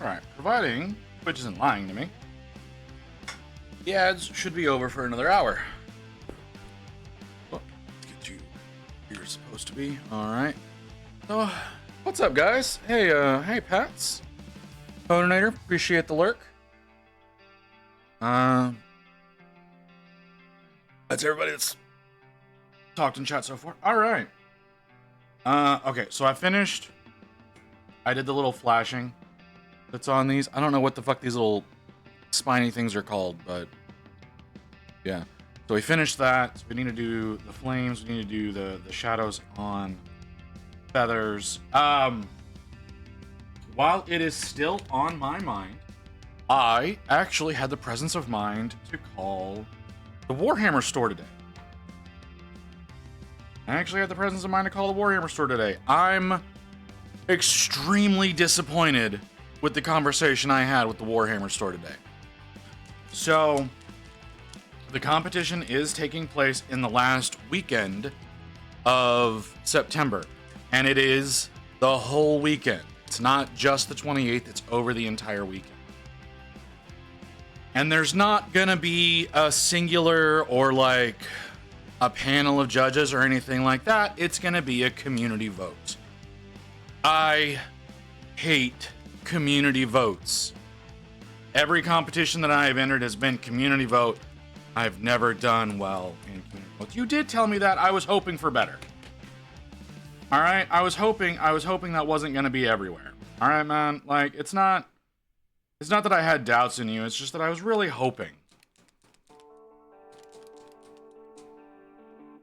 Alright, providing Twitch isn't lying to me, the ads should be over for another hour. Oh, let's get you where you're supposed to be. Alright. So, what's up, guys? Hey, hey, Pats. Coordinator, appreciate the lurk. That's everybody that's talked in chat so far. Alright. Okay, so I finished. I did the little flashing that's on these. I don't know what the fuck these little spiny things are called, but yeah. So we finished that. So we need to do the flames. We need to do the shadows on feathers. While it is still on my mind, I actually had the presence of mind to call the Warhammer store today. I actually had the presence of mind to call the Warhammer store today. I'm extremely disappointed with the conversation I had with the Warhammer store today. So, the competition is taking place in the last weekend of September, and it is the whole weekend. It's not just the 28th, it's over the entire weekend. And there's not gonna be a singular or like a panel of judges or anything like that. It's gonna be a community vote. I hate community votes. Every competition that I have entered has been community vote. I've never done well in community votes. You did tell me that. I was hoping for better. All right, I was hoping that wasn't going to be everywhere. All right, man. Like it's not that I had doubts in you. It's just that I was really hoping.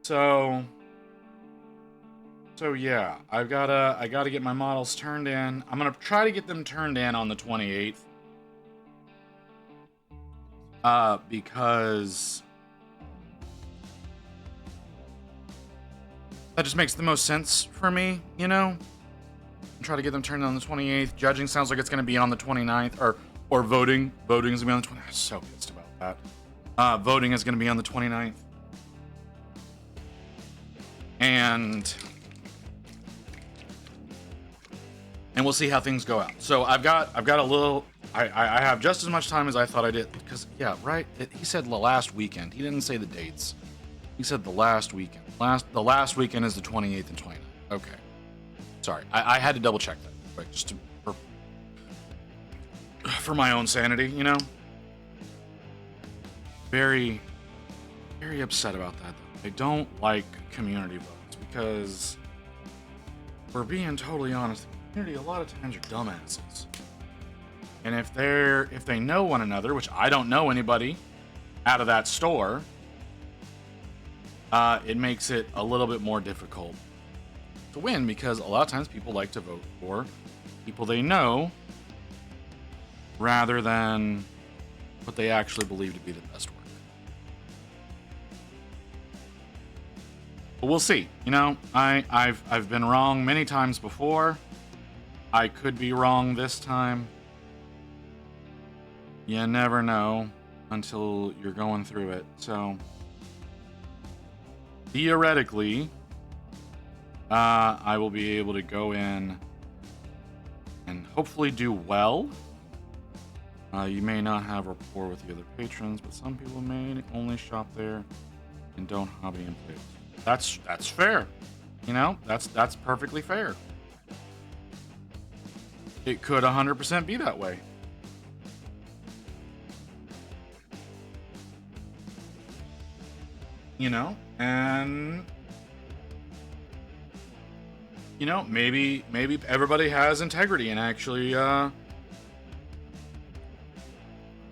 So yeah, I gotta get my models turned in. I'm gonna try to get them turned in on the 28th. Because that just makes the most sense for me, you know? Try to get them turned in on the 28th. Judging sounds like it's gonna be on the 29th, or voting. Voting's gonna be on the 29th. I'm so pissed about that. Voting is gonna be on the 29th. And we'll see how things go out. So I've got a little. I have just as much time as I thought I did because yeah, right. He said the last weekend. He didn't say the dates. He said the last weekend. The last weekend is the 28th and 29th. Okay. Sorry, I had to double check that quick just for my own sanity, you know. Very, very upset about that. Though. I don't like community votes because, we're being totally honest. Community a lot of times are dumbasses, and if they know one another, which I don't know anybody out of that store, it makes it a little bit more difficult to win because a lot of times people like to vote for people they know rather than what they actually believe to be the best work. But we'll see. You know, I've been wrong many times before. I could be wrong this time. You never know until you're going through it. So, theoretically, I will be able to go in and hopefully do well. You may not have rapport with the other patrons, but some people may only shop there and don't hobby and play. That's fair. You know, that's perfectly fair. It could 100% be that way. You know, and you know, maybe everybody has integrity and actually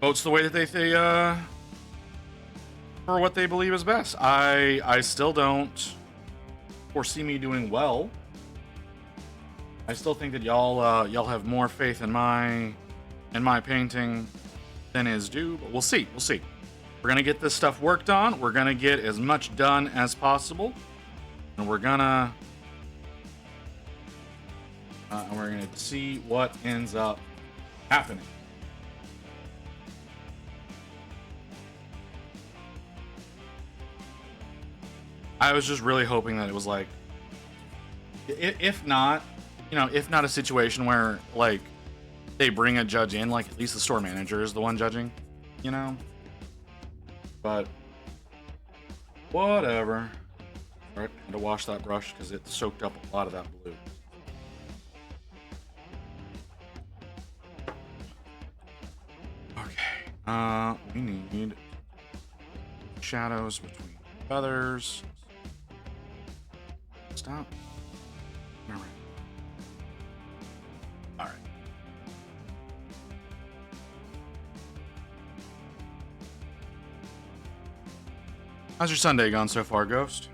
votes the way that they for what they believe is best. I still don't foresee me doing well. I still think that y'all have more faith in my painting than is due, but we'll see. We're gonna get this stuff worked on. We're gonna get as much done as possible, and we're gonna see what ends up happening. I was just really hoping that it was like, if not a situation where like they bring a judge in, like at least the store manager is the one judging, you know? But whatever. All right, had to wash that brush because it soaked up a lot of that blue. Okay, we need shadows between feathers. Stop. All right. All right. How's your Sunday gone so far, Ghost?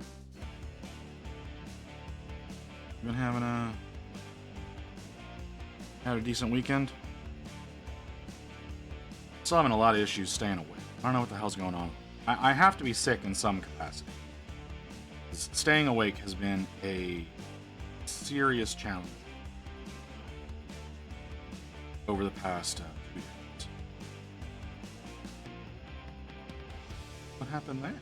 You been having had a decent weekend? Still having a lot of issues staying awake. I don't know what the hell's going on. I have to be sick in some capacity. Staying awake has been a serious challenge over the past 2 years. What happened there?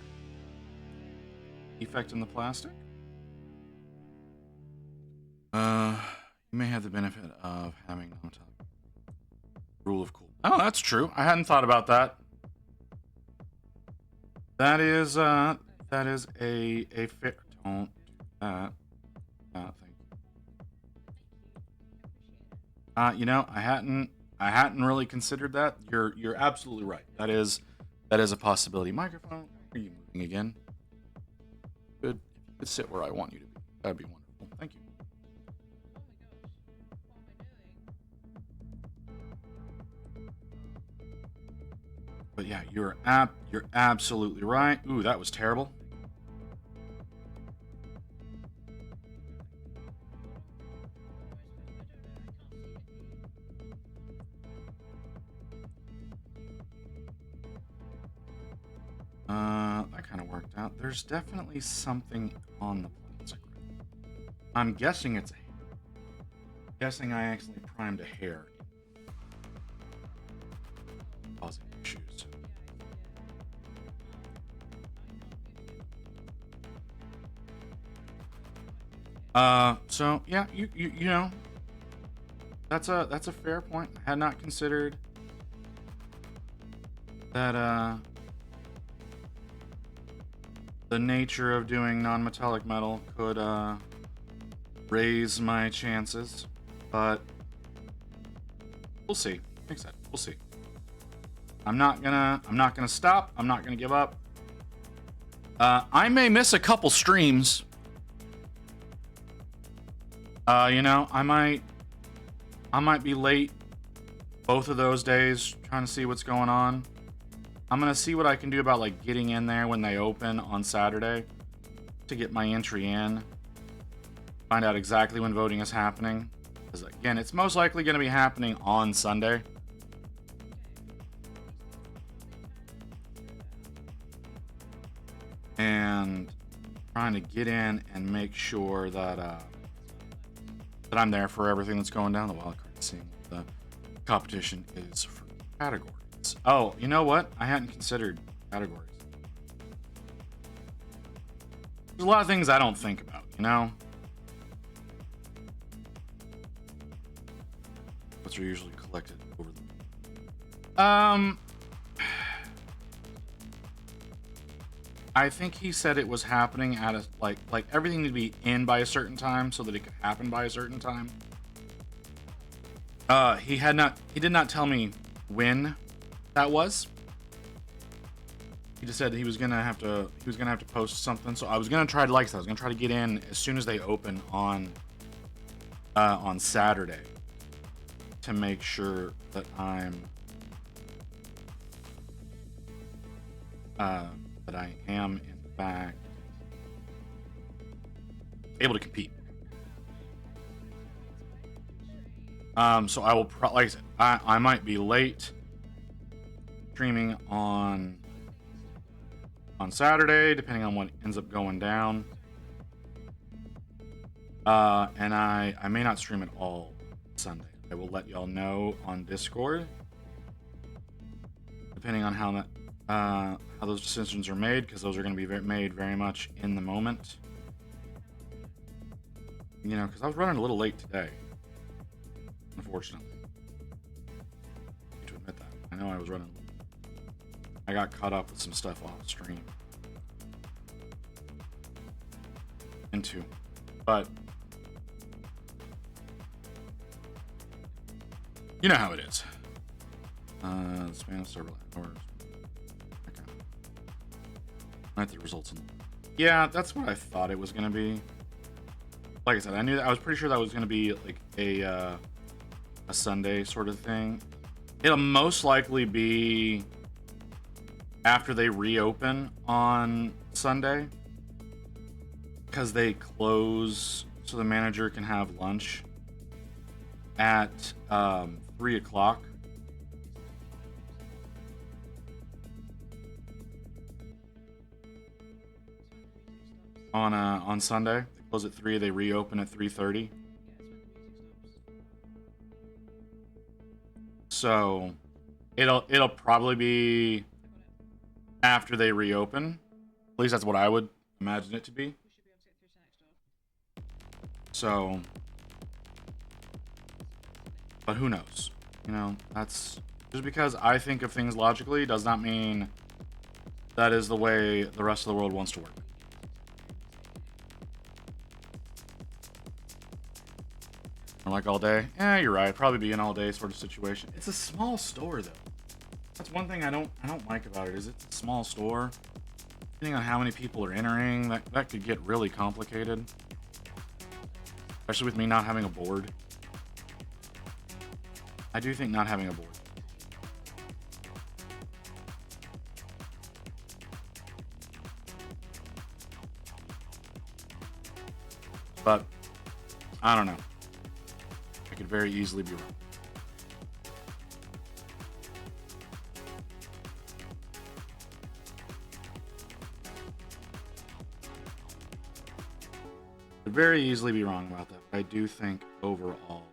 Defect in the plastic? You may have the benefit of having non-metallic rule of cool. Oh, that's true. I hadn't thought about that. That is a fair. Don't do that. Thank you. You know, I hadn't really considered that. You're absolutely right. That is a possibility. Microphone, are you moving again? Good. If you could sit where I want you to be, that'd be wonderful. Thank you. But yeah, you're absolutely right. Ooh, that was terrible. That kind of worked out. There's definitely something on the plastic. I'm guessing it's a hair. Guessing I accidentally primed a hair. Causing issues. So yeah, you know, that's a fair point. I had not considered that the nature of doing non-metallic metal could raise my chances, but we'll see. Like I said, we'll see. I'm not gonna stop. I'm not gonna give up. I may miss a couple streams. You know, I might be late both of those days trying to see what's going on. I'm gonna see what I can do about like getting in there when they open on Saturday to get my entry in. Find out exactly when voting is happening. Because again, it's most likely gonna be happening on Sunday. And trying to get in and make sure that that I'm there for everything that's going down the wildcard, seeing what the competition is for categories. Oh, you know what? I hadn't considered categories. There's a lot of things I don't think about, you know? What's are usually collected over the... I think he said it was happening at a like everything needed to be in by a certain time so that it could happen by a certain time. He did not tell me when that was. He just said he was gonna have to post something. So I was gonna try to I was gonna try to get in as soon as they open on Saturday to make sure that I'm that I am in fact able to compete. So I will like I said, I might be late streaming on Saturday, depending on what ends up going down. And I may not stream at all Sunday. I will let y'all know on Discord, depending on how those decisions are made, because those are going to be made very much in the moment. You know, because I was running a little late today, unfortunately. I know I was running. I got caught up with some stuff off stream. Into. But you know how it is. Span of server hours. Okay. Not the results in. Yeah, that's what I thought it was gonna be. Like I said, I knew that. I was pretty sure that was gonna be like a Sunday sort of thing. It'll most likely be after they reopen on Sunday, because they close so the manager can have lunch at 3 o'clock. On Sunday. They close at 3, they reopen at 3:30. So it'll probably be after they reopen. At least that's what I would imagine it to be. So, but who knows? You know, that's just because I think of things logically does not mean that is the way the rest of the world wants to work. Or like all day? Yeah, you're right. Probably be an all day sort of situation. It's a small store though. That's one thing I don't like about it, is it's a small store. Depending on how many people are entering, that could get really complicated. Especially with me not having a board. I do think not having a board. But I don't know. I could very easily be wrong. Could very easily be wrong about that, but I do think overall.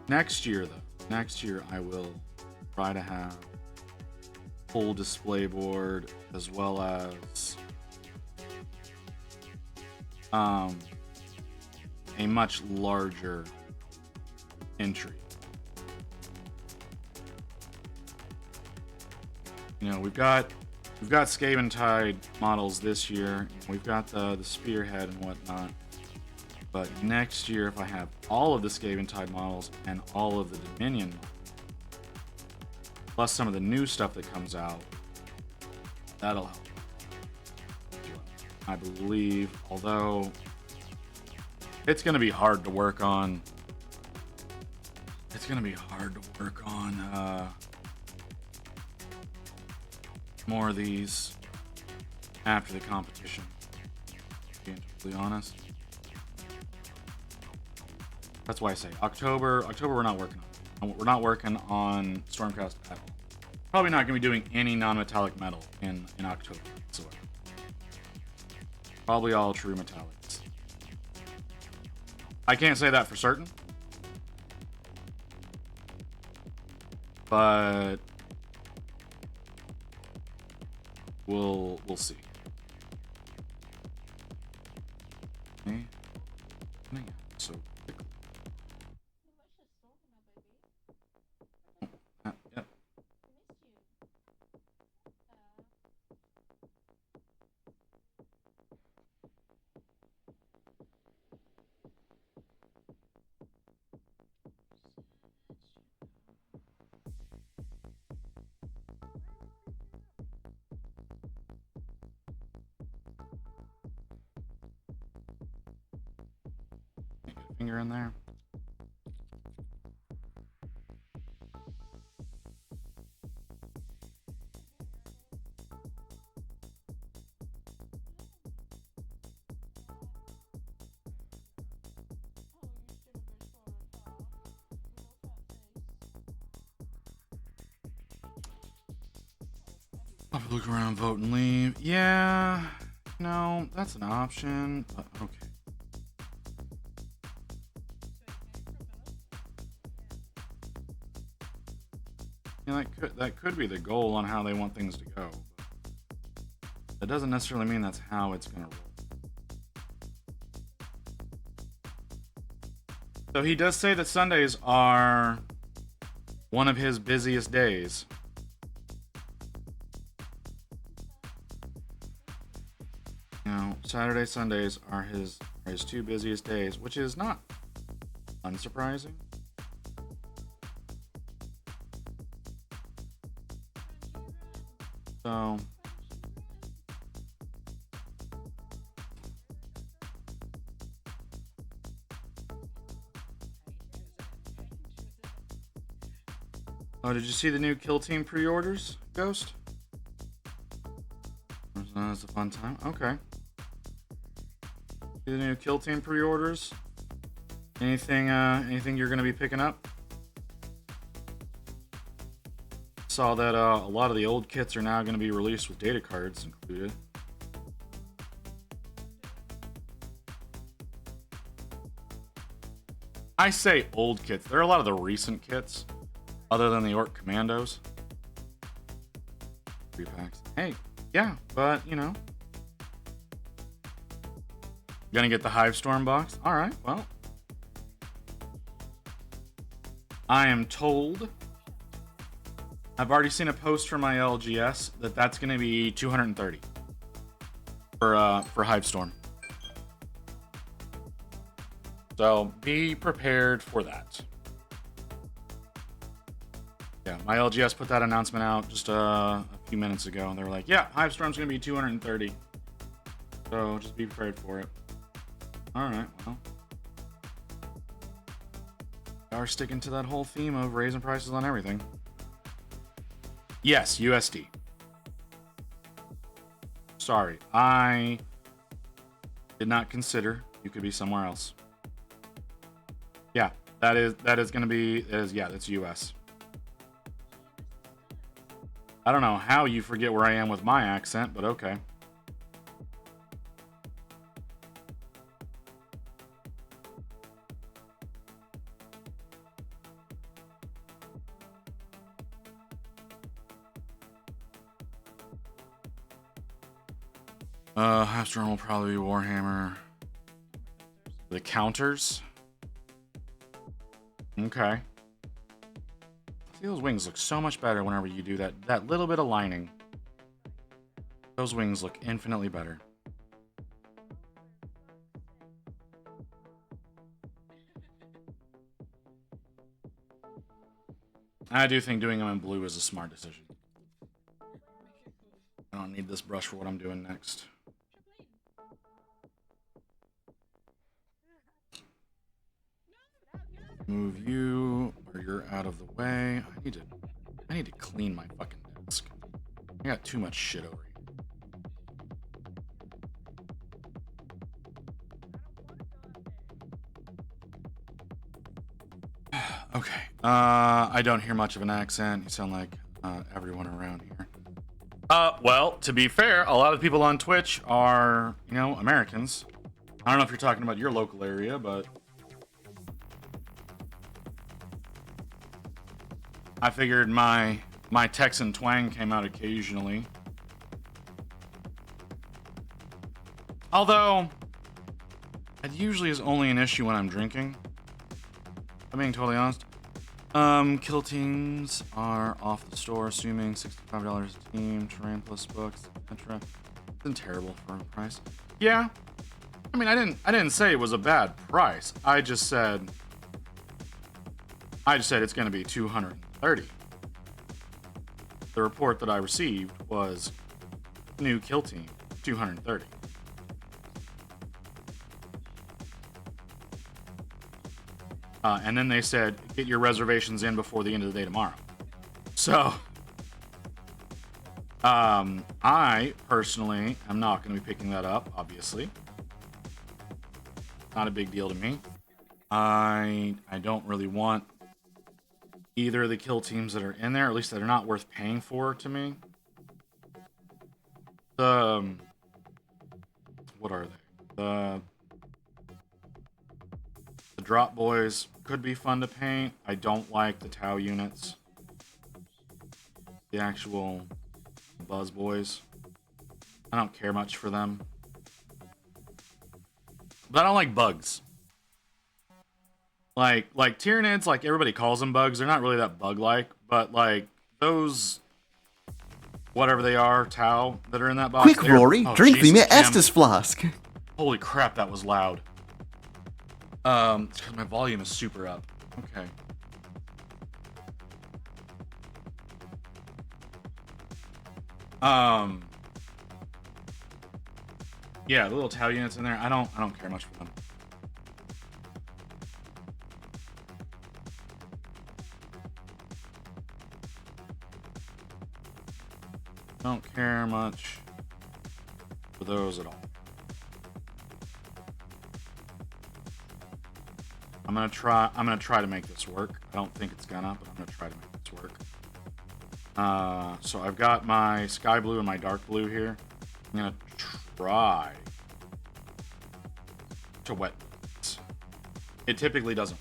Next year, though. Next year, I will try to have full display board as well as a much larger entry. You know, we've got Skaven Tide models this year. We've got the Spearhead and whatnot. But next year, if I have all of the Skaven Tide models and all of the Dominion models, plus some of the new stuff that comes out, that'll help. I believe, although it's going to be hard to work on. It's going to be hard to work on more of these after the competition, being totally honest. That's why I say October we're not working on. We're not working on Stormcast at all. Probably not going to be doing any non-metallic metal in October whatsoever. Probably all true metallics. I can't say that for certain, but we'll see. Okay. So quickly. Yep. Get a finger in there. I'll look around, vote, and leave. Yeah. No, that's an option, but okay. Yeah, that could be the goal on how they want things to go. But that doesn't necessarily mean that's how it's gonna roll. So he does say that Sundays are one of his busiest days. Now, Saturday, Sundays are his two busiest days, which is not unsurprising. So, oh, did you see the new Kill Team pre-orders, Ghost? That's a fun time. Okay. See the new Kill Team pre-orders? Anything you're gonna be picking up? Saw that a lot of the old kits are now gonna be released with data cards included. I say old kits. There are a lot of the recent kits, other than the Orc Commandos. 3 packs. Hey, yeah, but you know, gonna get the Hivestorm box. All right, well, I am told. I've already seen a post from my LGS that that's gonna be 230 for Hivestorm. So be prepared for that. Yeah, my LGS put that announcement out just a few minutes ago, and they were like, "Yeah, Hivestorm's gonna be 230." So just be prepared for it. All right, well, we are sticking to that whole theme of raising prices on everything. Yes, USD. Sorry, I did not consider you could be somewhere else. Yeah, that is going to be that's US. I don't know how you forget where I am with my accent, but okay. Hivestorm will probably be Warhammer. The counters. Okay. See, those wings look so much better whenever you do that little bit of lining. Those wings look infinitely better. I do think doing them in blue is a smart decision. I don't need this brush for what I'm doing next. Move you, or you're out of the way. I need to clean my fucking desk. I got too much shit over here. Okay. I don't hear much of an accent. You sound like everyone around here. Well, to be fair, a lot of people on Twitch are, you know, Americans. I don't know if you're talking about your local area, but I figured my Texan twang came out occasionally. Although, it usually is only an issue when I'm drinking. I'm being totally honest. Kill teams are off the store, assuming $65 a team, terrain plus books, etc. Isn't terrible for a price. Yeah. I mean, I didn't say it was a bad price. I just said it's going to be 230. The report that I received was new kill team 230. And then they said, get your reservations in before the end of the day tomorrow. So, I personally am not going to be picking that up, obviously. Not a big deal to me. I don't really want either of the kill teams that are in there, at least that are not worth paying for to me. what are they? The drop boys could be fun to paint. I don't like the Tau units. The actual Buzz boys. I don't care much for them. But I don't like bugs. Like Tyranids, like everybody calls them bugs. They're not really that bug-like, but like those whatever they are, Tau, that are in that box. Quick, Rory, drink from your Estus flask. Holy crap, that was loud. It's because my volume is super up. Okay. Yeah, the little Tau units in there. I don't care much for them. Don't care much for those at all. I'm gonna try to make this work. I don't think it's gonna, but I'm gonna try to make this work. So I've got my sky blue and my dark blue here. I'm gonna try to wet this. It typically doesn't.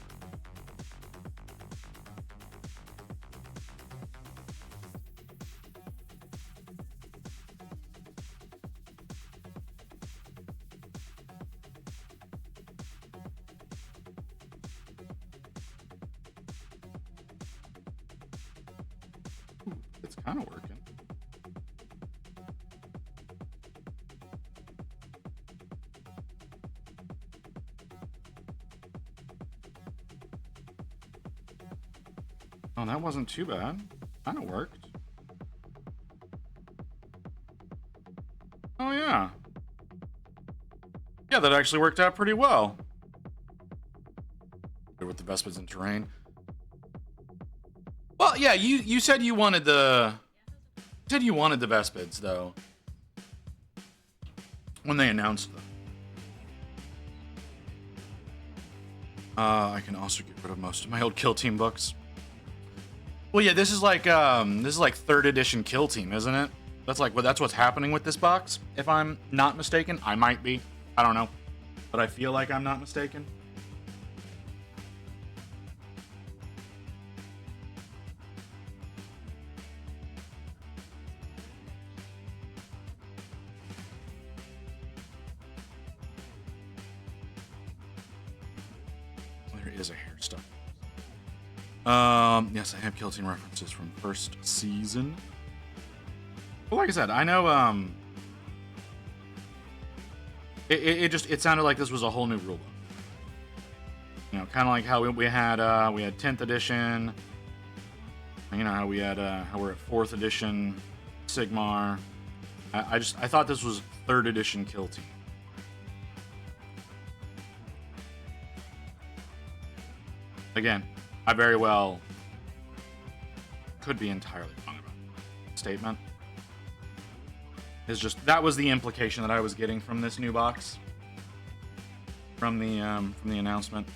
It's kind of working. Oh, that wasn't too bad. Kind of worked. Oh, yeah. Yeah, that actually worked out pretty well. With the Vespids in terrain. Well, yeah, you said you wanted the... You said you wanted the Vespids, though. When they announced them. I can also get rid of most of my old Kill Team books. Well, yeah, this is like 3rd edition Kill Team, isn't it? That's like, well, that's what's happening with this box. If I'm not mistaken, I might be. I don't know, but I feel like I'm not mistaken. There is a hair stuff. Yes, I have Kill Team references from first season. Well, like I said, I know, it sounded like this was a whole new rulebook. You know, kind of like how we had 10th edition. You know, how we had, how we're at 4th edition Sigmar. I thought this was 3rd edition Kill Team. Again, I very well could be entirely wrong about that statement. It's just that was the implication that I was getting from this new box, from the announcement.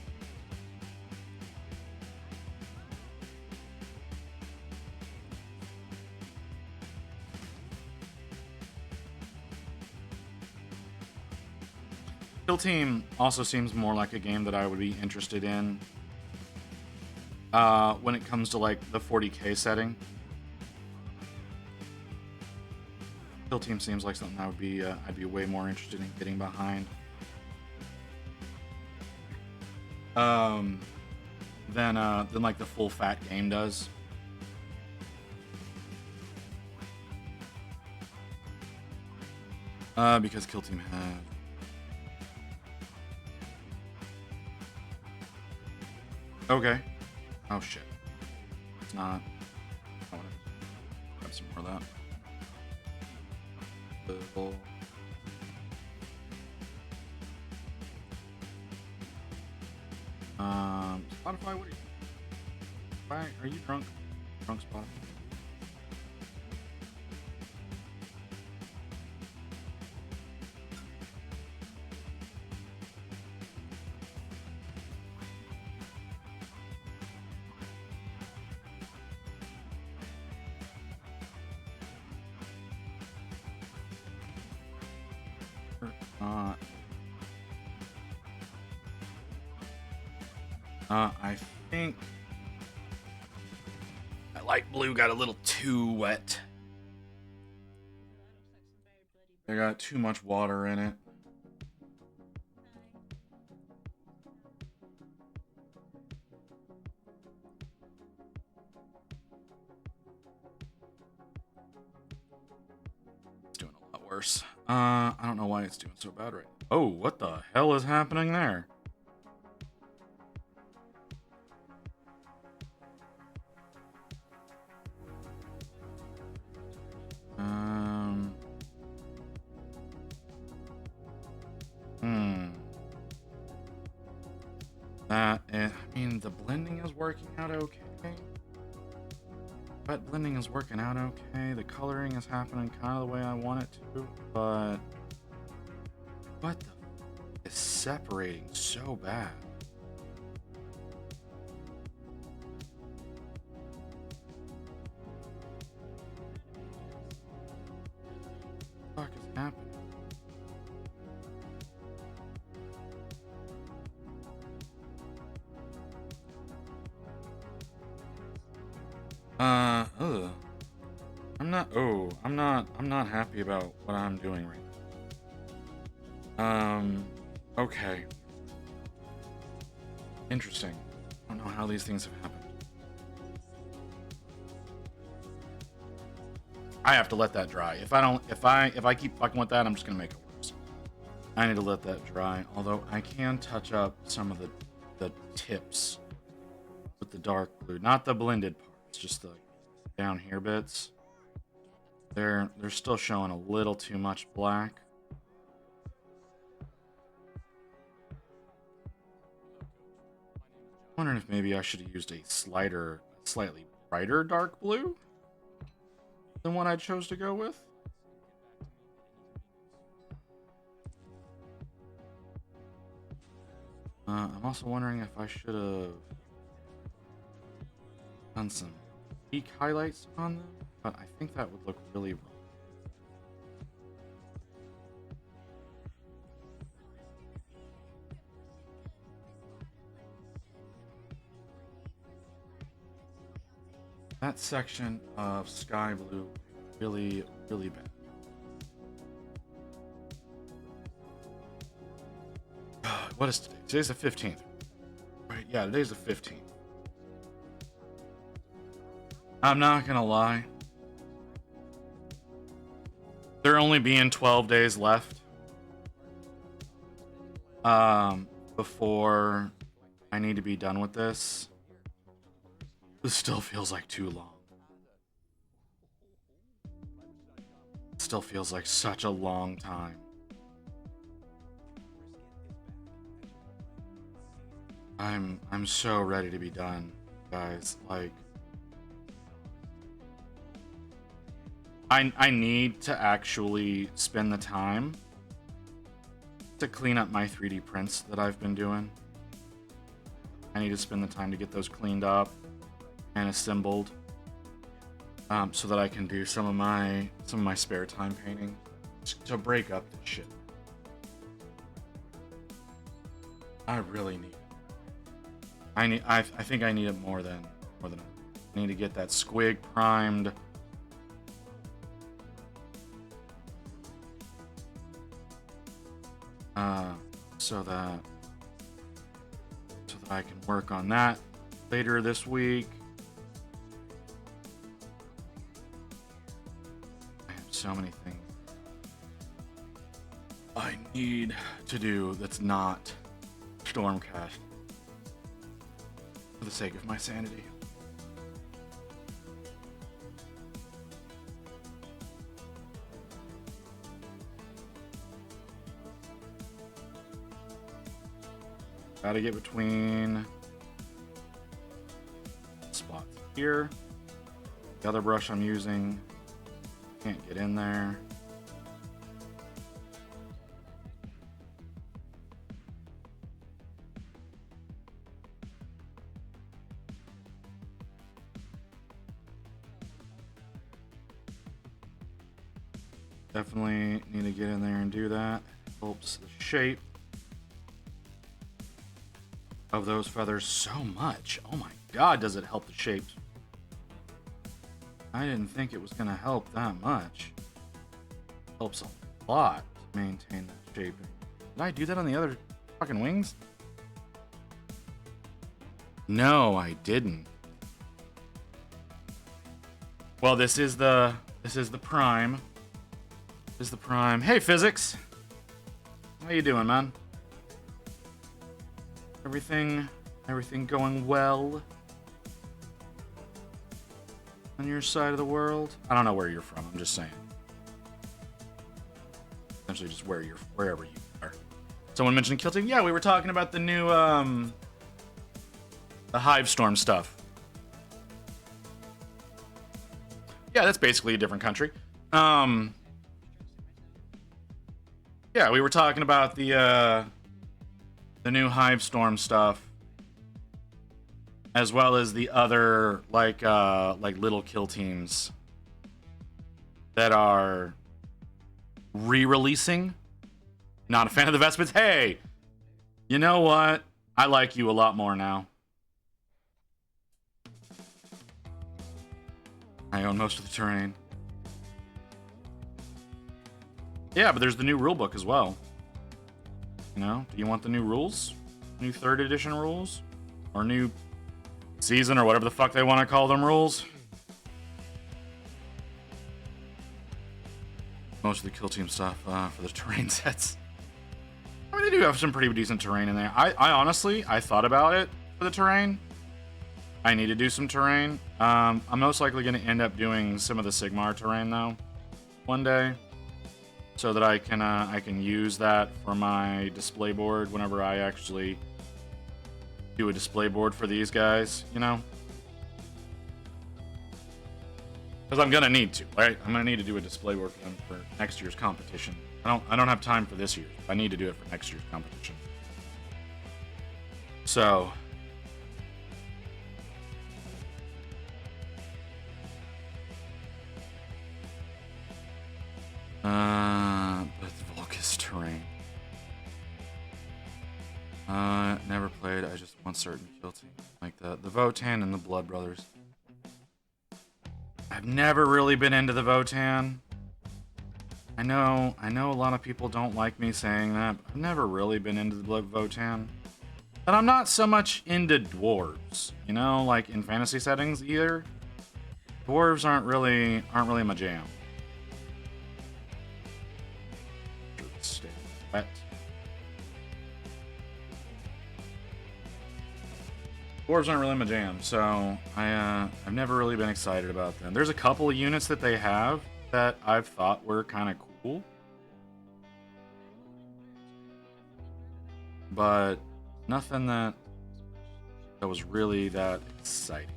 Kill Team also seems more like a game that I would be interested in. When it comes to like the 40k setting, Kill Team seems like something I'd be way more interested in getting behind. Than like the full fat game does. Because Kill Team had. Okay. Oh shit. It's not. I want to grab some more of that. Spotify, what are you? Why are you drunk? Drunk Spotify. not. I think that light blue got a little too wet. I got too much water in it. It's doing a lot worse. I don't know why it's doing so bad right now. Oh, what the hell is happening there? I mean, the blending is working out okay. Wet blending is working out okay. The coloring is happening kind of the way I want it to, but what the is separating so bad? What the fuck is happening? Ugh. I'm not happy about what I'm doing right now. Okay. Interesting. I don't know how these things have happened. I have to let that dry. If I keep fucking with that, I'm just gonna make it worse. I need to let that dry. Although I can touch up some of the tips with the dark blue, not the blended parts, just the down here bits. They're still showing a little too much black. I'm wondering if maybe I should have used a slightly brighter dark blue than what I chose to go with. I'm also wondering if I should have done some peak highlights on them, but I think that would look really wrong. That section of sky blue really, really bad. What is today? Today's the 15th. Right, yeah, today's the 15th. I'm not gonna lie. There only being 12 days left. Before I need to be done with this. This still feels like too long. It still feels like such a long time. I'm so ready to be done, guys. Like I need to actually spend the time to clean up my 3D prints that I've been doing. I need to spend the time to get those cleaned up and assembled, so that I can do some of my spare time painting to break up the shit. I really need it. I think I need it more than I need to get that squig primed. So that I can work on that later this week. I have so many things I need to do that's not Stormcast for the sake of my sanity. Gotta get between spots here. The other brush I'm using can't get in there. Definitely need to get in there and do that. Helps the shape of those feathers so much. Oh my god, does it help the shapes? I didn't think it was going to help that much. Helps a lot to maintain that shaping. Did I do that on the other fucking wings? No, I didn't. Well, this is the prime. This is the prime. Hey, physics. How you doing, man? Everything going well on your side of the world? I don't know where you're from. I'm just saying. Essentially, just wherever you are. Someone mentioned Kill Team. Yeah, we were talking about the new the Hive Storm stuff. Yeah, that's basically a different country. Yeah, we were talking about the new Hive Storm stuff, as well as the other like little kill teams that are re-releasing. Not a fan of the Vespids. Hey, you know what? I like you a lot more now. I own most of the terrain. Yeah, but there's the new rulebook as well. You know, do you want the new rules? New 3rd edition rules? Or new season or whatever the fuck they want to call them rules? Most of the kill team stuff for the terrain sets. I mean, they do have some pretty decent terrain in there. I honestly, I thought about it for the terrain. I need to do some terrain. I'm most likely going to end up doing some of the Sigmar terrain though, one day, so that I can use that for my display board whenever I actually do a display board for these guys. You know, because I'm gonna need to, right? I'm gonna need to do a display board for them for next year's competition. I don't have time for this year. I need to do it for next year's competition. So. But Volcus terrain. Never played. I just want certain kill team like the Votan and the Blood Brothers. I've never really been into the Votan. I know a lot of people don't like me saying that, but I've never really been into the Votan. And I'm not so much into dwarves, you know, like in fantasy settings either. Dwarves aren't really my jam. Stay wet. Dwarves aren't really my jam, so I've never really been excited about them. There's a couple of units that they have that I've thought were kind of cool, but nothing that was really that exciting.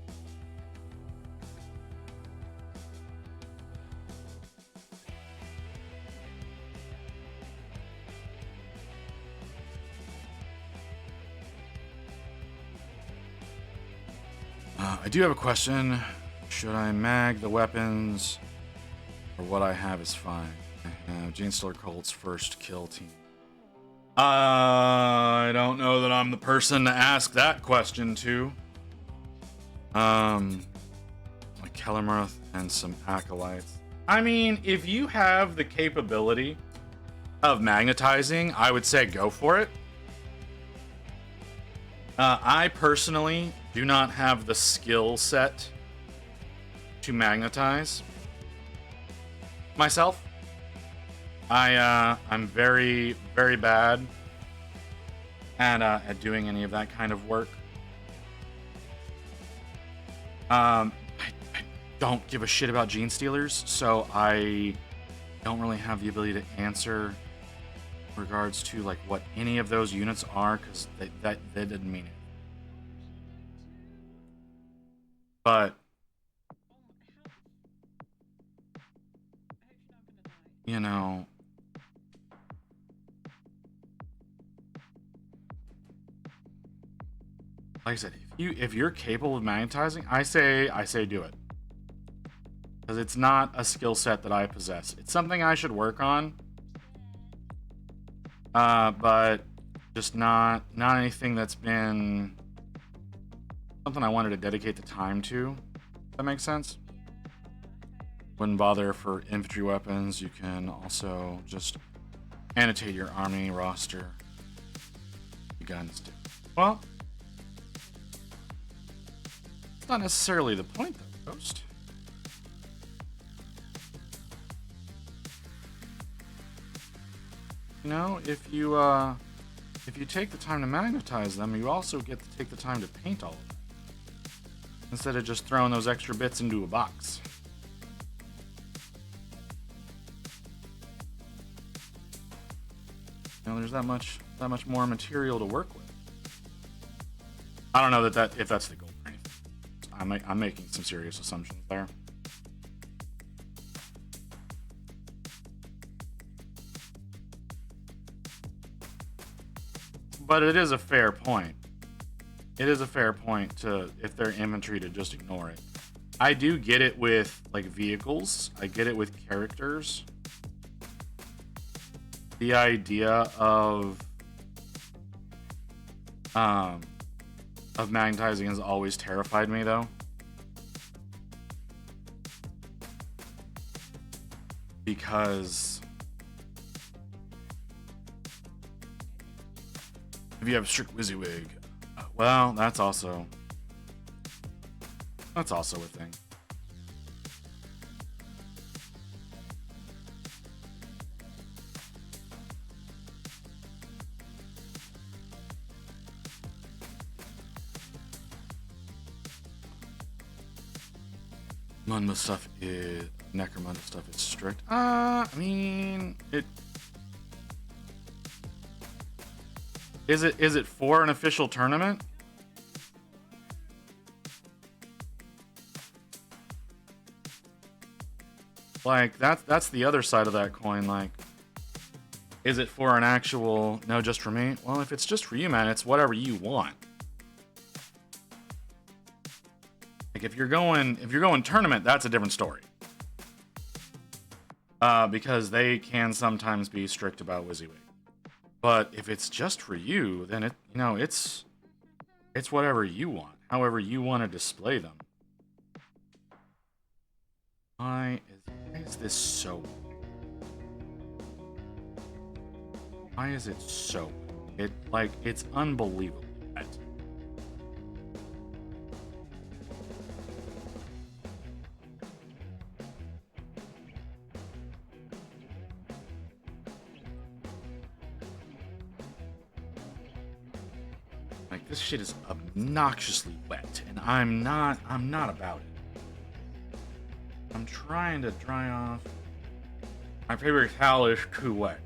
I do have a question. Should I mag the weapons, or what I have is fine? Gene Stiller Colt's first kill team. I don't know that I'm the person to ask that question to. Like Kellermarth and some acolytes. I mean, if you have the capability of magnetizing, I would say go for it. I personally do not have the skill set to magnetize myself. I'm very, very bad at doing any of that kind of work. I don't give a shit about gene stealers, so I don't really have the ability to answer in regards to like what any of those units are, because that didn't mean it. But you know, like I said, if you're capable of magnetizing, I say do it, because it's not a skill set that I possess. It's something I should work on, but just not anything that's been something I wanted to dedicate the time to. If that makes sense. Wouldn't bother for infantry weapons. You can also just annotate your army roster. The guns do. Well, it's not necessarily the point, though, Ghost. You know, if you take the time to magnetize them, you also get to take the time to paint all of them, instead of just throwing those extra bits into a box. You know, there's that much more material to work with. I don't know if that's the goal or anything. I'm making some serious assumptions there. But it is a fair point. It is a fair point to, if they're infantry, to just ignore it. I do get it with like vehicles. I get it with characters. The idea of magnetizing has always terrified me, though. Because if you have strict WYSIWYG, well, that's also a thing. Munda stuff is Necromunda stuff is strict. I mean, it is it for an official tournament? Like that's the other side of that coin. Like, is it for an actual no, just for me? Well, if it's just for you, man, it's whatever you want. Like if you're going tournament, that's a different story. Because they can sometimes be strict about WYSIWYG. But if it's just for you, then it's whatever you want, however you want to display them. Why is this so? Why is it so? It's unbelievable. Like, this shit is obnoxiously wet, and I'm not about it. I'm trying to dry off. My favorite towel is too wet.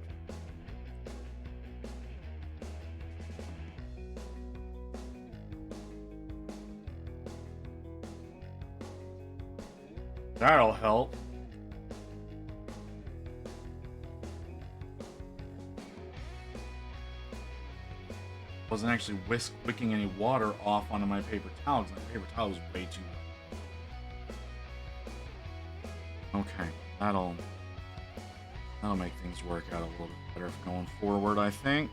That'll help. Wasn't actually wicking any water off onto my paper towel because my paper towel was way too wet. Okay, that'll make things work out a little bit better going forward, I think.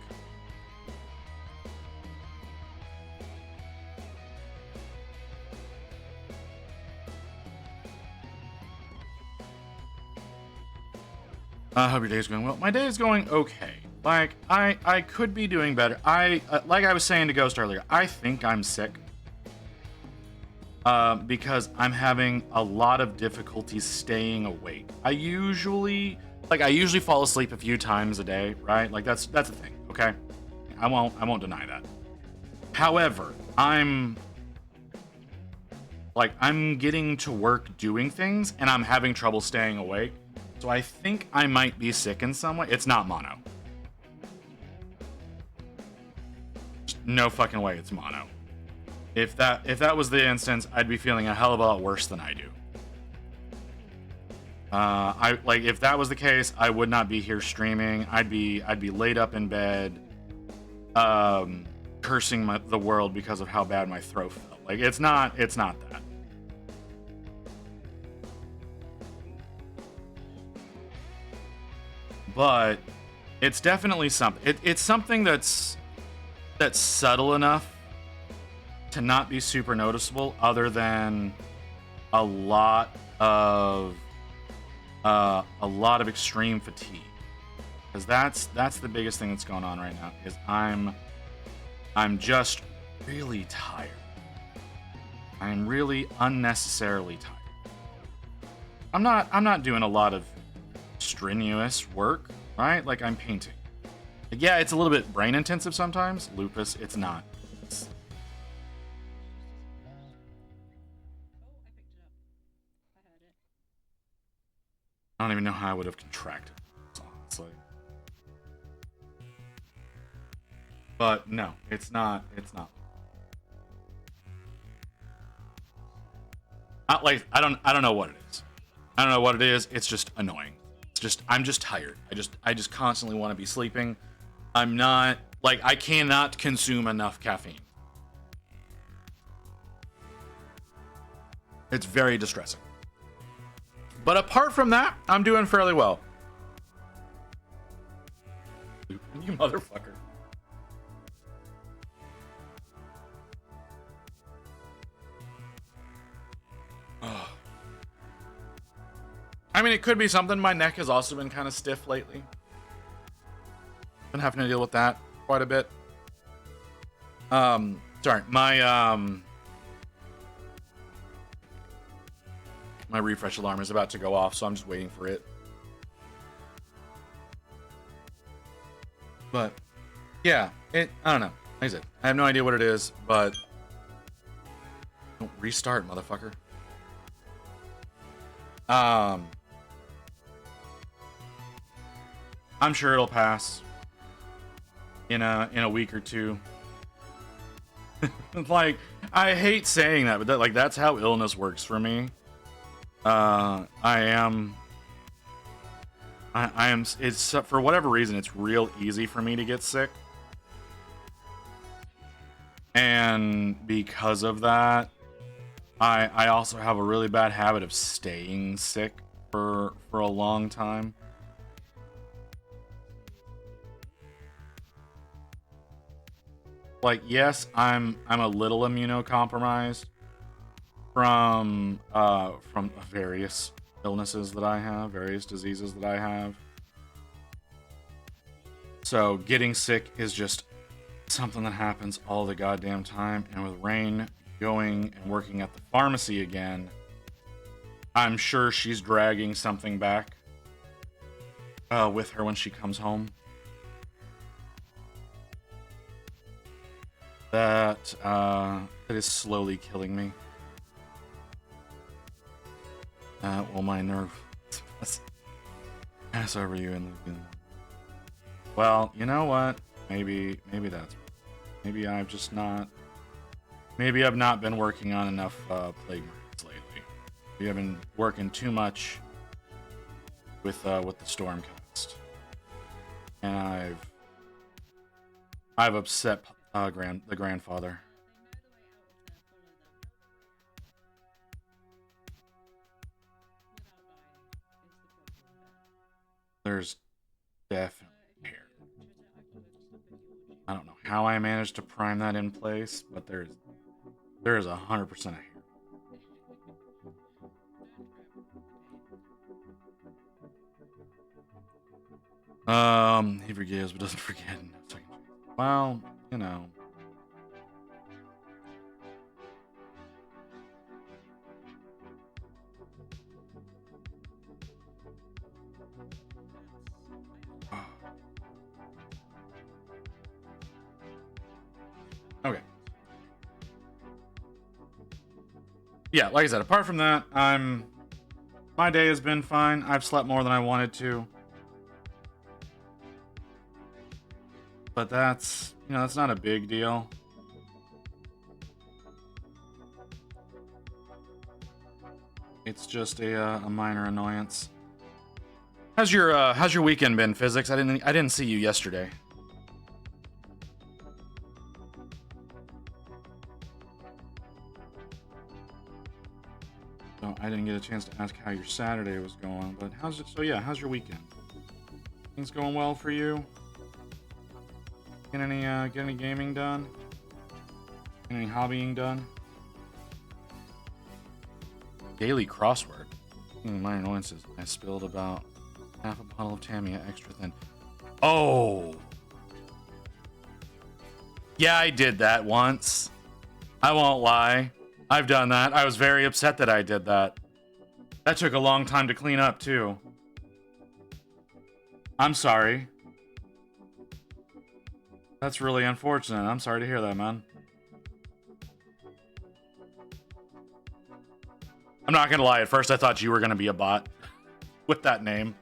I hope your day's going well. My day is going okay. Like, I could be doing better. Like I was saying to Ghost earlier, I think I'm sick. Because I'm having a lot of difficulty staying awake. I usually fall asleep a few times a day, right? Like that's a thing, okay? I won't deny that. However, I'm getting to work doing things and I'm having trouble staying awake. So I think I might be sick in some way. It's not mono. No fucking way it's mono. If that was the instance, I'd be feeling a hell of a lot worse than I do. If that was the case, I would not be here streaming. I'd be laid up in bed, cursing the world because of how bad my throat felt. Like it's not that. But It's definitely something. It's something that's subtle enough to not be super noticeable, other than a lot of extreme fatigue. Because that's the biggest thing that's going on right now. Is I'm just really tired. I'm really unnecessarily tired. I'm not doing a lot of strenuous work, right? Like, I'm painting. Like, yeah, it's a little bit brain intensive sometimes. Lupus, it's not. I don't even know how I would have contracted this, honestly. But no, it's not. It's not. I don't know what it is. I don't know what it is. It's just annoying. I'm just tired. I just constantly want to be sleeping. I'm not, like, I cannot consume enough caffeine. It's very distressing. But apart from that, I'm doing fairly well. You motherfucker. Oh. I mean, it could be something. My neck has also been kind of stiff lately. Been having to deal with that quite a bit. Sorry, my refresh alarm is about to go off, so I'm just waiting for it. But yeah, I don't know. Like I said, I have no idea what it is, but don't restart, motherfucker. I'm sure it'll pass in a week or two. Like, I hate saying that, but that's how illness works for me. I am. It's for whatever reason, it's real easy for me to get sick, and because of that, I also have a really bad habit of staying sick for a long time. Like, yes, I'm a little immunocompromised from various illnesses that I have, various diseases that I have. So getting sick is just something that happens all the goddamn time. And with Rain going and working at the pharmacy again, I'm sure she's dragging something back with her when she comes home. That is slowly killing me. Well, my nerve pass over you and well, you know what? Maybe maybe I've not been working on enough plague markets lately. We have been working too much with the Stormcast, and I've upset the grandfather. There's definitely hair. I don't know how I managed to prime that in place, but there is 100% of hair. He forgives but doesn't forget. Well, you know. Okay. Yeah, like I said, apart from that, my day has been fine. I've slept more than I wanted to. But that's not a big deal. It's just a minor annoyance. How's your weekend been, Physics? I didn't see you yesterday. So I didn't get a chance to ask how your Saturday was going, but how's your weekend? Things going well for you? Get any gaming done? Get any hobbying done? Daily crossword. Minor annoyances. I spilled about half a bottle of Tamiya extra thin. Oh! Yeah, I did that once. I won't lie. I've done that. I was very upset that I did that. That took a long time to clean up, too. I'm sorry. That's really unfortunate. I'm sorry to hear that, man. I'm not gonna lie, at first I thought you were gonna be a bot with that name.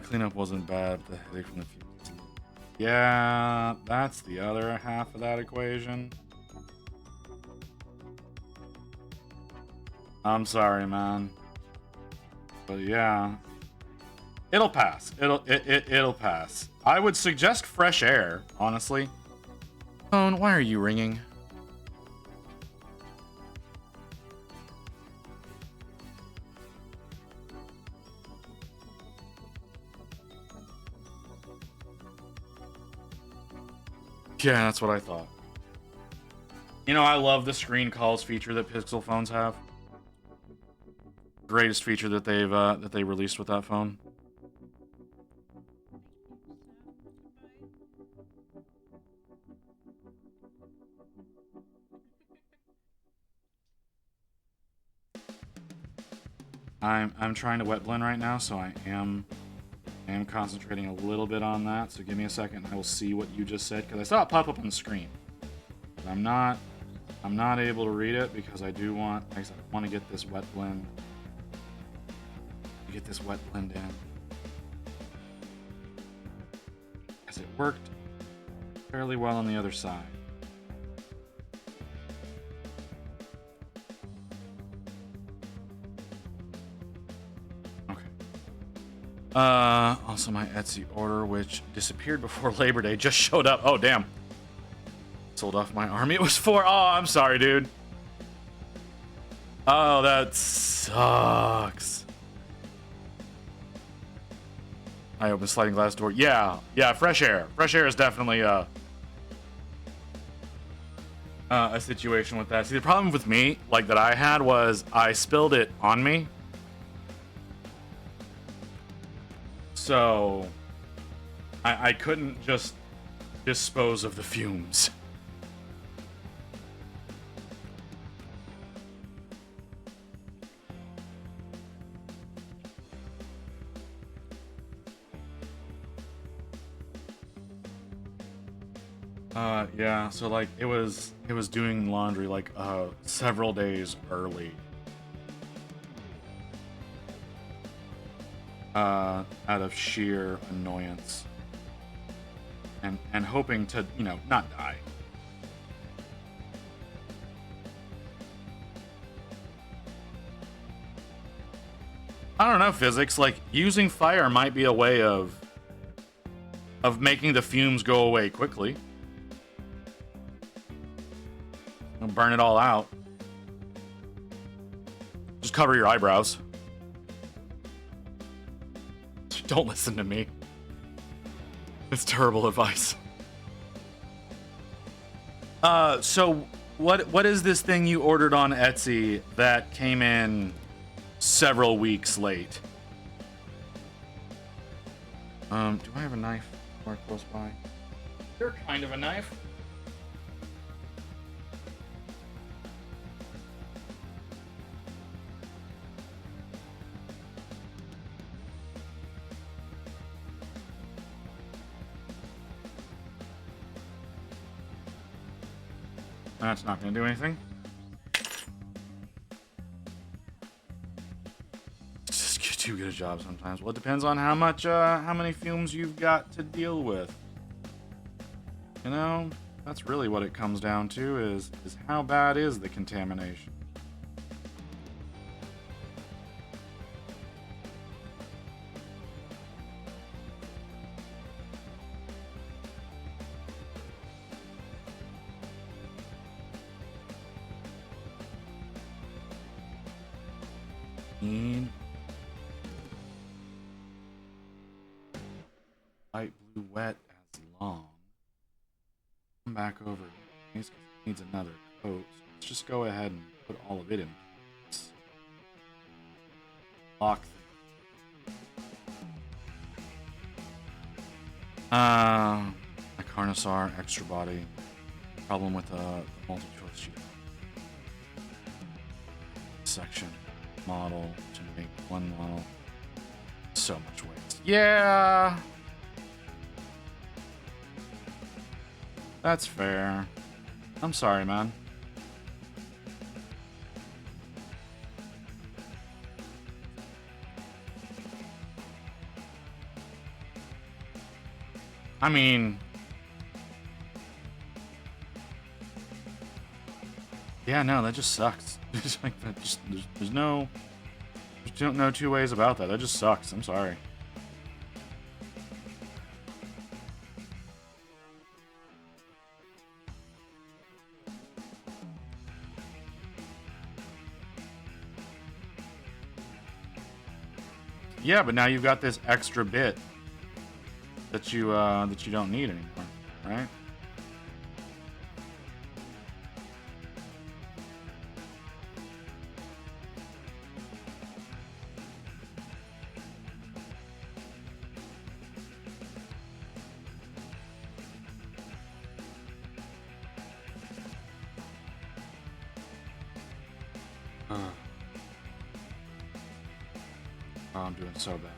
Cleanup wasn't bad, but the headache from the fumes. Yeah, that's the other half of that equation. I'm sorry, man. But yeah. It'll pass. It'll pass. I would suggest fresh air, honestly. Phone, why are you ringing? Yeah, that's what I thought. You know, I love the screen calls feature that Pixel phones have. Greatest feature that they released with that phone. I'm trying to wet blend right now, so I am concentrating a little bit on that. So give me a second, and I will see what you just said, because I saw it pop up on the screen. But I'm not able to read it because I do want, like I said, I want to get this wet blend. Get this wet blend in. Because it worked fairly well on the other side. Also my Etsy order, which disappeared before Labor Day, just showed up. Oh, damn. Sold off my army. It was for... Oh, I'm sorry, dude. Oh, that sucks. I opened sliding glass door. Yeah, fresh air. Fresh air is definitely a situation with that. See, the problem with me, like, that I had was I spilled it on me. So I couldn't just dispose of the fumes. Yeah, so like it was doing laundry like several days early. Out of sheer annoyance. And hoping to, you know, not die. I don't know, physics, like using fire might be a way of making the fumes go away quickly. Don't burn it all out. Just cover your eyebrows. Don't listen to me. It's terrible advice. So what is this thing you ordered on Etsy that came in several weeks late? Do I have a knife more close by? They're kind of a knife. That's not going to do anything. Just too good a job sometimes. Well, it depends on how many fumes you've got to deal with. You know, that's really what it comes down to is how bad is the contamination. need light blue wet as long. Come back over. It needs another coat. So let's just go ahead and put all of it in. Lock. A Carnosaur, extra body. Problem with the multi-choice sheet. Section model to make one model. So much waste. Yeah. That's fair. I'm sorry, man. I mean, yeah, no, that just sucks. Like that just there's no two ways about that. That just sucks. I'm sorry. Yeah, but now you've got this extra bit that you don't need anymore, right? Oh, I'm doing so bad.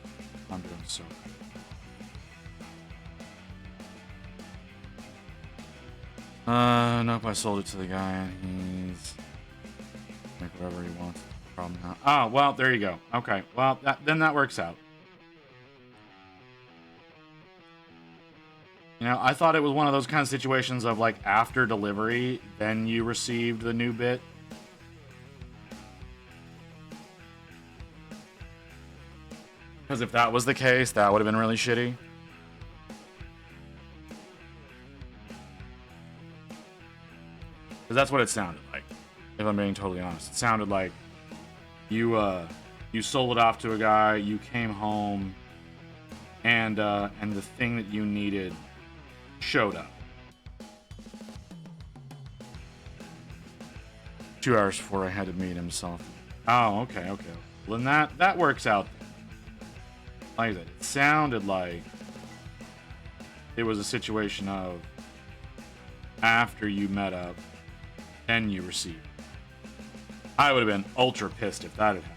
I'm doing so bad. Nope, I sold it to the guy and he's make whatever he wants. Problem now. Oh, well, there you go. Okay, well, then that works out. You know, I thought it was one of those kind of situations of like after delivery, then you received the new bit. Because if that was the case, that would have been really shitty. Because that's what it sounded like, if I'm being totally honest. It sounded like you sold it off to a guy, you came home, and the thing that you needed showed up. 2 hours before I had to meet himself. Oh, okay. Well, then that works out. Like I said, it sounded like it was a situation of after you met up, then you received. I would have been ultra pissed if that had happened.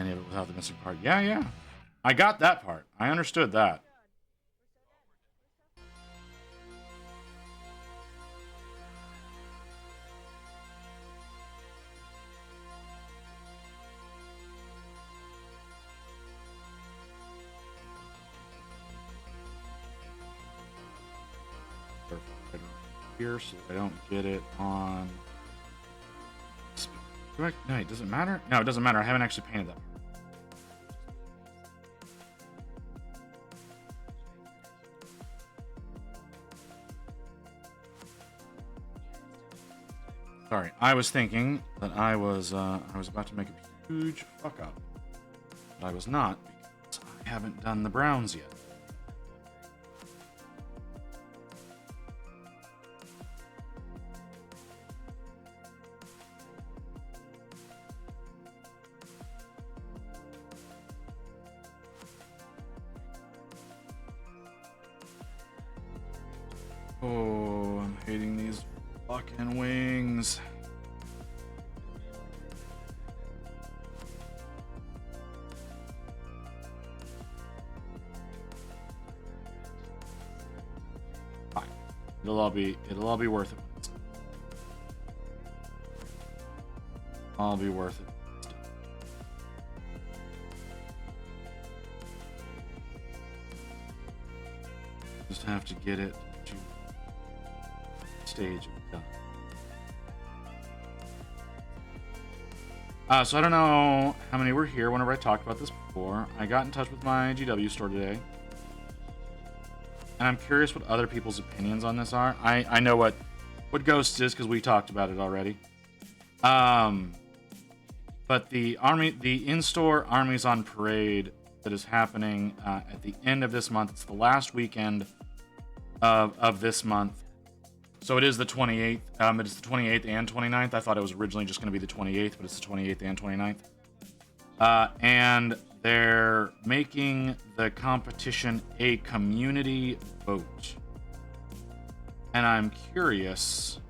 Any of it without the missing part? Yeah. I got that part. I understood that. Here, so I don't get it on. No, it doesn't matter. No, it doesn't matter. I haven't actually painted that. Sorry, I was thinking that I was about to make a huge fuck up, but I was not because I haven't done the browns yet. Oh, I'm hating these fucking wings. Fine. It'll all be worth it. All be worth it. Just have to get it to stage done. So I don't know how many were here whenever I talked about this before. I got in touch with my GW store today. and I'm curious what other people's opinions on this are. I know what Ghosts is because we talked about it already. But the in-store Armies on Parade that is happening at the end of this month. It's the last weekend of this month. So it is the 28th. It is the 28th and 29th. I thought it was originally just going to be the 28th, but it's the 28th and 29th. And they're making the competition a community vote. And I'm curious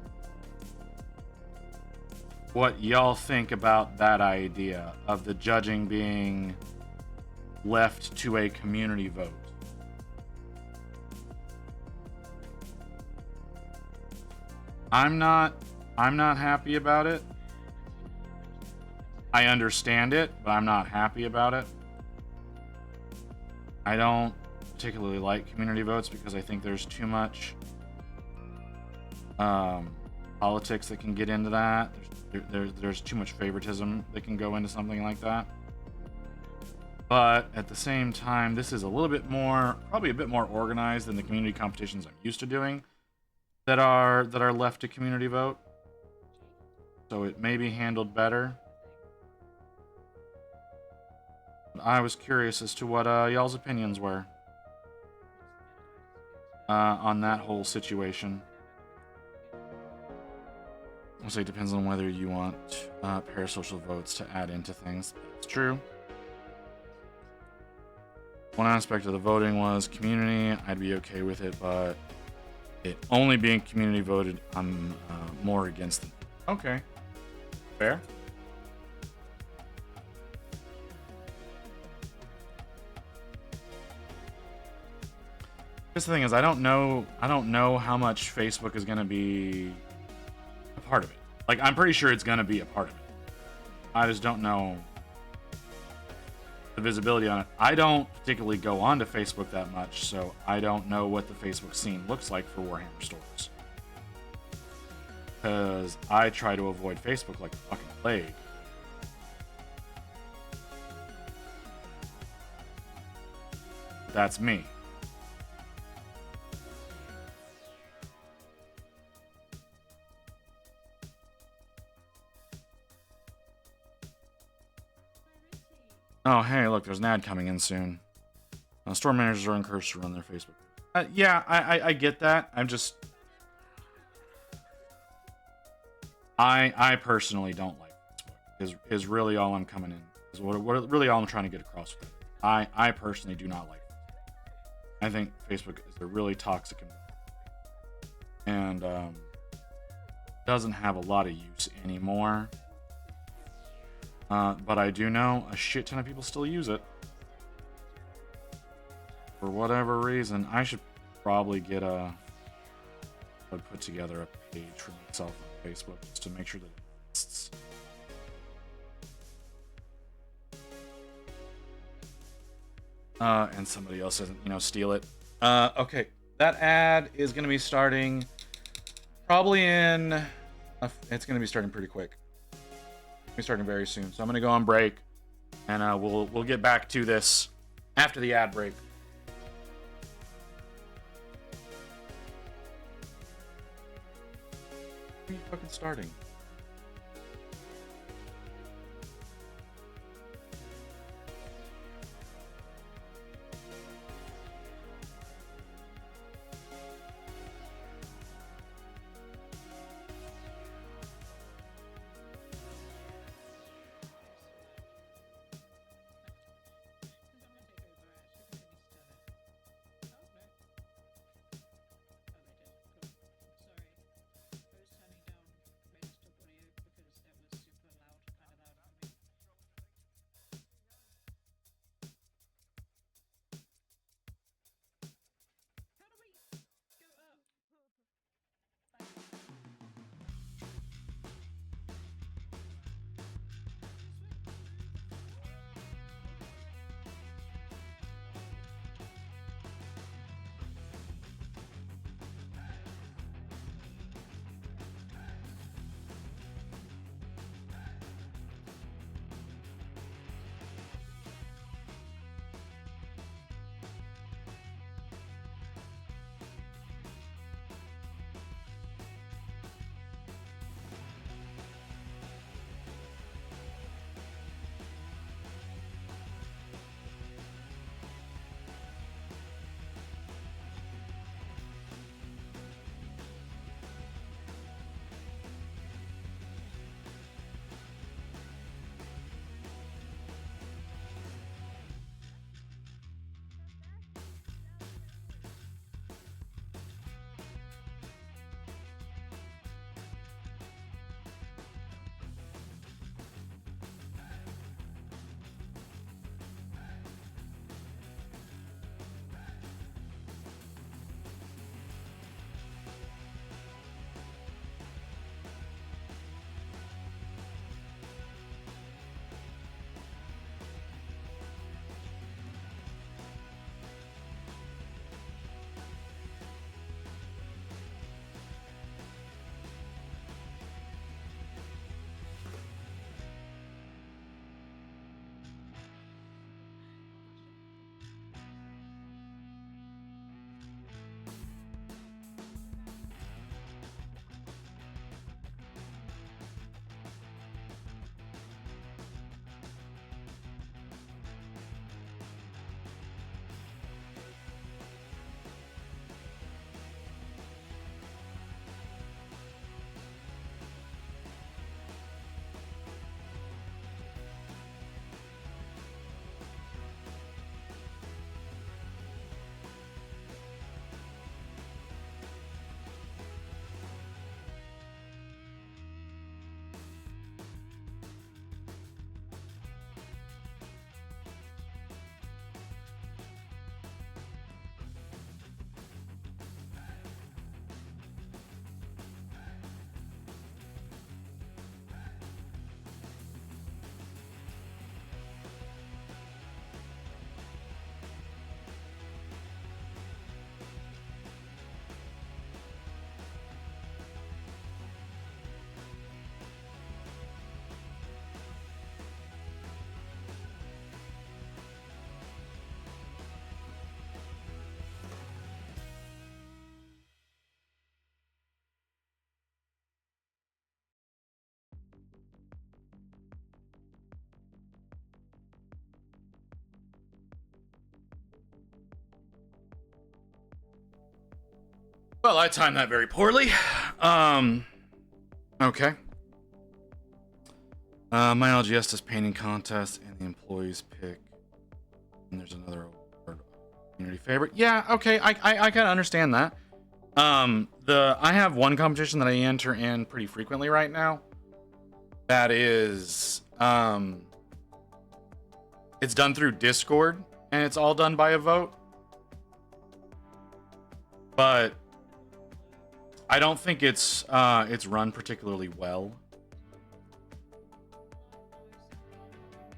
what y'all think about that idea of the judging being left to a community vote. I'm not happy about it. I understand it, but I'm not happy about it. I don't particularly like community votes because I think there's too much politics that can get into that. There's too much favoritism that can go into something like that. But at the same time, this is a little bit more, probably a bit more organized than the community competitions I'm used to doing that are left to community vote. So it may be handled better. I was curious as to what y'all's opinions were on that whole situation. I'll say it depends on whether you want parasocial votes to add into things. It's true. One aspect of the voting was community. I'd be okay with it, but it only being community voted, I'm more against it. Okay. Fair. Guess the thing is, I don't know how much Facebook is going to be a part of it. Like, I'm pretty sure it's going to be a part of it. I just don't know the visibility on it. I don't particularly go onto Facebook that much, so I don't know what the Facebook scene looks like for Warhammer stores. Because I try to avoid Facebook like a fucking plague. That's me. Oh, hey, look, there's an ad coming in soon. Store managers are encouraged to run their Facebook. Yeah, I get that. I'm just... I personally don't like Facebook, is really all I'm coming in. Is what really all I'm trying to get across with it. I personally do not like it. I think Facebook is a really toxic and doesn't have a lot of use anymore. But I do know a shit ton of people still use it. For whatever reason, I should probably get put together a page for myself on Facebook just to make sure that it exists. And somebody else doesn't, steal it. Okay, that ad is going to be starting probably in... it's going to be starting pretty quick. Be starting very soon, so I'm gonna go on break, and we'll get back to this after the ad break. When are you fucking starting? Well, I timed that very poorly. Okay. My LGS painting contest and the employees pick. And there's another award, community favorite. Yeah, okay, I kind of understand that. I have one competition that I enter in pretty frequently right now. That is, it's done through Discord, and it's all done by a vote. But I don't think it's run particularly well.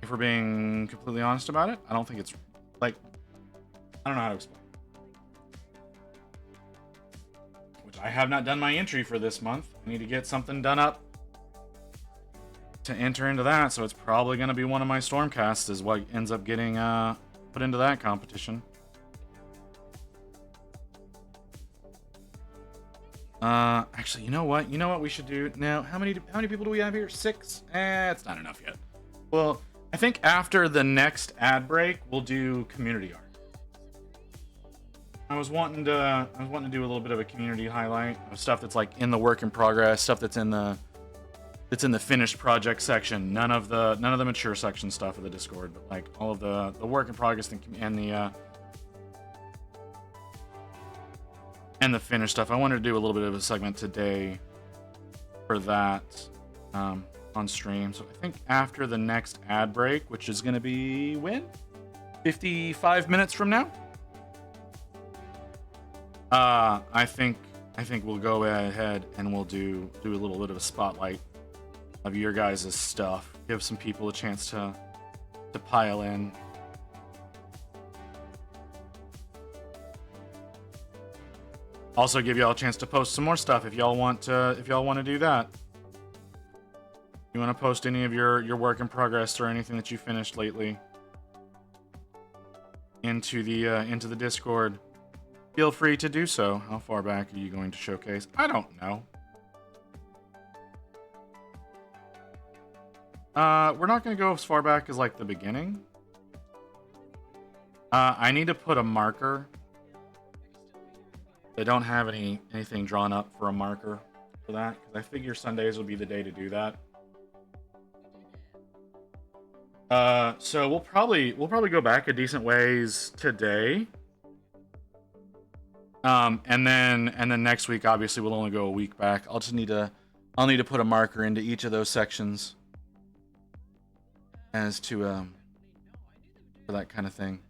If we're being completely honest about it, I don't think it's like, I don't know how to explain. Which I have not done my entry for this month. I need to get something done up to enter into that, so it's probably going to be one of my Stormcasts is what ends up getting put into that competition. Actually, you know what? You know what we should do now? How many people do we have here? 6? It's not enough yet. Well, I think after the next ad break, we'll do community art. I was wanting to do a little bit of a community highlight of stuff that's like in the work in progress, stuff that's in the finished project section. None of the mature section stuff of the Discord, but like all of the work in progress and the finished stuff. I wanted to do a little bit of a segment today for that on stream. So I think after the next ad break, which is going to be when 55 minutes from now. I think we'll go ahead and we'll do a little bit of a spotlight of your guys' stuff. Give some people a chance to pile in. Also give y'all a chance to post some more stuff if y'all want to do that. You want to post any of your work in progress or anything that you finished lately into the Discord, feel free to do so. How far back are you going to showcase? I don't know. We're not going to go as far back as like the beginning. I need to put a marker. I don't have anything drawn up for a marker for that because I figure Sundays will be the day to do that. So we'll probably go back a decent ways today. And then next week obviously we'll only go a week back. I'll need to put a marker into each of those sections as to for that kind of thing.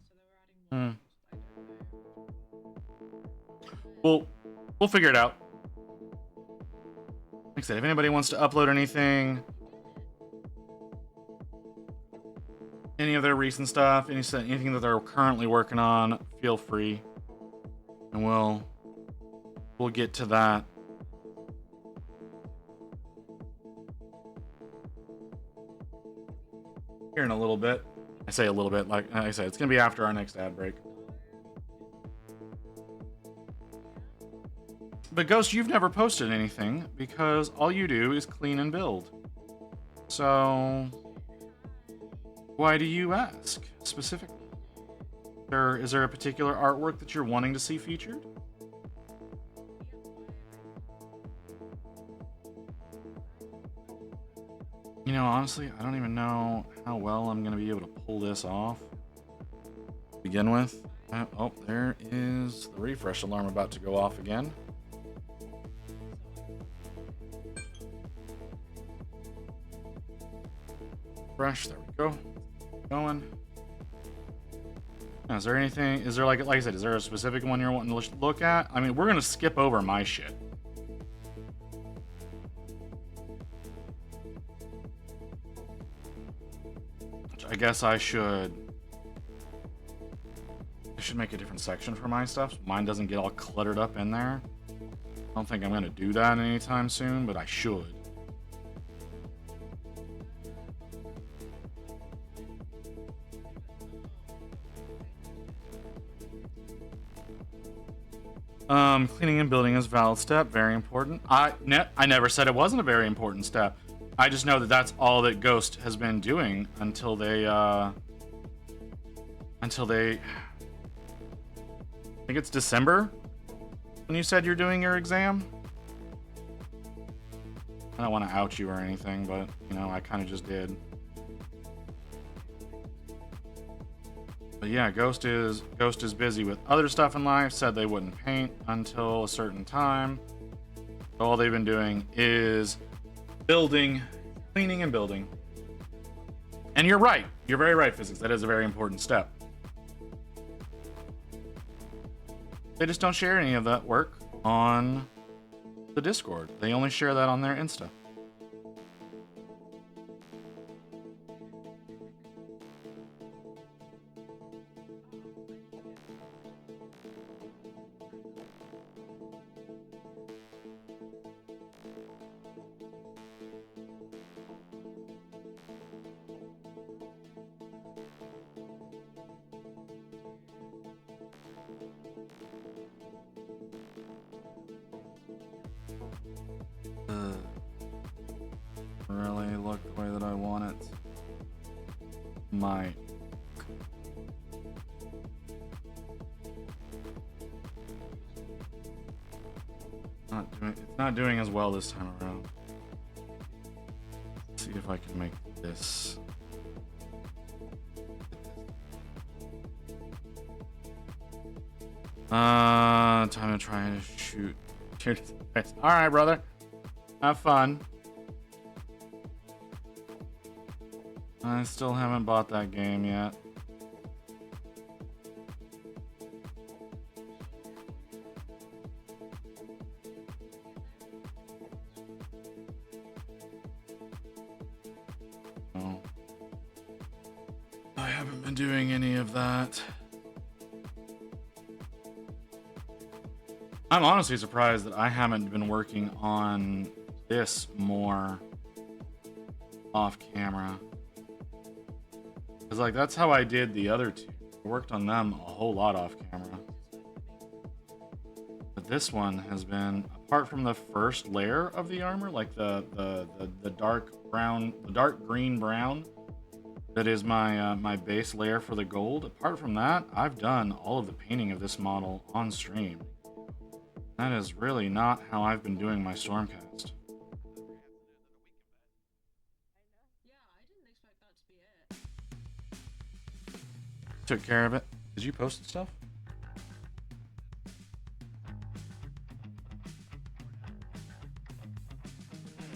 We'll figure it out. Like I said, if anybody wants to upload anything, any of their recent stuff, anything that they're currently working on, feel free, and we'll get to that. Here in a little bit. I say a little bit, like I said, it's gonna be after our next ad break. But Ghost, you've never posted anything because all you do is clean and build. So why do you ask specifically? Is there a particular artwork that you're wanting to see featured? You know, honestly, I don't even know how well I'm going to be able to pull this off to begin with. Oh, there is the refresh alarm about to go off again. Fresh, there we go. Going. Now, is there like I said, is there a specific one you're wanting to look at? I mean, we're gonna skip over my shit. Which I guess I should make a different section for my stuff so mine doesn't get all cluttered up in there. I don't think I'm gonna do that anytime soon, but I should. Cleaning and building is a valid step. Very important. I never said it wasn't a very important step. I just know that that's all that Ghost has been doing until they I think it's December when you said you're doing your exam? I don't want to out you or anything, but, you know, I kind of just did. But yeah, Ghost is busy with other stuff in life, said they wouldn't paint until a certain time. So all they've been doing is building, cleaning and building. And you're right. You're very right, Physics. That is a very important step. They just don't share any of that work on the Discord. They only share that on their Insta. Really look the way that I want it. Might. It's not doing as well this time around. Let's see if I can make this. Time to try to shoot. All right, brother. Have fun. I still haven't bought that game yet. Oh. I haven't been doing any of that. I'm honestly surprised that I haven't been working on this more off camera. Because, like, that's how I did the other two. I worked on them a whole lot off camera. But this one has been, apart from the first layer of the armor, like the dark brown, the dark green brown, that is my my base layer for the gold. Apart from that, I've done all of the painting of this model on stream. That is really not how I've been doing my Stormcast. Took care of it. Did you post stuff?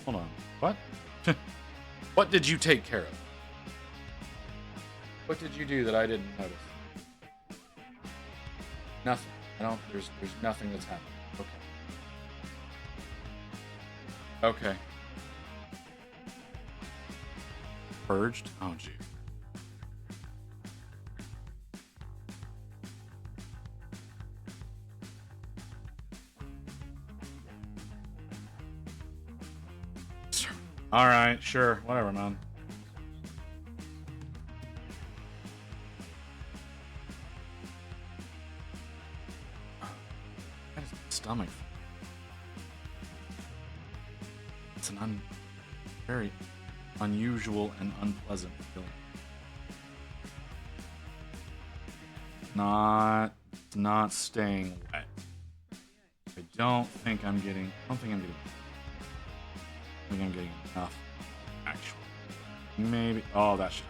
Hold on. What? What did you take care of? What did you do that I didn't notice? Nothing. I don't. There's nothing that's happening. Okay. Okay. Purged? Oh, gee. All right, sure, whatever, man. That is my stomach. It's an very unusual and unpleasant feeling. Not staying wet. I don't think I'm getting enough, actually. Maybe. Oh, that should.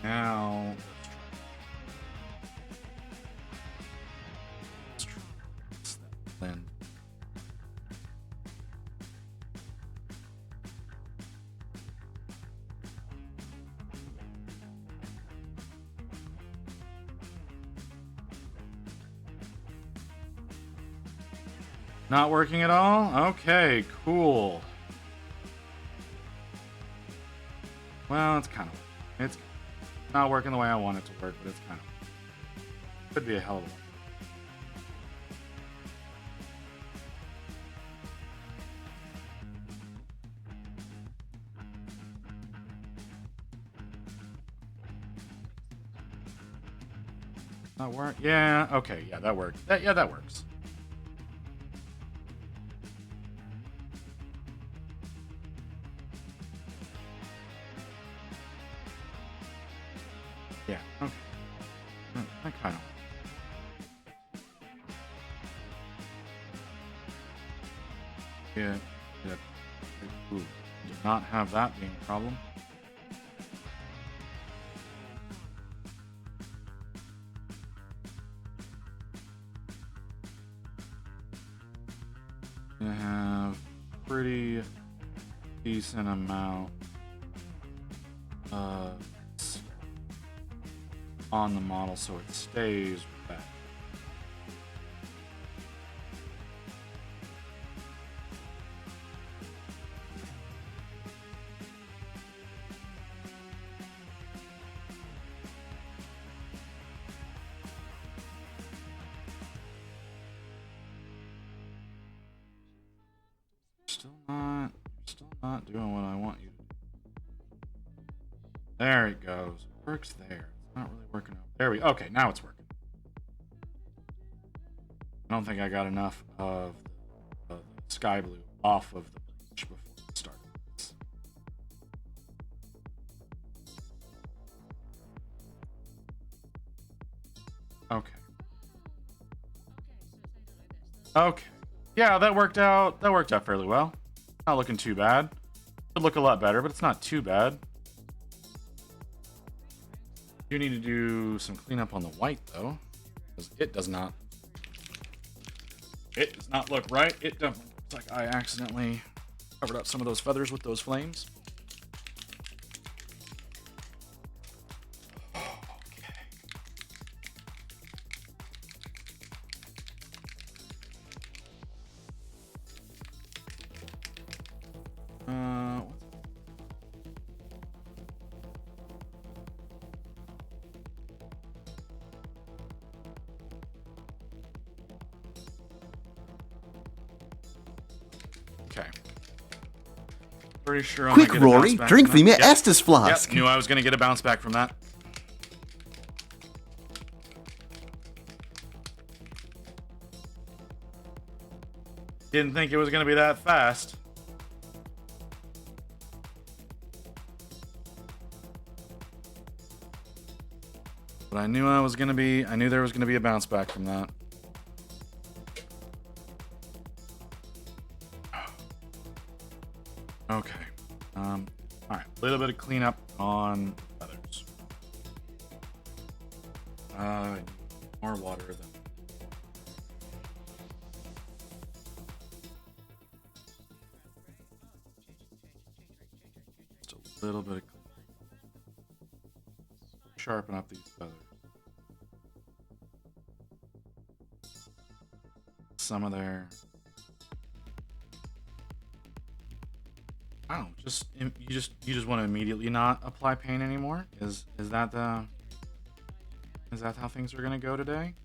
Now, let's try that blend. Not working at all? Okay, cool. Well, it's not working the way I want it to work, but it's kind of could be a hell of a lot. Not work? Yeah, okay, yeah, that worked. That works. Yeah. Okay. I kind of. Yeah. Yeah. Ooh, did not have that being a problem. You have pretty decent amount on the model, so it stays with that. Still not doing what I want you to do. There it goes. It works there. It's not really working out. There we. Okay, now it's working. I don't think I got enough of the sky blue off of the bleach before it started this. Okay. Okay. Yeah, that worked out. That worked out fairly well. Not looking too bad. Could look a lot better, but it's not too bad. You need to do some cleanup on the white though, because it does not look right. It definitely looks like I accidentally covered up some of those feathers with those flames. Okay. Pretty sure I'm Quick, gonna get a bounce Rory, back drink from me that. my Estus flask. Yep, knew I was gonna get a bounce back from that. Didn't think it was gonna be that fast. But I knew there was gonna be a bounce back from that. Okay. Alright. A little bit of cleanup on feathers. More water than. Just a little bit of. Sharpen up these feathers. Some of their. I don't you just want to immediately not apply paint anymore? Is that how things are gonna go today?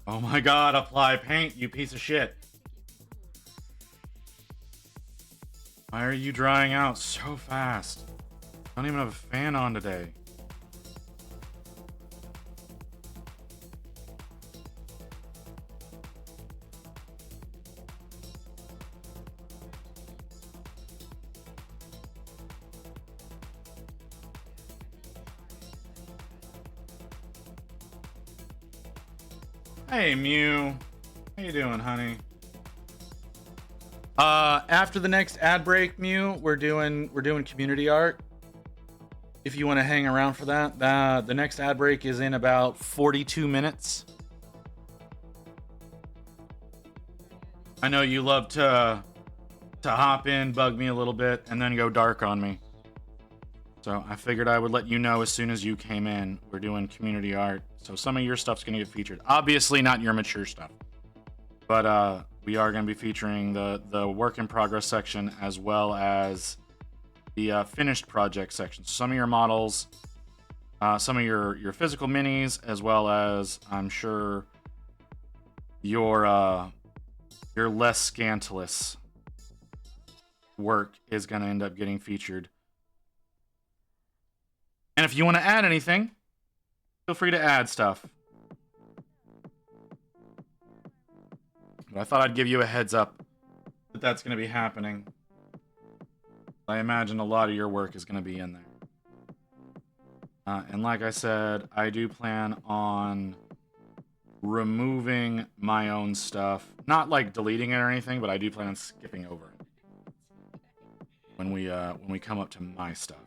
Oh my god, apply paint, you piece of shit. Why are you drying out so fast? I don't even have a fan on today. Hey Mew, how you doing, honey? After the next ad break, Mew, we're doing community art. If you want to hang around for that, the next ad break is in about 42 minutes. I know you love to hop in, bug me a little bit, and then go dark on me. So I figured I would let you know as soon as you came in. We're doing community art. So some of your stuff's going to get featured. Obviously not your mature stuff. But we are going to be featuring the work in progress section as well as the finished project section. So some of your models, some of your physical minis, as well as I'm sure your less scandalous work is going to end up getting featured. And if you want to add anything, feel free to add stuff. But I thought I'd give you a heads up that that's going to be happening. I imagine a lot of your work is going to be in there. And like I said, I do plan on removing my own stuff. Not like deleting it or anything, but I do plan on skipping over it when we come up to my stuff.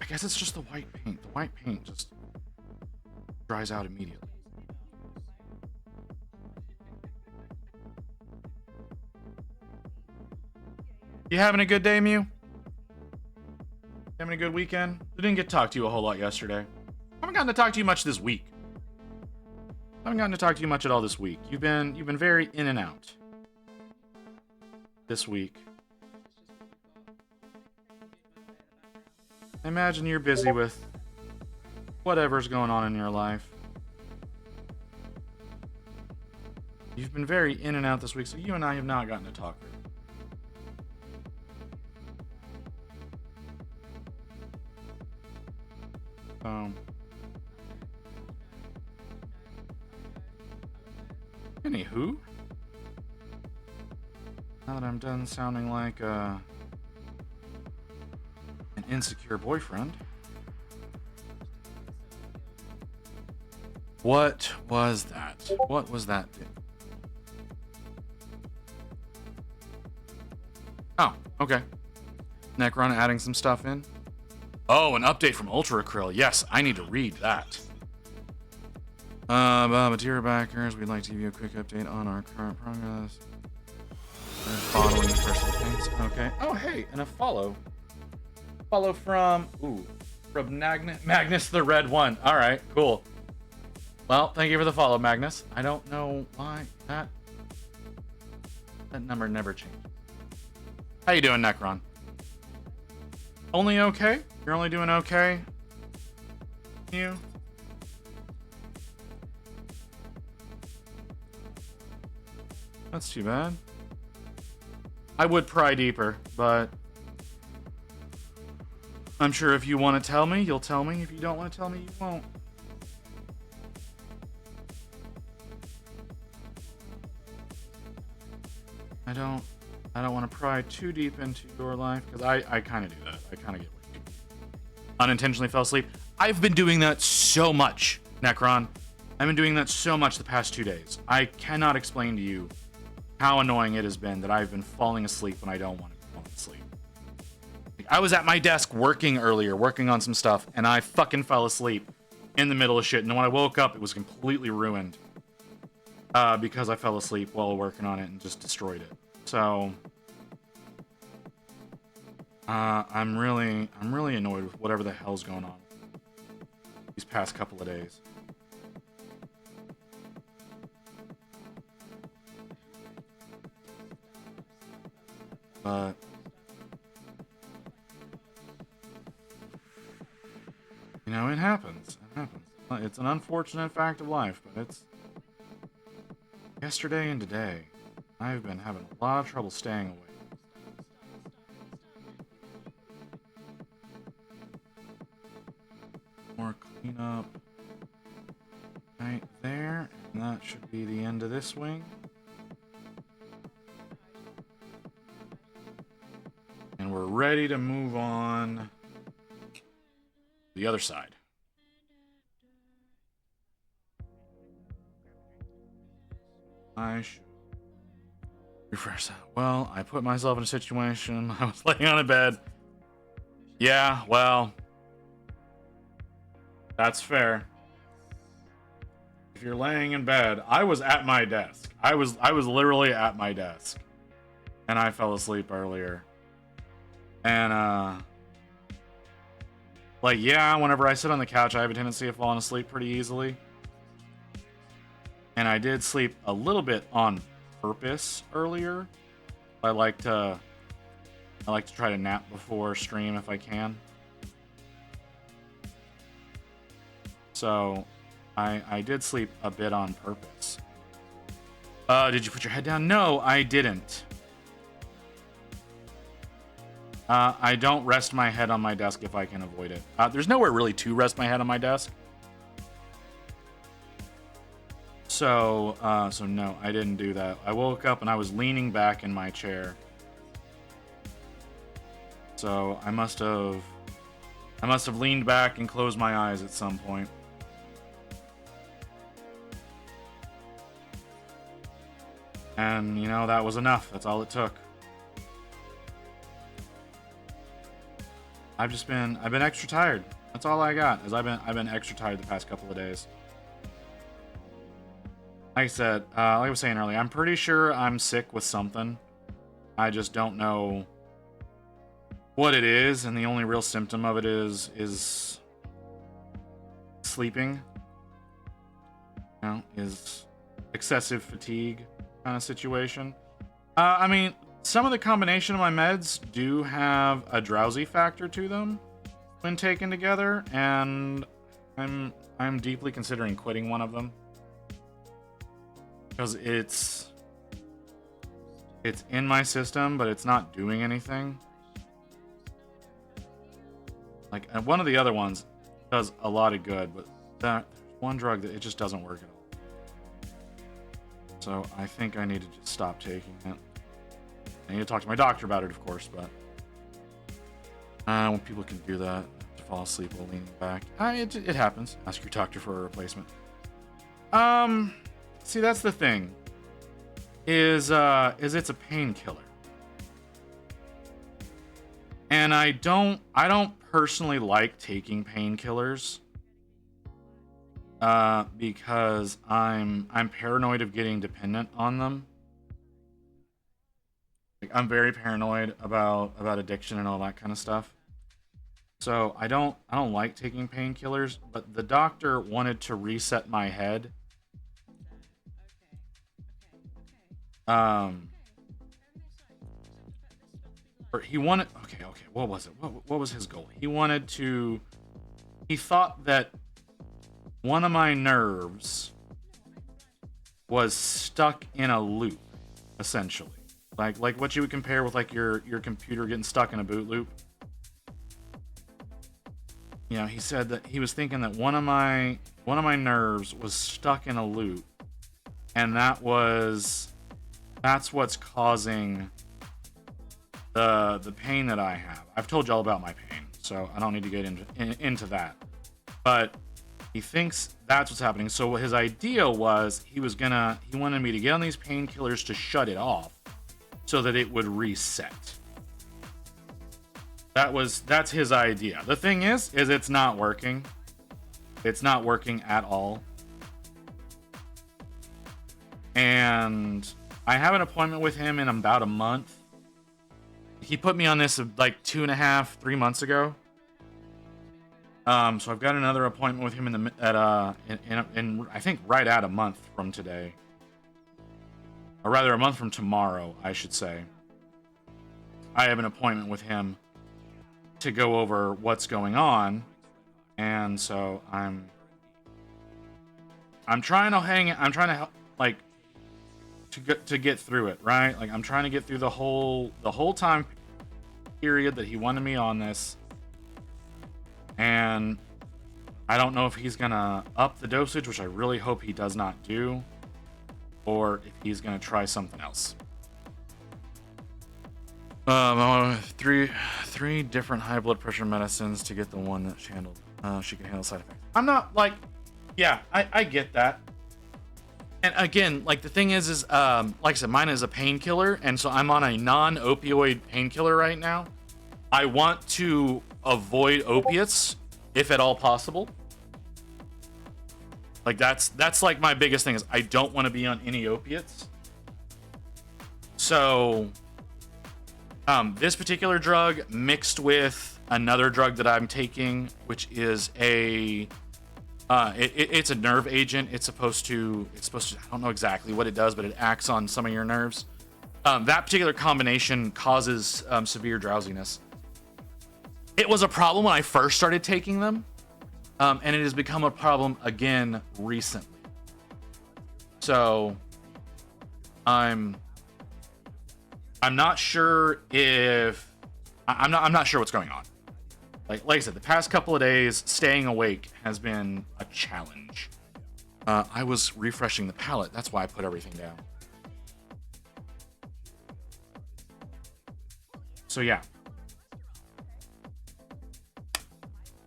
I guess it's just the white paint. The white paint just dries out immediately. You having a good day, Mew? Having a good weekend? I didn't get to talk to you a whole lot yesterday. I haven't gotten to talk to you much this week. I haven't gotten to talk to you much at all this week. You've been very in and out this week. I imagine you're busy with whatever's going on in your life. You've been very in and out this week, so you and I have not gotten to talk. Anywho, now that I'm done sounding like an insecure boyfriend, what was that? What was that? Oh, okay. Necron adding some stuff in. Oh, an update from Ultra Acryl. Yes, I need to read that. Material backers, we'd like to give you a quick update on our current progress. Following the personal thanks. Okay. Oh, hey, and a follow. Follow from Magnus the Red One. All right, cool. Well, thank you for the follow, Magnus. I don't know why that number never changed. How you doing, Necron? Only okay? You're only doing okay? You? That's too bad. I would pry deeper, but I'm sure if you want to tell me, you'll tell me. If you don't want to tell me, you won't. I don't want to pry too deep into your life, because I kind of do that. I kind of get way too unintentionally fell asleep. I've been doing that so much, Necron. I've been doing that so much the past 2 days. I cannot explain to you how annoying it has been that I've been falling asleep when I don't want to be falling asleep. Like, I was at my desk working earlier, working on some stuff, and I fucking fell asleep in the middle of shit. And when I woke up, it was completely ruined because I fell asleep while working on it and just destroyed it. So I'm really annoyed with whatever the hell's going on these past couple of days. But you know, it happens. It happens. It's an unfortunate fact of life, but it's yesterday and today. I've been having a lot of trouble staying awake. More cleanup right there, and that should be the end of this wing. And we're ready to move on to the other side. I should refresh that. Well, I put myself in a situation. I was laying on a bed. Yeah, well, that's fair. If you're laying in bed, I was at my desk. I was literally at my desk, and I fell asleep earlier. And like, yeah, whenever I sit on the couch, I have a tendency of falling asleep pretty easily. And I did sleep a little bit on purpose earlier. I like to try to nap before stream if I can. So I did sleep a bit on purpose. Did you put your head down? No, I didn't. I don't rest my head on my desk if I can avoid it. There's nowhere really to rest my head on my desk. So no, I didn't do that. I woke up and I was leaning back in my chair. So I must have leaned back and closed my eyes at some point. And you know, that was enough. That's all it took. I've been extra tired. That's all I got. Is I've been extra tired the past couple of days. Like I said, like I was saying earlier, I'm pretty sure I'm sick with something. I just don't know what it is, and the only real symptom of it is sleeping. You know, is excessive fatigue kind of situation. I mean, some of the combination of my meds do have a drowsy factor to them when taken together, and I'm deeply considering quitting one of them because it's in my system, but it's not doing anything. Like, and one of the other ones does a lot of good, but there's one drug that it just doesn't work at all. So I think I need to just stop taking it. I need to talk to my doctor about it, of course, but when people can do that, to fall asleep while leaning back, it happens. Ask your doctor for a replacement. See, that's the thing. Is it's a painkiller, and I don't personally like taking painkillers. Because I'm paranoid of getting dependent on them. Like, I'm very paranoid about addiction and all that kind of stuff. So I don't like taking painkillers, but the doctor wanted to reset my head. Or he wanted, okay, what was it? What was his goal? He thought that one of my nerves was stuck in a loop, essentially. Like what you would compare with like your computer getting stuck in a boot loop. You know, he said that he was thinking that one of my nerves was stuck in a loop, and that's what's causing the pain that I have. I've told you all about my pain, so I don't need to get into that. But he thinks that's what's happening. So what his idea was, he wanted me to get on these painkillers to shut it off so that it would reset. That's his idea. The thing is it's not working. It's not working at all. And I have an appointment with him in about a month. He put me on this like 2.5, 3 months ago. So I've got another appointment with him in I think right at a month from today, or rather a month from tomorrow, I should say. I have an appointment with him to go over what's going on, and so I'm trying to help, like, to get through it, right? Like, I'm trying to get through the whole time period that he wanted me on this. And I don't know if he's gonna up the dosage, which I really hope he does not do, or if he's gonna try something else. Three different high blood pressure medicines to get the one that she can handle side effects. I'm not like, yeah, I get that. And again, like, the thing is like I said, mine is a painkiller, and so I'm on a non-opioid painkiller right now. I want to avoid opiates if at all possible. Like, that's like my biggest thing, is I don't want to be on any opiates. So this particular drug mixed with another drug that I'm taking, which is it's a nerve agent. It's supposed to, I don't know exactly what it does, but it acts on some of your nerves. That particular combination causes severe drowsiness. It was a problem when I first started taking them. And it has become a problem again recently. So I'm not sure if I'm not sure what's going on. Like I said, the past couple of days, staying awake has been a challenge. I was refreshing the palette. That's why I put everything down. So yeah,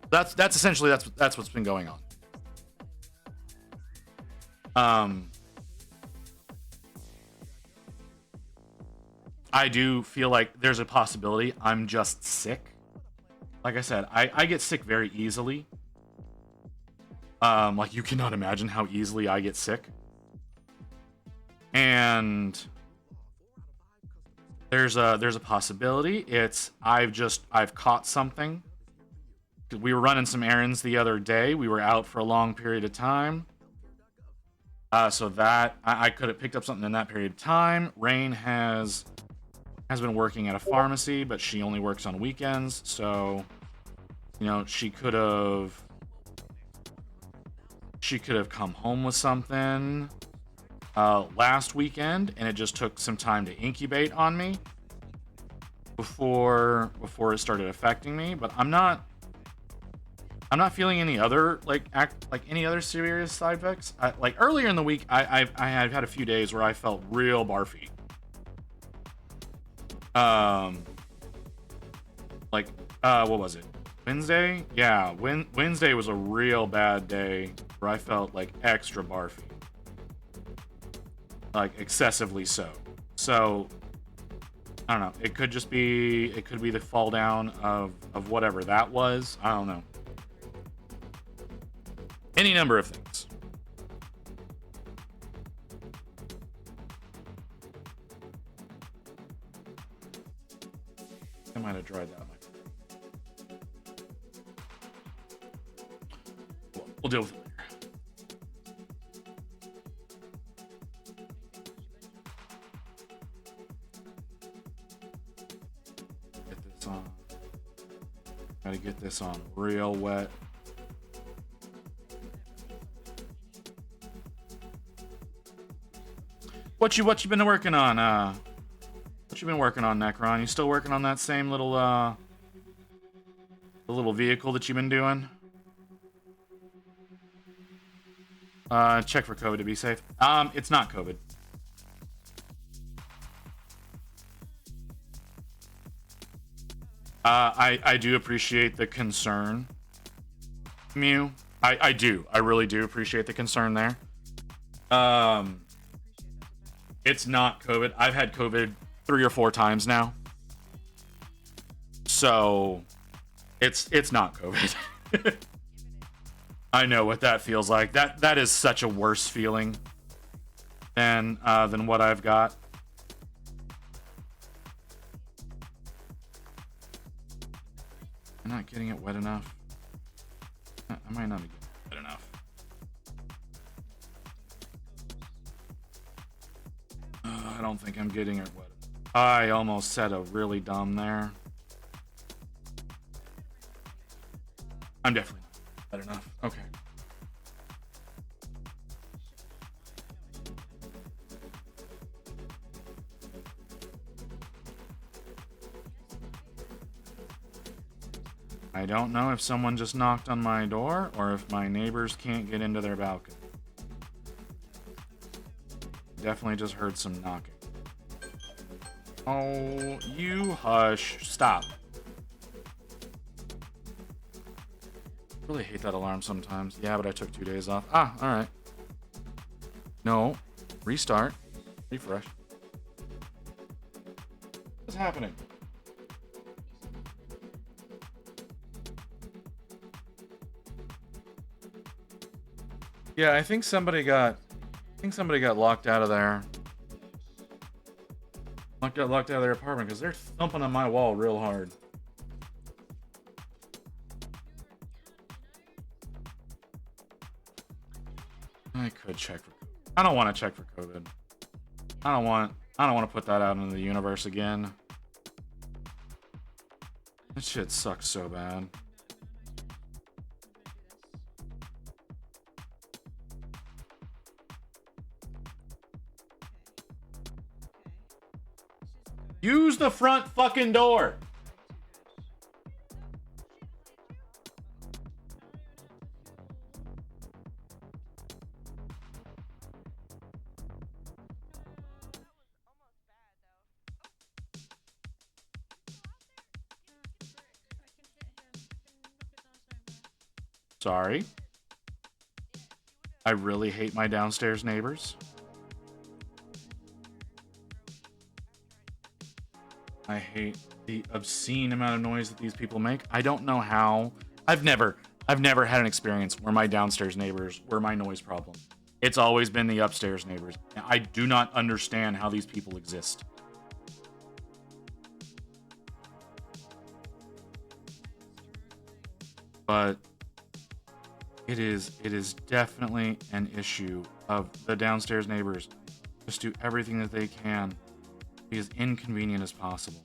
that's essentially that's what's been going on. I do feel like there's a possibility I'm just sick. Like I said, I get sick very easily. Like you cannot imagine how easily I get sick. And there's a possibility I've caught something. We were running some errands the other day. We were out for a long period of time. So that I could have picked up something in that period of time. Rain has been working at a pharmacy, but she only works on weekends, so she could have come home with something last weekend, and it just took some time to incubate on me before it started affecting me. But I'm not feeling any other any other serious side effects. Like earlier in the week, I had a few days where I felt real barfy. What was it? Wednesday? Yeah, Wednesday was a real bad day where I felt like extra barfy. Like excessively so. So I don't know. It could be the fall down of whatever that was. I don't know. Any number of things. I might have dried that. We'll deal with it later. Get this on. Gotta get this on real wet. What you been working on? What you been working on, Necron? You still working on that same little the little vehicle that you've been doing? Check for COVID to be safe. It's not COVID. I do appreciate the concern, Mew. I do. I really do appreciate the concern there. It's not COVID. I've had COVID 3 or 4 times now. So it's not COVID. I know what that feels like. That is such a worse feeling than what I've got. I'm not getting it wet enough. I might not be getting it wet enough. I don't think I'm getting it wet. I almost said a really dumb there. I'm definitely not wet enough. Okay. I don't know if someone just knocked on my door or if my neighbors can't get into their balcony. Definitely just heard some knocking. Oh, you hush. Stop. I really hate that alarm sometimes. Yeah, but I took 2 days off. Ah, alright. No. Restart. Refresh. What's happening? Yeah, I think somebody got locked out of there. Locked out of their apartment because they're thumping on my wall real hard. I could check for COVID. I don't want to check for COVID. I don't want to put that out into the universe again. That shit sucks so bad. Use the front fucking door. Sorry. I really hate my downstairs neighbors. I hate the obscene amount of noise that these people make. I don't know how. I've never had an experience where my downstairs neighbors were my noise problem. It's always been the upstairs neighbors. I do not understand how these people exist. But it is definitely an issue of the downstairs neighbors. Just do everything that they can to be as inconvenient as possible.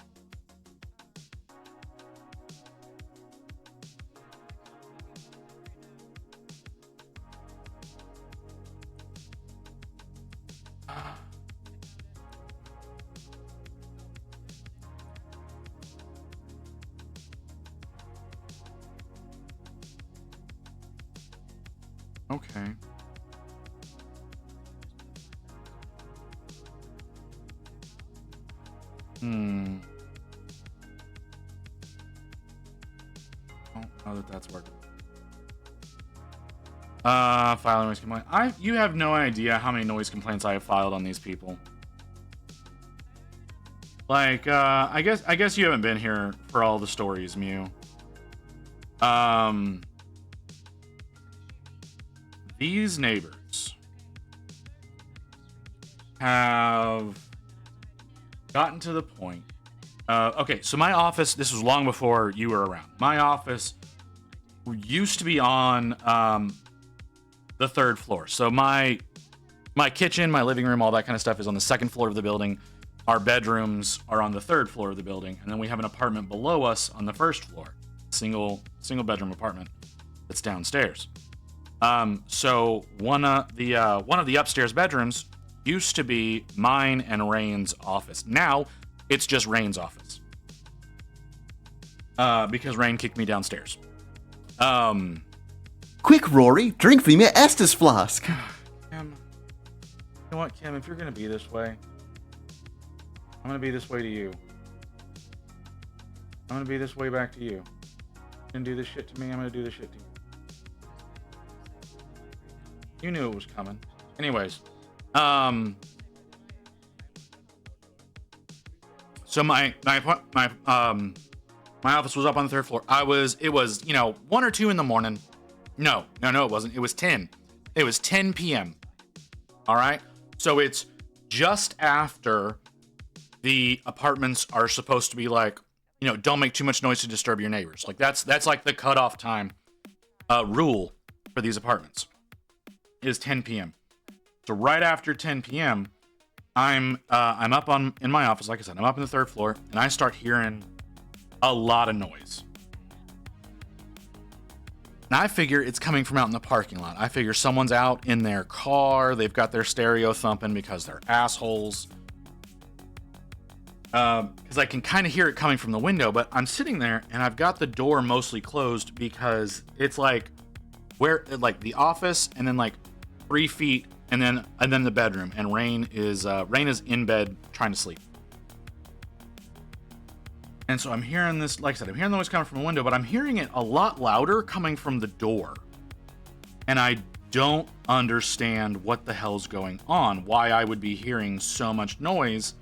Okay. Don't know that that's working. File noise complaint. You have no idea how many noise complaints I have filed on these people. Like, I guess you haven't been here for all the stories, Mew. These neighbors have gotten to the point. Okay, so my office, this was long before you were around. My office used to be on the 3rd floor. So my kitchen, my living room, all that kind of stuff is on the 2nd floor of the building. Our bedrooms are on the 3rd floor of the building, and then we have an apartment below us on the 1st floor, single bedroom apartment that's downstairs. So one of the upstairs bedrooms used to be mine and Rain's office. Now it's just Rain's office. Because Rain kicked me downstairs. Quick, Rory, drink from your Estes flask. Kim, you know what, Kim? If you're gonna be this way, I'm gonna be this way to you. I'm gonna be this way back to you. You're gonna do this shit to me, I'm gonna do this shit to you. You knew it was coming. Anyways, so my office was up on the 3rd floor. It was 1 or 2 in the morning. No, it wasn't. It was 10. It was 10 p.m. All right. So it's just after the apartments are supposed to be like, don't make too much noise to disturb your neighbors. Like that's like the cutoff time rule for these apartments is 10 p.m. So right after 10 p.m., I'm up in my office. Like I said, I'm up in the 3rd floor, and I start hearing a lot of noise. And I figure it's coming from out in the parking lot. I figure someone's out in their car. They've got their stereo thumping because they're assholes. Because I can kind of hear it coming from the window, but I'm sitting there and I've got the door mostly closed because it's like the office and then like 3 feet and then the bedroom, and Rain is in bed trying to sleep. And so I'm hearing this, like I said, I'm hearing the noise coming from the window, but I'm hearing it a lot louder coming from the door. And I don't understand what the hell's going on, why I would be hearing so much noise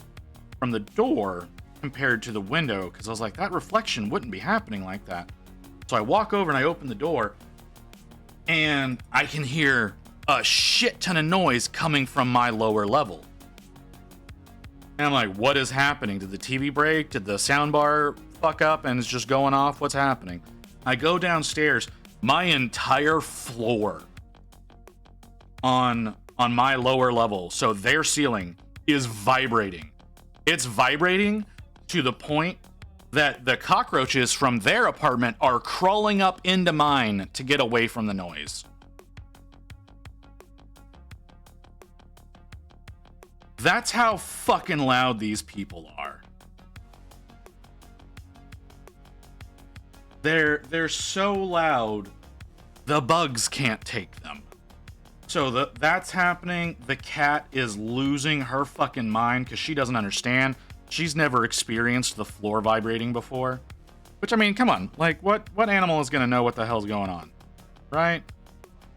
from the door compared to the window, because I was like, that reflection wouldn't be happening like that. So I walk over and I open the door, and I can hear a shit ton of noise coming from my lower level. And I'm like, what is happening? Did the TV break? Did the soundbar fuck up and it's just going off? What's happening? I go downstairs. My entire floor on my lower level, so their ceiling, is vibrating. It's vibrating to the point that the cockroaches from their apartment are crawling up into mine to get away from the noise. That's how fucking loud these people are. they're so loud, the bugs can't take them. So that's happening. The cat is losing her fucking mind because she doesn't understand. She's never experienced the floor vibrating before. Which, I mean, come on. Like, what animal is going to know what the hell's going on? Right?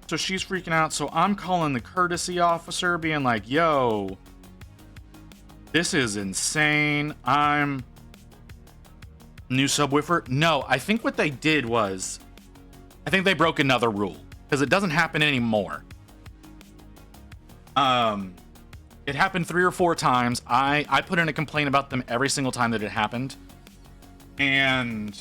So she's freaking out. So I'm calling the courtesy officer being like, yo, this is insane. New subwoofer? No, I think what they did was, I think they broke another rule because it doesn't happen anymore. It happened 3 or 4 times. I put in a complaint about them every single time that it happened. And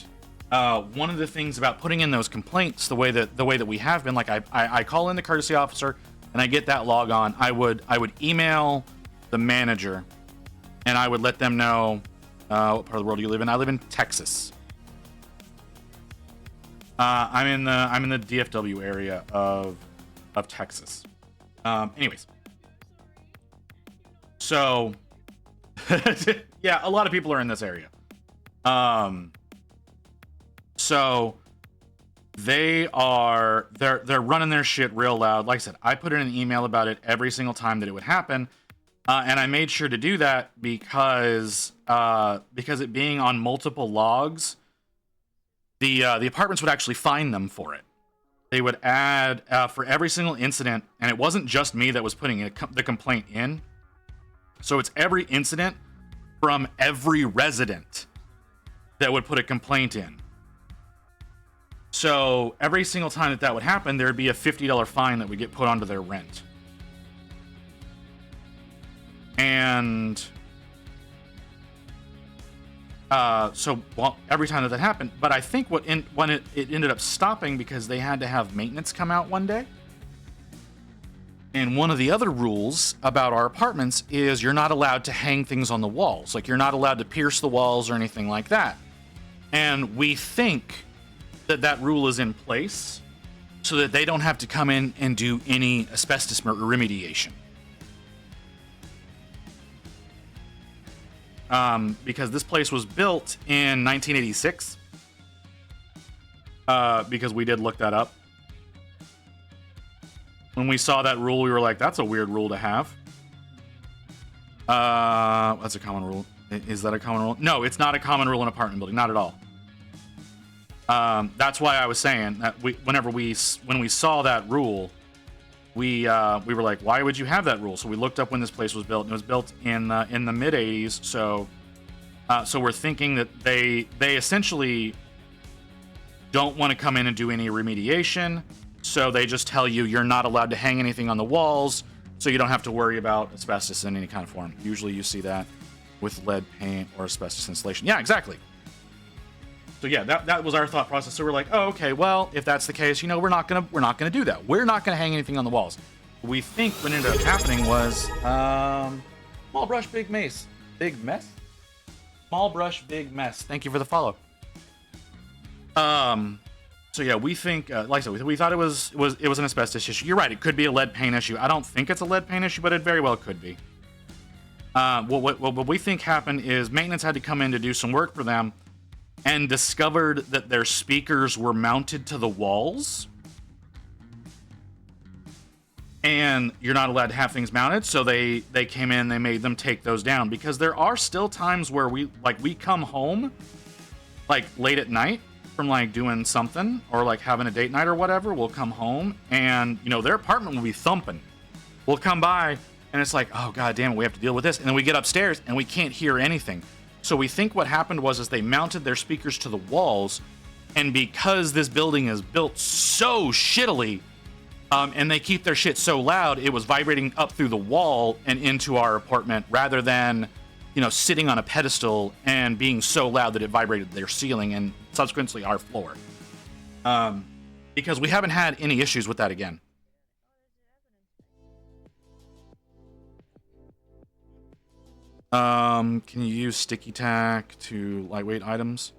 one of the things about putting in those complaints, the way that we have been, like I call in the courtesy officer and I get that log on. I would email the manager and I would let them know what part of the world you live in. I live in Texas. I'm in the DFW area of Texas. Anyways. So, yeah, a lot of people are in this area. So they're running their shit real loud. Like I said, I put in an email about it every single time that it would happen. And I made sure to do that because it being on multiple logs, the apartments would actually fine them for it. They would add for every single incident, and it wasn't just me that was putting the complaint in. So it's every incident from every resident that would put a complaint in. So every single time that would happen, there would be a $50 fine that would get put onto their rent. And every time that happened, but I think when it ended up stopping because they had to have maintenance come out one day. And one of the other rules about our apartments is you're not allowed to hang things on the walls. Like, you're not allowed to pierce the walls or anything like that. And we think that rule is in place so that they don't have to come in and do any asbestos remediation. Because this place was built in 1986. Because we did look that up. When we saw that rule, we were like, that's a weird rule to have. That's a common rule. Is that a common rule? No, it's not a common rule in an apartment building. Not at all. That's why I was saying that when we saw that rule, we were like, why would you have that rule? So we looked up when this place was built, and it was built in the mid 80s. So we're thinking that they essentially don't want to come in and do any remediation. So they just tell you you're not allowed to hang anything on the walls, so you don't have to worry about asbestos in any kind of form. Usually you see that with lead paint or asbestos insulation. Yeah, exactly. So yeah, that was our thought process. So we're like, oh, okay, well, if that's the case, we're not gonna do that. We're not gonna hang anything on the walls. We think what ended up happening was small brush, big mess. Big mess? Small brush, big mess. Thank you for the follow. So yeah, we think, like I said, we thought it was an asbestos issue. You're right, it could be a lead paint issue. I don't think it's a lead paint issue, but it very well could be. What we think happened is maintenance had to come in to do some work for them and discovered that their speakers were mounted to the walls. And you're not allowed to have things mounted, so they came in, they made them take those down, because there are still times where we come home like late at night from like doing something or like having a date night or whatever. We'll come home and their apartment will be thumping. We'll come by and it's like, oh god damn it, we have to deal with this. And then we get upstairs and we can't hear anything. So we think what happened was they mounted their speakers to the walls, and because this building is built so shittily, and they keep their shit so loud, it was vibrating up through the wall and into our apartment rather than, sitting on a pedestal and being so loud that it vibrated their ceiling and subsequently our floor. Because we haven't had any issues with that again. Can you use sticky tack to lightweight items?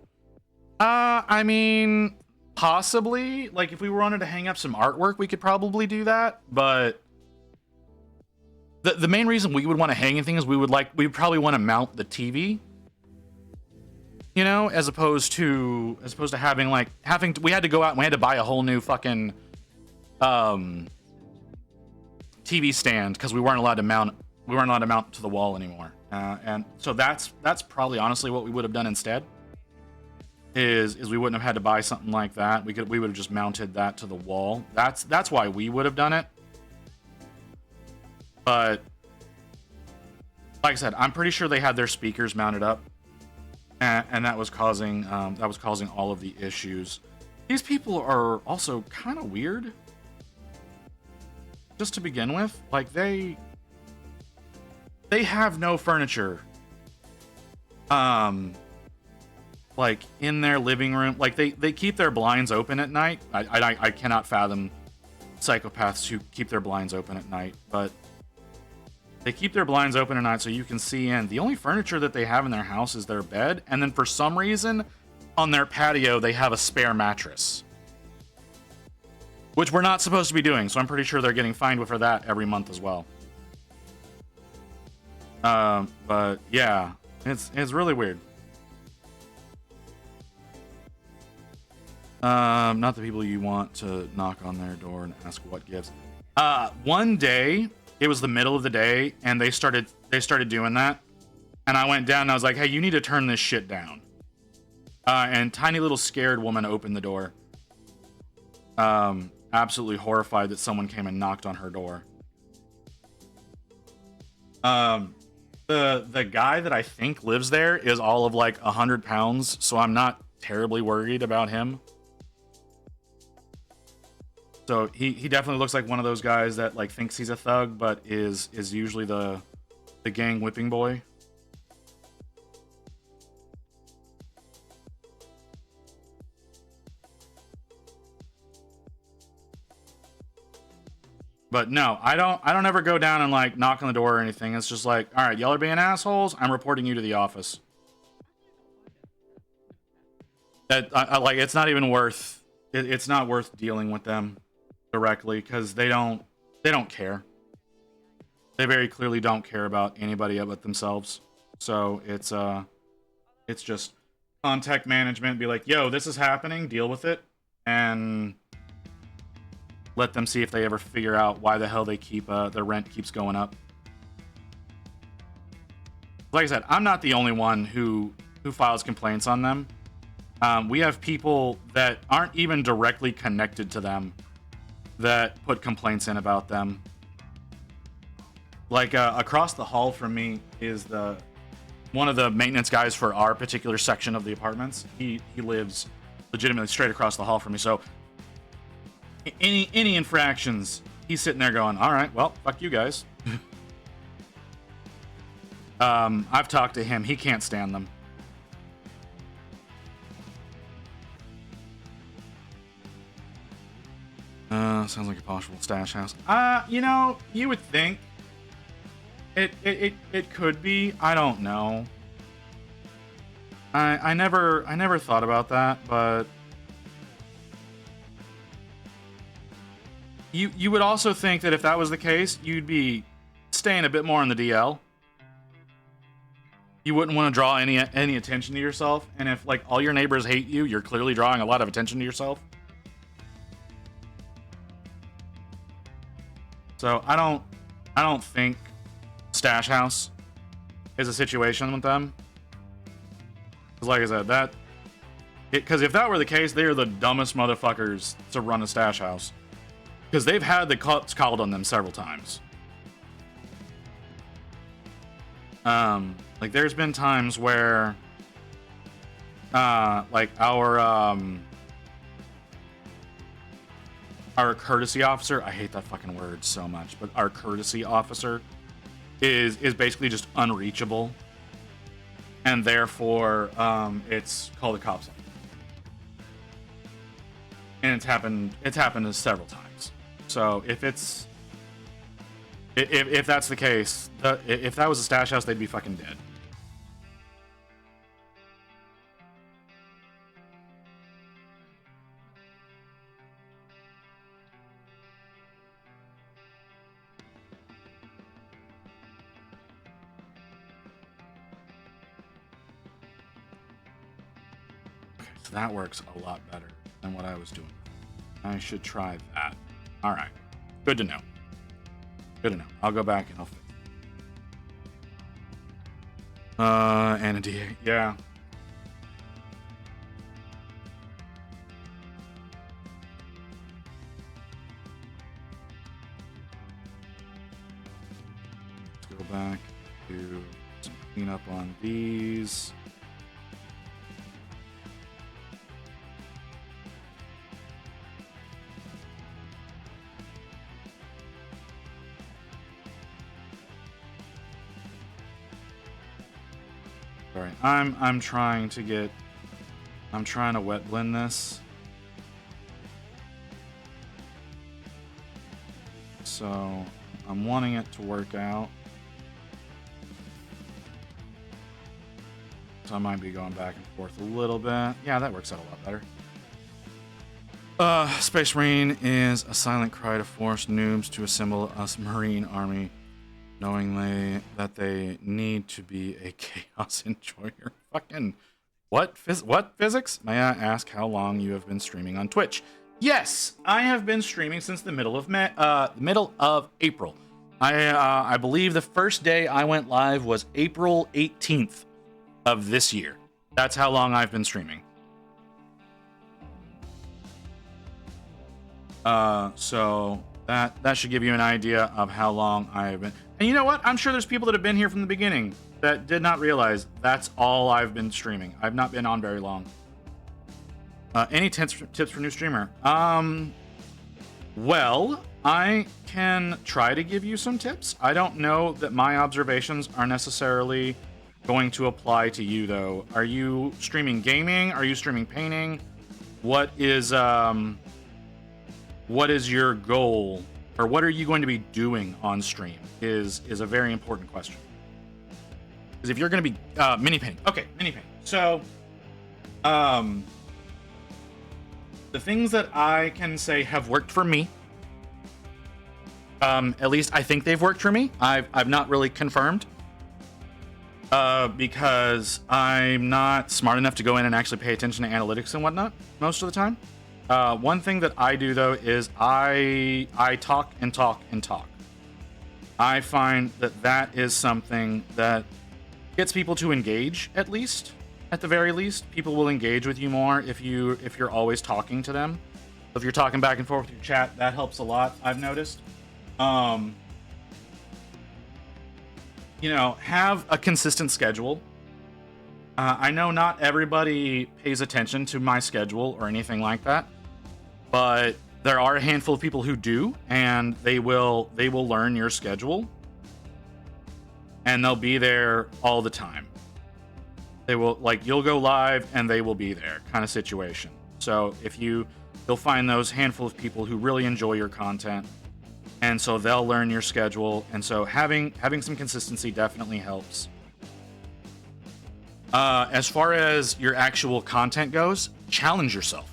I mean, possibly. Like, if we wanted to hang up some artwork, we could probably do that. But the main reason we would want to hang anything is we would probably want to mount the TV. you know, as opposed to having like we had to go out and we had to buy a whole new fucking TV stand because we weren't allowed to mount to the wall anymore. And so that's probably honestly what we would have done instead. Is we wouldn't have had to buy something like that. We would have just mounted that to the wall. That's why we would have done it. But like I said, I'm pretty sure they had their speakers mounted up, and that was causing all of the issues. These people are also kind of weird. Just to begin with, like they have no furniture. Like in their living room, like they keep their blinds open at night. I cannot fathom psychopaths who keep their blinds open at night, but they keep their blinds open at night so you can see in. The only furniture that they have in their house is their bed, and then for some reason, on their patio, they have a spare mattress. Which we're not supposed to be doing, so I'm pretty sure they're getting fined for that every month as well. But yeah, it's really weird. Not the people you want to knock on their door and ask what gives. One day, it was the middle of the day, and they started doing that, and I went down and I was like, "Hey, you need to turn this shit down." And tiny little scared woman opened the door. Absolutely horrified that someone came and knocked on her door. The guy that I think lives there is all of like 100 pounds, so I'm not terribly worried about him. So he definitely looks like one of those guys that like thinks he's a thug, but is usually the gang whipping boy. But no, I don't ever go down and like knock on the door or anything. It's just like, all right, y'all are being assholes. I'm reporting you to the office. That I like. It's not even worth. It's not worth dealing with them directly because they don't care. They very clearly don't care about anybody but themselves. So it's just contact management. Be like, yo, this is happening. Deal with it, and let them see if they ever figure out why the hell they keep their rent keeps going up. Like I said, I'm not the only one who files complaints on them. We have people that aren't even directly connected to them that put complaints in about them. Like across the hall from me is one of the maintenance guys for our particular section of the apartments. He lives legitimately straight across the hall from me. So any infractions, he's sitting there going, all right, well, fuck you guys. I've talked to him. He can't stand them. Sounds like a possible stash house. You know, you would think it could be. I don't know. I never thought about that, but you would also think that if that was the case, you'd be staying a bit more on the DL. You wouldn't want to draw any attention to yourself, and if like all your neighbors hate you, you're clearly drawing a lot of attention to yourself. So I don't think stash house is a situation with them. Because like I said, because if that were the case, they are the dumbest motherfuckers to run a stash house. Because they've had the cops called on them several times. Like there's been times where like our courtesy officer, I hate that fucking word so much, but our courtesy officer is basically just unreachable, and therefore it's called the cops on. And it's happened several times. So if that's the case, if that was a stash house, they'd be fucking dead. So that works a lot better than what I was doing. I should try that. All right. Good to know. Good to know. I'll go back and I'll fix it. And a D8. Yeah. Let's go back to some cleanup on these. Sorry, I'm trying to wet blend this. So I'm wanting it to work out. So I might be going back and forth a little bit. Yeah, that works out a lot better. Space Marine is a silent cry to force noobs to assemble a Marine army, knowing that they need to be a chaos enjoyer. Fucking what physics? May I ask how long you have been streaming on Twitch? Yes, I have been streaming since the middle of April. I believe the first day I went live was April 18th of this year. That's how long I've been streaming. So that should give you an idea of how long I've been. And you know what? I'm sure there's people that have been here from the beginning that did not realize that's all I've been streaming. I've not been on very long. Any tips for new streamer? Well, I can try to give you some tips. I don't know that my observations are necessarily going to apply to you, though. Are you streaming gaming? Are you streaming painting? What is your goal, or what are you going to be doing on stream is a very important question. Because if you're going to be mini painting, okay, mini painting. So, the things that I can say have worked for me, at least I think they've worked for me. I've not really confirmed, because I'm not smart enough to go in and actually pay attention to analytics and whatnot most of the time. One thing that I do, though, is I talk and talk and talk. I find that is something that gets people to engage, at the very least. People will engage with you more if you're always talking to them. If you're talking back and forth with your chat, that helps a lot, I've noticed. Have a consistent schedule. I know not everybody pays attention to my schedule or anything like that, but there are a handful of people who do, and they will learn your schedule, and they'll be there all the time. They will, you'll go live and they will be there, kind of situation. So you'll find those handful of people who really enjoy your content, and so they'll learn your schedule, and so having some consistency definitely helps. As far as your actual content goes, challenge yourself.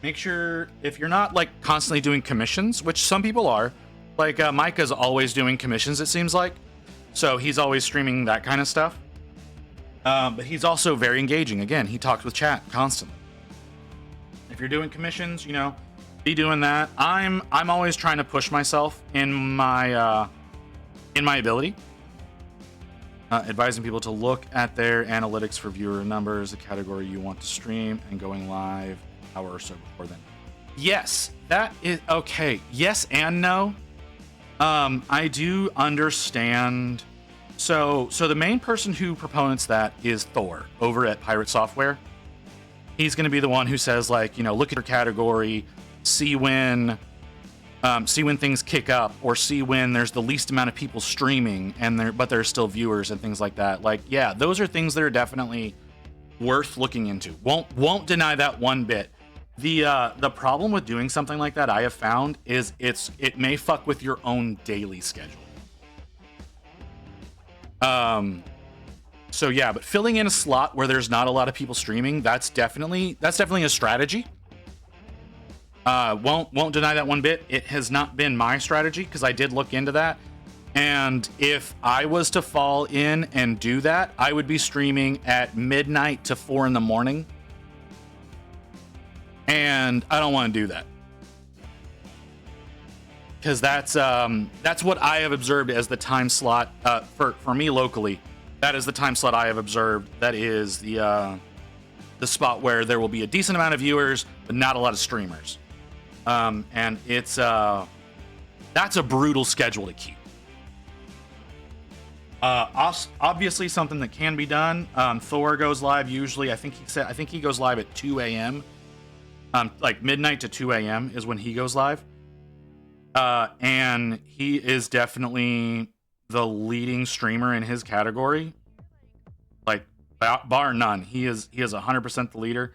Make sure, if you're not constantly doing commissions, which some people are, Micah's always doing commissions, it seems like. So he's always streaming that kind of stuff. But he's also very engaging. Again, he talks with chat constantly. If you're doing commissions, be doing that. I'm always trying to push myself in my ability. Advising people to look at their analytics for viewer numbers, the category you want to stream, and going live an hour or so before then. Yes, that is okay. Yes and no. I do understand. So the main person who proponents that is Thor over at Pirate Software. He's going to be the one who says look at your category, see when things kick up, or see when there's the least amount of people streaming but there's still viewers and things like that. Yeah, those are things that are definitely worth looking into. Won't deny that one bit. The problem with doing something like that, I have found, is it may fuck with your own daily schedule. So yeah, but filling in a slot where there's not a lot of people streaming, that's definitely a strategy. Won't deny that one bit. It has not been my strategy, because I did look into that. And if I was to fall in and do that, I would be streaming at midnight to 4 in the morning. And I don't want to do that. Because that's what I have observed as the time slot for me locally. That is the time slot I have observed. That is the spot where there will be a decent amount of viewers, but not a lot of streamers. And it's that's a brutal schedule to keep. Obviously, something that can be done. Thor goes live usually. I think he goes live at 2 a.m. Like midnight to 2 a.m. is when he goes live. And he is definitely the leading streamer in his category. Like, bar none. He is 100% the leader.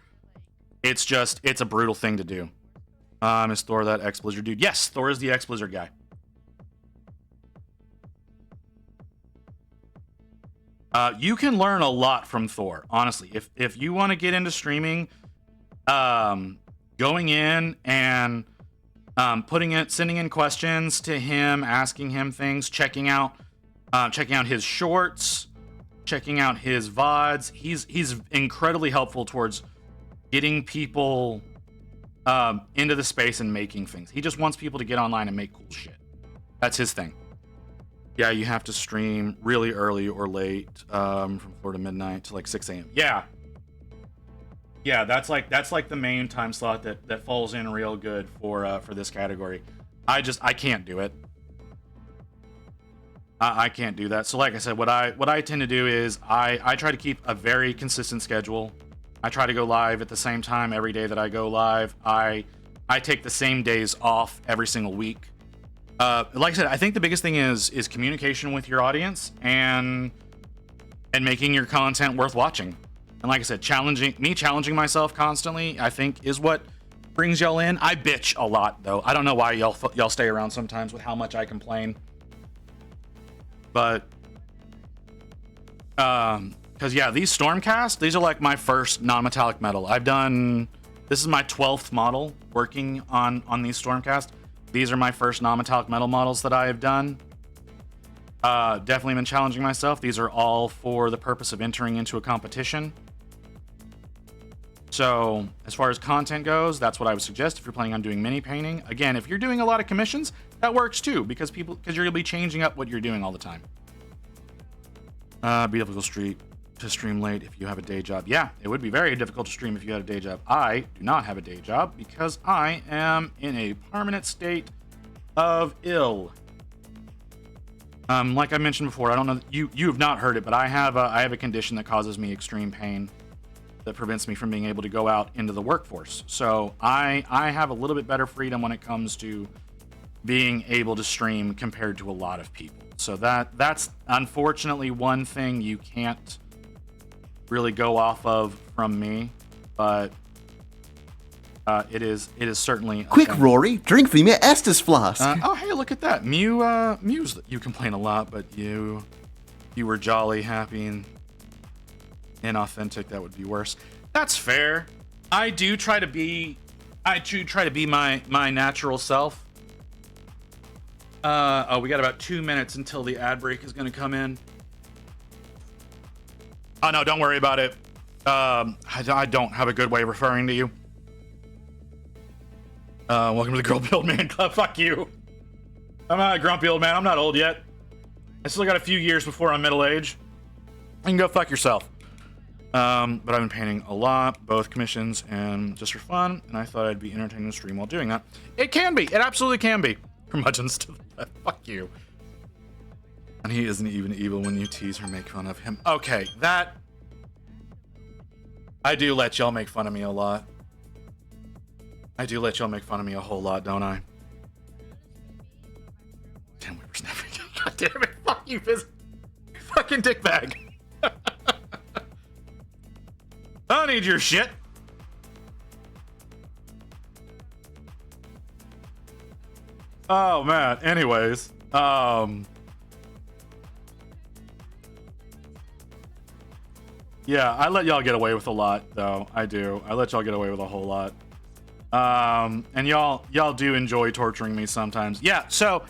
It's a brutal thing to do. Is Thor that ex-Blizzard dude? Yes, Thor is the ex-Blizzard guy. You can learn a lot from Thor, honestly. If you want to get into streaming, going in and sending in questions to him, asking him things, checking out his shorts, checking out his VODs. He's incredibly helpful towards getting people into the space and making things. He just wants people to get online and make cool shit. That's his thing. Yeah, you have to stream really early or late, from 4 to midnight to like 6 a.m. Yeah, that's like the main time slot that falls in real good for this category. I can't do it. I can't do that. So like I said, what I tend to do is I try to keep a very consistent schedule. I try to go live at the same time every day that I go live. I take the same days off every single week. Like I said, I think the biggest thing is communication with your audience and making your content worth watching. And like I said, challenging myself constantly, I think, is what brings y'all in. I bitch a lot, though. I don't know why y'all stay around sometimes with how much I complain. But, because yeah, these Stormcast, these are like my first non-metallic metal. This is my 12th model working on these Stormcast. These are my first non-metallic metal models that I have done. Definitely been challenging myself. These are all for the purpose of entering into a competition. So as far as content goes, that's what I would suggest if you're planning on doing mini painting. Again, if you're doing a lot of commissions, that works too, because you're gonna be changing up what you're doing all the time. Be difficult to stream late if you have a day job. Yeah, it would be very difficult to stream if you had a day job. I do not have a day job because I am in a permanent state of ill. Like I mentioned before, I don't know, you have not heard it, but I have a condition that causes me extreme pain that prevents me from being able to go out into the workforce. So I have a little bit better freedom when it comes to being able to stream compared to a lot of people. So that's unfortunately one thing you can't really go off of from me, but it is certainly Quick, thing. Rory, drink from your Estes flask. Oh, hey, look at that. Muse, you complain a lot, but you were jolly, happy, and inauthentic. That would be worse. That's fair. I do try to be my natural self. Oh, we got about 2 minutes until the ad break is going to come in. Oh, no, don't worry about it. I don't have a good way of referring to you. Welcome to the Grumpy Old Man Club. Fuck you. I'm not a grumpy old man. I'm not old yet. I still got a few years before I'm middle age. You can go fuck yourself. But I've been painting a lot, both commissions and just for fun, and I thought I'd be entertaining the stream while doing that. It can be. It absolutely can be. Curmudgeons to the left. Fuck you. And he isn't even evil when you tease or make fun of him. Okay, that... I do let y'all make fun of me a lot. I do let y'all make fun of me a whole lot, don't I? Damn, we were snapping. God damn it. Fuck you, fucking dickbag. I don't need your shit. Oh, man. Anyways. Yeah, I let y'all get away with a lot, though. I do. I let y'all get away with a whole lot. And y'all do enjoy torturing me sometimes. Yeah, so,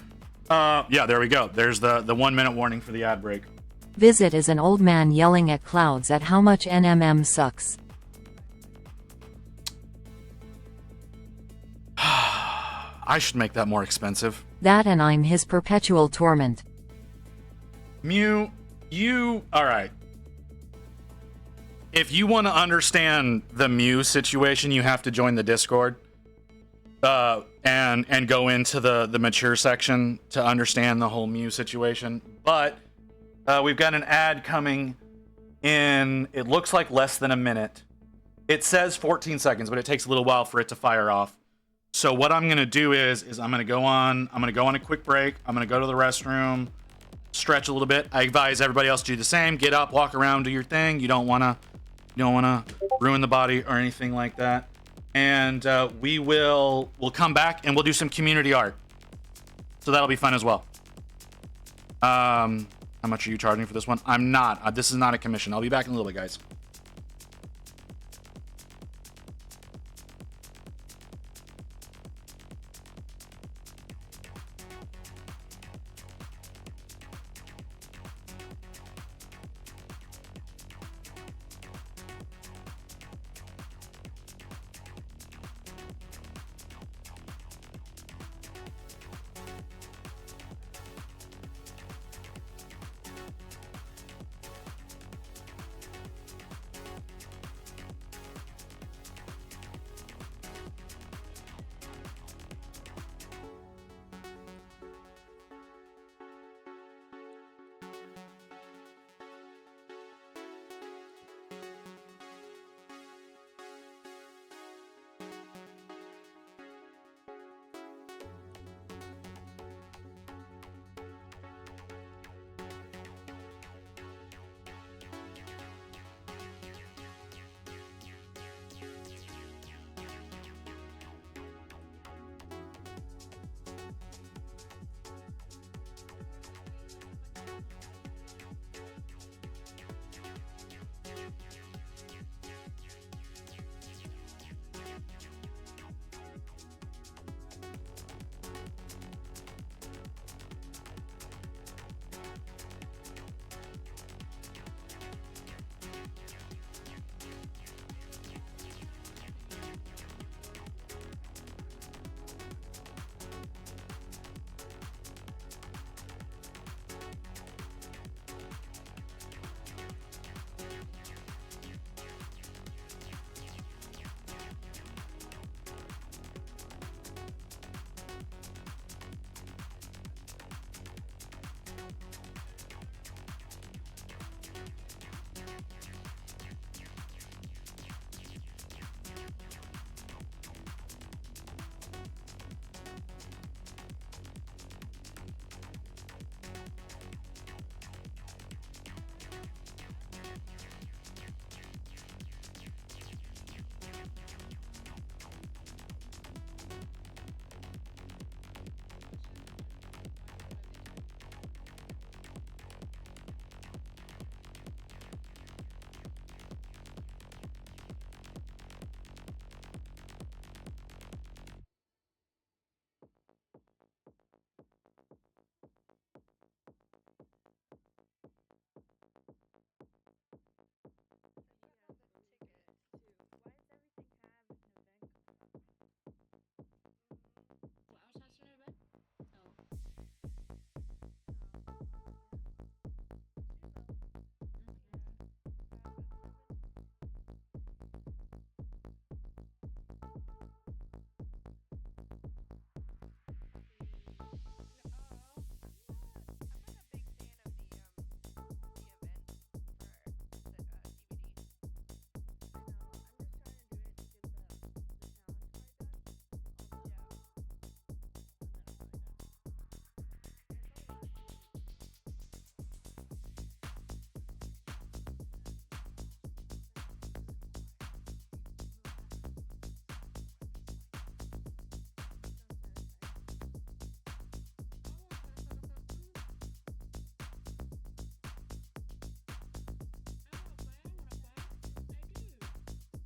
yeah, there we go. There's the 1 minute warning for the ad break. Visit is an old man yelling at clouds at how much NMM sucks. I should make that more expensive. That and I'm his perpetual torment. Mew, all right. If you want to understand the Mew situation, you have to join the Discord. And go into the mature section to understand the whole Mew situation. But we've got an ad coming in, it looks like less than a minute. It says 14 seconds, but it takes a little while for it to fire off. So what I'm gonna do is I'm gonna go on a quick break. I'm gonna go to the restroom, stretch a little bit. I advise everybody else to do the same. Get up, walk around, do your thing. You don't wanna ruin the body or anything like that. And we'll come back and we'll do some community art. So that'll be fun as well. How much are you charging for this one? I'm not. This is not a commission. I'll be back in a little bit, guys.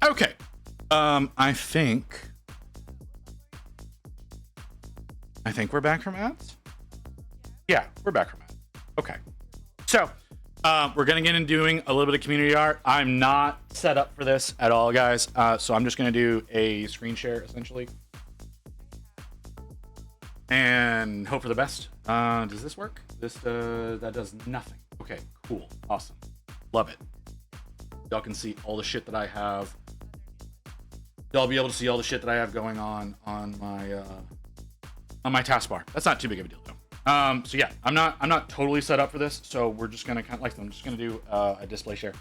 Okay. I think we're back from ads. Yeah, we're back from ads. Okay. So, we're gonna get into doing a little bit of community art. I'm not set up for this at all, guys. So I'm just gonna do a screen share essentially. and hope for the best. Does this work? That does nothing. Okay, cool, awesome, love it. Y'all can see all the shit that I have. Y'all be able to see all the shit that I have going on my taskbar. That's not too big of a deal though. So yeah, I'm not totally set up for this, so we're just gonna I'm just gonna do a display share.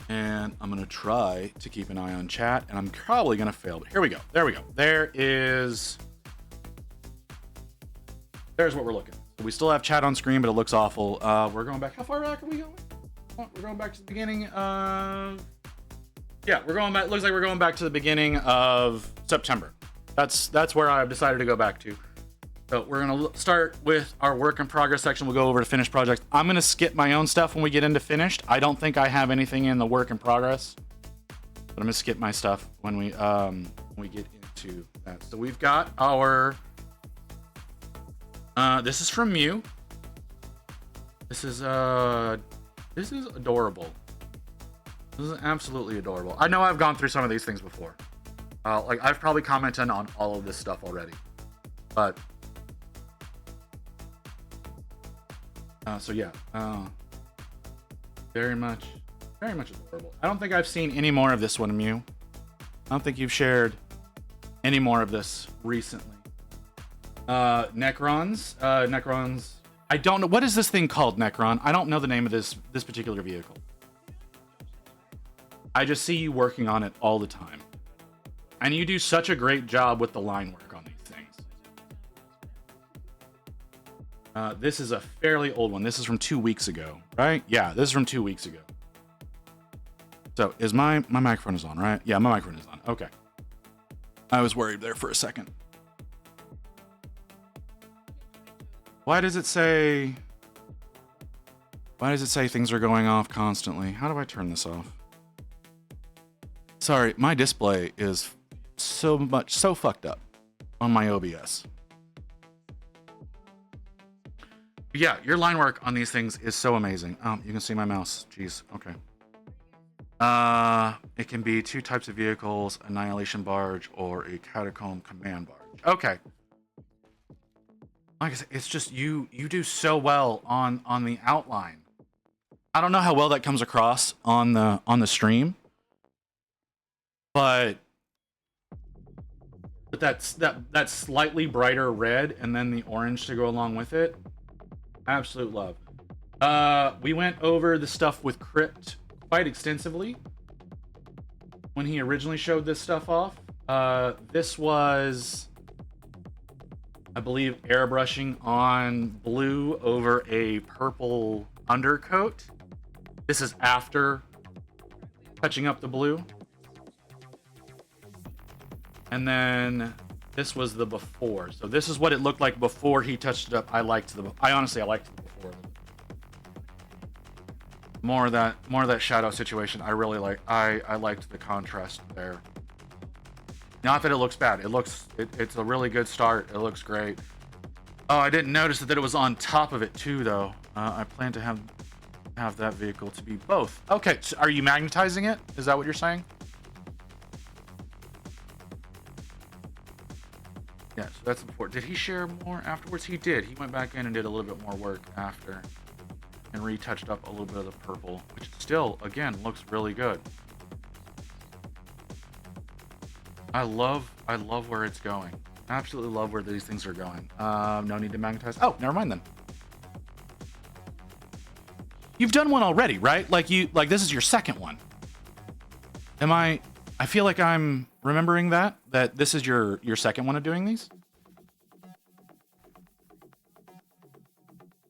And I'm gonna try to keep an eye on chat, and I'm probably gonna fail, but here we go. There we go. There's what we're looking at. We still have chat on screen, but it looks awful. We're going back. How far back are we going? We're going back to the beginning of... Yeah, we're going back. Looks like we're going back to the beginning of September. That's where I've decided to go back to. So we're gonna start with our work in progress section. We'll go over to finished projects. I'm gonna skip my own stuff when we get into finished. I don't think I have anything in the work in progress, but I'm gonna skip my stuff when we get into that. So we've got our. This is from Mew. This is adorable. This is absolutely adorable. I know I've gone through some of these things before. Like I've probably commented on all of this stuff already, but. So yeah, very much adorable. I don't think I've seen any more of this one, Mew. I don't think you've shared any more of this recently. Necrons. I don't know, what is this thing called, Necron? I don't know the name of this particular vehicle. I just see you working on it all the time, and you do such a great job with the line work on these things. This is a fairly old one. This is from 2 weeks ago, right? Yeah, this is from 2 weeks ago. So is my microphone is on, right? Yeah, my microphone is on. Okay. I was worried there for a second. Why does it say things are going off constantly? How do I turn this off? Sorry, my display is so fucked up on my OBS. Yeah, your line work on these things is so amazing. You can see my mouse. Jeez. Okay. It can be 2 types of vehicles: annihilation barge or a catacomb command barge. Okay. Like I said, it's just you do so well on the outline. I don't know how well that comes across on the stream, but that slightly brighter red and then the orange to go along with it. Absolute love. We went over the stuff with Crypt quite extensively when he originally showed this stuff off. This was, I believe, airbrushing on blue over a purple undercoat. This is after touching up the blue. And then this was the before. So this is what it looked like before he touched it up. I honestly liked it before. More of that shadow situation. I really like. I liked the contrast there. Not that it looks bad. It's a really good start. It looks great. Oh, I didn't notice that it was on top of it too, though. I plan to have that vehicle to be both. Okay, so are you magnetizing it? Is that what you're saying? Yeah, so that's important. Did he share more afterwards? He did. He went back in and did a little bit more work after and retouched up a little bit of the purple, which still, again, looks really good. I love where it's going. Absolutely love where these things are going. No need to magnetize. Oh, never mind then. You've done one already, right? Like this is your second one. I feel like I'm remembering that this is your second one of doing these.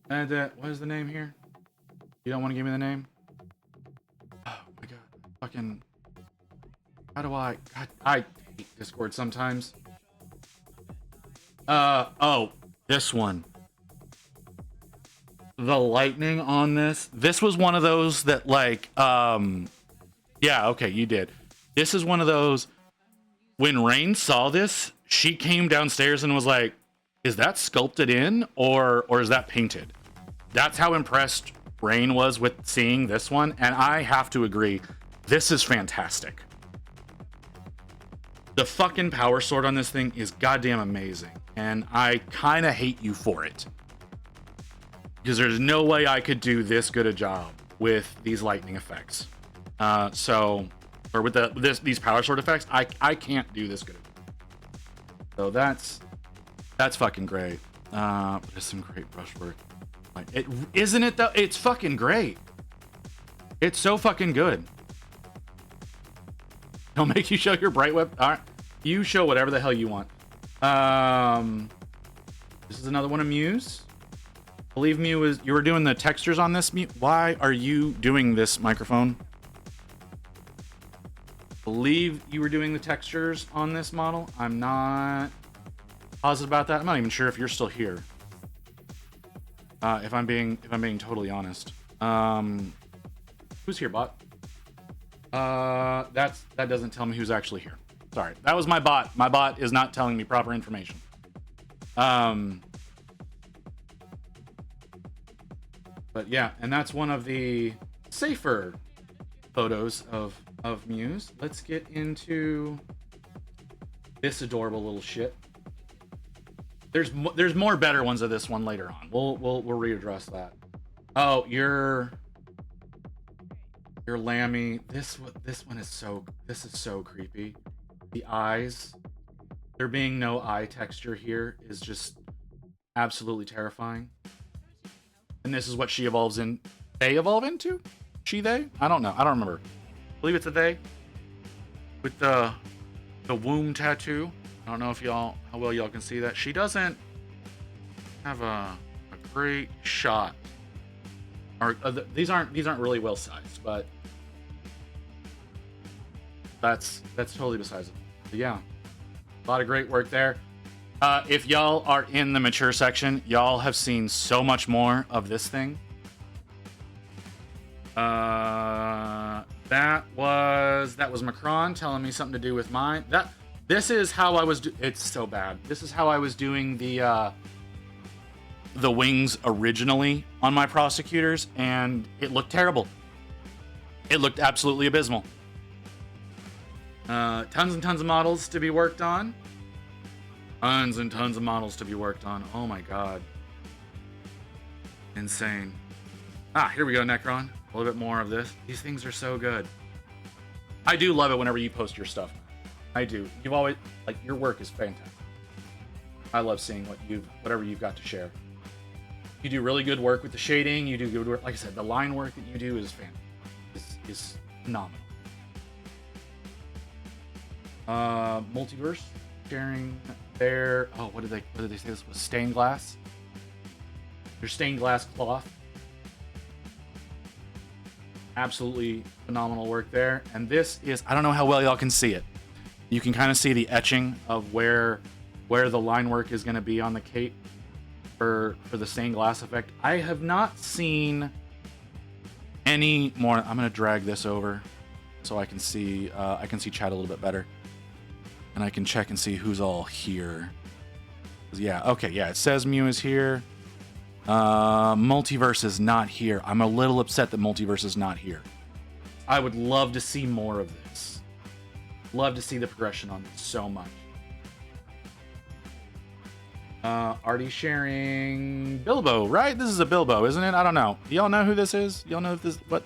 And what is the name here? You don't want to give me the name? Oh my god. Fucking, how do I hate Discord sometimes. Oh, this one. The lightning on this. This was one of those that yeah, okay, you did. This is one of those, when Rain saw this, she came downstairs and was like, is that sculpted in or is that painted? That's how impressed Rain was with seeing this one, and I have to agree, this is fantastic. The fucking power sword on this thing is goddamn amazing, and I kind of hate you for it. Because there's no way I could do this good a job with these lightning effects. Or with these power sword effects, I can't do this good. So that's fucking great. There's some great brushwork. Like, isn't it though? It's fucking great. It's so fucking good. Don't make you show your bright web. All right, you show whatever the hell you want. This is another one of Muse. I believe Muse you were doing the textures on this. Why are you doing this microphone? Believe you were doing the textures on this model. I'm not positive about that. I'm not even sure if you're still here. If I'm being totally honest. Who's here, bot? That doesn't tell me who's actually here. Sorry, that was my bot. My bot is not telling me proper information. But yeah, and that's one of the safer photos of Muse. Let's get into this adorable little shit. There's more better ones of this one later on. We'll readdress that. Oh, you're Lammy. This one is so creepy. The eyes, there being no eye texture here is just absolutely terrifying. And this is what she evolves in. They evolve into? She, they? I don't know. I don't remember. I believe it's a they. With the womb tattoo. I don't know if how well y'all can see that. She doesn't have a great shot. Or these aren't really well sized, but that's totally besides it. But yeah, a lot of great work there. If y'all are in the mature section, y'all have seen so much more of this thing. That was Macron telling me something to do with mine. This is how I was. It's so bad. This is how I was doing the wings originally on my prosecutors, and it looked terrible. It looked absolutely abysmal. Tons and tons of models to be worked on. Tons and tons of models to be worked on. Oh my god. Insane. Here we go, Necron. A little bit more of this. These things are so good. I do love it whenever you post your stuff. I do. You've always, like, your work is fantastic. I love seeing whatever you've got to share. You do really good work with the shading. You do good work. Like I said, the line work that you do is fantastic. Is phenomenal. Multiverse sharing their, what did they say this was? Stained glass. Their stained glass cloth. Absolutely phenomenal work there. And this is, I don't know how well y'all can see it. You can kind of see the etching of where the line work is going to be on the cape for the stained glass effect. I have not seen any more. I'm going to drag this over so I can see chat a little bit better. And I can check and see who's all here. Yeah, okay, yeah, it says Mew is here. Multiverse is not here. I'm a little upset that Multiverse is not here. I would love to see more of this. Love to see the progression on this so much. Artie sharing Bilbo, right? This is a Bilbo, isn't it? I don't know. Y'all know who this is? Y'all know if this what?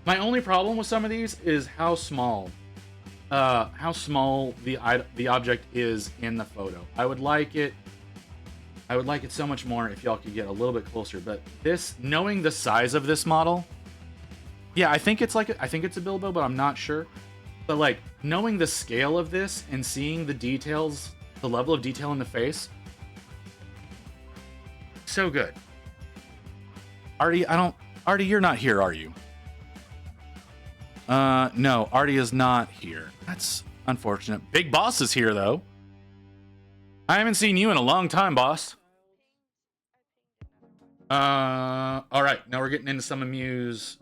My only problem with some of these is how small the object is in the photo. I would like it so much more if y'all could get a little bit closer. But this, knowing the size of this model, yeah, I think it's a Bilbo, but I'm not sure. But like knowing the scale of this and seeing the details, the level of detail in the face, so good. Artie, you're not here, are you? No, Artie is not here. That's unfortunate. Big Boss is here, though. I haven't seen you in a long time, boss. All right, now we're getting into some of Mew's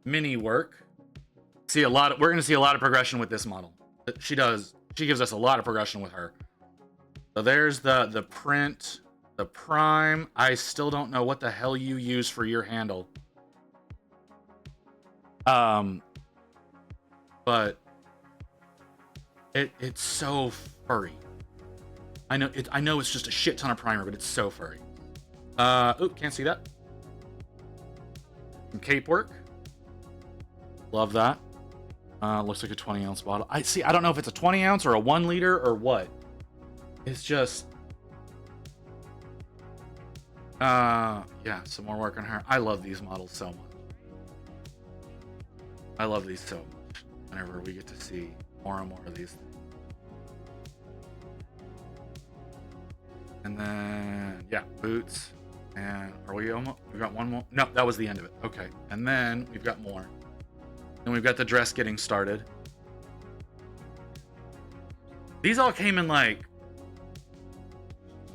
mini work. We're going to see a lot of progression with this model. She gives us a lot of progression with her. So there's the print, the prime. I still don't know what the hell you use for your handle. but it's so furry. I know it's just a shit ton of primer, but it's so furry. Can't see that. Some cape work. Love that. Looks like a 20-ounce bottle. I don't know if it's a 20 ounce or a 1 liter or what. It's just yeah, some more work on her. I love these models so much. I love these so much. Whenever we get to see more and more of these things. And then yeah, boots. And are we almost? We got one more. No, that was the end of it. Okay. And then we've got more. And we've got the dress getting started. These all came in like.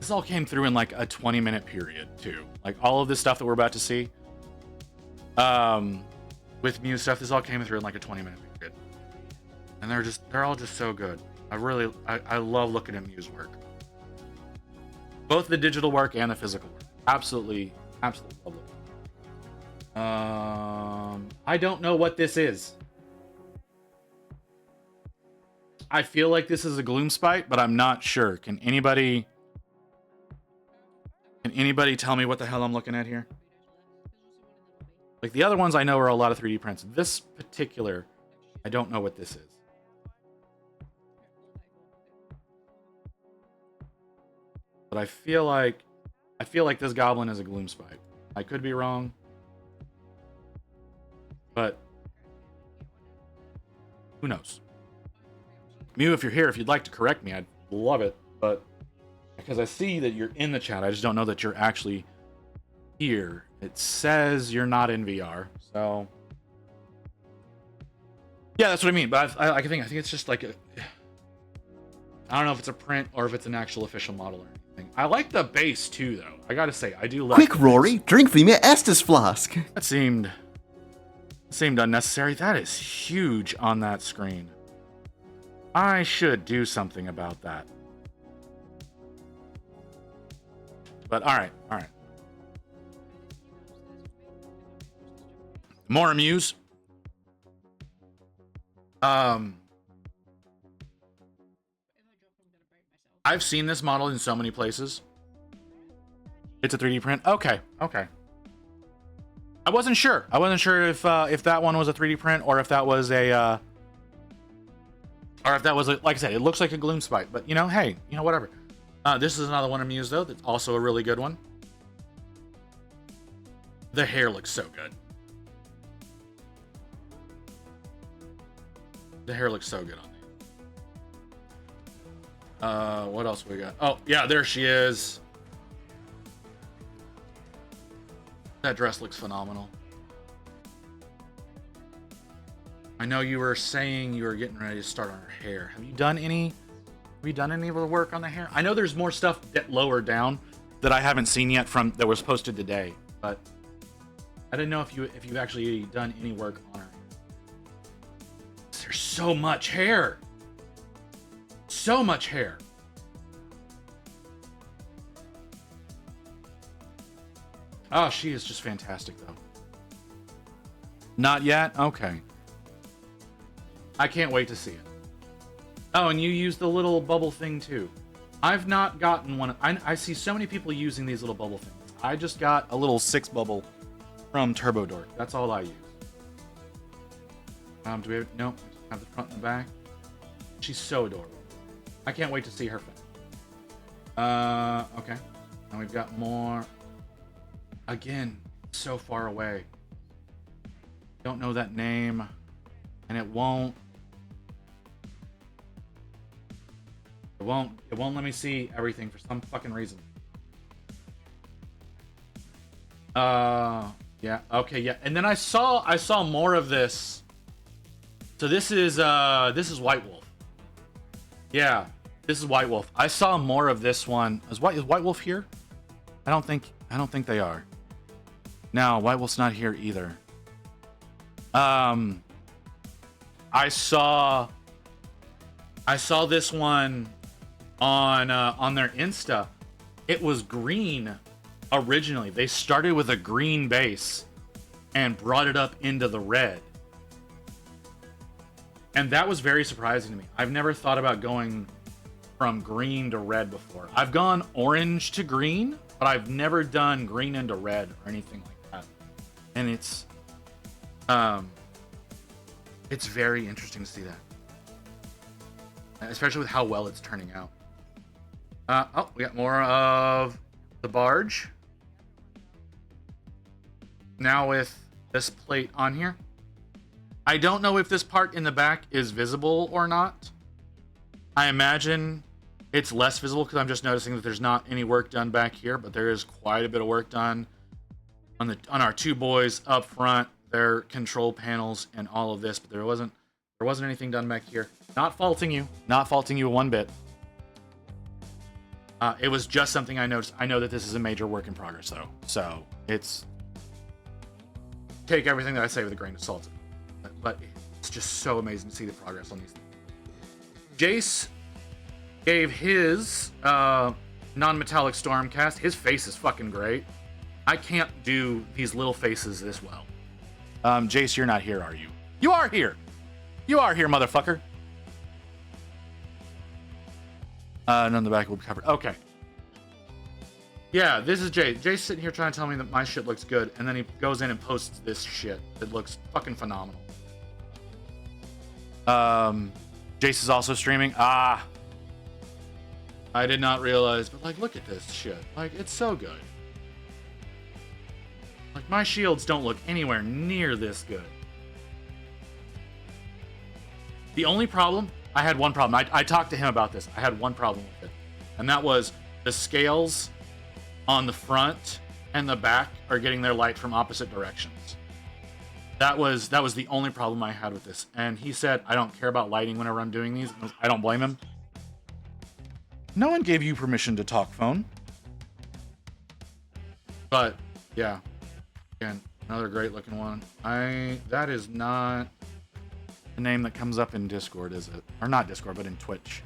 This all came through in like a 20-minute period too. Like all of this stuff that we're about to see. With Muse stuff, this all came through in like a 20-minute period. And they're all just so good. I love looking at Muse work. Both the digital work and the physical work. Absolutely love it. I don't know what this is. I feel like this is a Gloomspite, but I'm not sure. Can anybody tell me what the hell I'm looking at here? Like the other ones I know are a lot of 3D prints. This particular, I don't know what this is. But I feel like this goblin is a Gloomspite. I could be wrong. But who knows? Mew, if you're here, if you'd like to correct me, I'd love it. But because I see that you're in the chat, I just don't know that you're actually here. It says you're not in VR, so yeah, that's what I mean. But I think it's just like I don't know if it's a print or if it's an actual official model or anything. I like the base too, though. I gotta say, I do like. Quick, Rory, drink from your Estus flask. That seemed unnecessary. That is huge on that screen. I should do something about that. But all right. More Muse. I've seen this model in so many places. It's a 3D print. Okay. I wasn't sure. If that one was a 3D print or if that was a like I said, it looks like a Gloomspite. But hey, whatever. This is another one of Muse though. That's also a really good one. The hair looks so good. The hair looks so good on these. What else we got? Oh, yeah, there she is. That dress looks phenomenal. I know you were saying you were getting ready to start on her hair. Have you done any of the work on the hair? I know there's more stuff lower down that I haven't seen yet that was posted today, but I didn't know if you've actually done any work on her. There's so much hair. So much hair. Oh, she is just fantastic, though. Not yet? Okay. I can't wait to see it. Oh, and you use the little bubble thing, too. I've not gotten one. I see so many people using these little bubble things. I just got a little 6 bubble from Turbo Dork. That's all I use. Do we have... No. Have the front and the back. She's so adorable. I can't wait to see her face. Okay. And we've got more. Again, so far away. Don't know that name. And it won't let me see everything for some fucking reason. Yeah. Okay, yeah. And then I saw more of this. So this is White Wolf. Yeah, this is White Wolf. I saw more of this one. Is White Wolf here? I don't think they are. No, White Wolf's not here either. I saw this one on their Insta. It was green originally. They started with a green base and brought it up into the red. And that was very surprising to me. I've never thought about going from green to red before. I've gone orange to green, but I've never done green into red or anything like that. And it's very interesting to see that. Especially with how well it's turning out. Oh, we got more of the barge. Now with this plate on here. I don't know if this part in the back is visible or not. I imagine it's less visible because I'm just noticing that there's not any work done back here, but there is quite a bit of work done on our two boys up front, their control panels and all of this, but there wasn't anything done back here. Not faulting you one bit. It was just something I noticed. I know that this is a major work in progress though, so it's take everything that I say with a grain of salt. But it's just so amazing to see the progress on these things. Jace gave his non-metallic Stormcast. His face is fucking great. I can't do these little faces this well. Jace, you're not here, are you? You are here! You are here, motherfucker! None of the back will be covered. Okay. Yeah, this is Jace. Jace sitting here trying to tell me that my shit looks good, and then he goes in and posts this shit that looks fucking phenomenal. Jace is also streaming. I did not realize, but like, look at this shit. Like, it's so good. Like, my shields don't look anywhere near this good. The only problem, I had one problem. I talked to him about this. I had one problem with it, and that was the scales on the front and the back are getting their light from opposite directions. That was the only problem I had with this. And he said, I don't care about lighting whenever I'm doing these. I don't blame him. No one gave you permission to talk, phone. But yeah, again, another great looking one. That is not the name that comes up in Discord, is it? Or not Discord, but in Twitch.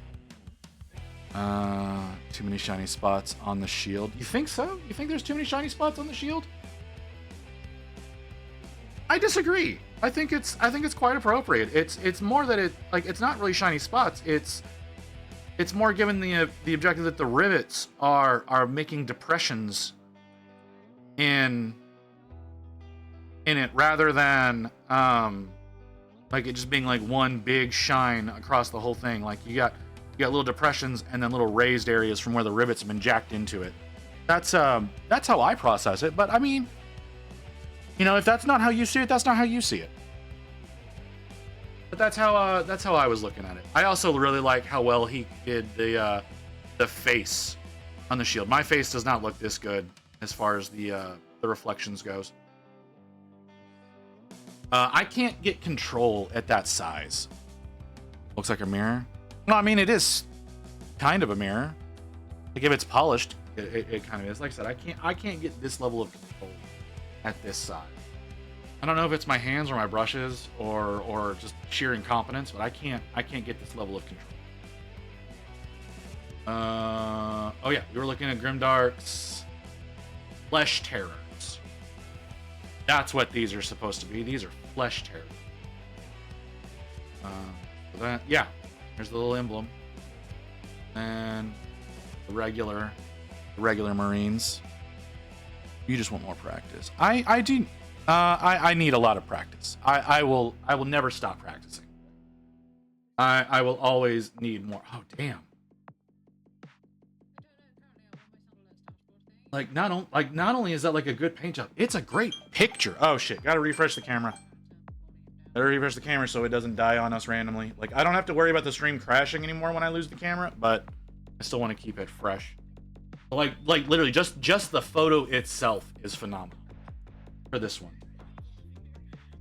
Too many shiny spots on the shield. You think so? You think there's too many shiny spots on the shield? I disagree. I think it's quite appropriate. It's more that it's not really shiny spots. It's more given the objective that the rivets are making depressions in it rather than like it just being like one big shine across the whole thing. Like you got little depressions and then little raised areas from where the rivets have been jacked into it. That's how I process it. But I mean, you know, if that's not how you see it, that's not how you see it. But that's how I was looking at it. I also really like how well he did the face on the shield. My face does not look this good as far as the reflections goes. I can't get control at that size. Looks like a mirror. No, I mean it is kind of a mirror. Like if it's polished, it kind of is. Like I said, I can't get this level of control at this size. I don't know if it's my hands or my brushes or just sheer incompetence, but I can't get this level of control. Oh yeah, we were looking at Grimdark's Flesh Terrors. That's what these are supposed to be. These are Flesh Terrors. Yeah, there's the little emblem. And the regular Marines. You just want more practice. I do. I need a lot of practice. I will never stop practicing. I will always need more. Oh damn. Like not only is that like a good paint job, it's a great picture. Oh shit! Gotta refresh the camera. Gotta refresh the camera so it doesn't die on us randomly. Like I don't have to worry about the stream crashing anymore when I lose the camera, but I still want to keep it fresh. Like literally just the photo itself is phenomenal for this one.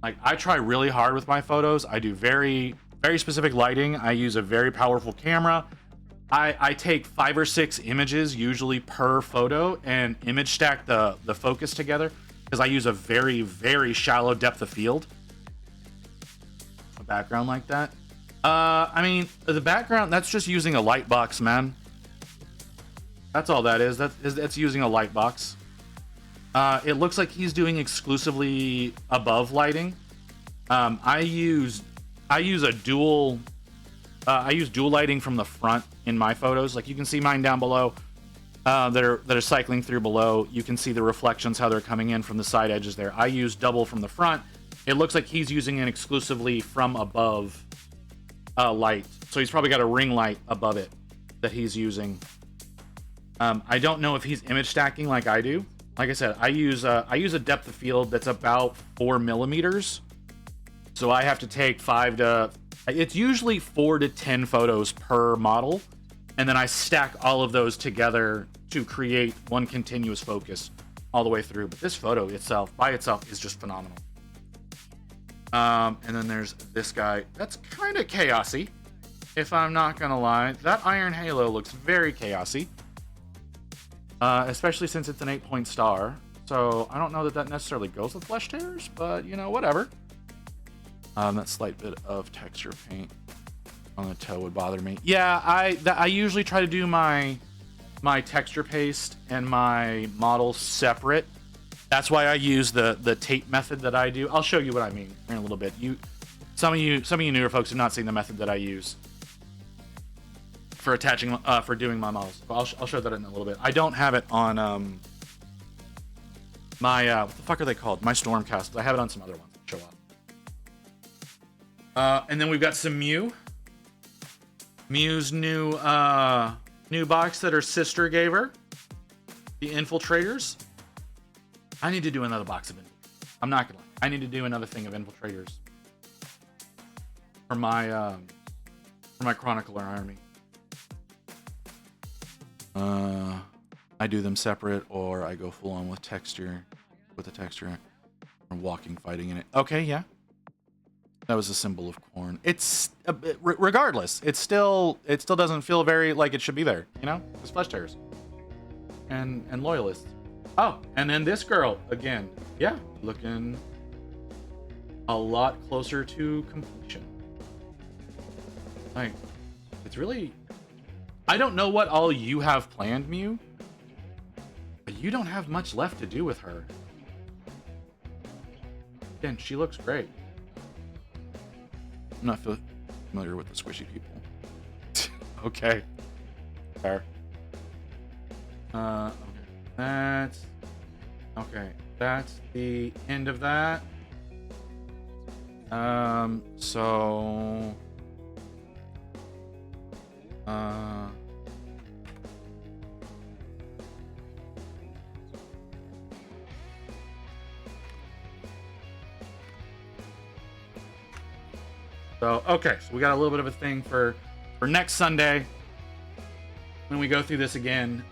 Like I try really hard with my photos. I do very specific lighting. I use a very powerful camera. I take 5 or 6 images usually per photo and image stack the focus together because I use a very shallow depth of field. A background like that. I mean the background, that's just using a light box, man. That's all that is. That's using a light box. It looks like he's doing exclusively above lighting. I use I use a dual. I use dual lighting from the front in my photos. Like you can see mine down below. That are cycling through below. You can see the reflections, how they're coming in from the side edges there. I use double from the front. It looks like he's using an exclusively from above light. So he's probably got a ring light above it that he's using. I don't know if he's image stacking like I do. Like I said, I use a depth of field that's about 4 millimeters. So I have to take it's usually 4 to 10 photos per model. And then I stack all of those together to create one continuous focus all the way through. But this photo itself, by itself, is just phenomenal. And then there's this guy. That's kind of chaosy, if I'm not going to lie. That iron halo looks very chaosy. Especially since it's an 8-point star. So I don't know that necessarily goes with flesh tears, but, you know, whatever. That slight bit of texture paint on the toe would bother me. Yeah, I usually try to do my texture paste and my model separate. That's why I use the tape method that I do. I'll show you what I mean in a little bit. Some of you newer folks have not seen the method that I use for attaching for doing my models. I'll show that in a little bit. I don't have it on my what the fuck are they called? My Stormcast. I have it on some other ones. Show up. And then we've got some Mew. Mew's new box that her sister gave her. The Infiltrators. I need to do another box of Infiltrators. I'm not gonna lie. I need to do another thing of Infiltrators for my Chronicler army. I do them separate, or I go full on with texture, with the texture, and walking, fighting in it. Okay, yeah. That was a symbol of corn. It's regardless. It still doesn't feel very like it should be there. You know, it's flesh tears and loyalists. Oh, and then this girl again. Yeah, looking a lot closer to completion. Like, it's really. I don't know what all you have planned, Mew, but you don't have much left to do with her. Again, she looks great. I'm not familiar with the squishy people. Okay. Fair. Okay. That's the end of that. So okay, so we got a little bit of a thing for next Sunday. When we go through this again,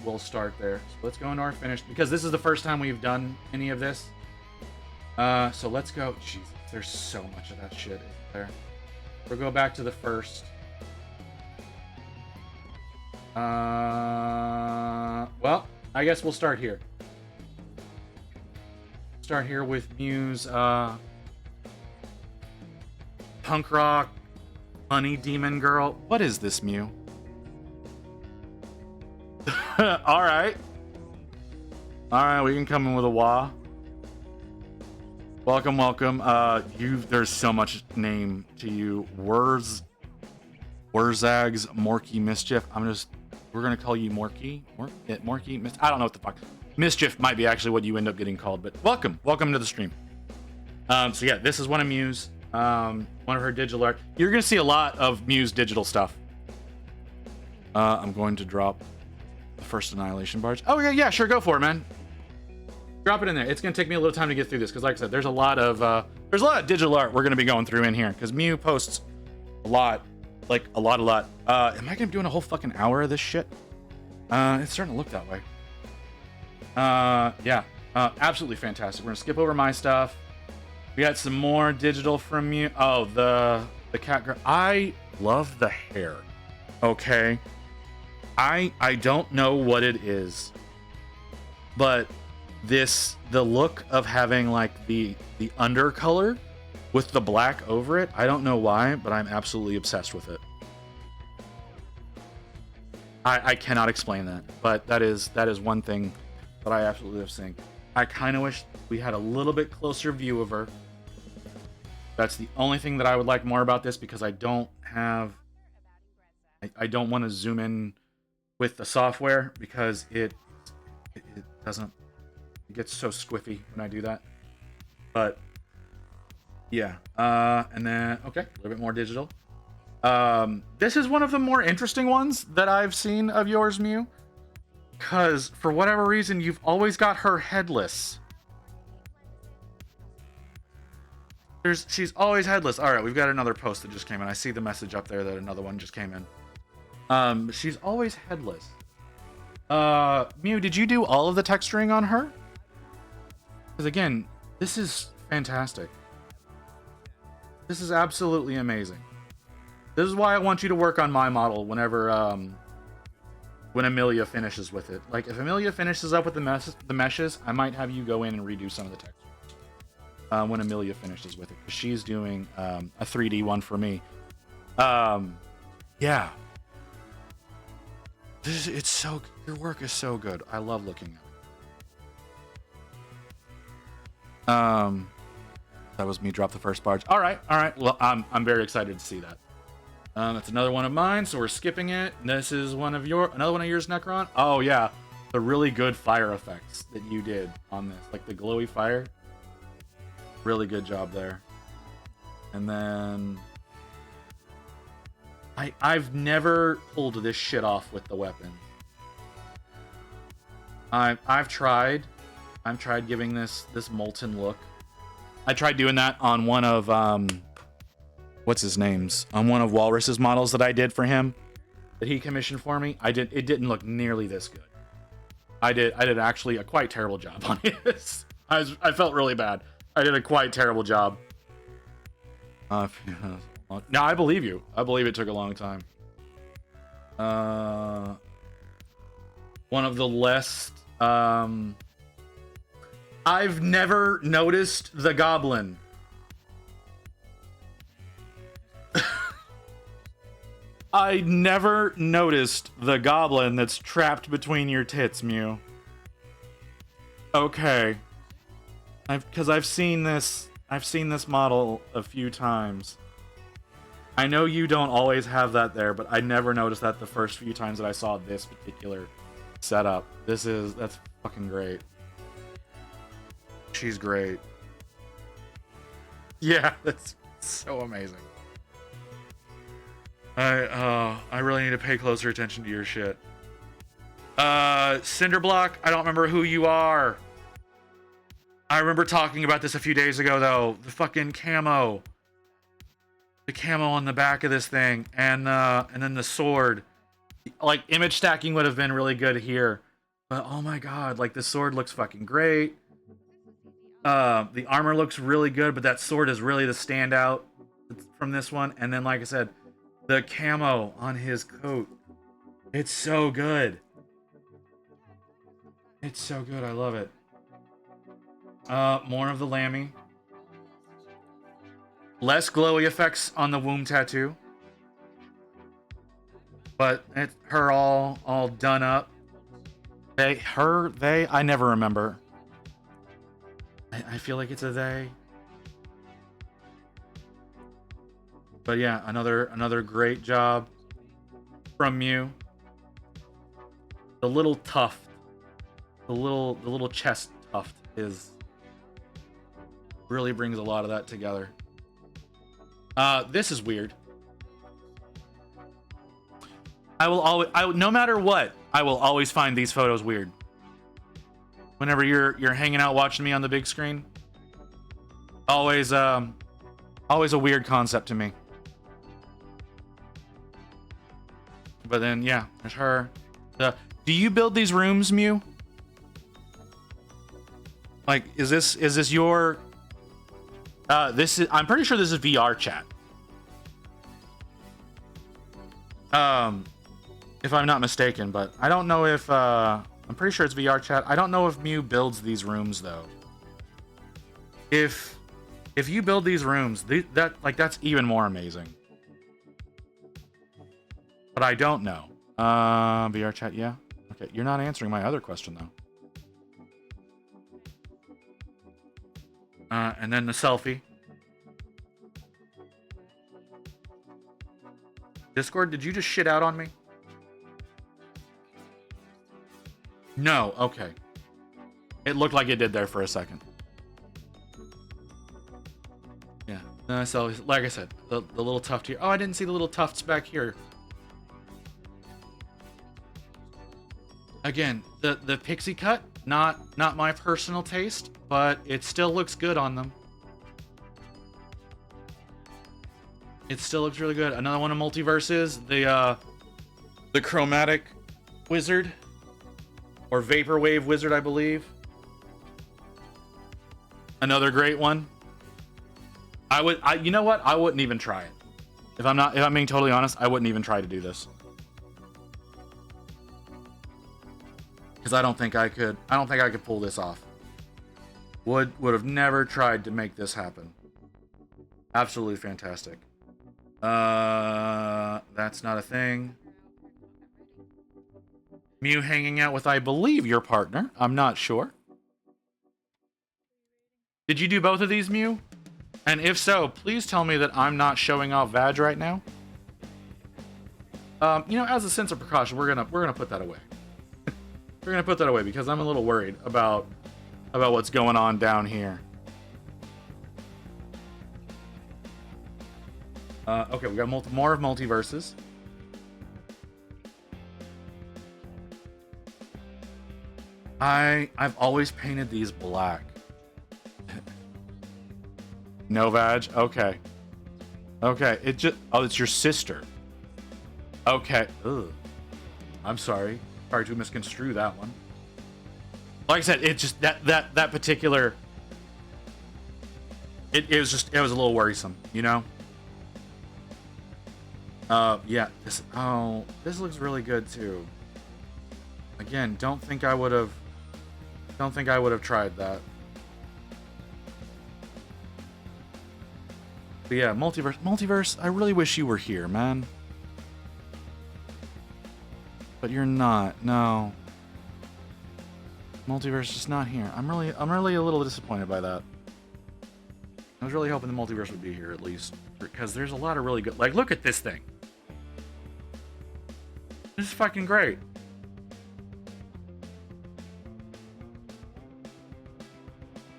we'll start there. So let's go into our finish, because this is the first time we've done any of this. So let's go. Jesus, there's so much of that shit, isn't there? We'll go back to the first. Well, I guess we'll start here. Start here with Mew's punk rock honey demon girl. What is this, Mew? All right, we can come in with a wah. Welcome. There's so much name to you. Wurzag's Morky Mischief. We're gonna call you Morky. Morky. I don't know what the fuck. Mischief might be actually what you end up getting called, but welcome to the stream. So yeah, this is one of Mew's. One of her digital art. You're gonna see a lot of Mew's digital stuff. I'm going to drop the first Annihilation Barge. Oh yeah, sure, go for it, man. Drop it in there. It's gonna take me a little time to get through this, because like I said, there's a lot of digital art we're gonna be going through in here, because Mew posts a lot. Like a lot. Am I gonna be doing a whole fucking hour of this shit? It's starting to look that way. Yeah. Absolutely fantastic. We're gonna skip over my stuff. We got some more digital from you. Oh, the cat girl. I love the hair. Okay. I don't know what it is, but the look of having like the undercolor with the black over it. I don't know why, but I'm absolutely obsessed with it. I cannot explain that, but that is one thing that I absolutely love seeing. I kind of wish we had a little bit closer view of her. That's the only thing that I would like more about this, because I don't want to zoom in with the software, because it doesn't, it gets so squiffy when I do that. But yeah, and then okay, a little bit more digital. This is one of the more interesting ones that I've seen of yours, Mew, because for whatever reason you've always got her headless. She's always headless. All right, we've got another post that just came in. I see the message up there that another one just came in. She's always headless. Mew, did you do all of the texturing on her? Because again, this is fantastic. This is absolutely amazing. This is why I want you to work on my model whenever, when Amelia finishes with it. Like, if Amelia finishes up with the meshes, I might have you go in and redo some of the textures. When Amelia finishes with it, because she's doing a 3D one for me. Yeah. It's so, your work is so good. I love looking at it. That was me drop the first barge. All right. Well, I'm very excited to see that. That's another one of mine, so we're skipping it. This is another one of yours, Necron. Oh yeah, the really good fire effects that you did on this, like the glowy fire. Really good job there. And then I've never pulled this shit off with the weapon. I've tried giving this molten look. I tried doing that on one of what's his name's, on one of Walrus's models that I did for him, that he commissioned for me. It didn't look nearly this good. I did actually a quite terrible job on it. I felt really bad. I did a quite terrible job. No, I believe you. I believe it took a long time. One of the less I've never noticed the goblin. I never noticed the goblin that's trapped between your tits, Mew. Okay. Because I've seen this model a few times. I know you don't always have that there, but I never noticed that the first few times that I saw this particular setup. That's fucking great. She's great. Yeah, that's so amazing. I really need to pay closer attention to your shit. Cinderblock, I don't remember who you are. I remember talking about this a few days ago, though. The fucking camo. The camo on the back of this thing. And then the sword. Like, image stacking would have been really good here. But, oh my god, like, the sword looks fucking great. The armor looks really good, but that sword is really the standout from this one. And then, like I said, the camo on his coat. It's so good. It's so good, I love it. More of the Lammy. Less glowy effects on the womb tattoo. But it's her all done up. I never remember. I feel like it's a they. But yeah, another great job from you. The little tuft, the little chest tuft really brings a lot of that together. This is weird. No matter what, I will always find these photos weird. Whenever you're hanging out watching me on the big screen, always a weird concept to me. But then yeah, there's her. Do you build these rooms, Mew? Like, is this your? I'm pretty sure this is VR chat. If I'm not mistaken, but I don't know if I'm pretty sure it's VR chat. I don't know if Mew builds these rooms though. If you build these rooms, that's even more amazing. But I don't know. VR chat, yeah. Okay, you're not answering my other question though. And then the selfie. Discord, did you just shit out on me? No, okay. It looked like it did there for a second. Yeah. So, like I said, the little tuft here. Oh, I didn't see the little tufts back here. Again, the pixie cut, not my personal taste, but it still looks good on them. It still looks really good. Another one of Multiverses, the chromatic wizard, or vaporwave wizard, I believe. Another great one. You know what? I wouldn't even try it. If I'm being totally honest, I wouldn't even try to do this. Because I don't think I could pull this off. Would have never tried to make this happen. Absolutely fantastic. That's not a thing. Mew hanging out with, I believe, your partner. I'm not sure. Did you do both of these, Mew? And if so, please tell me that I'm not showing off Vag right now. You know, as a sense of precaution, we're gonna put that away. We're gonna put that away because I'm a little worried about what's going on down here. Okay, we got more of Multiverses. I've always painted these black. No Vag? Okay. Okay, it's your sister. Okay. Ugh. I'm sorry. Sorry to misconstrue that one. Like I said, it just that particular it was a little worrisome, you know? Yeah, this looks really good too. Again, don't think I would have tried that. But yeah, multiverse, I really wish you were here, man. But you're not. No. Multiverse is not here. I'm really a little disappointed by that. I was really hoping the multiverse would be here at least, because there's a lot of really good. Like, look at this thing. This is fucking great.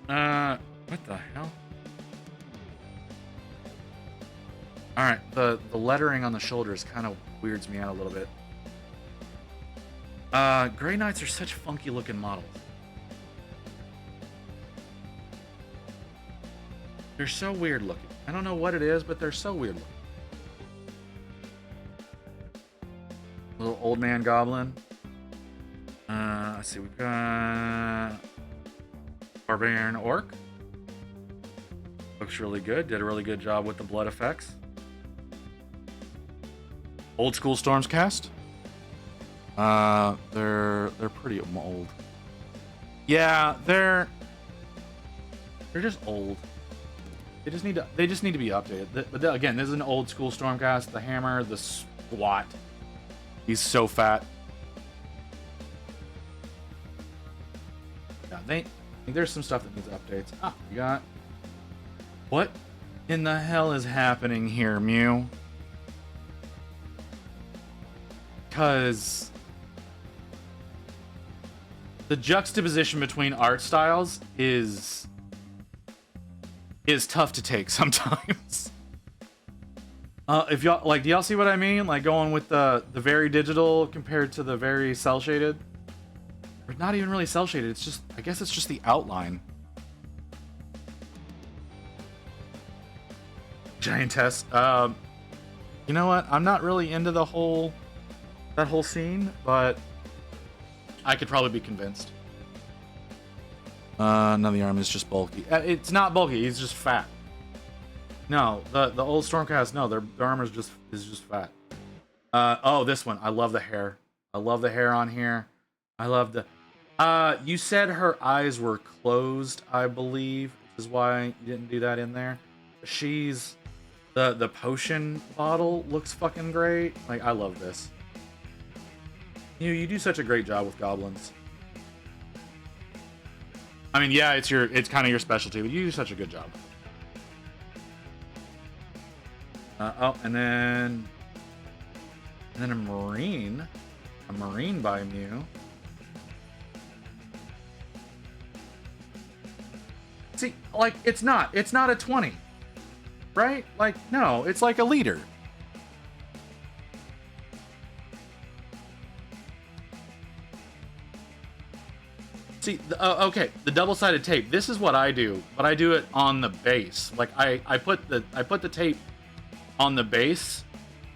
What the hell? Alright, the lettering on the shoulders kind of weirds me out a little bit. Grey Knights are such funky looking models. They're so weird looking. I don't know what it is, but they're so weird looking. Little old man goblin. Let's see, we've got Barbarian Orc. Looks really good. Did a really good job with the blood effects. Old school Stormscast. They're pretty old. Yeah, they're just old. They just need to be updated. But again, this is an old school Stormcast. The hammer, the squat. He's so fat. Yeah, I think there's some stuff that needs updates. Ah, we got. What in the hell is happening here, Mew? Because the juxtaposition between art styles is tough to take sometimes. If y'all like, do y'all see what I mean? Like going with the very digital compared to the very cell shaded, or not even really cell shaded. It's just, I guess it's just the outline. Giantess. You know what? I'm not really into that whole scene, but I could probably be convinced. No, the arm is just bulky. It's not bulky. He's just fat. No, the old Stormcast. No, their armor is just fat. Oh, this one. I love the hair. I love the hair on here. I love the. You said her eyes were closed, I believe, which is why you didn't do that in there. She's the potion bottle looks fucking great. Like, I love this. You do such a great job with goblins. I mean, yeah, it's kind of your specialty, but you do such a good job. Oh, and then And then a Marine by Mew. See, like, it's not a 20, right? Like, no, it's like a leader. See, okay, the double-sided tape. This is what I do, but I do it on the base. Like, I put the tape on the base,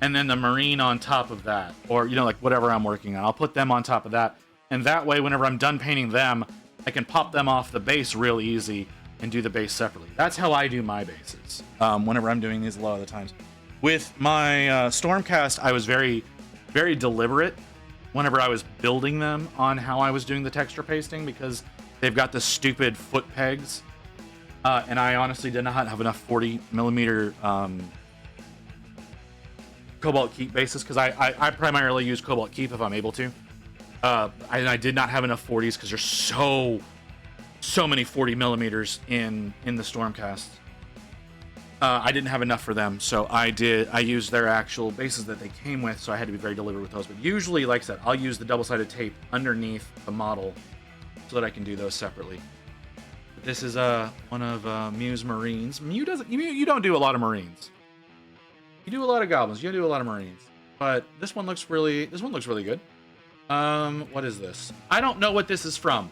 and then the Marine on top of that, or like whatever I'm working on. I'll put them on top of that, and that way, whenever I'm done painting them, I can pop them off the base real easy and do the base separately. That's how I do my bases. Whenever I'm doing these, a lot of the times. With my Stormcast, I was very, very deliberate whenever I was building them on how I was doing the texture pasting, because they've got the stupid foot pegs, and I honestly did not have enough 40mm Cobalt Keep bases, because I primarily use Cobalt Keep if I'm able to. I did not have enough 40s because there's so many 40mm in the Stormcast. I didn't have enough for them, so I used their actual bases that they came with, so I had to be very deliberate with those. But usually, like I said, I'll use the double-sided tape underneath the model so that I can do those separately. But this is one of Mew's Marines. Mew doesn't. You don't do a lot of Marines. You do a lot of Goblins. You do a lot of Marines. But this one looks really good. What is this? I don't know what this is from.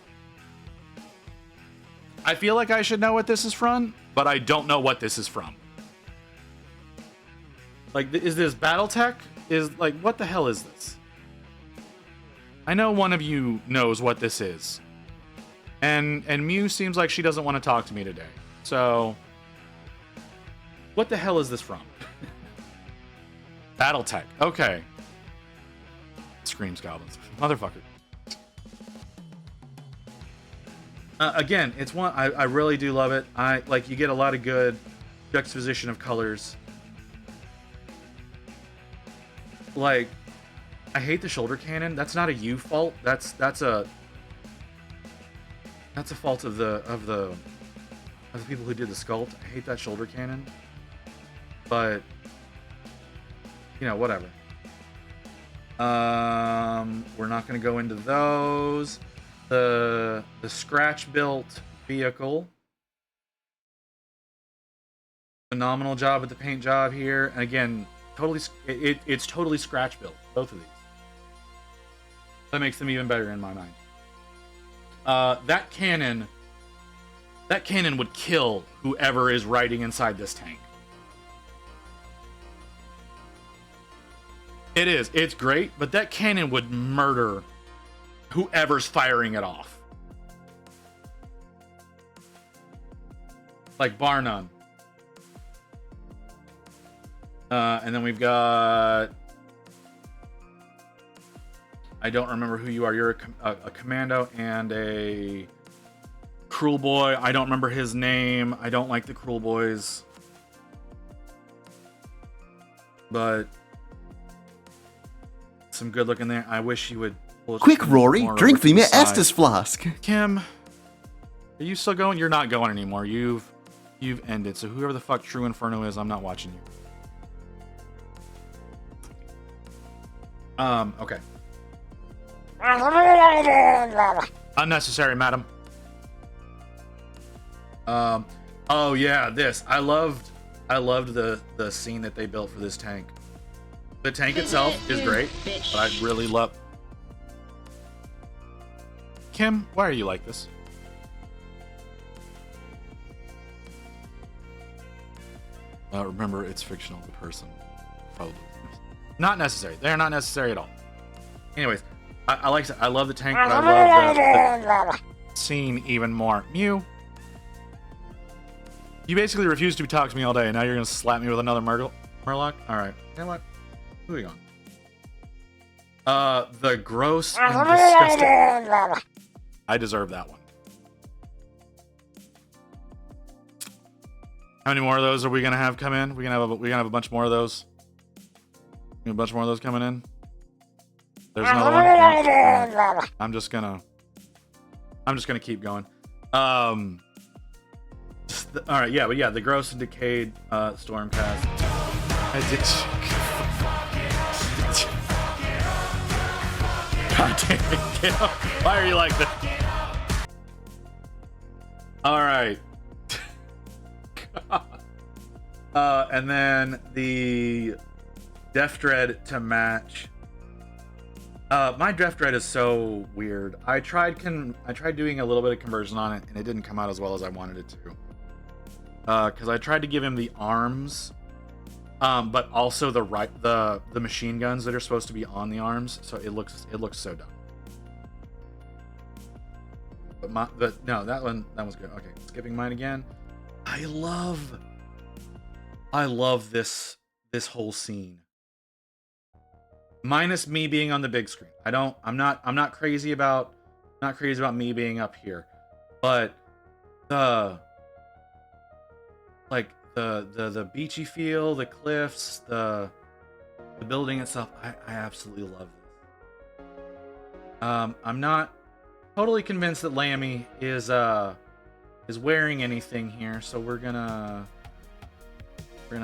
I feel like I should know what this is from, but I don't know what this is from. Like, is this BattleTech? What the hell is this? I know one of you knows what this is. And Mew seems like she doesn't want to talk to me today. So, what the hell is this from? BattleTech. Okay. Screams Goblins. Motherfucker. Again, it's one I really do love it. You get a lot of good juxtaposition of colors. Like, I hate the shoulder cannon. That's not a you fault. That's a fault of the people who did the sculpt. I hate that shoulder cannon. But whatever. We're not going to go into those. The scratch built vehicle. Phenomenal job with the paint job here. And again, it's totally scratch built, both of these. That makes them even better in my mind. That cannon would kill whoever is riding inside this tank. It's great, but that cannon would murder whoever's firing it off. Like, bar none. And then we've got... I don't remember who you are. You're a commando and a cruel boy. I don't remember his name. I don't like the cruel boys. But... some good looking there. I wish you would... Quick, Rory, drink me Estus flask. Kim, are you still going? You're not going anymore. You've ended. So whoever the fuck True Inferno is, I'm not watching you. Okay. Unnecessary, madam. Oh yeah, this. I loved the scene that they built for this tank. The tank itself is great, but I really love... Kim, why are you like this? Remember, it's fictional. The person probably not necessary. They're not necessary at all. Anyways, I like. I love the tank, but I love the scene even more. Mew, you basically refused to talk to me all day, and now you're gonna slap me with another Murloc. All right. You know what? Moving on. The gross and disgusting. I deserve that one. How many more of those are we gonna have come in? We're gonna have a bunch more of those. A bunch more of those coming in. There's another one. Yeah. I'm just gonna keep going. All right, yeah, but yeah, the gross and decayed Stormcast. God damn it, Gil. Why are you like that? All right. And then the Def Dread to match. My Def Dread is so weird. I tried doing a little bit of conversion on it, and it didn't come out as well as I wanted it to. Because I tried to give him the arms, but also the machine guns that are supposed to be on the arms. So it looks so dumb. But no, that was good. Okay, skipping mine again. I love this whole scene. Minus me being on the big screen. I'm not crazy about me being up here. But the beachy feel, the cliffs, the building itself, I absolutely love this. I'm not totally convinced that Lammy is wearing anything here, so we're gonna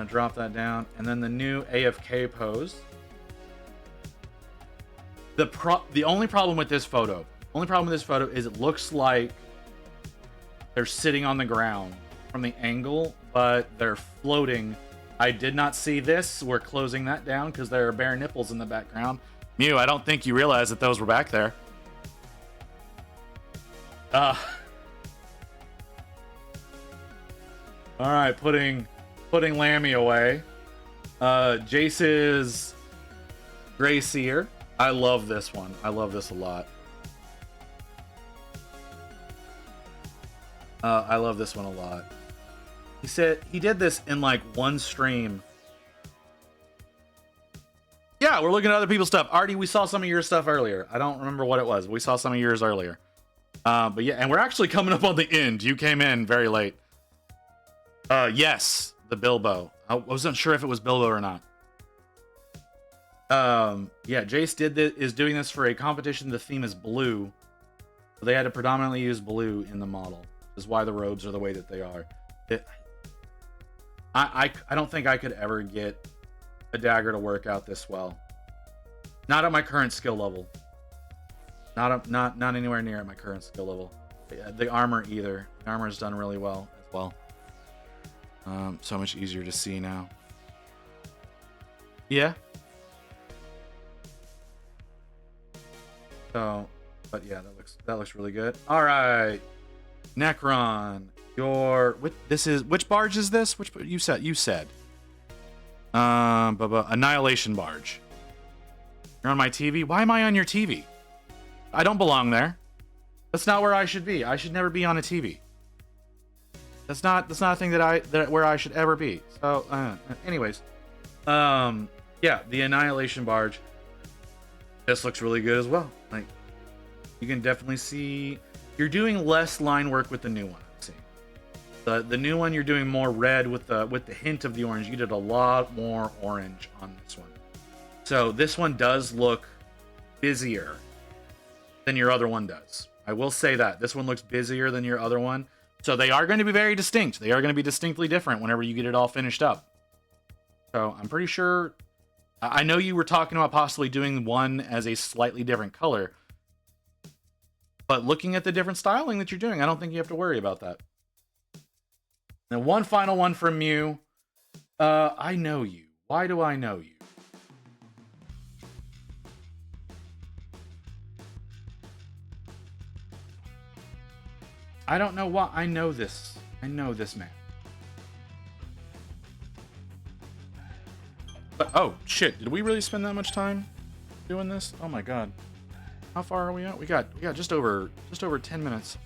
drop that down. And then the new AFK pose. The only problem with this photo is it looks like they're sitting on the ground from the angle, but they're floating. I did not see this. We're closing that down because there are bare nipples in the background. Mew, I don't think you realized that those were back there. All right, putting Lammy away. Jace's Gray Seer. I love this one. I love this a lot. I love this one a lot. He said he did this in like one stream. Yeah, we're looking at other people's stuff. Artie, we saw some of your stuff earlier. I don't remember what it was. We saw some of yours earlier. But yeah, and we're actually coming up on the end. You came in very late. Yes, the Bilbo. I wasn't sure if it was Bilbo or not. Yeah, Jace is doing this for a competition. The theme is blue. So they had to predominantly use blue in the model. This is why the robes are the way that they are. I don't think I could ever get a dagger to work out this well. Not at my current skill level. Not anywhere near at my current skill level. The armor either. The armor is done really well as well. So much easier to see now. Yeah. So, but yeah, that looks really good. All right, Necron, which barge is this? Which you said? Annihilation barge. You're on my TV. Why am I on your TV? I don't belong there. That's not where I should be. I should never be on a TV. That's not a thing where I should ever be. So, anyways, yeah, the Annihilation barge. This looks really good as well. Like, you can definitely see you're doing less line work with the new one. I'm seeing the new one, you're doing more red with the hint of the orange. You did a lot more orange on this one. So this one does look busier than your other one does. I will say that this one looks busier than your other one. So they are going to be very distinct. They are going to be distinctly different whenever you get it all finished up. So I'm pretty sure. I know you were talking about possibly doing one as a slightly different color, but looking at the different styling that you're doing, I don't think you have to worry about that. Now, one final one from you. I know you. Why do I know you? I don't know why. I know this. I know this man. But, oh, shit. Did we really spend that much time doing this? Oh, my God. How far are we at? We got just over 10 minutes.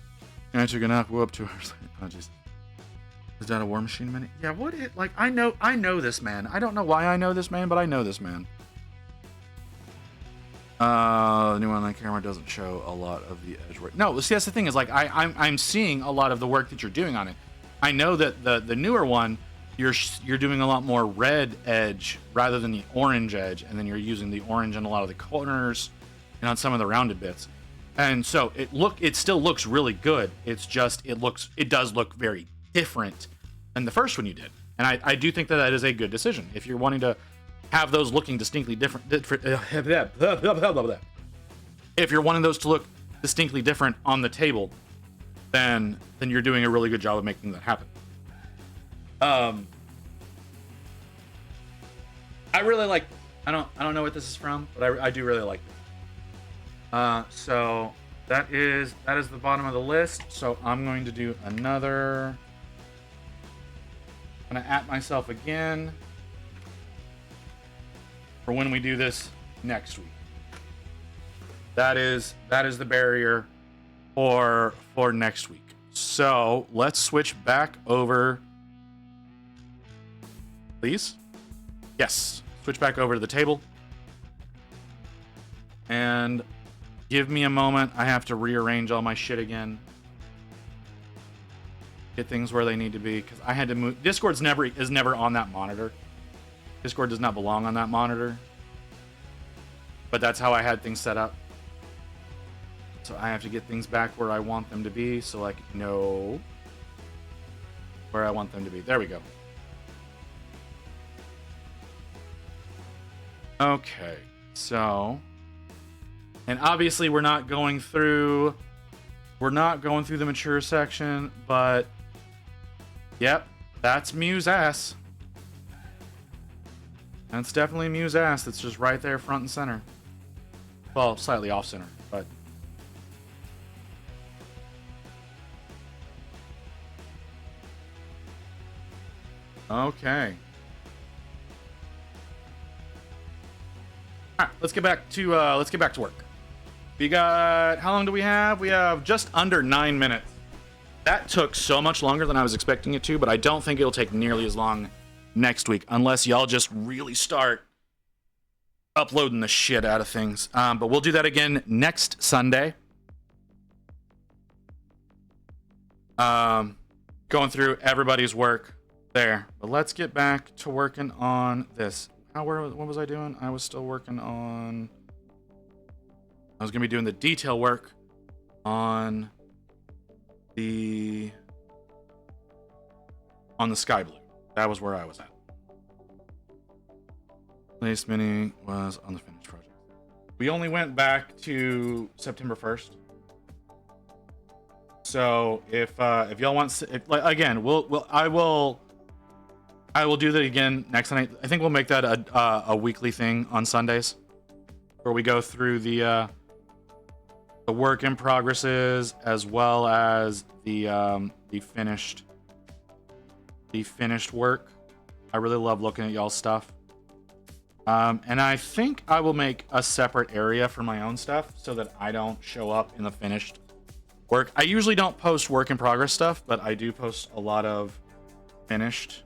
And I took a nap. We're up 2 hours. Oh, jeez. Is that a War Machine minute? Yeah, what it, like, I know this man. I don't know why I know this man, but I know this man. The new one on the camera doesn't show a lot of the edge work. No, see, that's the thing is, like, I'm seeing a lot of the work that you're doing on it. I know that the newer one, you're doing a lot more red edge rather than the orange edge, and then you're using the orange in a lot of the corners and on some of the rounded bits. And so it still looks really good. It's just it does look very different than the first one you did. And I do think that is a good decision if you're wanting to have those looking distinctly different. if you're wanting those to look distinctly different on the table, then you're doing a really good job of making that happen. I really like. I don't know what this is from, but I do really like it. So that is the bottom of the list. So I'm going to do another. I'm gonna at myself again for when we do this next week. That is the barrier for next week. So let's switch back over. Please? Yes. Switch back over to the table. And give me a moment. I have to rearrange all my shit again. Get things where they need to be, because I had to move. Discord is never on that monitor. Discord does not belong on that monitor. But that's how I had things set up. So I have to get things back where I want them to be so I can know where I want them to be. There we go. Okay, so, and obviously we're not going through the mature section, but yep, that's Mew's ass. That's definitely Mew's ass. That's just right there, front and center. Well, slightly off center, but. Okay. All right, let's get back to work. We got, how long do we have? We have just under 9 minutes. That took so much longer than I was expecting it to, but I don't think it'll take nearly as long next week unless y'all just really start uploading the shit out of things. But we'll do that again next Sunday. Going through everybody's work there. But let's get back to working on this. What was I doing? I was still working on... I was going to be doing the detail work on the sky blue. That was where I was at. Place mini was on the finished project. We only went back to September 1st. So if y'all want, again, I will do that again next night. I think we'll make that a weekly thing on Sundays, where we go through the work in progresses as well as the finished work. I really love looking at y'all's stuff. And I think I will make a separate area for my own stuff so that I don't show up in the finished work. I usually don't post work in progress stuff, but I do post a lot of finished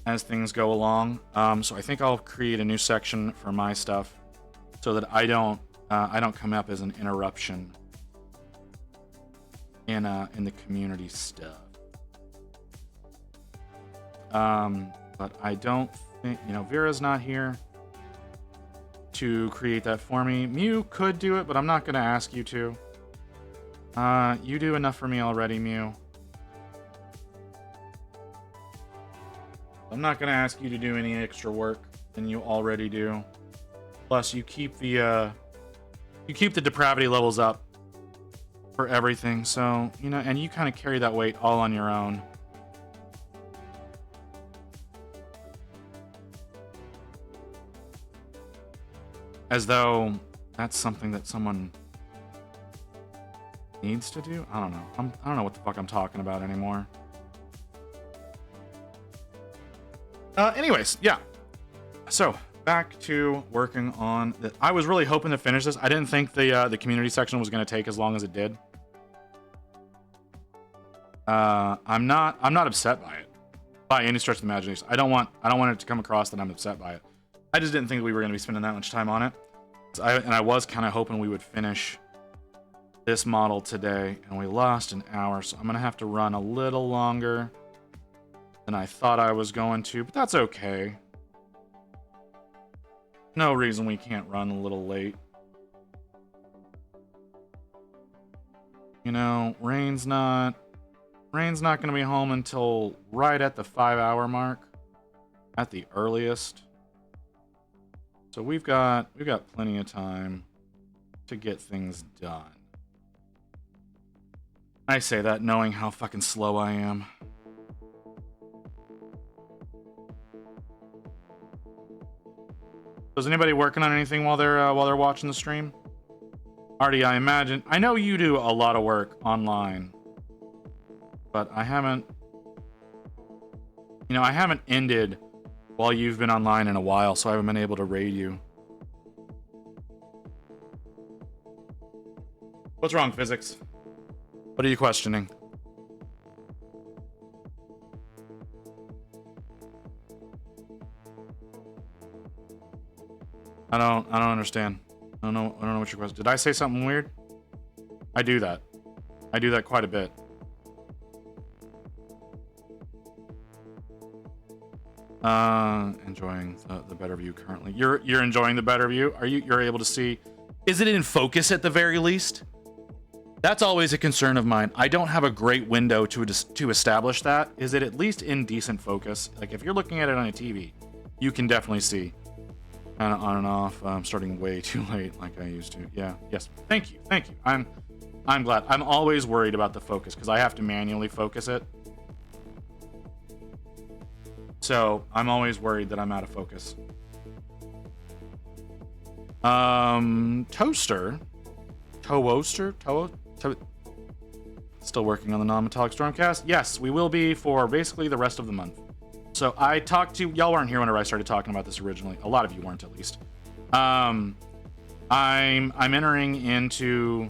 as things go along. So I think I'll create a new section for my stuff so that I don't come up as an interruption in the community stuff. But I don't think, Vera's not here to create that for me. Mew could do it, but I'm not going to ask you to. You do enough for me already, Mew. I'm not going to ask you to do any extra work than you already do. Plus, you keep the depravity levels up for everything. So, and you kind of carry that weight all on your own. As though that's something that someone needs to do? I don't know. I don't know what the fuck I'm talking about anymore. Anyways, yeah. So, back to working on the... I was really hoping to finish this. I didn't think the community section was going to take as long as it did. I'm not upset by it by any stretch of the imagination. I don't want it to come across that I'm upset by it. I just didn't think we were going to be spending that much time on it. And I was kind of hoping we would finish this model today, and we lost an hour, so I'm going to have to run a little longer than I thought I was going to, but that's okay. No reason we can't run a little late. Rain's not going to be home until right at the 5-hour mark at the earliest. So we've got plenty of time to get things done. I say that knowing how fucking slow I am. Is anybody working on anything while they're watching the stream? Artie, I imagine. I know you do a lot of work online, but I haven't. You know, I haven't ended while you've been online in a while, so I haven't been able to raid you. What's wrong, physics? What are you questioning? I don't understand. I don't know what your question. Did I say something weird? I do that. I do that quite a bit. Enjoying the better view currently. You're enjoying the better view? You're able to see? Is it in focus at the very least? That's always a concern of mine. I don't have a great window to establish that. Is it at least in decent focus? Like if you're looking at it on a TV, you can definitely see. Kind of on and off. I'm starting way too late, like I used to. Yeah. Yes. Thank you. Thank you. I'm glad. I'm always worried about the focus because I have to manually focus it. So I'm always worried that I'm out of focus. Toaster. Still working on the non-metallic Stormcast. Yes, we will be for basically the rest of the month. So I talked to y'all weren't here whenever I started talking about this originally. A lot of you weren't, at least. I'm entering into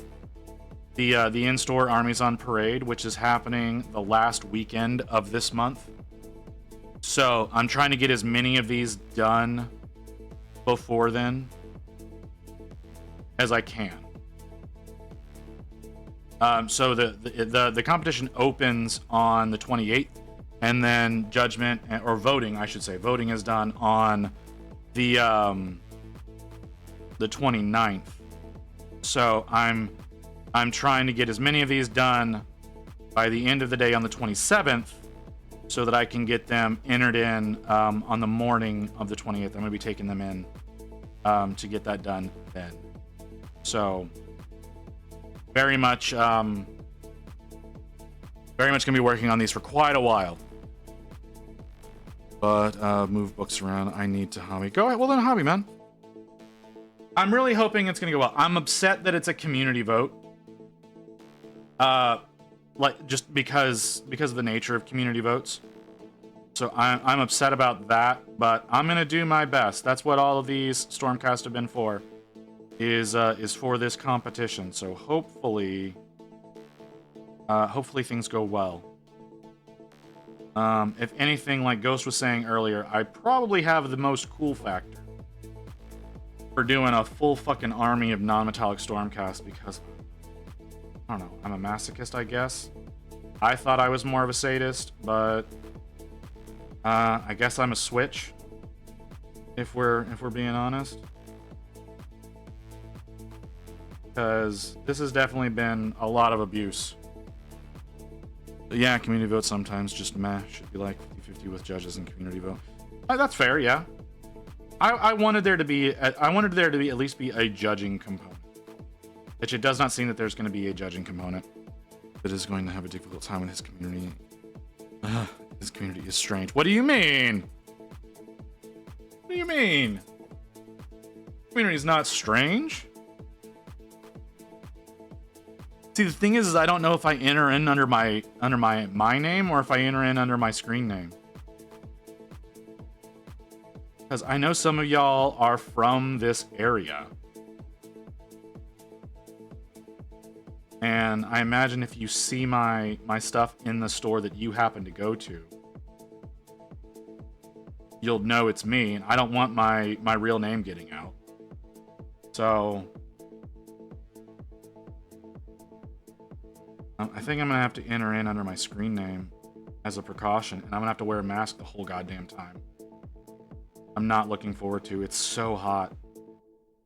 the in-store Armies on Parade, which is happening the last weekend of this month. So I'm trying to get as many of these done before then as I can. So the competition opens on the 28th. And then judgment, or voting, I should say, voting is done on the 29th. So I'm trying to get as many of these done by the end of the day on the 27th, so that I can get them entered in on the morning of the 28th. I'm going to be taking them in to get that done then. So very much going to be working on these for quite a while. But move books around. I need to hobby. Go ahead. Well, then hobby, man. I'm really hoping it's going to go well. I'm upset that it's a community vote. Like just because of the nature of community votes. So I'm upset about that, but I'm going to do my best. That's what all of these Stormcast have been for. Is for this competition. So hopefully things go well. If anything, like Ghost was saying earlier, I probably have the most cool factor for doing a full fucking army of non-metallic Stormcast because, I don't know, I'm a masochist, I guess. I thought I was more of a sadist, but I guess I'm a switch, if we're being honest. Because this has definitely been a lot of abuse. But yeah, community vote sometimes just meh. Should be like 50-50 with judges and community vote. That's fair, yeah. I wanted there to be at least be a judging component. Which it does not seem that there's going to be a judging component. That is going to have a difficult time in his community. His community is strange. What do you mean? What do you mean? Community is not strange. See, the thing is I don't know if I enter in under my name or if I enter in under my screen name. Because I know some of y'all are from this area. And I imagine if you see my stuff in the store that you happen to go to, you'll know it's me, and I don't want my real name getting out. So I think I'm gonna have to enter in under my screen name as a precaution, and I'm gonna have to wear a mask the whole goddamn time. I'm not looking forward to. It's so hot.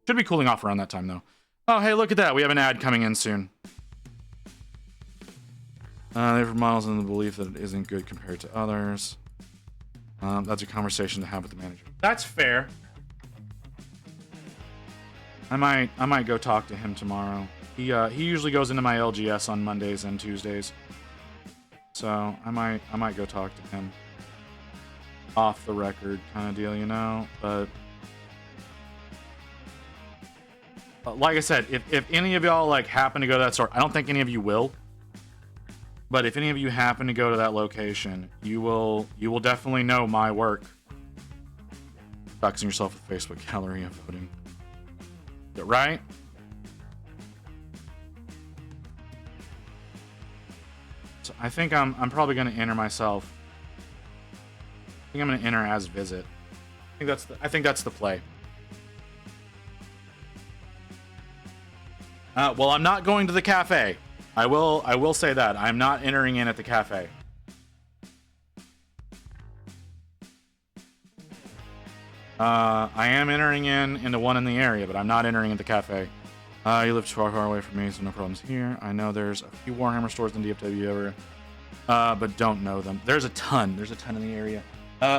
Should be cooling off around that time though. Oh, hey, look at that. We have an ad coming in soon. They're models in the belief that it isn't good compared to others. That's a conversation to have with the manager. That's fair. I might go talk to him tomorrow. He usually goes into my LGS on Mondays and Tuesdays. So I might go talk to him. Off the record kind of deal, you know? But like I said, if any of y'all like happen to go to that store, I don't think any of you will. But if any of you happen to go to that location, you will definitely know my work. Boxing yourself with Facebook gallery and voting. Is it right? So I think I'm probably gonna enter myself. I think I'm gonna enter as visit. I think that's the play. Well, I'm not going to the cafe. I will say that I'm not entering in at the cafe. I am entering into one in the area, but I'm not entering at the cafe. You live too far away from me, so no problems here. I know there's a few Warhammer stores in DFW area, but don't know them. There's a ton. There's a ton in the area.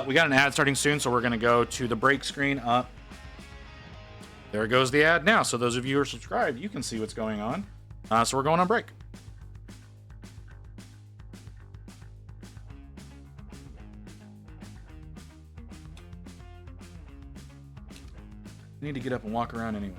We got an ad starting soon, so we're gonna go to the break screen up. There goes the ad now. So those of you who are subscribed, you can see what's going on. So we're going on break. I need to get up and walk around anyway.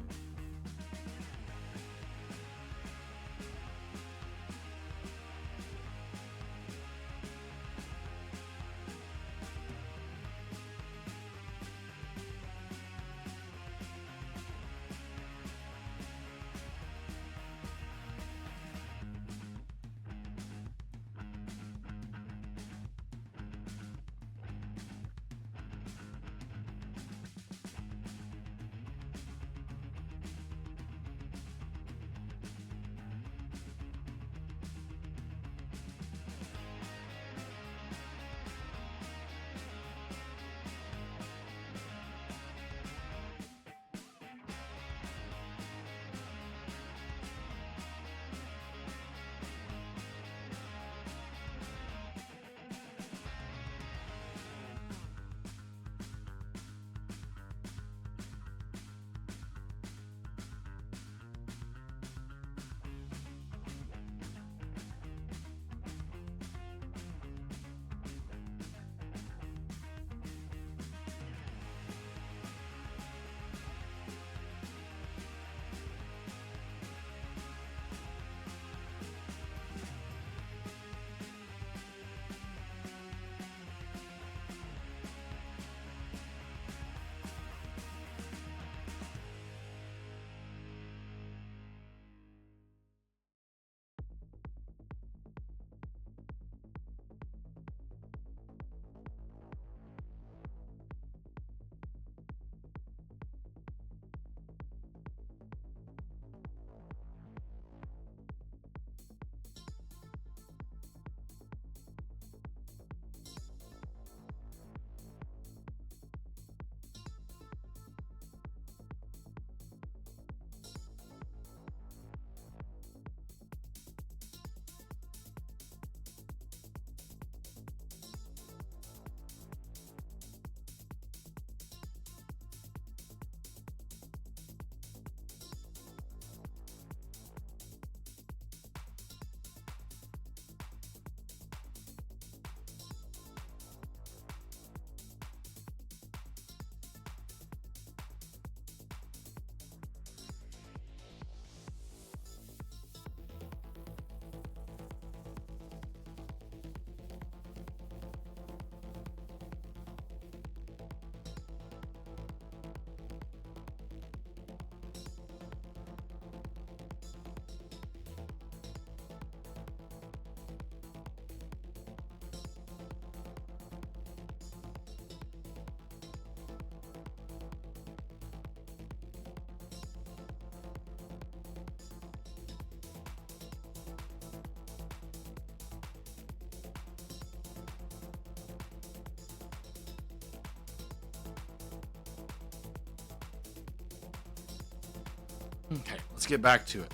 Okay, let's get back to it.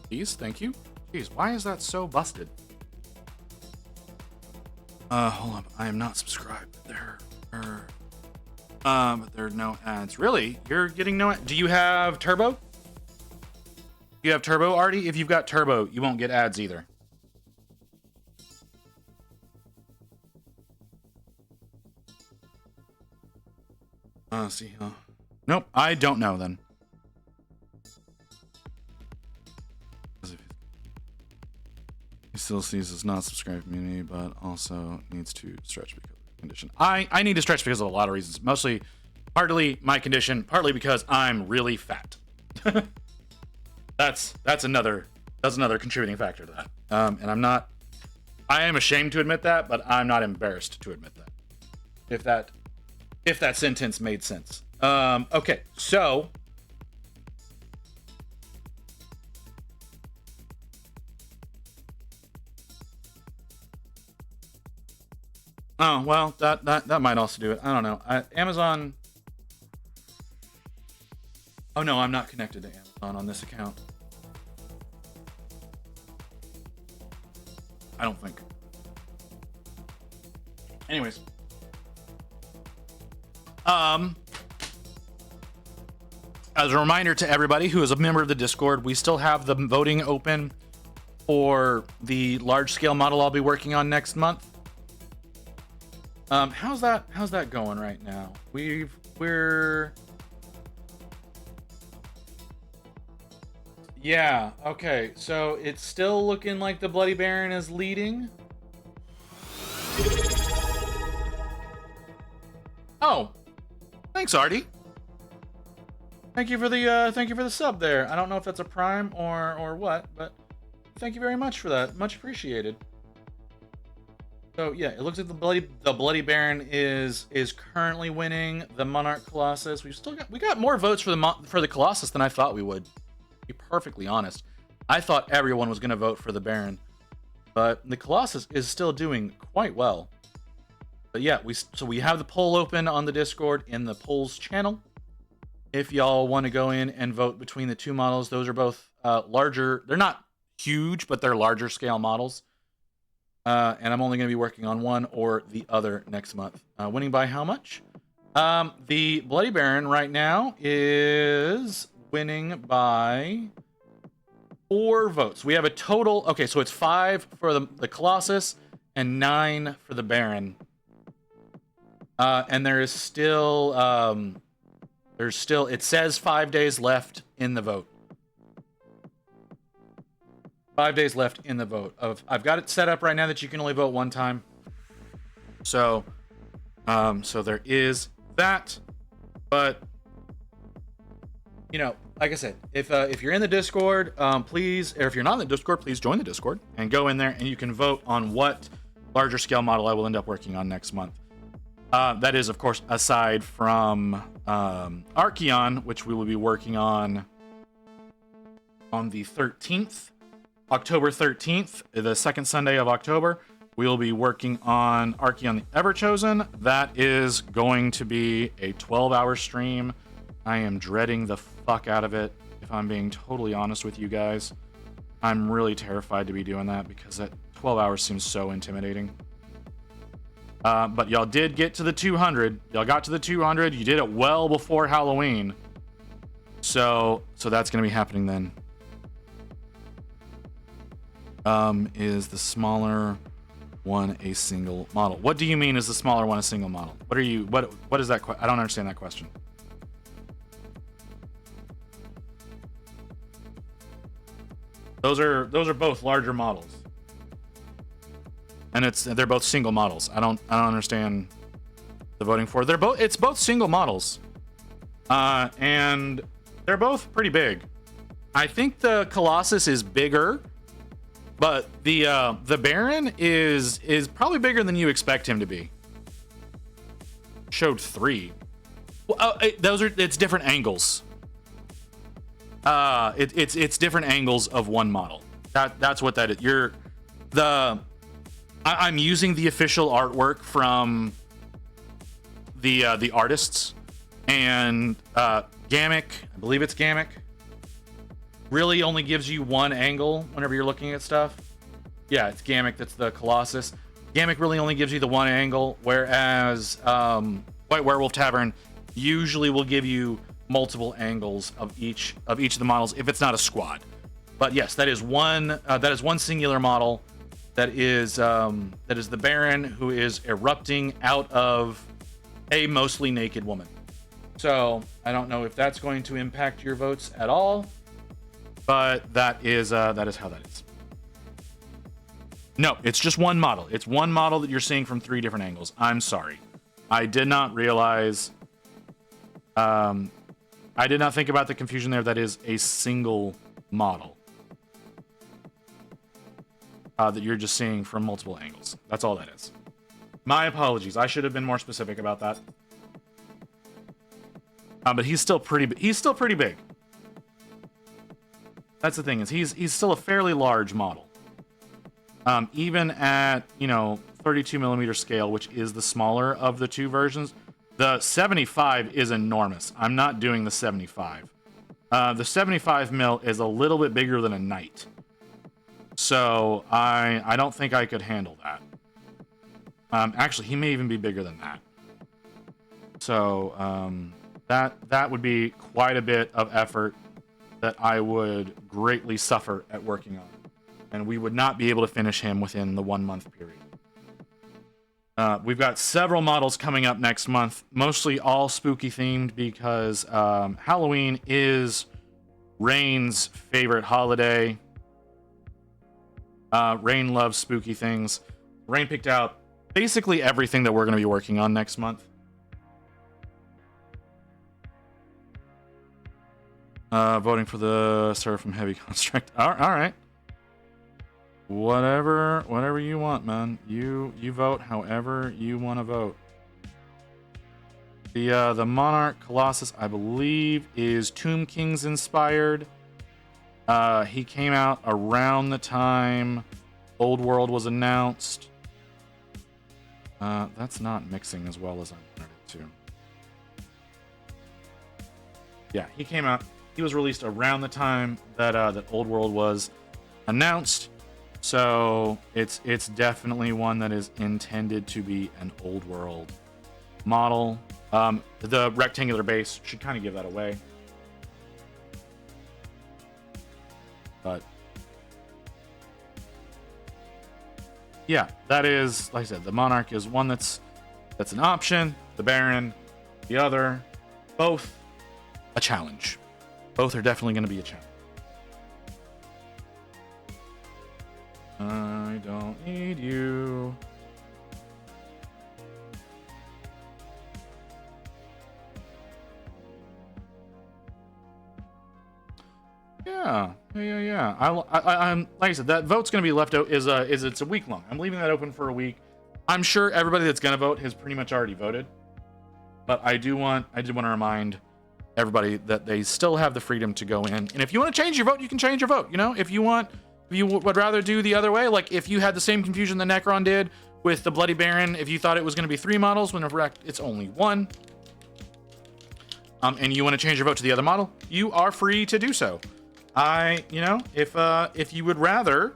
Please, thank you. Jeez, why is that so busted? Hold up. I am not subscribed. There. But there are no ads. Really? You're getting no. Do you have Turbo? You have Turbo, Artie? If you've got Turbo, you won't get ads either. See. Nope, I don't know then. He still sees as not subscribed community, but also needs to stretch because of condition. I need to stretch because of a lot of reasons. Mostly, partly my condition, partly because I'm really fat. That's another contributing factor to that. And I am ashamed to admit that, but I'm not embarrassed to admit that. If that sentence made sense. Okay, so oh well, that might also do it. I don't know. Amazon. Oh no, I'm not connected to Amazon on this account. I don't think. Anyways. As a reminder to everybody who is a member of the Discord, we still have the voting open for the large scale model I'll be working on next month. How's that going right now? Yeah, okay, so it's still looking like the Bloody Baron is leading. Oh, thanks, Artie. Thank you for the sub there. I don't know if that's a prime or what, but thank you very much for that. Much appreciated. So yeah, it looks like the Bloody Baron is currently winning the Monarch Colossus. We got more votes for the Colossus than I thought we would. To be perfectly honest, I thought everyone was going to vote for the Baron, but the Colossus is still doing quite well. But yeah, we have the poll open on the Discord in the polls channel. If y'all want to go in and vote between the two models, those are both larger. They're not huge, but they're larger scale models. And I'm only going to be working on one or the other next month. Winning by how much? The Bloody Baron right now is winning by 4 votes. We have a total. Okay, so it's 5 for the Colossus and 9 for the Baron. And there is still it says 5 days left in the vote. 5 days left in the vote. I've got it set up right now that you can only vote one time. So there is that. But you know, like I said, if you're in the Discord, please, or if you're not in the Discord, please join the Discord and go in there and you can vote on what larger scale model I will end up working on next month. That is, of course, aside from Archeon, which we will be working on the 13th, October 13th, the second Sunday of October. We will be working on Archeon the Everchosen. That is going to be a 12-hour stream. I am dreading the fuck out of it, if I'm being totally honest with you guys. I'm really terrified to be doing that because that 12 hours seems so intimidating. But y'all did get to the 200. Y'all got to the 200. You did it well before Halloween. So that's going to be happening then. Is the smaller one a single model? What do you mean is the smaller one a single model? What is that? I don't understand that question. Those are both larger models. And they're both single models. I don't understand the voting for. It's both single models. And they're both pretty big. I think the Colossus is bigger, but the Baron is probably bigger than you expect him to be. Showed 3. Well, it's different angles. It's different angles of one model. That's what that is. I'm using the official artwork from the artists, and Gamic, I believe it's Gamic, really only gives you one angle whenever you're looking at stuff. Yeah, it's Gamic that's the Colossus. Gamic really only gives you the one angle, whereas White Werewolf Tavern usually will give you multiple angles of each of the models if it's not a squad. But yes, that is one singular model. That is the Baron, who is erupting out of a mostly naked woman. So I don't know if that's going to impact your votes at all, but that is how that is. No, it's just one model. It's one model that you're seeing from 3 different angles. I'm sorry, I did not realize. I did not think about the confusion there. That is a single model that you're just seeing from multiple angles. That's all that is. My apologies. I should have been more specific about that. But he's still pretty big. That's the thing, is he's still a fairly large model. Even at 32 millimeter scale, which is the smaller of the 2 versions. The 75 is enormous. I'm not doing the 75. The 75 mil is a little bit bigger than a knight. So I don't think I could handle that. Actually, he may even be bigger than that. So that would be quite a bit of effort that I would greatly suffer at working on. And we would not be able to finish him within the 1 month period. We've got several models coming up next month, mostly all spooky themed because Halloween is Rain's favorite holiday. Rain loves spooky things. Rain picked out basically everything that we're going to be working on next month. Voting for the Seraphim Heavy Construct. All right. Whatever you want, man. You vote however you want to vote. The Monarch Colossus, I believe, is Tomb Kings inspired. He came out around the time Old World was announced. That's not mixing as well as I wanted it to. Yeah, he came out. He was released around the time that that Old World was announced. So it's definitely one that is intended to be an Old World model. The rectangular base should kind of give that away. But yeah, that is, like I said, the Monarch is one that's an option. The Baron, the other, both a challenge. Both are definitely going to be a challenge. I don't need you. Yeah. I'm like I said, that vote's going to be left out. It's a week long. I'm leaving that open for a week. I'm sure everybody that's going to vote has pretty much already voted, but I did want to remind everybody that they still have the freedom to go in. And if you want to change your vote, you can change your vote. If you would rather do the other way, like if you had the same confusion that Necron did with the Bloody Baron, if you thought it was going to be 3 models when in fact it's only 1, and you want to change your vote to the other model, you are free to do so. If you would rather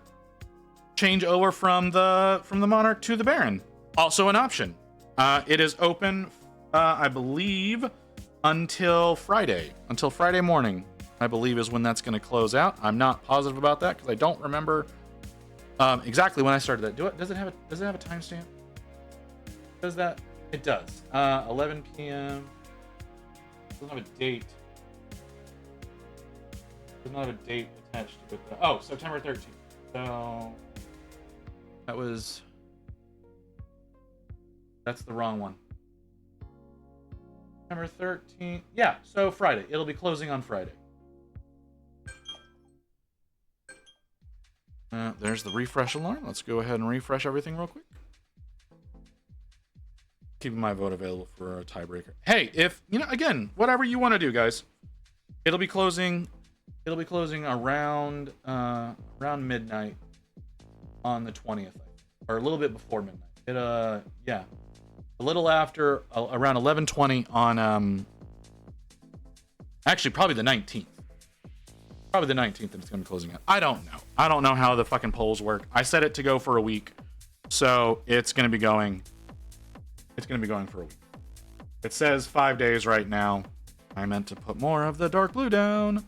change over from the Monarch to the Baron, also an option. It is open, I believe, until Friday morning. I believe is when that's going to close out. I'm not positive about that because I don't remember exactly when I started that. Does it have a timestamp? Does that? It does. 11 p.m. Doesn't have a date. Does not have a date attached to it. Oh, September 13th. So that's the wrong one. September 13th. Yeah, so Friday. It'll be closing on Friday. There's the refresh alarm. Let's go ahead and refresh everything real quick. Keeping my vote available for a tiebreaker. Hey, if again, whatever you want to do, guys. It'll be closing around midnight on the 20th, or a little bit before midnight. A little after around 11:20 on actually probably the 19th. Probably the 19th that it's going to be closing out. I don't know how the fucking polls work. I set it to go for a week, so it's going to be going for a week. It says 5 days right now. I meant to put more of the dark blue down.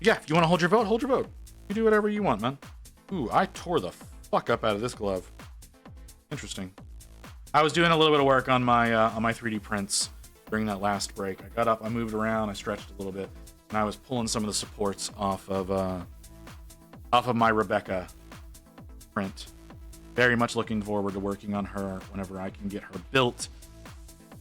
Yeah, if you want to hold your vote, hold your vote. You do whatever you want, man. Ooh, I tore the fuck up out of this glove. Interesting. I was doing a little bit of work on my 3D prints during that last break. I got up, I moved around, I stretched a little bit, and I was pulling some of the supports off of my Rebecca print. Very much looking forward to working on her whenever I can get her built,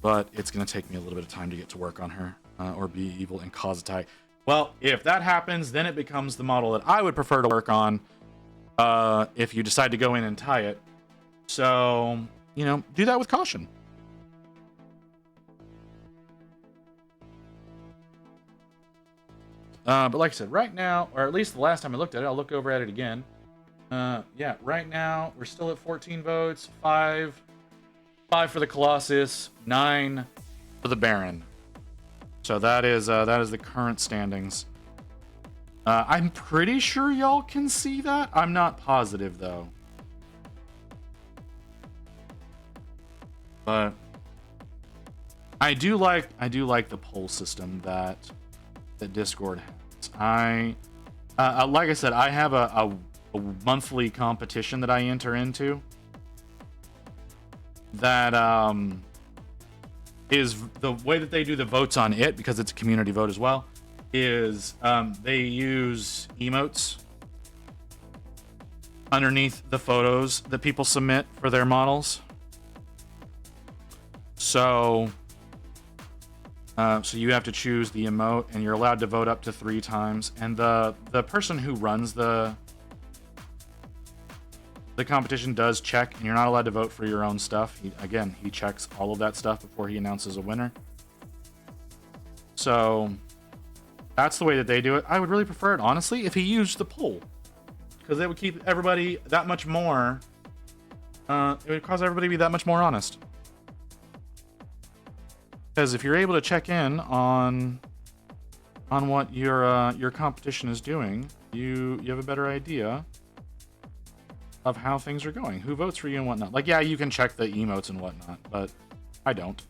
but it's going to take me a little bit of time to get to work on her, or be evil and cause a tie. Well, if that happens, then it becomes the model that I would prefer to work on if you decide to go in and tie it. So, you know, do that with caution. But like I said, right now, or at least the last time I looked at it, I'll look over at it again. Yeah, right now, we're still at 14 votes. 5 for the Colossus, 9 for the Baron. So that is the current standings. I'm pretty sure y'all can see that. I'm not positive though. But I do like the poll system that Discord has. Like I said, I have a monthly competition that I enter into that is the way that they do the votes on it, because it's a community vote as well, is they use emotes underneath the photos that people submit for their models. So you have to choose the emote, and you're allowed to vote up to 3 times. And the person who runs the competition does check, and you're not allowed to vote for your own stuff. He checks all of that stuff before he announces a winner. So that's the way that they do it. I would really prefer it, honestly, if he used the poll, because it would keep everybody that much more. It would cause everybody to be that much more honest. Because if you're able to check in on what your competition is doing, you have a better idea of how things are going, who votes for you and whatnot. Like, yeah, you can check the emotes and whatnot, but I don't.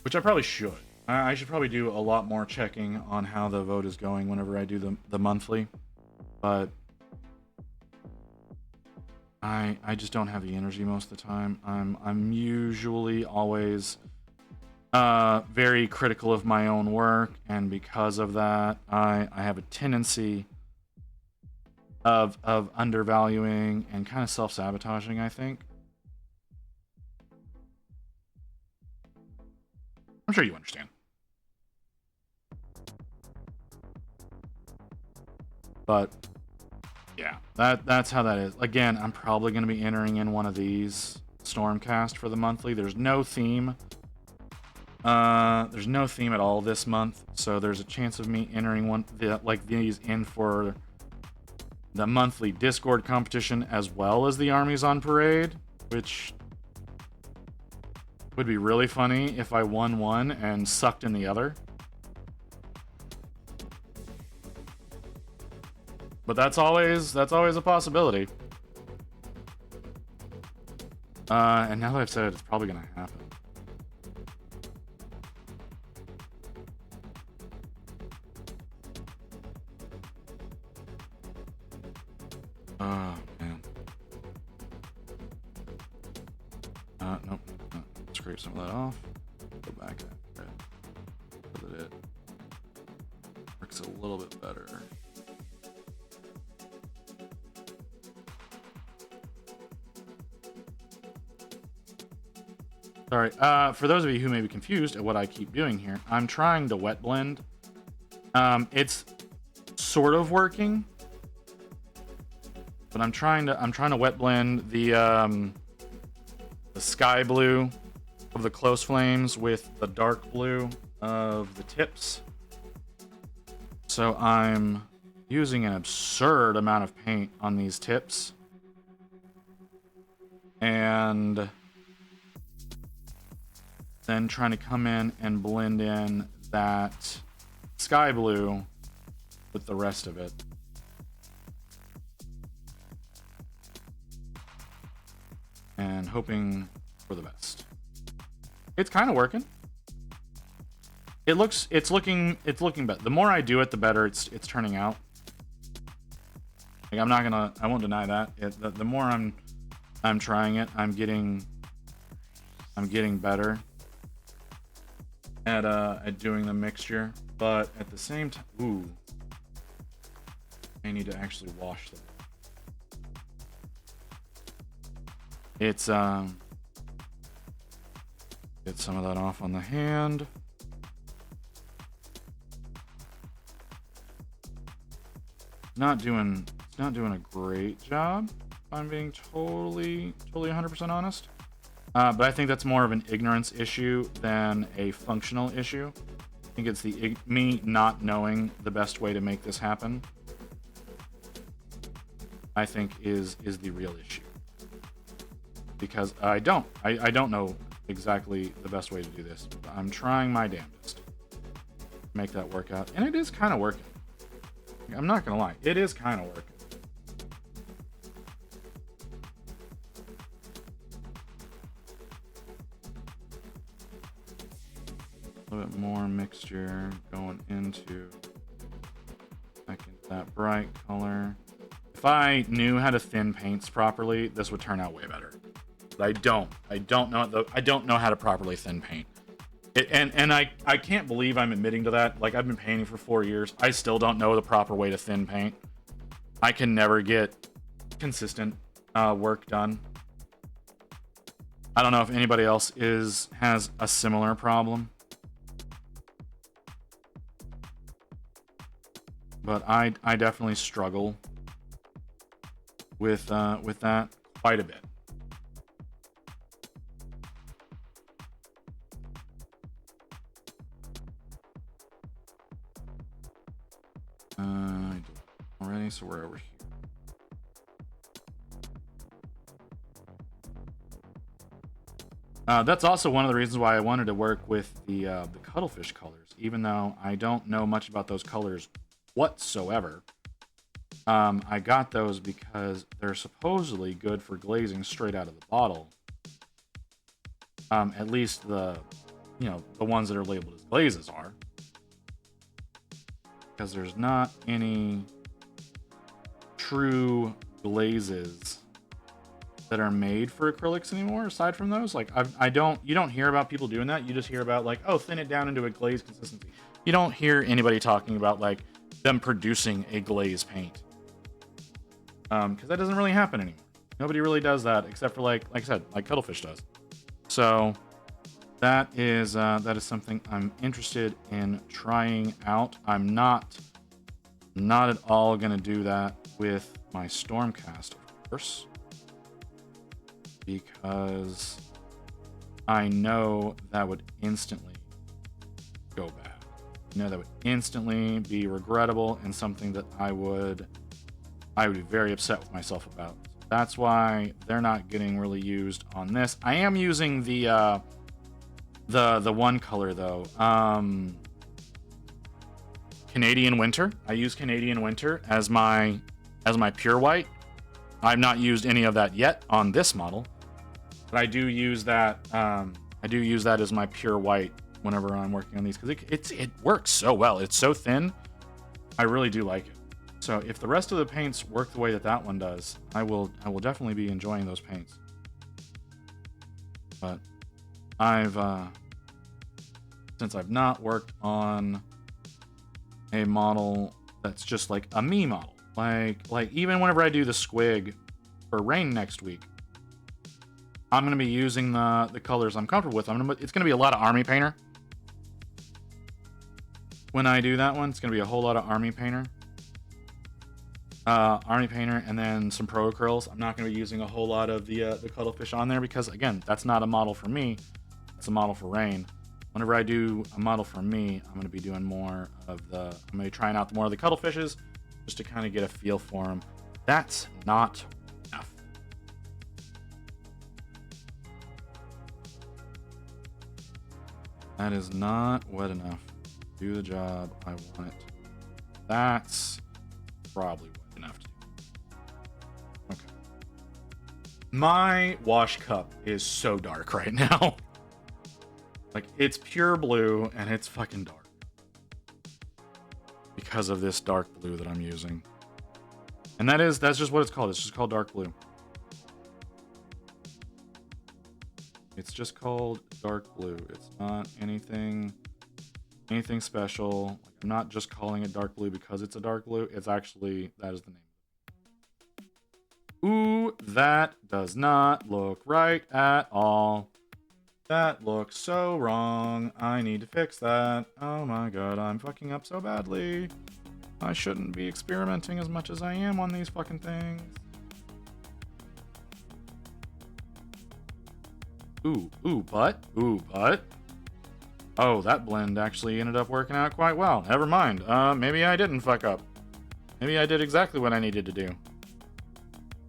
Which I probably should. I should probably do a lot more checking on how the vote is going whenever I do the monthly, but I just don't have the energy most of the time. I'm usually always very critical of my own work, and because of that, I have a tendency of undervaluing and kind of self-sabotaging, I think. I'm sure you understand. But yeah, that's how that is. Again, I'm probably going to be entering in one of these Stormcast for the monthly. There's no theme. There's no theme at all this month, so there's a chance of me entering one like these in for the monthly Discord competition as well as the Armies on Parade, which would be really funny if I won one and sucked in the other. But that's always a possibility. And now that I've said it, it's probably gonna happen. Oh man. Nope. Scrape some of that off. Go back at it. So that it works a little bit better. Sorry, for those of you who may be confused at what I keep doing here, I'm trying to wet blend. It's sort of working, but I'm trying to wet blend the sky blue of the close flames with the dark blue of the tips. So I'm using an absurd amount of paint on these tips. and then trying to come in and blend in that sky blue with the rest of it. And hoping for the best. It's kind of working. It's looking better. The more I do it, the better it's turning out. Like, I won't deny that. The more I'm trying it, I'm getting better at doing the mixture. But at the same time, ooh, I need to actually wash them. It's get some of that off on the hand. Not doing a great job, if I'm being totally 100% honest. But I think that's more of an ignorance issue than a functional issue. I think it's me not knowing the best way to make this happen, I think is the real issue. Because I don't know exactly the best way to do this. But I'm trying my damnedest to make that work out. And it is kind of working. I'm not gonna lie, it is kind of working. A little bit more mixture going into that bright color. If I knew how to thin paints properly, this would turn out way better. But I don't know how to properly thin paint. And I can't believe I'm admitting to that. Like, I've been painting for 4 years. I still don't know the proper way to thin paint. I can never get consistent work done. I don't know if anybody else has a similar problem. But I definitely struggle with that quite a bit. I did already, so we're over here. That's also one of the reasons why I wanted to work with the cuttlefish colors, even though I don't know much about those colors whatsoever. I got those because they're supposedly good for glazing straight out of the bottle. At least the ones that are labeled as glazes are. Because there's not any true glazes that are made for acrylics anymore, aside from those. Like, you don't hear about people doing that. You just hear about, like, oh, thin it down into a glaze consistency. You don't hear anybody talking about, like, them producing a glaze paint. Because that doesn't really happen anymore. Nobody really does that, except for, like I said, like Cuttlefish does. So that is something I'm interested in trying out. I'm not at all gonna do that with my Stormcast, of course, because I know that would instantly go bad. I know that would instantly be regrettable and something that I would be very upset with myself about. That's why they're not getting really used on this. I am using the one color though. Canadian Winter. I use Canadian Winter as my pure white. I've not used any of that yet on this model, but I do use that. I do use that as my pure white whenever I'm working on these, because it works so well. It's so thin. I really do like it. So if the rest of the paints work the way that one does, I will definitely be enjoying those paints. But since I've not worked on a model that's just like a me model, like even whenever I do the squig for rain next week, I'm gonna be using the colors I'm comfortable with. It's gonna be a lot of Army Painter. When I do that one, it's gonna be a whole lot of Army Painter. Army Painter, and then some Pro Acryls. I'm not going to be using a whole lot of the Cuttlefish on there because, again, that's not a model for me. It's a model for Rain. Whenever I do a model for me, I'm going to be doing more of I'm going to be trying out more of the Cuttlefishes just to kind of get a feel for them. That's not enough. That is not wet enough to do the job I want it. That's probably wet enough to do. Okay. My wash cup is so dark right now. Like, it's pure blue and it's fucking dark. Because of this dark blue that I'm using. And that's just what it's called. It's just called dark blue. It's just called dark blue. It's not anything special. Like, I'm not just calling it dark blue because it's a dark blue. It's actually, that is the name. Ooh, that does not look right at all. That looks so wrong. I need to fix that. Oh my god, I'm fucking up so badly. I shouldn't be experimenting as much as I am on these fucking things. Ooh, but. Oh, that blend actually ended up working out quite well. Never mind. Maybe I didn't fuck up. Maybe I did exactly what I needed to do.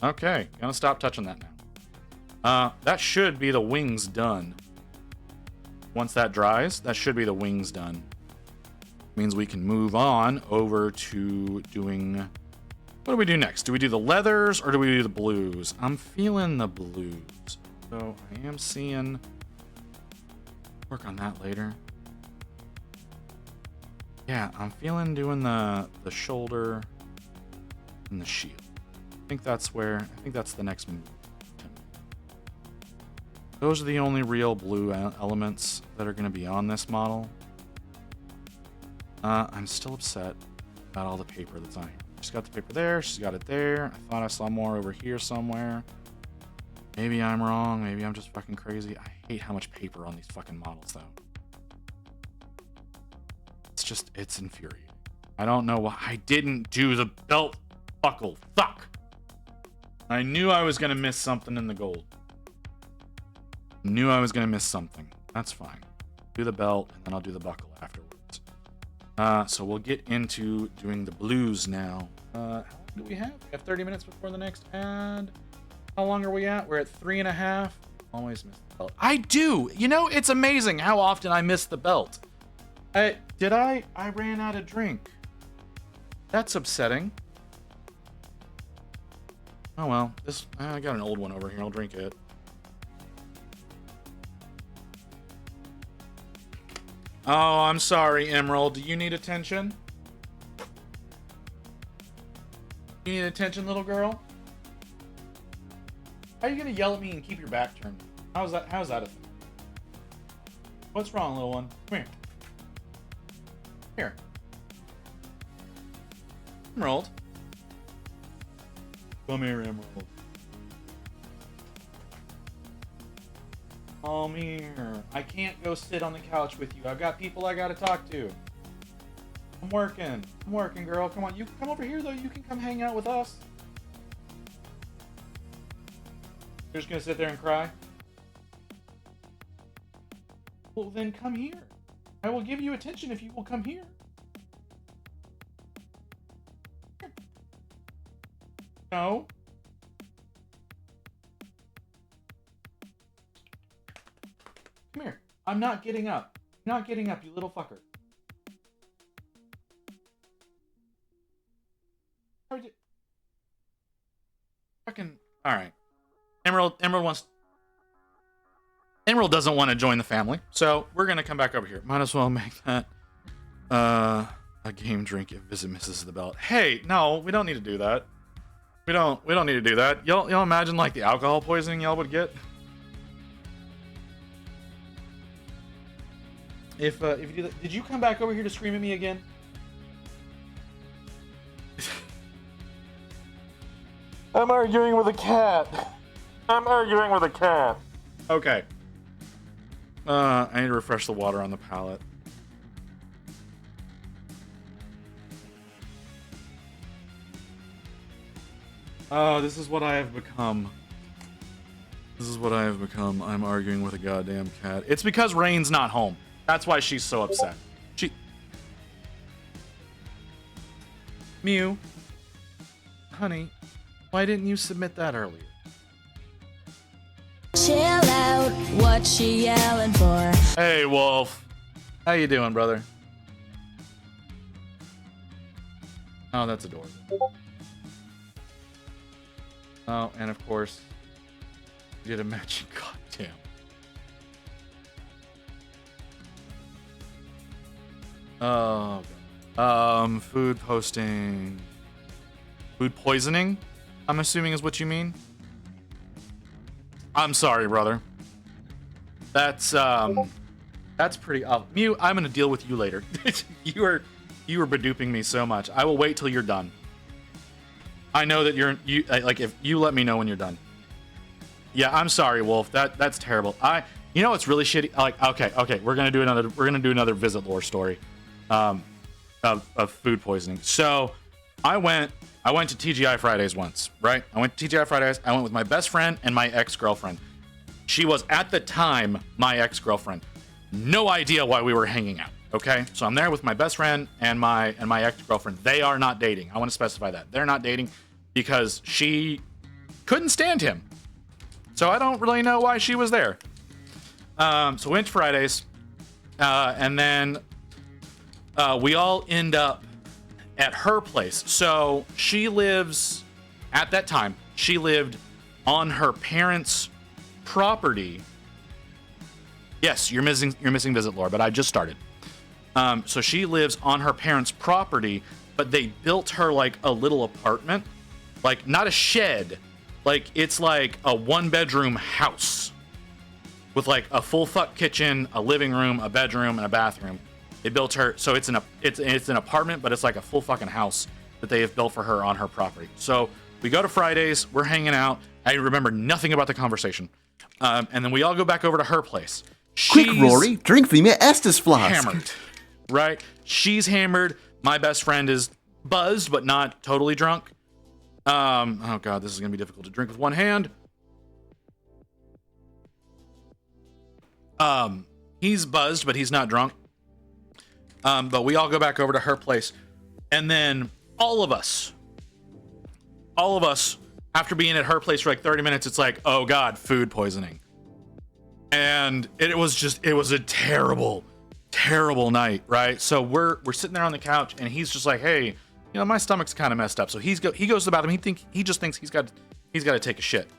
Okay, gonna stop touching that now. That should be the wings done. Once that dries, that should be the wings done. Means we can move on over to doing... What do we do next? Do we do the leathers or do we do the blues? I'm feeling the blues. So I am seeing... Work on that later. Yeah, I'm feeling doing the shoulder and the shield. I think that's the next move. Those are the only real blue elements that are going to be on this model. I'm still upset about all the paper that's on here. She's got the paper there. She's got it there. I thought I saw more over here somewhere. Maybe I'm wrong. Maybe I'm just fucking crazy. I hate how much paper on these fucking models, though. It's infuriating. I don't know why I didn't do the belt buckle. Fuck! I knew I was going to miss something in the gold. Knew I was going to miss something. That's fine. Do the belt, and then I'll do the buckle afterwards. So we'll get into doing the blues now. How long do we have? We have 30 minutes before the next ad. How long are we at? We're at 3.5. Always miss the belt. I do! You know, it's amazing how often I miss the belt. I ran out of drink. That's upsetting. Oh well, I got an old one over here. I'll drink it. Oh, I'm sorry, Emerald. Do you need attention? You need attention, little girl? How are you gonna yell at me and keep your back turned? How's that a thing? What's wrong, little one? Come here. Here. Emerald. Come here, Emerald. Come here. I can't go sit on the couch with you. I've got people I gotta talk to. I'm working, girl. Come on. You come over here, though. You can come hang out with us. You're just gonna sit there and cry? Well, then come here. I will give you attention if you will come here. No. Come here. I'm not getting up. Not getting up, you little fucker. Fucking. Alright. Emerald doesn't want to join the family, so we're gonna come back over here. Might as well make that a game drink if visit misses the belt. Hey, no, we don't need to do that. We don't need to do that. Y'all imagine like the alcohol poisoning y'all would get? If you do that, did you come back over here to scream at me again? I'm arguing with a cat. Okay. I need to refresh the water on the palette. Oh, this is what I have become. I'm arguing with a goddamn cat. It's because Rain's not home. That's why she's so upset. Mew. Honey, why didn't you submit that earlier? Chill out, what she yelling for? Hey, Wolf. How you doing, brother? Oh, that's adorable. Oh, and of course, you did a matching. Goddamn. Oh, God. Food posting. Food poisoning, I'm assuming is what you mean. I'm sorry, brother. That's pretty Mew, I'm gonna deal with you later. you were beduping me so much. I will wait till you're done. I know that you like if you let me know when you're done. Yeah, I'm sorry, Wolf. That's terrible. You know what's really shitty? Like, okay, we're gonna do another visit lore story, of food poisoning. So, I went to TGI Fridays once, right? I went to TGI Fridays. I went with my best friend and my ex-girlfriend. She was at the time my ex-girlfriend. No idea why we were hanging out. Okay, so I'm there with my best friend and my ex-girlfriend. They are not dating. I want to specify that they're not dating because she couldn't stand him. So I don't really know why she was there. So we went to Fridays, and then we all end up at her place. So she lives, at that time, she lived on her parents' property. Yes, you're missing visit lore, but I just started. So she lives on her parents' property, but they built her like a little apartment, like not a shed, like it's like a 1-bedroom house with like a full fuck kitchen, a living room, a bedroom, and a bathroom. They built her, so it's an apartment, but it's like a full fucking house that they have built for her on her property. So we go to Fridays, we're hanging out. I remember nothing about the conversation, and then we all go back over to her place. Quick, Rory, drink for me Estes flask. Hammered, right? She's hammered. My best friend is buzzed, but not totally drunk. Oh god, this is gonna be difficult to drink with one hand. He's buzzed, but he's not drunk. But we all go back over to her place, and then all of us, after being at her place for like 30 minutes, it's like, oh god, food poisoning. And it was a terrible night, right? So we're sitting there on the couch, and he's just like, hey, you know, my stomach's kind of messed up. So he goes to the bathroom. He just thinks he's got to take a shit.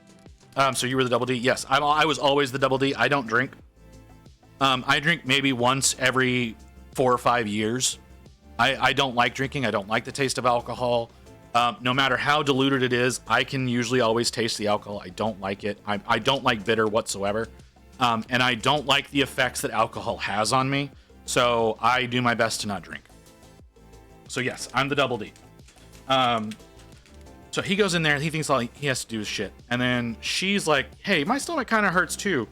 So you were the double D? Yes, I was always the double D. I don't drink. I drink maybe once every 4 or 5 years. I don't like drinking. I don't like the taste of alcohol. No matter how diluted it is, I can usually always taste the alcohol. I don't like it. I don't like bitter whatsoever. And I don't like the effects that alcohol has on me. So I do my best to not drink. So yes, I'm the double D. So he goes in there, he thinks all he has to do is shit. And then she's like, hey, my stomach kind of hurts too.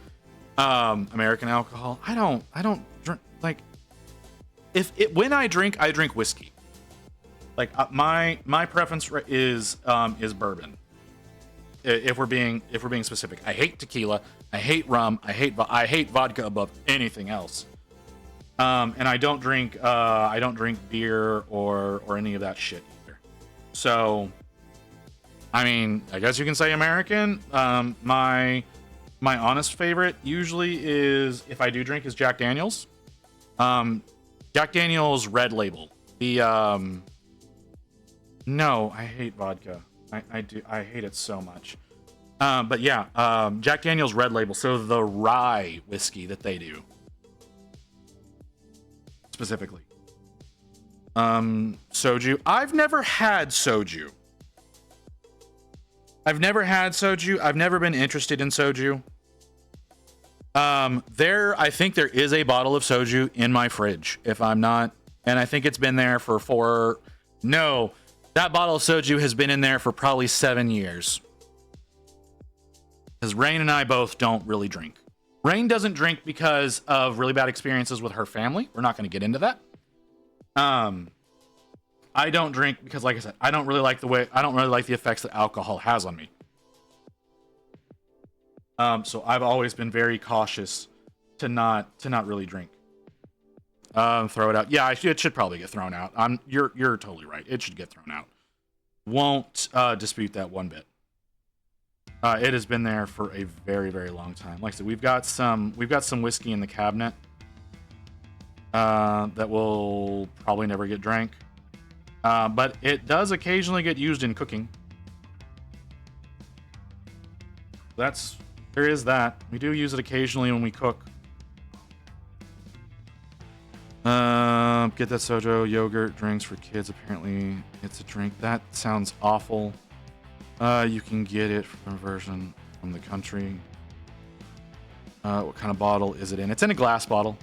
American alcohol. I don't drink, like, when I drink whiskey. Like, my preference is bourbon. If we're being specific, I hate tequila, I hate rum, I hate vodka above anything else. And I don't drink beer or any of that shit either. So, I mean, I guess you can say American. My honest favorite usually is, if I do drink, is Jack Daniel's. Jack Daniel's Red Label. No, I hate vodka. I do. I hate it so much. But yeah, Jack Daniel's Red Label. So the rye whiskey that they do. Specifically. Soju. I've never had soju. I've never been interested in soju. I think there is a bottle of soju in my fridge, if I'm not, and I think it's been there for no, that bottle of soju has been in there for probably 7 years. Because Rain and I both don't really drink. Rain doesn't drink because of really bad experiences with her family. We're not going to get into that. I don't drink because, like I said, I don't really like the effects that alcohol has on me. So I've always been very cautious to not really drink. Throw it out. Yeah, it should probably get thrown out. You're totally right. It should get thrown out. Won't dispute that one bit. It has been there for a very, very long time. Like I said, we've got some whiskey in the cabinet. that will probably never get drank. But it does occasionally get used in cooking. There is that. We do use it occasionally when we cook. Get that sojo yogurt drinks for kids. Apparently, it's a drink. That sounds awful. You can get it from a version from the country. What kind of bottle is it in? It's in a glass bottle.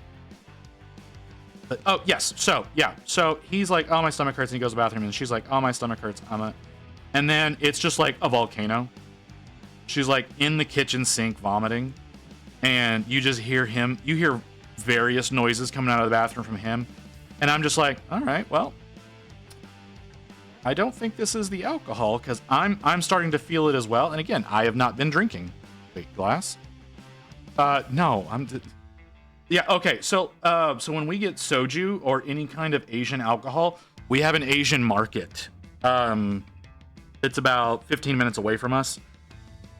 But, oh, yes. So, yeah. So he's like, oh, my stomach hurts. And he goes to the bathroom. And she's like, oh, my stomach hurts. And then it's just like a volcano. She's like in the kitchen sink vomiting. And you just hear him. You hear various noises coming out of the bathroom from him. And I'm just like, all right, well, I don't think this is the alcohol because I'm starting to feel it as well. And again, I have not been drinking. Wait, glass? No, yeah, okay. So when we get soju or any kind of Asian alcohol, we have an Asian market. It's about 15 minutes away from us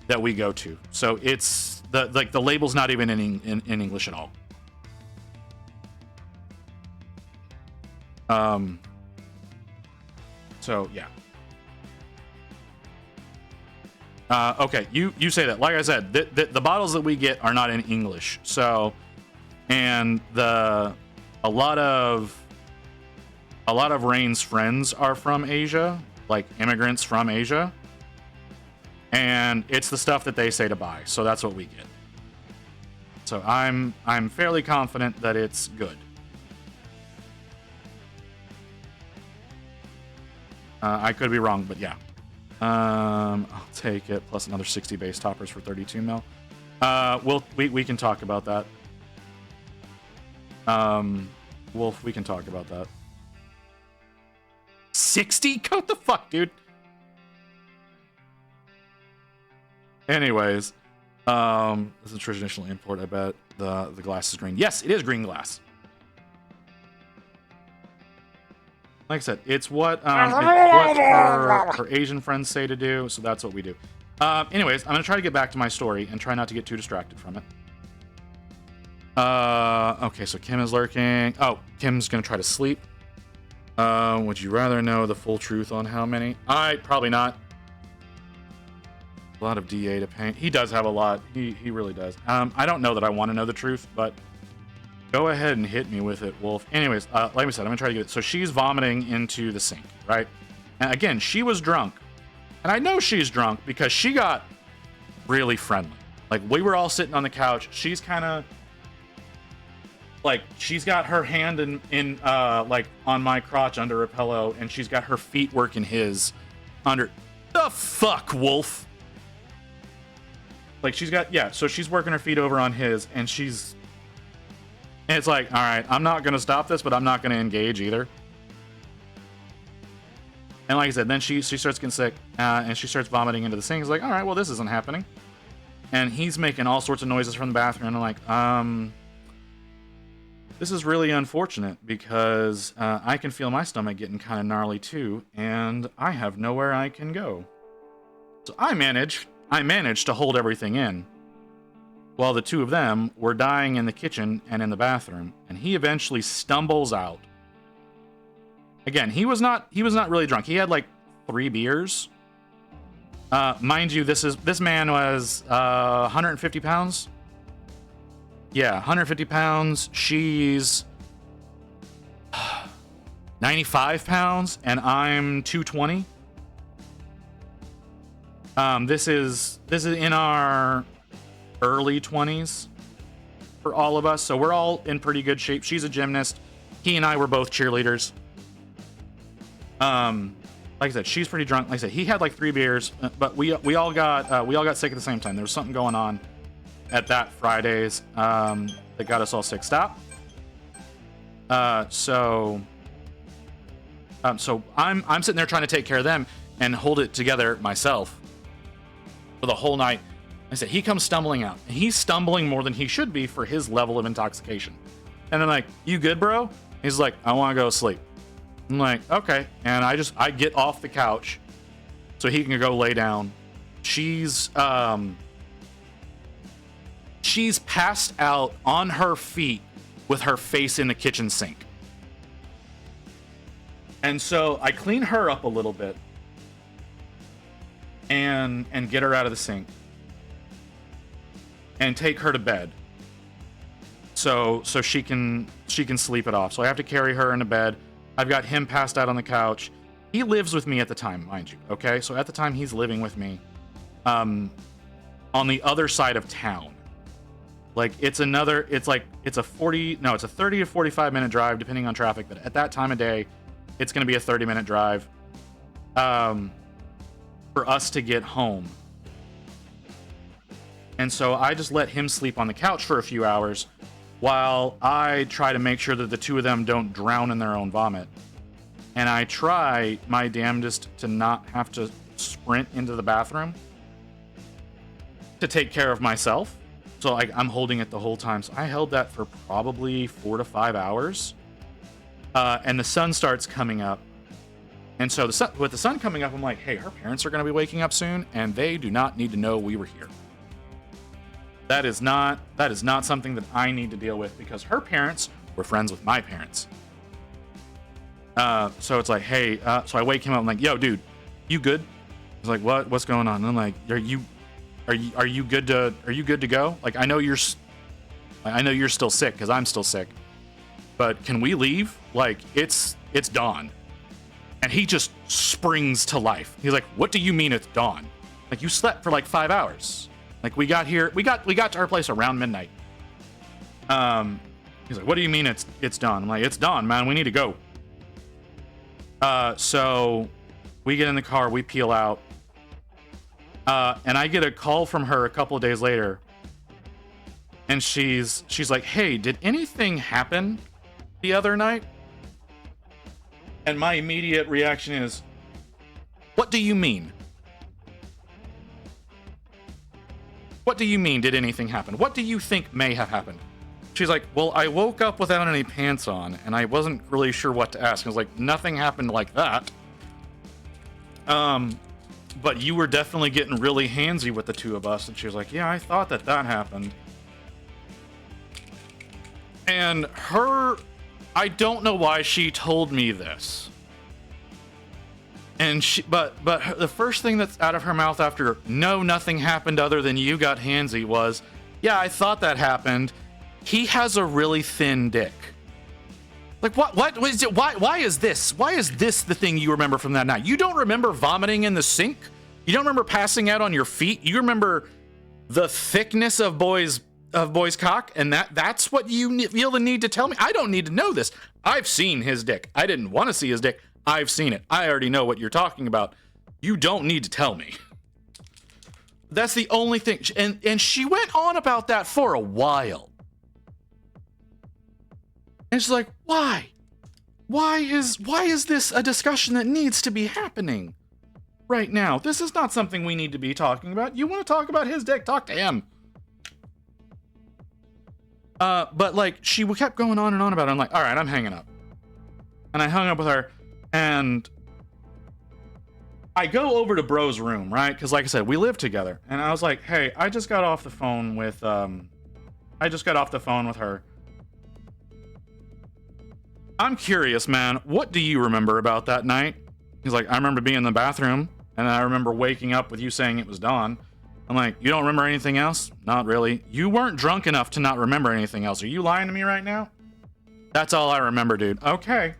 that we go to. So it's the label's not even in English at all. So yeah. Okay, you say that. Like I said, the bottles that we get are not in English. So, and a lot of Rain's friends are from Asia, like immigrants from Asia, and it's the stuff that they say to buy. So that's what we get. So I'm fairly confident that it's good. I could be wrong, but yeah. I'll take it plus another 60 base toppers for 32 mil. We can talk about that. Wolf, we can talk about that. 60? What the fuck, dude? Anyways, this is a traditional import. I bet the glass is green. Yes, it is green glass. Like I said, it's what her Asian friends say to do, so that's what we do. Anyways, I'm gonna try to get back to my story and try not to get too distracted from it. Okay, so Kim is lurking. Oh, Kim's gonna try to sleep. Would you rather know the full truth on how many? Probably not. A lot of DA to paint. He does have a lot. He really does. I don't know that I want to know the truth, but go ahead and hit me with it, Wolf. Anyways, like I said, I'm gonna try to get it. So she's vomiting into the sink, right? And again, she was drunk. And I know she's drunk because she got really friendly. Like, we were all sitting on the couch. She's kind of like, she's got her hand in like on my crotch under a pillow, and she's got her feet working his under. The fuck, Wolf? Like, she's got, yeah, so she's working her feet over on his, and it's like, all right, I'm not going to stop this, but I'm not going to engage either. And like I said, then she starts getting sick, and she starts vomiting into the sink. He's like, all right, well, this isn't happening. And he's making all sorts of noises from the bathroom. And I'm like, this is really unfortunate because I can feel my stomach getting kind of gnarly too, and I have nowhere I can go. So I managed to hold everything in, while the two of them were dying in the kitchen and in the bathroom, and he eventually stumbles out. Again, he was not really drunk. He had like 3 beers. Mind you, this man was 150 pounds. Yeah, 150 pounds. She's 95 pounds, and I'm 220. This is in our early 20s for all of us, so we're all in pretty good shape. She's a gymnast. He and I were both cheerleaders. Like I said, she's pretty drunk. Like I said, he had like 3 beers, but we all got sick at the same time. There was something going on at that Fridays that got us all sick. Stop. So I'm sitting there trying to take care of them and hold it together myself for the whole night. I said, he comes stumbling out. He's stumbling more than he should be for his level of intoxication. And I'm like, you good, bro? He's like, I want to go to sleep. I'm like, okay. And I get off the couch so he can go lay down. She's passed out on her feet with her face in the kitchen sink. And so I clean her up a little bit and get her out of the sink and take her to bed. So she can sleep it off. So I have to carry her into bed. I've got him passed out on the couch. He lives with me at the time, mind you. Okay, so at the time he's living with me, on the other side of town. Like it's a 30 to 45 minute drive depending on traffic. But at that time of day, it's going to be a 30-minute drive, for us to get home. And so I just let him sleep on the couch for a few hours while I try to make sure that the two of them don't drown in their own vomit. And I try my damnedest to not have to sprint into the bathroom to take care of myself. So I'm holding it the whole time. So I held that for probably 4 to 5 hours. And the sun starts coming up. And so with the sun coming up, I'm like, hey, her parents are going to be waking up soon, and they do not need to know we were here. That is not something that I need to deal with because her parents were friends with my parents. So it's like, hey, so I wake him up. I'm like, yo, dude, you good? He's like, what? What's going on? And I'm like, are you good to go? Like, I know you're still sick because I'm still sick, but can we leave? Like, it's dawn. And he just springs to life. He's like, what do you mean it's dawn? Like, you slept for like 5 hours. Like, we got to our place around midnight. He's like, what do you mean it's dawn? I'm like, it's dawn, man. We need to go. So we get in the car, we peel out. And I get a call from her a couple of days later. And she's like, hey, did anything happen the other night? And my immediate reaction is, what do you mean? What do you mean, did anything happen? What do you think may have happened? She's like, well, I woke up without any pants on, and I wasn't really sure what to ask. I was like, nothing happened like that. But you were definitely getting really handsy with the two of us. And she was like, yeah, I thought that happened. And I don't know why she told me this. And but the first thing that's out of her mouth after, no, nothing happened other than you got handsy was, yeah, I thought that happened. He has a really thin dick. Like, what is it? Why is this the thing you remember from that night? You don't remember vomiting in the sink? You don't remember passing out on your feet? You remember the thickness of boy's cock, and that's what you feel the need to tell me? I don't need to know this. I've seen his dick. I didn't want to see his dick. I've seen it. I already know what you're talking about. You don't need to tell me. That's the only thing. And she went on about that for a while. And she's like, why? Why is this a discussion that needs to be happening right now? This is not something we need to be talking about. You want to talk about his dick? Talk to him. But like, she kept going on and on about it. I'm like, all right, I'm hanging up. And I hung up with her, and I go over to Bro's room, right? Because like I said, we live together. And I was like, hey, I just got off the phone with her. I'm curious, man. What do you remember about that night? He's like, I remember being in the bathroom, and I remember waking up with you saying it was dawn. I'm like, you don't remember anything else? Not really. You weren't drunk enough to not remember anything else. Are you lying to me right now? That's all I remember, dude. Okay.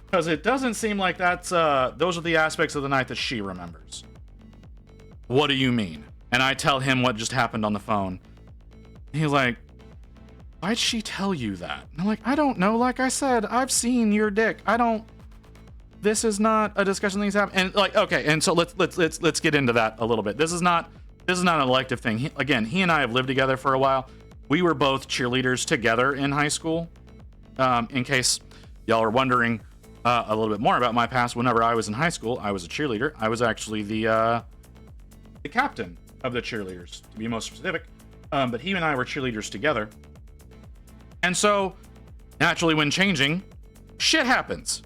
Because it doesn't seem like those are the aspects of the night that she remembers. What do you mean? And I tell him what just happened on the phone. He's like, why'd she tell you that? And I'm like, I don't know. Like I said, I've seen your dick. This is not a discussion things happen. And like, okay. And so let's get into that a little bit. This is not an elective thing. He and I have lived together for a while. We were both cheerleaders together in high school. In case y'all are wondering a little bit more about my past, whenever I was in high school, I was a cheerleader. I was actually the captain of the cheerleaders, to be most specific. But he and I were cheerleaders together. And so, naturally, when changing, shit happens.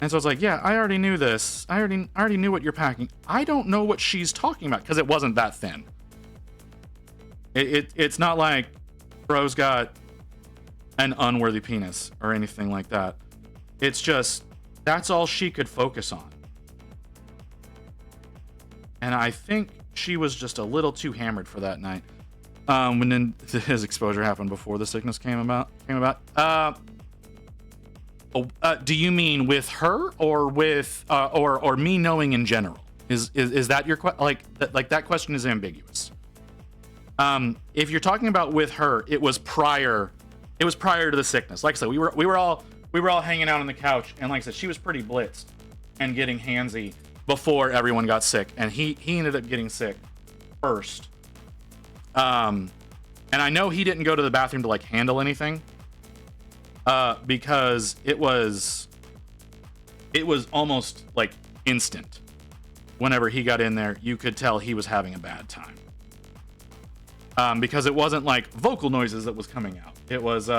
And so it's like, yeah, I already knew this. I already knew what you're packing. I don't know what she's talking about because it wasn't that thin. It's not like Bro's got an unworthy penis or anything like that. It's just, that's all she could focus on. And I think she was just a little too hammered for that night. When then his exposure happened before the sickness came about. Do you mean with her or with or me knowing in general? Is that your question? Like that question is ambiguous. If you're talking about with her, it was prior to the sickness. Like I said, we were all hanging out on the couch, and like I said, she was pretty blitzed and getting handsy before everyone got sick, and he ended up getting sick first. And I know he didn't go to the bathroom to like handle anything, because it was almost like instant. Whenever he got in there, you could tell he was having a bad time. Because it wasn't like vocal noises that was coming out. It was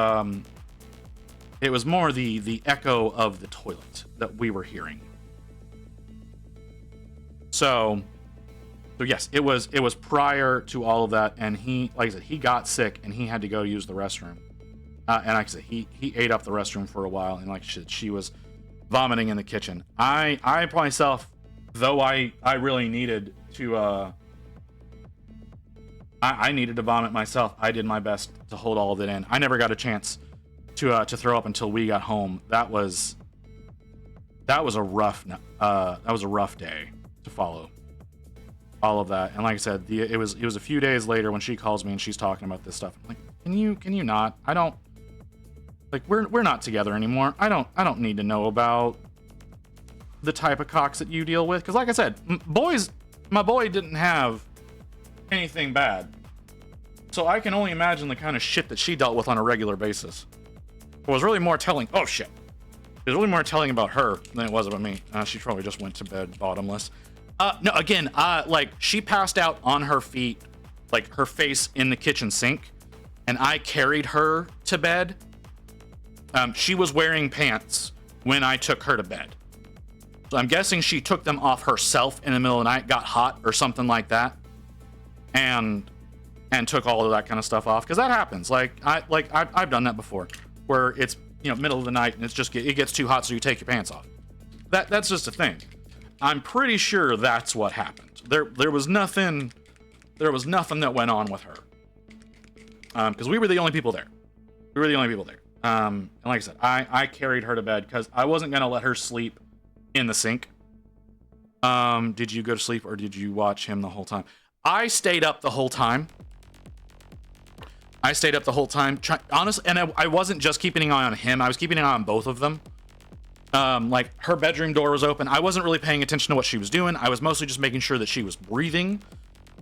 more the echo of the toilet that we were hearing. So yes, it was prior to all of that, and he, like I said, he got sick and he had to go use the restroom. And like I said, he ate up the restroom for a while, and like she was vomiting in the kitchen. I myself, though I really needed to I needed to vomit myself. I did my best to hold all of it in. I never got a chance to throw up until we got home. That was a rough day to follow all of that. And like I said, it was a few days later when she calls me and she's talking about this stuff. I'm like, can you not? I don't, like, we're not together anymore. I don't need to know about the type of cocks that you deal with. Because like I said, my boy didn't have anything bad. So I can only imagine the kind of shit that she dealt with on a regular basis. It was really more telling. Oh shit. It was really more telling about her than it was about me. She probably just went to bed bottomless. No, again, like she passed out on her feet, like her face in the kitchen sink, and I carried her to bed. She was wearing pants when I took her to bed. So I'm guessing she took them off herself in the middle of the night, got hot or something like that, and took all of that kind of stuff off, because that happens. I've done that before, where it's, middle of the night and it gets too hot, so you take your pants off. That's just a thing. I'm pretty sure that's what happened. There was nothing that went on with her, because we were the only people there. And like I said, I carried her to bed because I wasn't gonna let her sleep in the sink. Did you go to sleep or did you watch him the whole time? I stayed up the whole time. Honestly, and I wasn't just keeping an eye on him. I was keeping an eye on both of them. Like her bedroom door was open. I wasn't really paying attention to what she was doing. I was mostly just making sure that she was breathing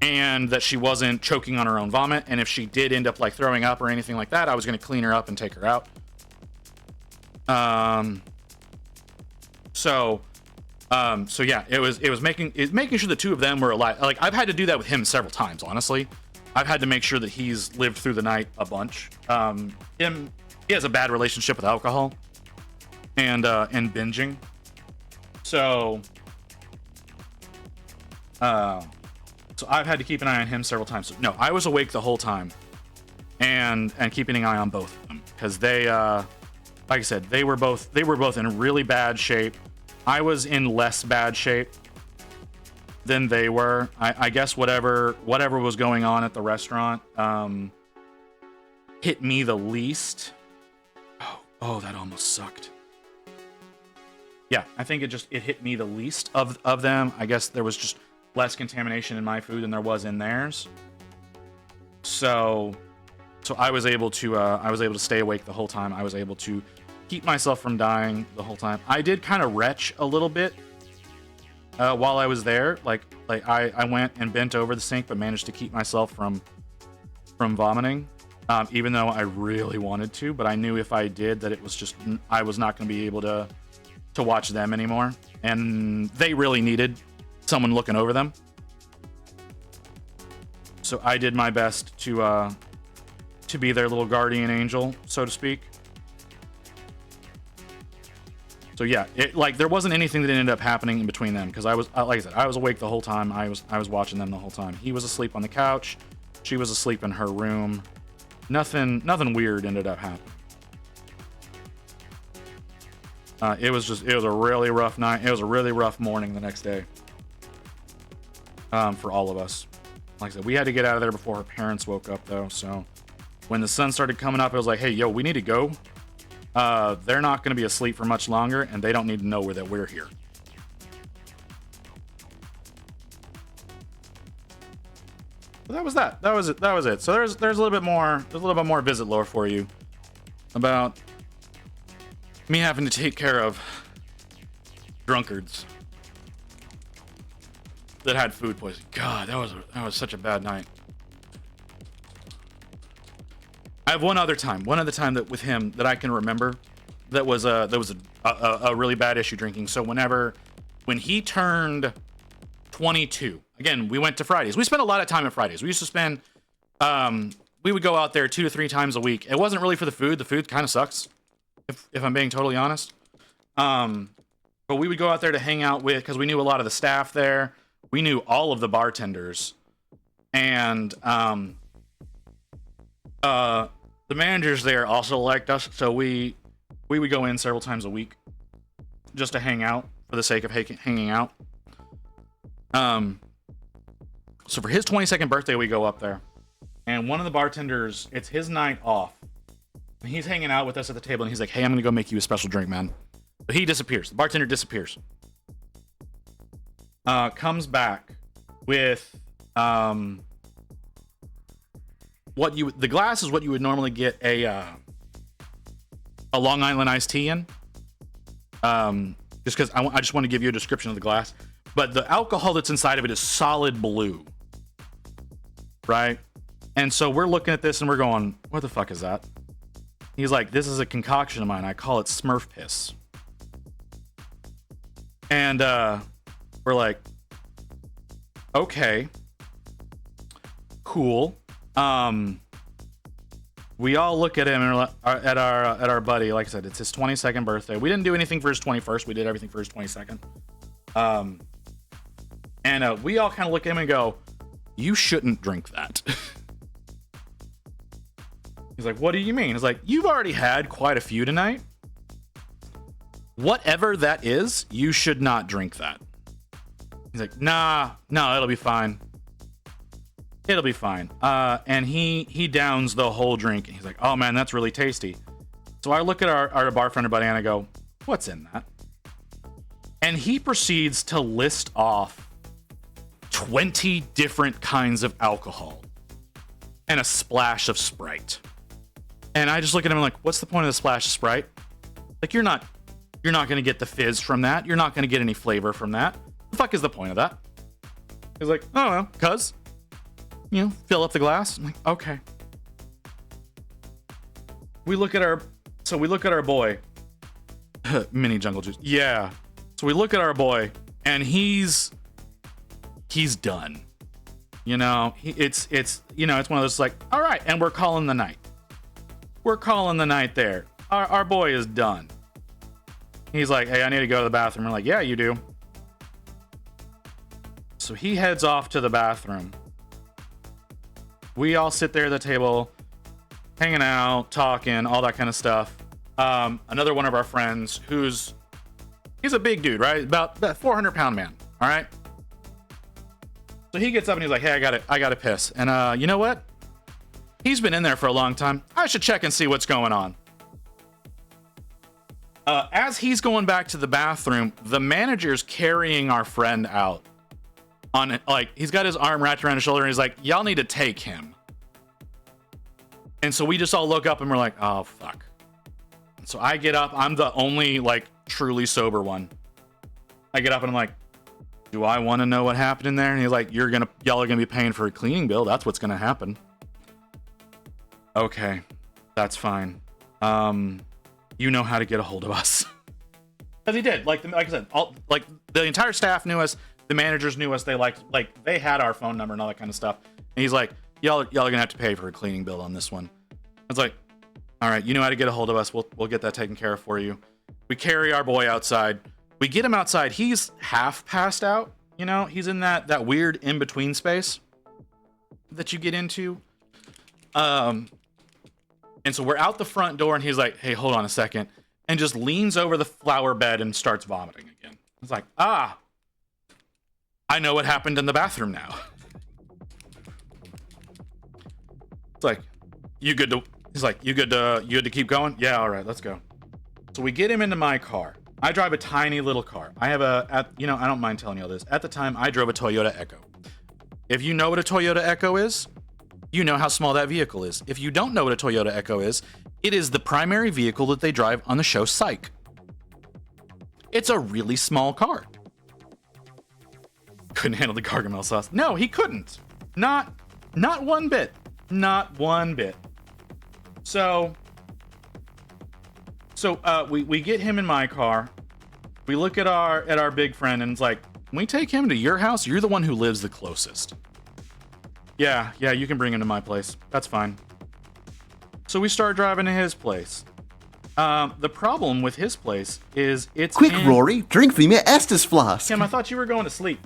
and that she wasn't choking on her own vomit. And if she did end up like throwing up or anything like that, I was going to clean her up and take her out. So yeah, it was making sure the two of them were alive. Like I've had to do that with him several times, honestly. I've had to make sure that he's lived through the night a bunch. He has a bad relationship with alcohol and binging. So I've had to keep an eye on him several times. So, no, I was awake the whole time and keeping an eye on both of them, because they, like I said, they were both in really bad shape. I was in less bad shape than they were. I guess whatever was going on at the restaurant hit me the least. Oh, that almost sucked. Yeah, I think it hit me the least of them. I guess there was just less contamination in my food than there was in theirs. So I was able to stay awake the whole time. I was able to keep myself from dying the whole time. I did kind of retch a little bit while I was there. Like I went and bent over the sink, but managed to keep myself from vomiting, even though I really wanted to. But I knew if I did, that it was just, I was not going to be able to watch them anymore, and they really needed someone looking over them. So I did my best to be their little guardian angel, so to speak. So yeah, there wasn't anything that ended up happening in between them, because I was, like I said, I was awake the whole time. I was watching them the whole time. He was asleep on the couch. She was asleep in her room. Nothing weird ended up happening. It was a really rough night. It was a really rough morning the next day. For all of us. Like I said, we had to get out of there before her parents woke up though. So when the sun started coming up, it was like, hey, yo, we need to go. They're not going to be asleep for much longer, and they don't need to know that we're here. But that was that. That was it. That was it. So there's a little bit more. There's a little bit more visit lore for you about me having to take care of drunkards that had food poisoning. God, that was such a bad night. I have one other time that with him that I can remember that was a really bad issue drinking. So when he turned 22, again, we went to Fridays. We spent a lot of time at Fridays. We used to spend we would go out there 2 to 3 times a week. It wasn't really for the food. The food kind of sucks, if I'm being totally honest. But we would go out there to hang out with, because we knew a lot of the staff there. We knew all of the bartenders, and the managers there also liked us, so we would go in several times a week just to hang out for the sake of hanging out. So for his 22nd birthday, we go up there, and one of the bartenders, it's his night off, and he's hanging out with us at the table, and he's like, hey, I'm gonna go make you a special drink, man. But he disappears. The bartender disappears. Comes back with the glass is what you would normally get a Long Island iced tea in. Just because I just want to give you a description of the glass, but the alcohol that's inside of it is solid blue, right? And so we're looking at this and we're going, what the fuck is that? He's like, this is a concoction of mine. I call it Smurf piss. And we're like, okay, cool. We all look at him and at our buddy. Like I said, it's his 22nd birthday. We didn't do anything for his 21st. We did everything for his 22nd. And we all kind of look at him and go, you shouldn't drink that. He's like, what do you mean? He's like, you've already had quite a few tonight. Whatever that is, you should not drink that. He's like, no, it'll be fine. It'll be fine. And he downs the whole drink. And he's like, oh man, that's really tasty. So I look at our bartender buddy and I go, what's in that? And he proceeds to list off 20 different kinds of alcohol and a splash of Sprite. And I just look at him like, what's the point of the splash of Sprite? Like, you're not going to get the fizz from that. You're not going to get any flavor from that. The fuck is the point of that? He's like, I don't know, cuz, fill up the glass. I'm like, okay. We look at our boy, mini jungle juice. Yeah. So we look at our boy and he's done. It's one of those like, all right, and we're calling the night. We're calling the night there. Our boy is done. He's like, hey, I need to go to the bathroom. We're like, yeah, you do. So he heads off to the bathroom. We all sit there at the table, hanging out, talking, all that kind of stuff. Another one of our friends he's a big dude, right? About 400-pound man. All right. So he gets up and he's like, hey, I got to piss. And you know what? He's been in there for a long time. I should check and see what's going on. As he's going back to the bathroom, the manager's carrying our friend out. He's got his arm wrapped around his shoulder and he's like, y'all need to take him. And so we just all look up and we're like, oh, fuck. So I get up. I'm the only, truly sober one. I get up and I'm like, do I want to know what happened in there? And he's like, y'all are going to be paying for a cleaning bill. That's what's going to happen. Okay, that's fine. You know how to get a hold of us. Because he did. Like I said, the entire staff knew us. The managers knew us. They they had our phone number and all that kind of stuff. And he's like, y'all are gonna have to pay for a cleaning bill on this one. I was like, all right, you know how to get a hold of us. We'll get that taken care of for you. We carry our boy outside. We get him outside. He's half passed out. He's in that weird in between space that you get into. And so we're out the front door, and he's like, hey, hold on a second, and just leans over the flower bed and starts vomiting again. It's like, I know what happened in the bathroom now. It's like, you good to, he's like, you good to keep going? Yeah, all right, let's go. So we get him into my car. I drive a tiny little car. I have I don't mind telling you all this. At the time, I drove a Toyota Echo. If you know what a Toyota Echo is, you know how small that vehicle is. If you don't know what a Toyota Echo is, it is the primary vehicle that they drive on the show Psych. It's a really small car. Couldn't handle the Gargamel sauce. No, he couldn't. Not one bit. Not one bit. So we get him in my car. We look at our big friend, and it's like, can we take him to your house? You're the one who lives the closest. Yeah, you can bring him to my place. That's fine. So we start driving to his place. The problem with his place is it's Quick, Rory, drink me my Estes flask. Tim, I thought you were going to sleep.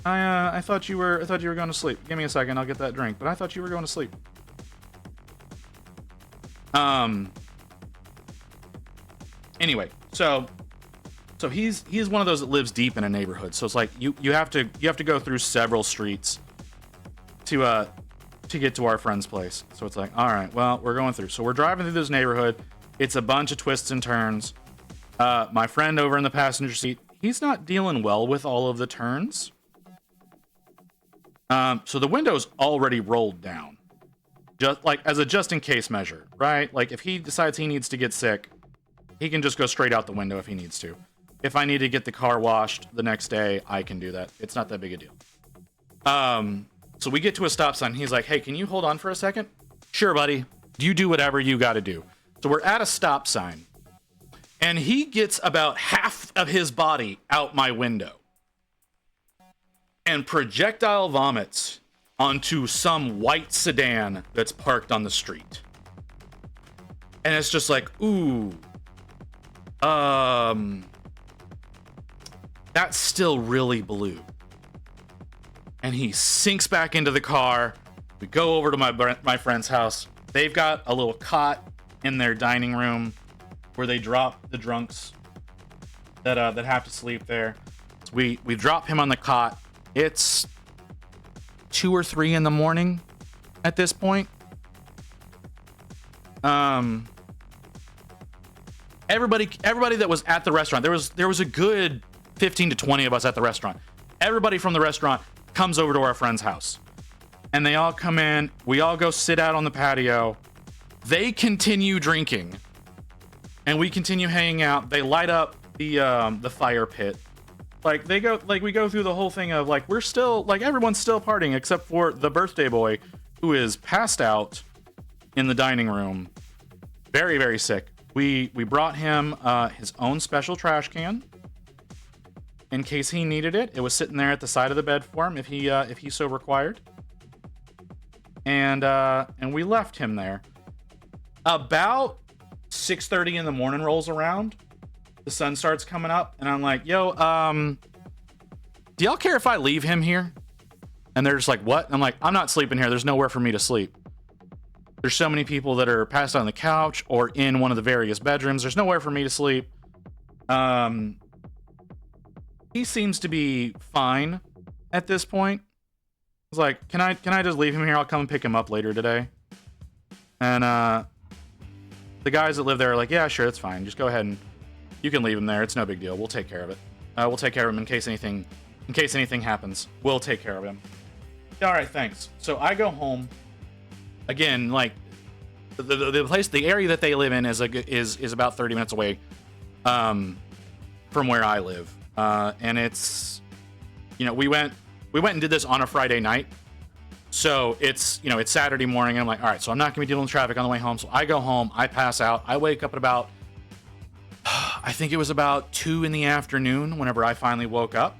I thought you were going to sleep. Give me a second, I'll get that drink. But I thought you were going to sleep. Anyway, so he's one of those that lives deep in a neighborhood. So it's like you have to go through several streets to get to our friend's place. So it's like, all right, well, we're going through. So we're driving through this neighborhood. It's a bunch of twists and turns. My friend over in the passenger seat, he's not dealing well with all of the turns. So the window's already rolled down, just like as a just in case measure, right? Like if he decides he needs to get sick, he can just go straight out the window if he needs to. If I need to get the car washed the next day, I can do that. It's not that big a deal. So we get to a stop sign. He's like, hey, can you hold on for a second? Sure, buddy. You do whatever you got to do. So we're at a stop sign, and he gets about half of his body out my window and projectile vomits onto some white sedan that's parked on the street. And it's just like, ooh, that's still really blue. And he sinks back into the car. We go over to my friend's house. They've got a little cot in their dining room where they drop the drunks that have to sleep there. So we drop him on the cot. It's 2 or 3 in the morning at this point. Everybody that was at the restaurant, there was a good 15 to 20 of us at the restaurant. Everybody from the restaurant comes over to our friend's house, and they all come in. We all go sit out on the patio. They continue drinking, and we continue hanging out. They light up the fire pit. Like we go through the whole thing of like we're still like everyone's still partying except for the birthday boy, who is passed out in the dining room, very, very sick. We brought him his own special trash can in case he needed it. It was sitting there at the side of the bed for him if he so required. And we left him there. About 6:30 in the morning rolls around. The sun starts coming up, and I'm like, yo, do y'all care if I leave him here? And they're just like, what? I'm like, I'm not sleeping here. There's nowhere for me to sleep. There's so many people that are passed out on the couch or in one of the various bedrooms. There's nowhere for me to sleep. He seems to be fine at this point. I was like, can I just leave him here? I'll come and pick him up later today. And the guys that live there are like, yeah, sure, it's fine. Just go ahead and you can leave him there. It's no big deal. We'll take care of it. We'll take care of him in case anything happens. We'll take care of him. All right, thanks. So I go home. Again, like the place, the area that they live in is about 30 minutes away from where I live. And it's, we went and did this on a Friday night. So it's Saturday morning, and I'm like, all right, so I'm not gonna be dealing with traffic on the way home. So I go home, I pass out, I wake up at about, I think it was about 2 in the afternoon whenever I finally woke up.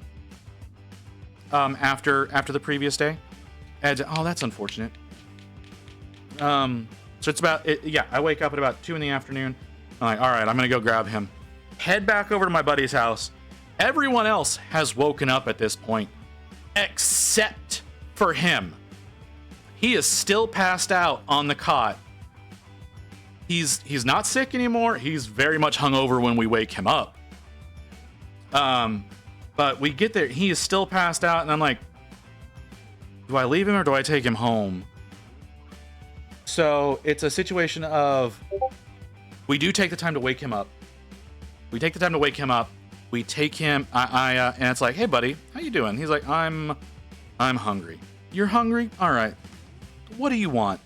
After the previous day. And, oh, that's unfortunate. So it's I wake up at about 2 in the afternoon. I'm like, all right, I'm gonna go grab him. Head back over to my buddy's house. Everyone else has woken up at this point, except for him. He is still passed out on the cot. He's not sick anymore. He's very much hungover when we wake him up. But we get there. He is still passed out, and I'm like, do I leave him or do I take him home? So it's a situation of we do take the time to wake him up. We take him. And it's like, hey, buddy, how you doing? He's like, I'm hungry. You're hungry? All right. What do you want?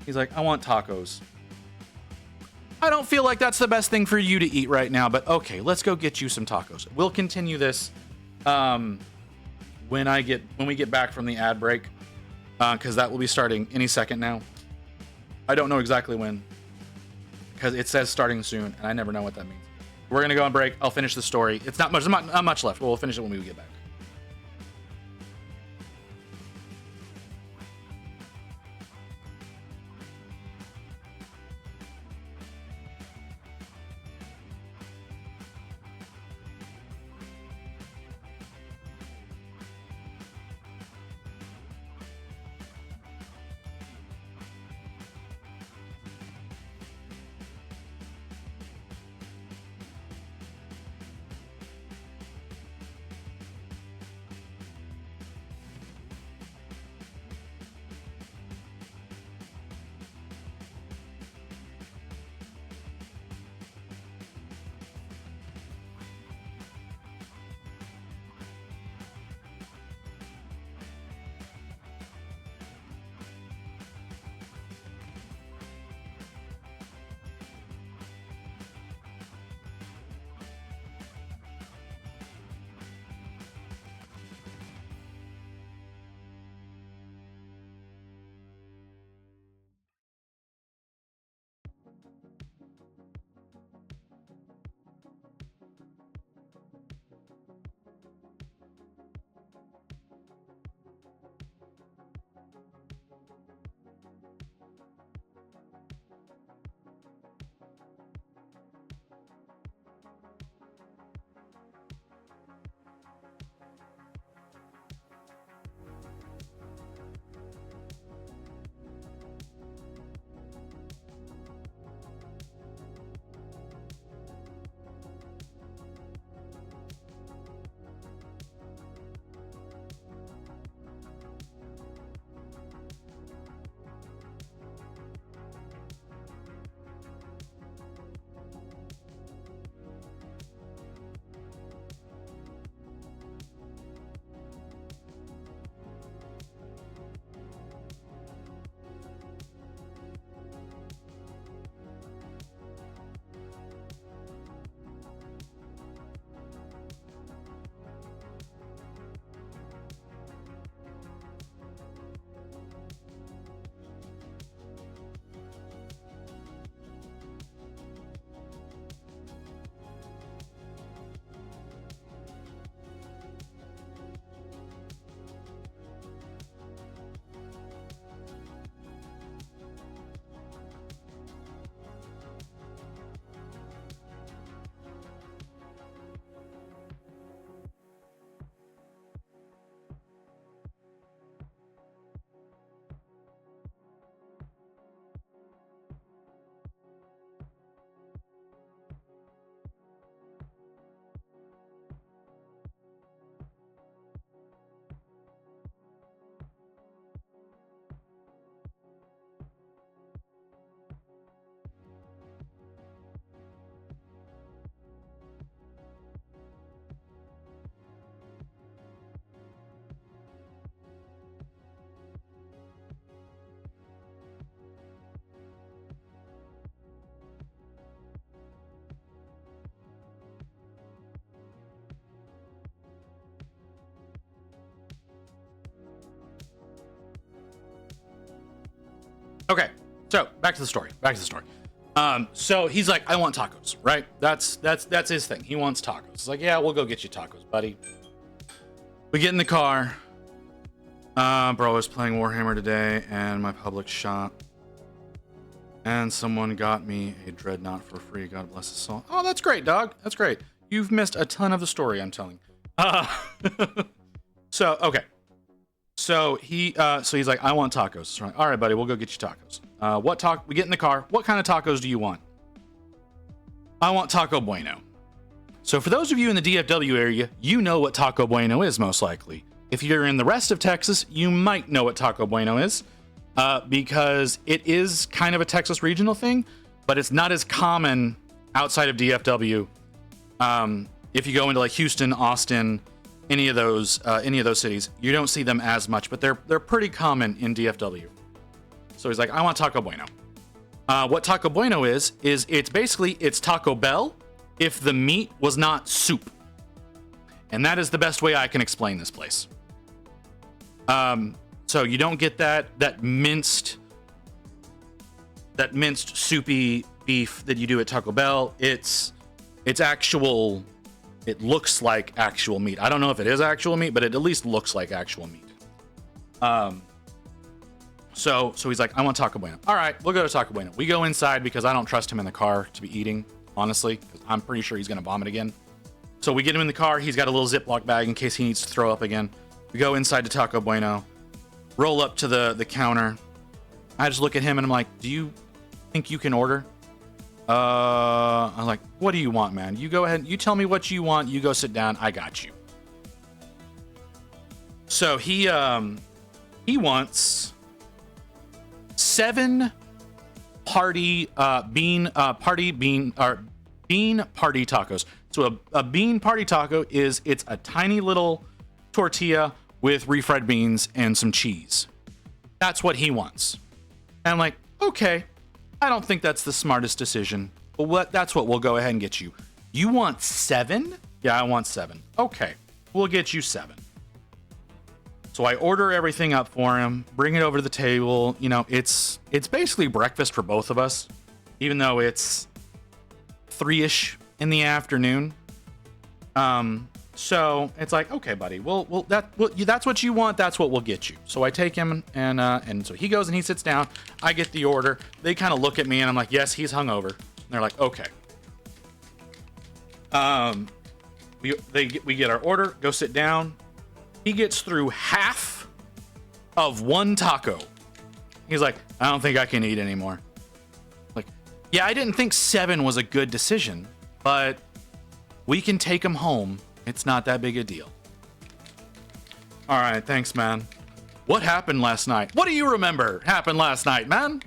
He's like, I want tacos. I don't feel like that's the best thing for you to eat right now, but okay, let's go get you some tacos. We'll continue this when we get back from the ad break, because that will be starting any second now. I don't know exactly when, because it says starting soon, and I never know what that means. We're gonna go on break. I'll finish the story. It's not much. There's not much left. We'll finish it when we get back. Okay, so back to the story. So he's like, I want tacos, right? That's his thing. He wants tacos. It's like, yeah, we'll go get you tacos, buddy. We get in the car. Bro, I was playing Warhammer today and my public shop. And someone got me a dreadnought for free. God bless his soul. Oh, that's great, dog. That's great. You've missed a ton of the story I'm telling. So So he's like, I want tacos. So I'm like, all right, buddy, we'll go get you tacos. We get in the car. What kind of tacos do you want? I want Taco Bueno. So for those of you in the DFW area, you know what Taco Bueno is most likely. If you're in the rest of Texas, you might know what Taco Bueno is, because it is kind of a Texas regional thing, but it's not as common outside of DFW. If you go into like Houston, Austin, any of those cities, you don't see them as much, but they're pretty common in DFW. So he's like, I want Taco Bueno. What Taco Bueno is it's Taco Bell if the meat was not soup. And that is the best way I can explain this place. So you don't get that minced soupy beef that you do at Taco Bell. It's actual, it looks like actual meat. I don't know if it is actual meat, but it at least looks like actual meat. So he's like, I want Taco Bueno. All right, we'll go to Taco Bueno. We go inside because I don't trust him in the car to be eating, honestly, because I'm pretty sure he's going to vomit again. So we get him in the car. He's got a little Ziploc bag in case he needs to throw up again. We go inside to Taco Bueno, roll up to the counter. I just look at him and I'm like, do you think you can order? I'm like, what do you want, man? You go ahead. You tell me what you want. You go sit down. I got you. So he wants 7 bean party tacos. So a bean party taco it's a tiny little tortilla with refried beans and some cheese. That's what he wants. And I'm like, okay, I don't think that's the smartest decision, but that's what we'll go ahead and get you. You want 7? Yeah, I want 7. Okay, we'll get you 7. So I order everything up for him, bring it over to the table. You know, it's basically breakfast for both of us, even though it's 3-ish in the afternoon. So it's like, okay, buddy, that's what you want. That's what we'll get you. So I take him and so he goes and he sits down. I get the order. They kind of look at me and I'm like, yes, he's hungover. And they're like, okay. We get our order, go sit down. He gets through half of one taco. He's like, I don't think I can eat anymore. Like, yeah, I didn't think 7 was a good decision, but we can take him home. It's not that big a deal. All right, thanks, man. What happened last night? What do you remember happened last night, man?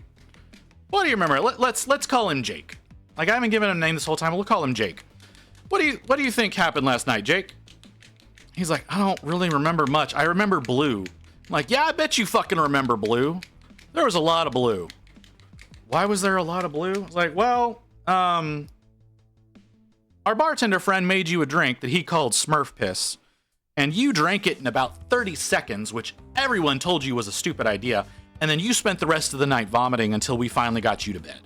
What do you remember? Let's call him Jake. Like, I haven't given him a name this whole time. We'll call him Jake. What do you think happened last night, Jake? He's like, I don't really remember much. I remember blue. I'm like, yeah, I bet you fucking remember blue. There was a lot of blue. Why was there a lot of blue? I was like, well, our bartender friend made you a drink that he called Smurf Piss, and you drank it in about 30 seconds, which everyone told you was a stupid idea, and then you spent the rest of the night vomiting until we finally got you to bed.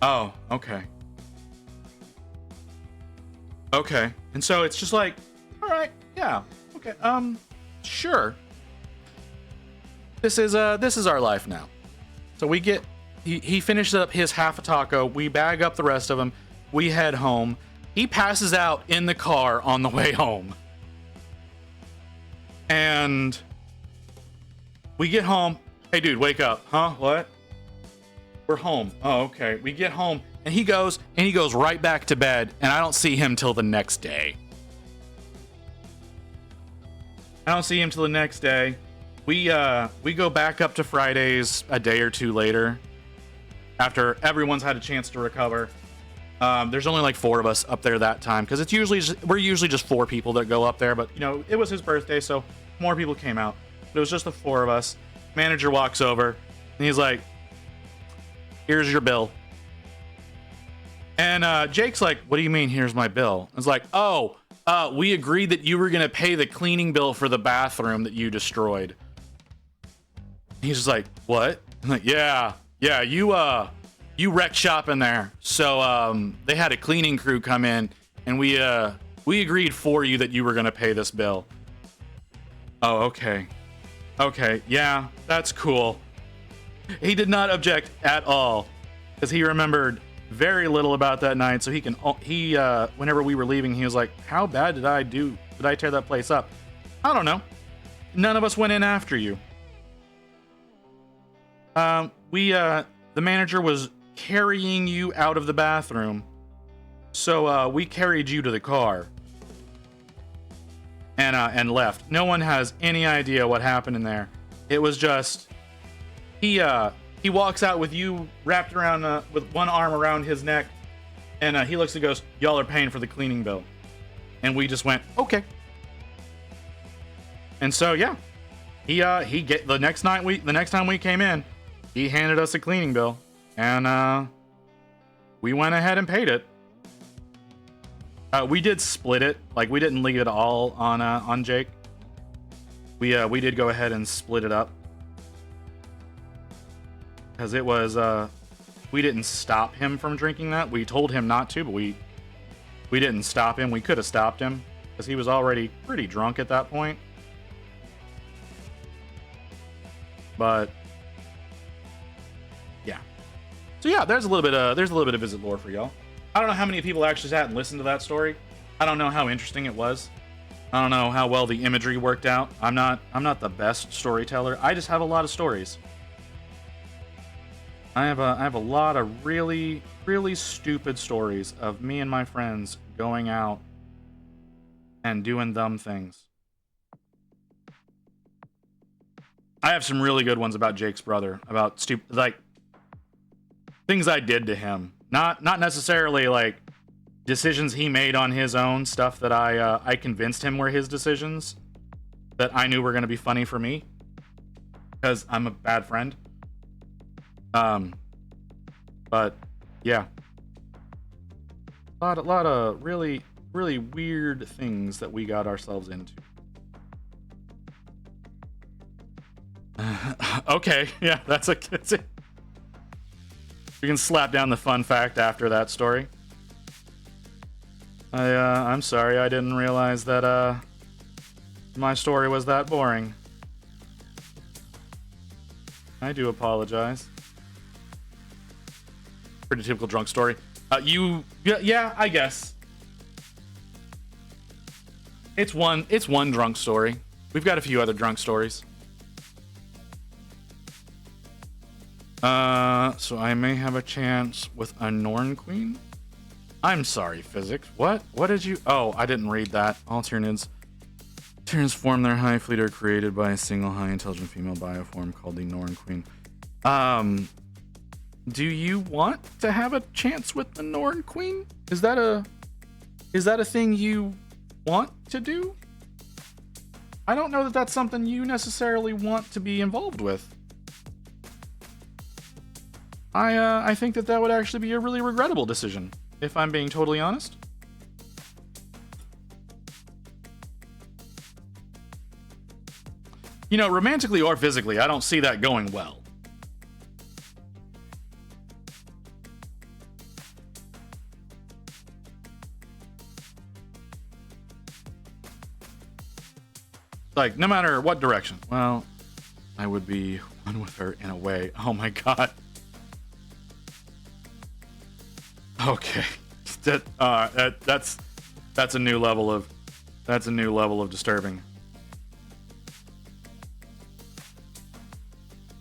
Oh, okay. Okay. And so it's just like, all right, yeah, okay, sure. This is our life now. So we get, he finishes up his half a taco, we bag up the rest of them, we head home. He passes out in the car on the way home. And we get home. Hey dude, wake up. Huh? What? We're home. Oh, okay. We get home and he goes right back to bed, and I don't see him till the next day. We go back up to Fridays a day or two later after everyone's had a chance to recover. There's only like 4 of us up there that time, because we're usually just 4 people that go up there, but you know, it was his birthday, so more people came out. But it was just the 4 of us. Manager walks over and he's like, here's your bill. And Jake's like, what do you mean here's my bill? I was like, we agreed that you were gonna pay the cleaning bill for the bathroom that you destroyed. He's just like, what? I'm like, yeah, you wrecked shop in there. So they had a cleaning crew come in, and we agreed for you that you were gonna pay this bill. Oh, okay. Okay, yeah, that's cool. He did not object at all, because he remembered very little about that night. So whenever we were leaving, he was like, how bad did I tear that place up? I don't know. none of us went in after you. The manager was carrying you out of the bathroom, so we carried you to the car and left. No one has any idea what happened in there. It was just he walks out with you wrapped around with one arm around his neck, and he looks and goes, "Y'all are paying for the cleaning bill," and we just went, "Okay." And so yeah, the next time we came in, he handed us a cleaning bill, and we went ahead and paid it. We did split it, like we didn't leave it all on Jake. We did go ahead and split it up because it was we didn't stop him from drinking that. We told him not to, but we didn't stop him. We could have stopped him because he was already pretty drunk at that point. But yeah, so yeah, there's a little bit of visit lore for y'all. I don't know how many people actually sat and listened to that story. I don't know how interesting it was. I don't know how well the imagery worked out. I'm not the best storyteller. I just have a lot of stories. I have a lot of really, really stupid stories of me and my friends going out and doing dumb things. I have some really good ones about Jake's brother, about stupid, like, things I did to him. Not necessarily like decisions he made on his own, stuff that I convinced him were his decisions that I knew were going to be funny for me because I'm a bad friend. But yeah, a lot of really, really weird things that we got ourselves into. Okay, yeah, that's it. We can slap down the fun fact after that story. I'm sorry, I didn't realize that my story was that boring. I do apologize. Pretty typical drunk story. Yeah, I guess. It's one drunk story. We've got a few other drunk stories. So I may have a chance with a Norn Queen? I'm sorry, physics. What? What did you... Oh, I didn't read that. All Tyranids transform their high fleet are created by a single high intelligent female bioform called the Norn Queen. Do you want to have a chance with the Norn Queen? Is that a thing you want to do? I don't know that that's something you necessarily want to be involved with. I think that would actually be a really regrettable decision, if I'm being totally honest. You know, romantically or physically, I don't see that going well. Like, no matter what direction. Well, I would be one with her in a way. Oh my god. Okay, that's a new level of disturbing.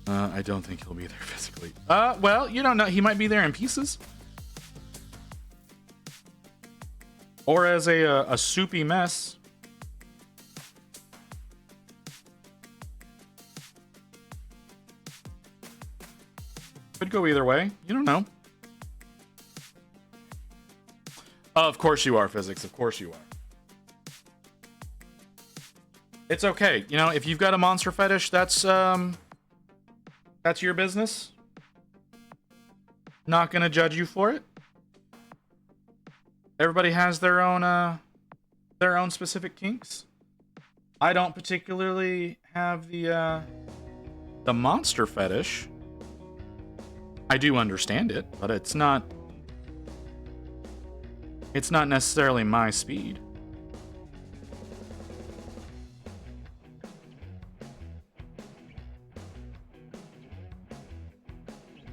I don't think he'll be there physically. Well, you don't know. He might be there in pieces, or as a soupy mess. Could go either way. You don't know. Of course you are, physics. Of course you are. It's okay. You know, if you've got a monster fetish, that's your business. Not gonna judge you for it. Everybody has their own specific kinks. I don't particularly have the monster fetish. I do understand it, but it's not necessarily my speed.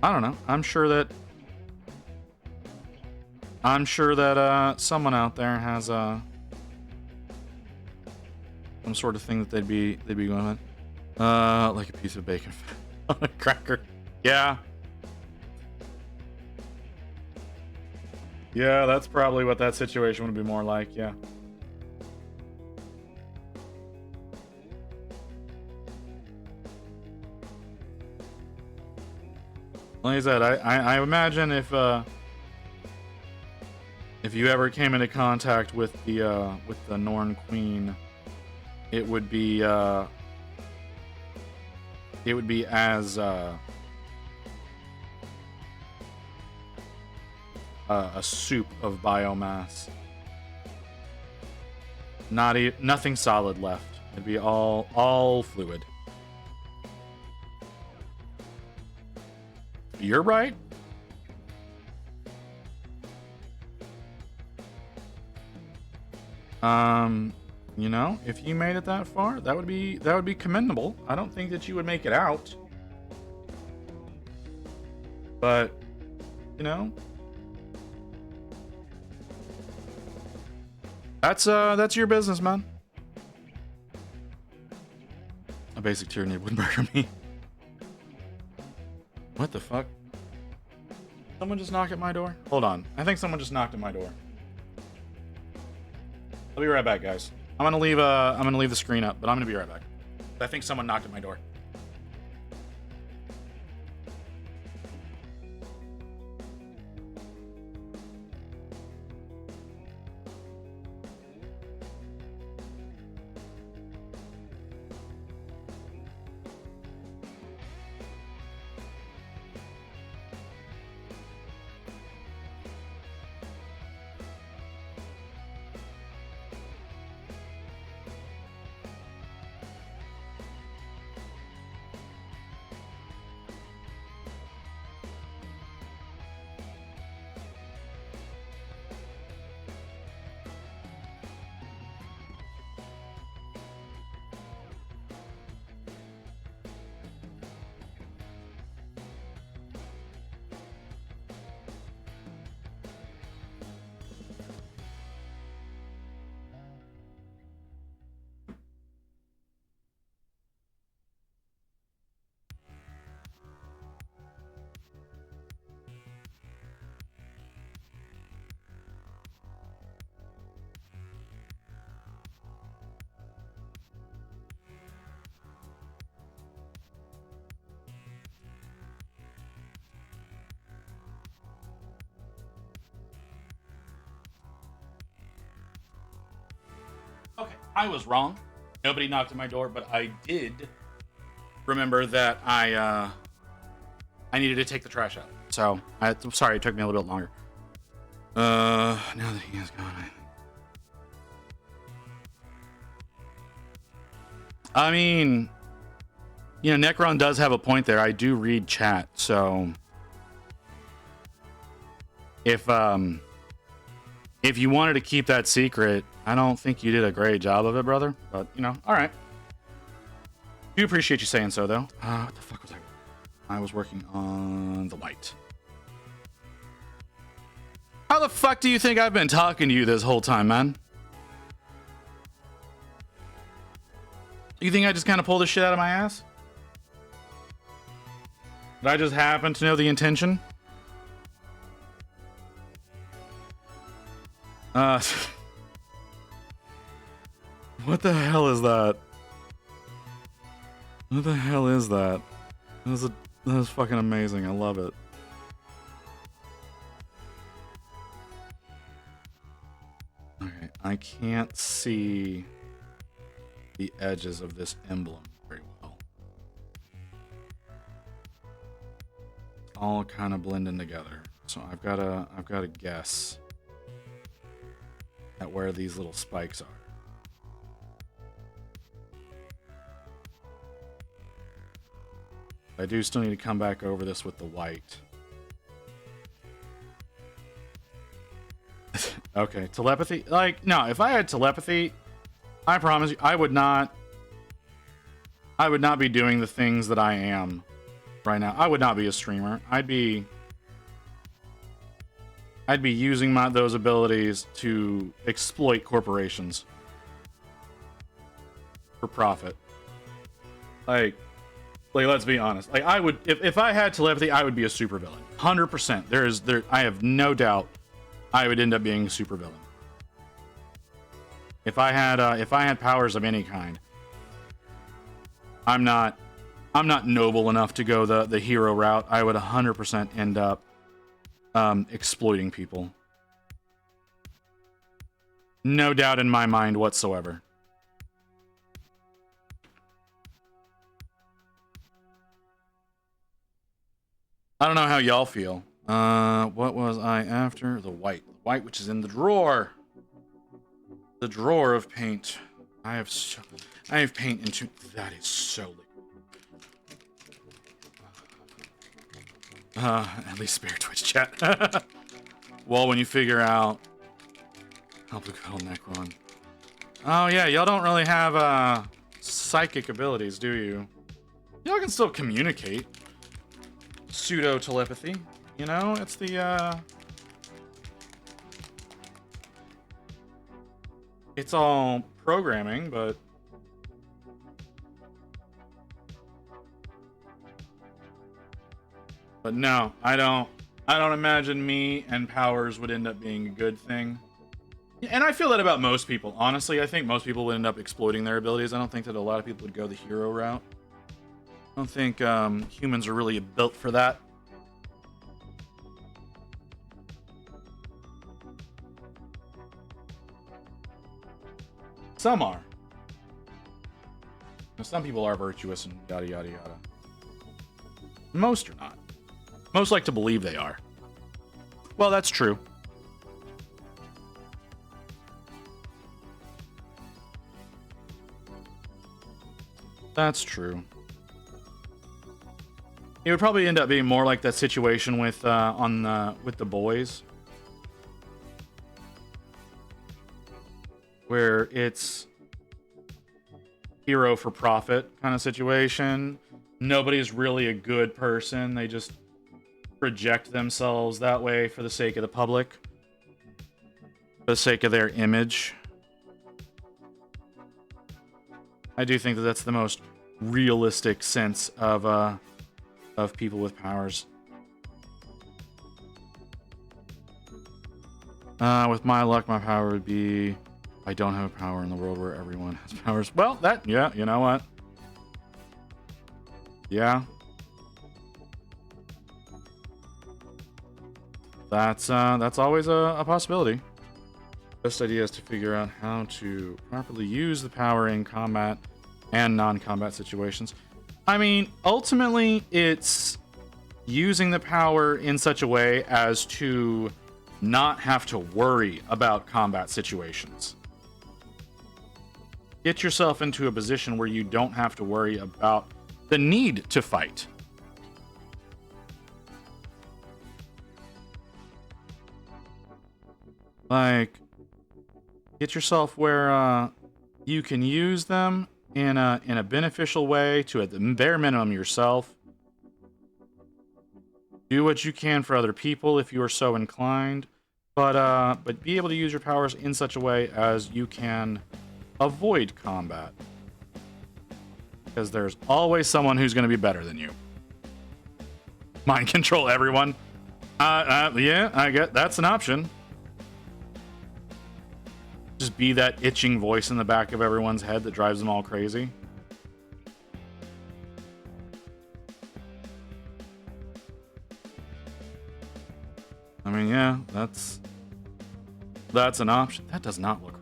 I don't know. I'm sure that someone out there has some some sort of thing that they'd be going on. Like a piece of bacon on a cracker. Yeah. Yeah, that's probably what that situation would be more like, yeah. Like I said, I imagine if you ever came into contact with the Norn Queen, it would be as a soup of biomass. Nothing solid left. It'd be all fluid. You're right. You know, if you made it that far, that would be commendable. I don't think that you would make it out. But, you know, that's your business, man. A basic tyranny would murder me. What the fuck? Someone just knocked at my door? Hold on. I think someone just knocked at my door. I'll be right back, guys. I'm gonna leave the screen up, but I'm gonna be right back. I think someone knocked at my door. Okay, I was wrong. Nobody knocked at my door, but I did remember that I needed to take the trash out. So, I'm sorry it took me a little bit longer. Now that he is gone, I mean, you know, Necron does have a point there. I do read chat, so if you wanted to keep that secret, I don't think you did a great job of it, brother. But, you know, all right. Do appreciate you saying so, though. What the fuck was I was working on the light. How the fuck do you think I've been talking to you this whole time, man? You think I just kind of pulled this shit out of my ass? Did I just happen to know the intention? What the hell is that? What the hell is that? That was fucking amazing. I love it. Okay, I can't see the edges of this emblem very well. It's all kind of blending together. So I've got to guess at where these little spikes are. I do still need to come back over this with the white. Okay, telepathy. Like, no, if I had telepathy, I promise you, I would not be doing the things that I am right now. I would not be a streamer. I'd be using those abilities to exploit corporations. for profit. Like let's be honest. Like, I would, if I had telepathy, I would be a supervillain. 100%. I have no doubt I would end up being a supervillain. If I had powers of any kind, I'm not noble enough to go the hero route. I would 100% end up exploiting people. No doubt in my mind whatsoever. I don't know how y'all feel. What was I after? The white. The white, which is in the drawer. The drawer of paint. I have paint into... That is so liquid. At least spare Twitch chat. Well, when you figure out... I'll blue call Necron. Oh, yeah, y'all don't really have, psychic abilities, do you? Y'all can still communicate. Pseudo-telepathy. You know, it's the, it's all programming, but... But no, I don't imagine me and powers would end up being a good thing. And I feel that about most people. Honestly, I think most people would end up exploiting their abilities. I don't think that a lot of people would go the hero route. I don't think humans are really built for that. Some are. Some people are virtuous and yada yada yada. Most are not. Most like to believe they are. Well, that's true. That's true. It would probably end up being more like that situation with with the boys, where it's hero for profit kind of situation. Nobody's really a good person. They just project themselves that way for the sake of the public, for the sake of their image. I do think that that's the most realistic sense of people with powers. With my luck, my power would be... I don't have a power in the world where everyone has powers. Well, yeah, you know what? Yeah. That's always a possibility. Best idea is to figure out how to properly use the power in combat and non-combat situations. I mean, ultimately, it's using the power in such a way as to not have to worry about combat situations. Get yourself into a position where you don't have to worry about the need to fight. Like, get yourself where you can use them in a beneficial way to, at the bare minimum, yourself. Do what you can for other people if you are so inclined, but be able to use your powers in such a way as you can avoid combat. Because there's always someone who's going to be better than you. Mind control everyone. Yeah, I get that's an option. Just be that itching voice in the back of everyone's head that drives them all crazy. I mean, yeah, that's an option. That does not look right.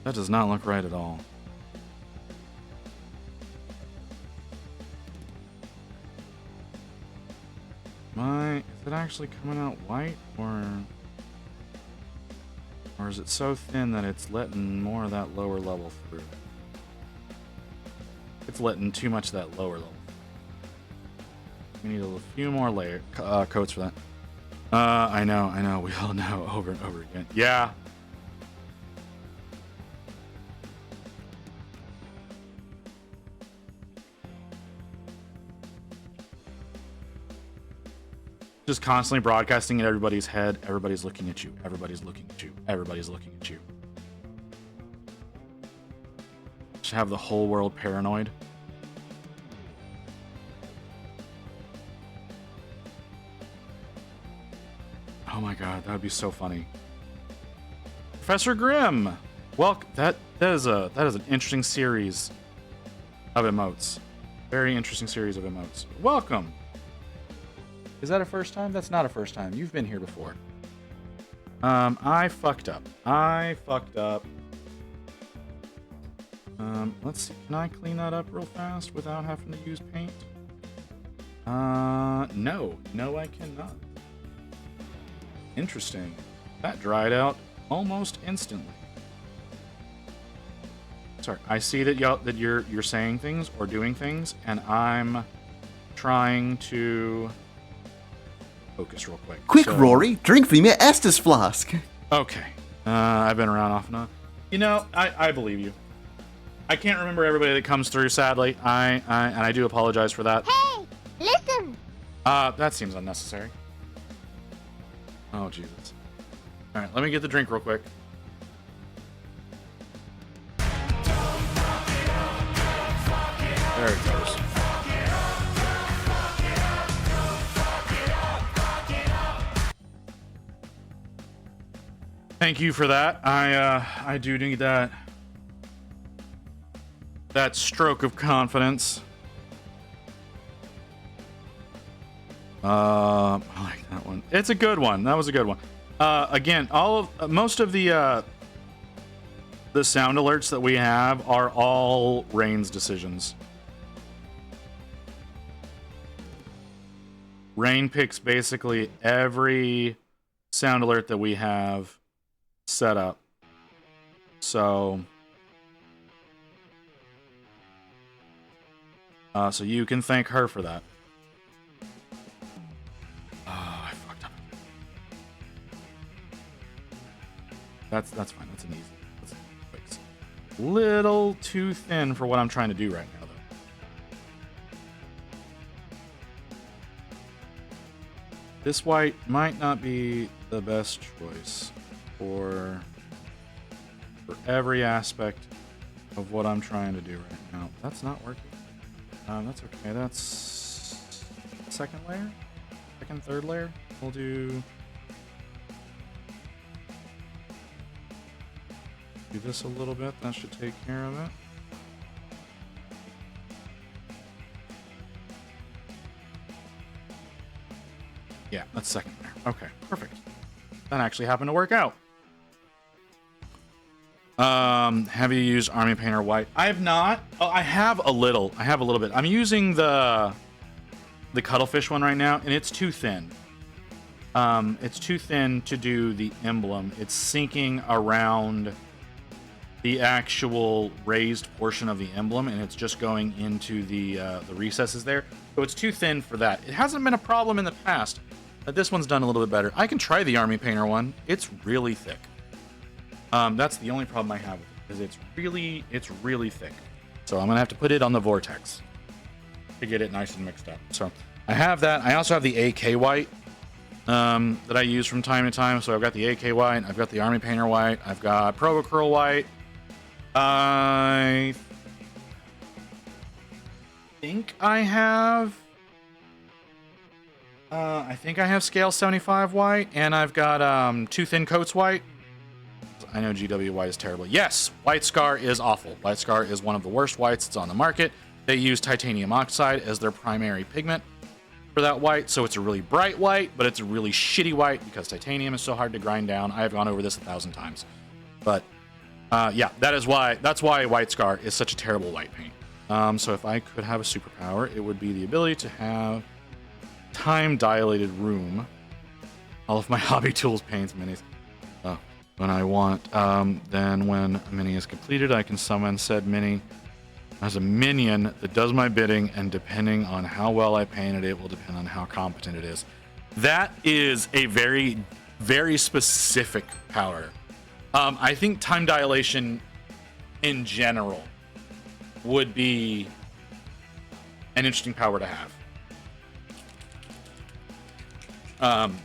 That does not look right at all. Is it actually coming out white, or is it so thin that it's letting more of that lower level through? It's letting too much of that lower level. We need a few more coats for that. I know. We all know over and over again. Yeah. Just constantly broadcasting in everybody's head. Everybody's looking at you. Everybody's looking at you. Everybody's looking at you. Just have the whole world paranoid. Oh my god, that would be so funny. Professor Grimm. Well, that is an interesting series of emotes. Very interesting series of emotes. Welcome. Is that a first time? That's not a first time. You've been here before. I fucked up. Let's see. Can I clean that up real fast without having to use paint? No. No, I cannot. Interesting. That dried out almost instantly. Sorry, I see that you're saying things or doing things, and I'm trying to focus real quick. Quick, Rory, drink me Estus flask. Okay. I've been around off and on. You know, I believe you. I can't remember everybody that comes through, sadly. And I do apologize for that. Hey, listen. That seems unnecessary. Oh, Jesus. All right, let me get the drink real quick. There it goes. Thank you for that. I do need that stroke of confidence. I like that one. It's a good one. That was a good one. Again, most of the sound alerts that we have are all Rain's decisions. Rain picks basically every sound alert that we have set up. So you can thank her for that. Oh, I fucked up. That's fine. That's an easy fix. Little too thin for what I'm trying to do right now, though. This white might not be the best choice for every aspect of what I'm trying to do right now. That's not working. That's okay. That's second layer? Second, third layer? We'll do this a little bit. That should take care of it. Yeah, that's second layer. Okay, perfect. That actually happened to work out. Have you used Army Painter White? I have not. Oh, I have a little bit. I'm using the Cuttlefish one right now, and it's too thin. It's too thin to do the emblem. It's sinking around the actual raised portion of the emblem, and it's just going into the recesses there. So it's too thin for that. It hasn't been a problem in the past, but this one's done a little bit better. I can try the Army Painter one. It's really thick. That's the only problem I have with it, is it's really thick. So I'm gonna have to put it on the Vortex to get it nice and mixed up. So I have that. I also have the AK White that I use from time to time. So I've got the AK White, I've got the Army Painter White, I've got Provo Curl White. I think I have Scale 75 White, and I've got Two Thin Coats White. I know GW White is terrible. Yes, White Scar is awful. White Scar is one of the worst whites that's on the market. They use titanium oxide as their primary pigment for that white, so it's a really bright white, but it's a really shitty white because titanium is so hard to grind down. I have gone over this 1,000 times. But yeah, that's why White Scar is such a terrible white paint. So if I could have a superpower, it would be the ability to have time-dilated room. All of my hobby tools, paints, minis. When I want, then when a mini is completed, I can summon said mini as a minion that does my bidding, and depending on how well I painted it, will depend on how competent it is. That is a very, very specific power. I think time dilation in general would be an interesting power to have. Um,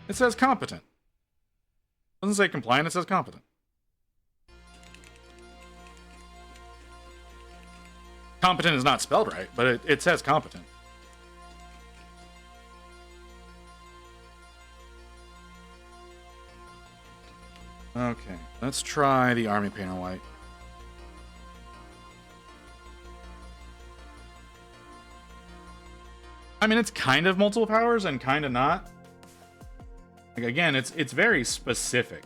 it says competent. It doesn't say compliant, it says competent. Competent is not spelled right, but it says competent. Okay, let's try the Army Painter White. I mean, it's kind of multiple powers and kind of not. Like, again, it's very specific.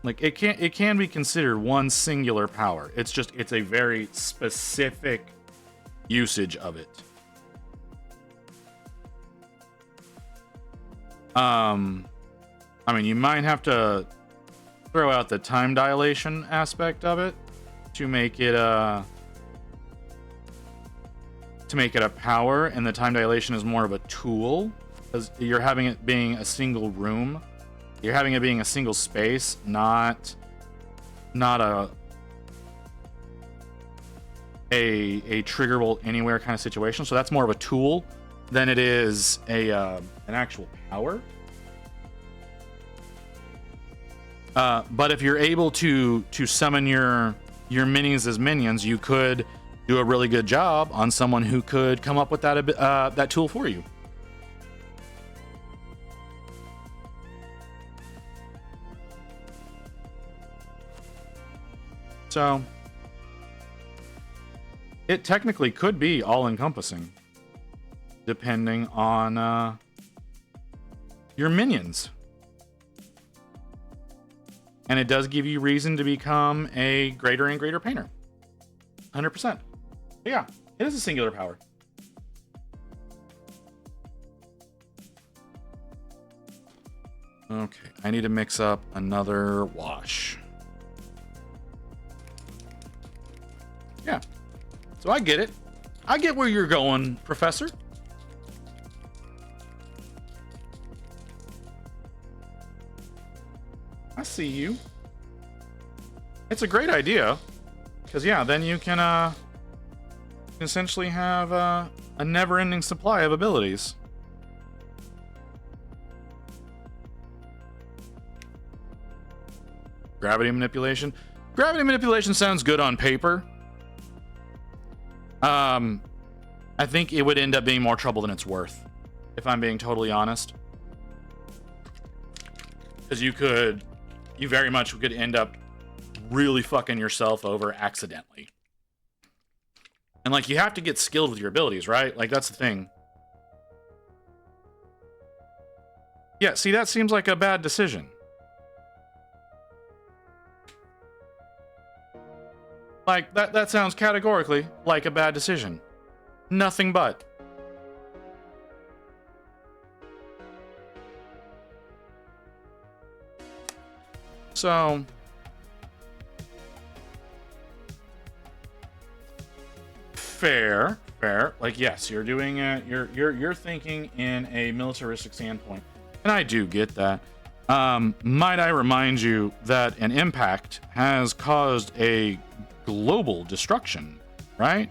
Like, it can be considered one singular power. It's a very specific usage of it. I mean, you might have to throw out the time dilation aspect of it to make it a power, and the time dilation is more of a tool, because you're having it being a single room. You're having it being a single space, not a triggerable anywhere kind of situation. So that's more of a tool than it is an actual power. But if you're able to summon your minis as minions, you could do a really good job on someone who could come up with that tool for you. So it technically could be all-encompassing, depending on your minions. And it does give you reason to become a greater and greater painter. 100%. But yeah, it is a singular power. Okay, I need to mix up another wash. Yeah, so I get it. I get where you're going, Professor. I see you. It's a great idea, because yeah, then you can essentially have a never-ending supply of abilities. Gravity manipulation. Gravity manipulation sounds good on paper. I think it would end up being more trouble than it's worth, if I'm being totally honest. Because you very much could end up really fucking yourself over accidentally. And like, you have to get skilled with your abilities, right? Like, that's the thing. Yeah, see, that seems like a bad decision. Like, that sounds categorically like a bad decision. Nothing but. So fair. Like, yes, you're doing it. You're thinking in a militaristic standpoint, and I do get that. Might I remind you that an impact has caused a global destruction, right?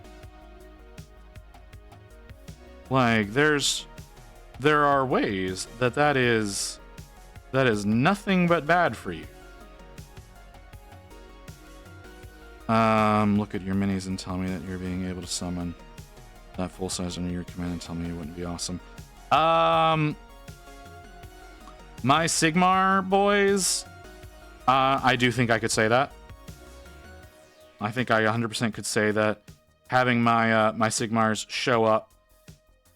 Like, there are ways that is nothing but bad for you. Look at your minis and tell me that you're being able to summon that full size under your command and tell me it wouldn't be awesome. My Sigmar boys, I do think I could say that. I think I 100% could say that having my Sigmars show up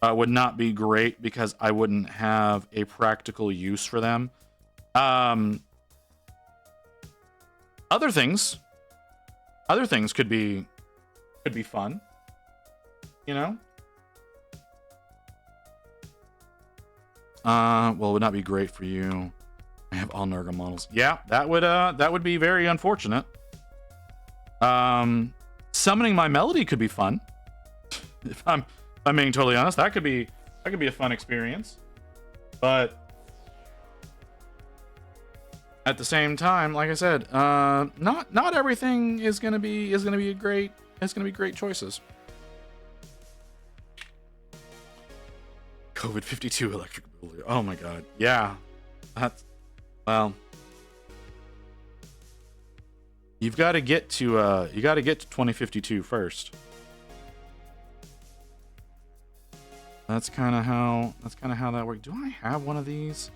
would not be great, because I wouldn't have a practical use for them. Other things could be fun, you know. Well, it would not be great for you. I have all Nurgle models. Yeah, that would be very unfortunate. Same summoning my melody could be fun. If I'm being totally honest, that could be a fun experience. But at the same time, like I said, not everything is gonna be great. It's gonna be great choices. COVID 52 electric boogaloo. Oh my god, yeah. That's, well, you got to get to 2052 first. That's kind of how that works. Do I have one of these?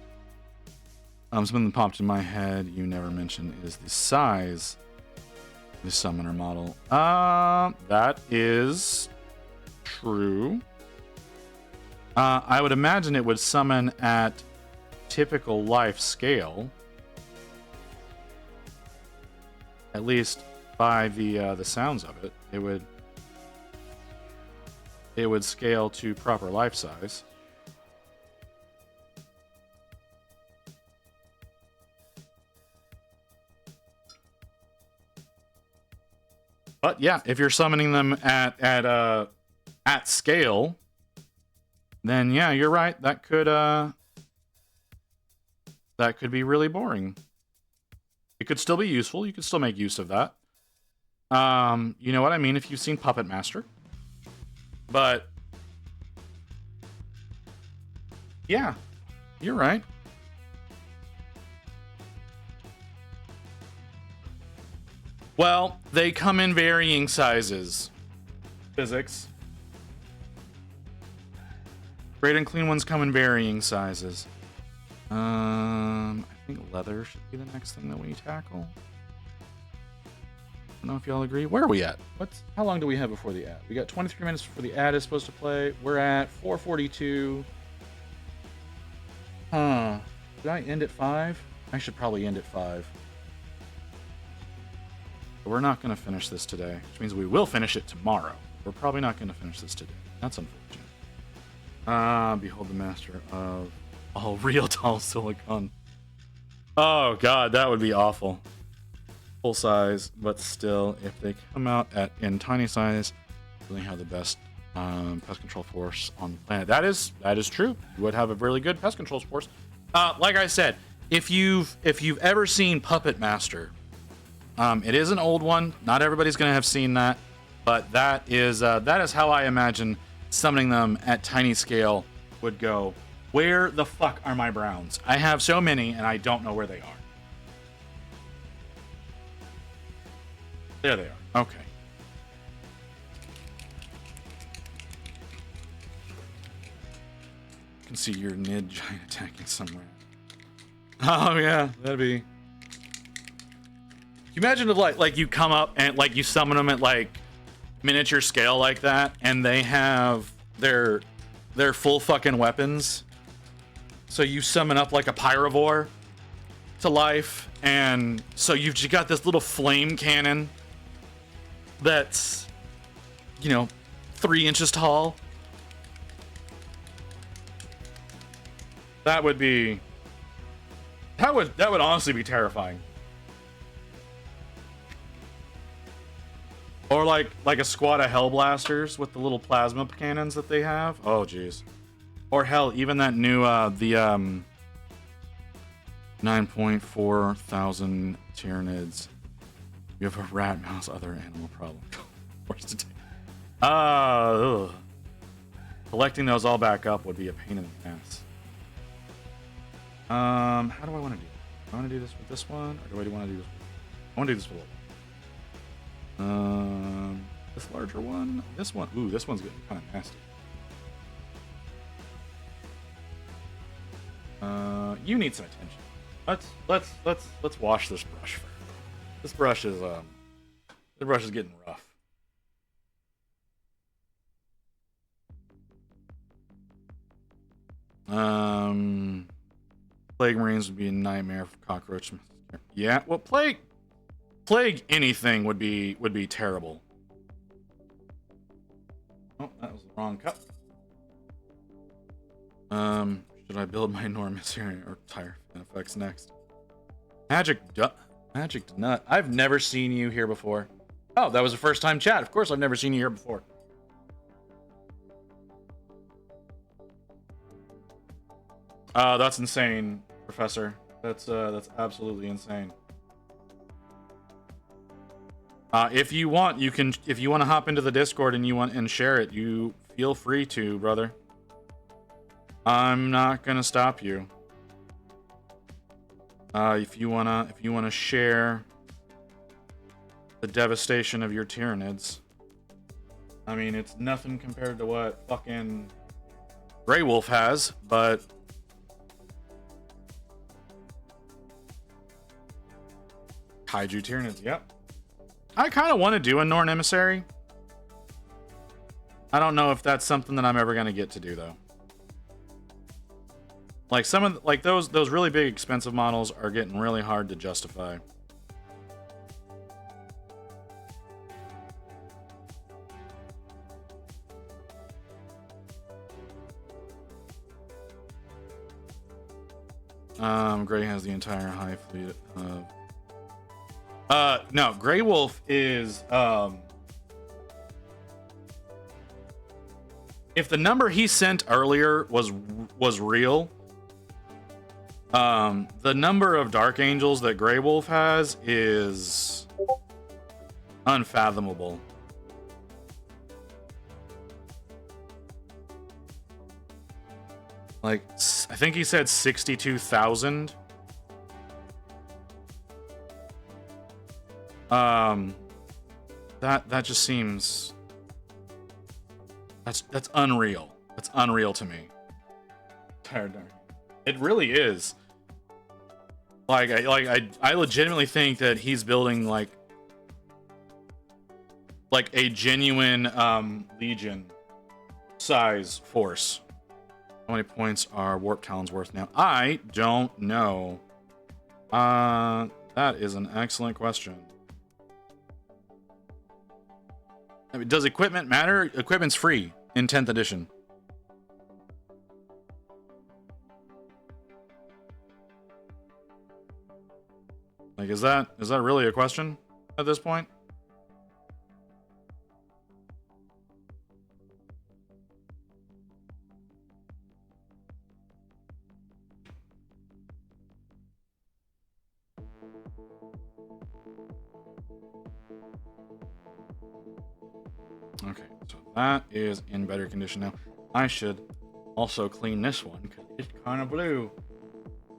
Something that popped in my head you never mentioned is the size of the summoner model. That is true. I would imagine it would summon at typical life scale, at least by the sounds of it. It would scale to proper life size. But yeah, if you're summoning them at scale, then yeah, you're right. That could be really boring. It could still be useful. You could still make use of that. You know what I mean if you've seen Puppet Master. But yeah, you're right. Well, they come in varying sizes. Physics. Great and clean ones come in varying sizes. I think leather should be the next thing that we tackle. I don't know if y'all agree. Where are we at? How long do we have before the ad? We got 23 minutes before the ad is supposed to play. We're at 4:42. Huh. Did I end at 5? I should probably end at 5. But we're not going to finish this today, which means we will finish it tomorrow. We're probably not going to finish this today. That's unfortunate. Behold the master of all real tall silicon. Oh god, that would be awful. Full size, but still, if they come out in tiny size, really have the best pest control force on the planet. That is true. You would have a really good pest control force. Like I said, if you've ever seen Puppet Master, it is an old one. Not everybody's gonna have seen that, but that is how I imagine summoning them at tiny scale would go. Where the fuck are my browns? I have so many and I don't know where they are. There they are. Okay. You can see your Nid giant attacking somewhere. Oh yeah, that'd be. Can you imagine if like you come up and like you summon them at like miniature scale like that, and they have their full fucking weapons. So you summon up like a pyrovore to life, and so you've just got this little flame cannon that's, 3 inches tall. That would honestly be terrifying. Or like a squad of Hellblasters with the little plasma cannons that they have. Oh jeez. Or hell, even that new 9.4 thousand Tyranids. You have a rat, mouse, other animal problem. Forced to take. Collecting those all back up would be a pain in the ass. How do I want to do it? Do I want to do this with this one, or do I want to do this? I want to do this with a little one. This larger one. This one. Ooh, this one's getting kind of nasty. You need some attention. Let's wash this brush first. This brush is getting rough. Plague Marines would be a nightmare for cockroach. Yeah, well, plague anything would be terrible. Oh, that was the wrong cup. Should I build my enormous area or tire effects next? Magic Nut. I've never seen you here before. Oh, that was a first time chat. Of course, I've never seen you here before. That's insane, Professor. That's absolutely insane. If you want, you can. If you want to hop into the Discord and you want and share it, you feel free to, brother. I'm not gonna stop you. If you wanna share the devastation of your Tyranids. I mean, it's nothing compared to what fucking Grey Wolf has, but Kaiju Tyranids, yep. I kind of want to do a Norn Emissary. I don't know if that's something that I'm ever going to get to do, though. Like, some of like those really big expensive models are getting really hard to justify. Gray has the entire high fleet of... no, Grey Wolf is, if the number he sent earlier was real, the number of Dark Angels that Grey Wolf has is unfathomable. Like, I think he said 62,000. That just seems... That's unreal. That's unreal to me. Tired dark. It really is. I legitimately think that he's building like a genuine Legion size force. How many points are Warp Talons worth now? I don't know. That is an excellent question. I mean, does equipment matter? Equipment's free in 10th edition. Like, is that really a question at this point? Okay, so that is in better condition now. I should also clean this one because it's kind of blue.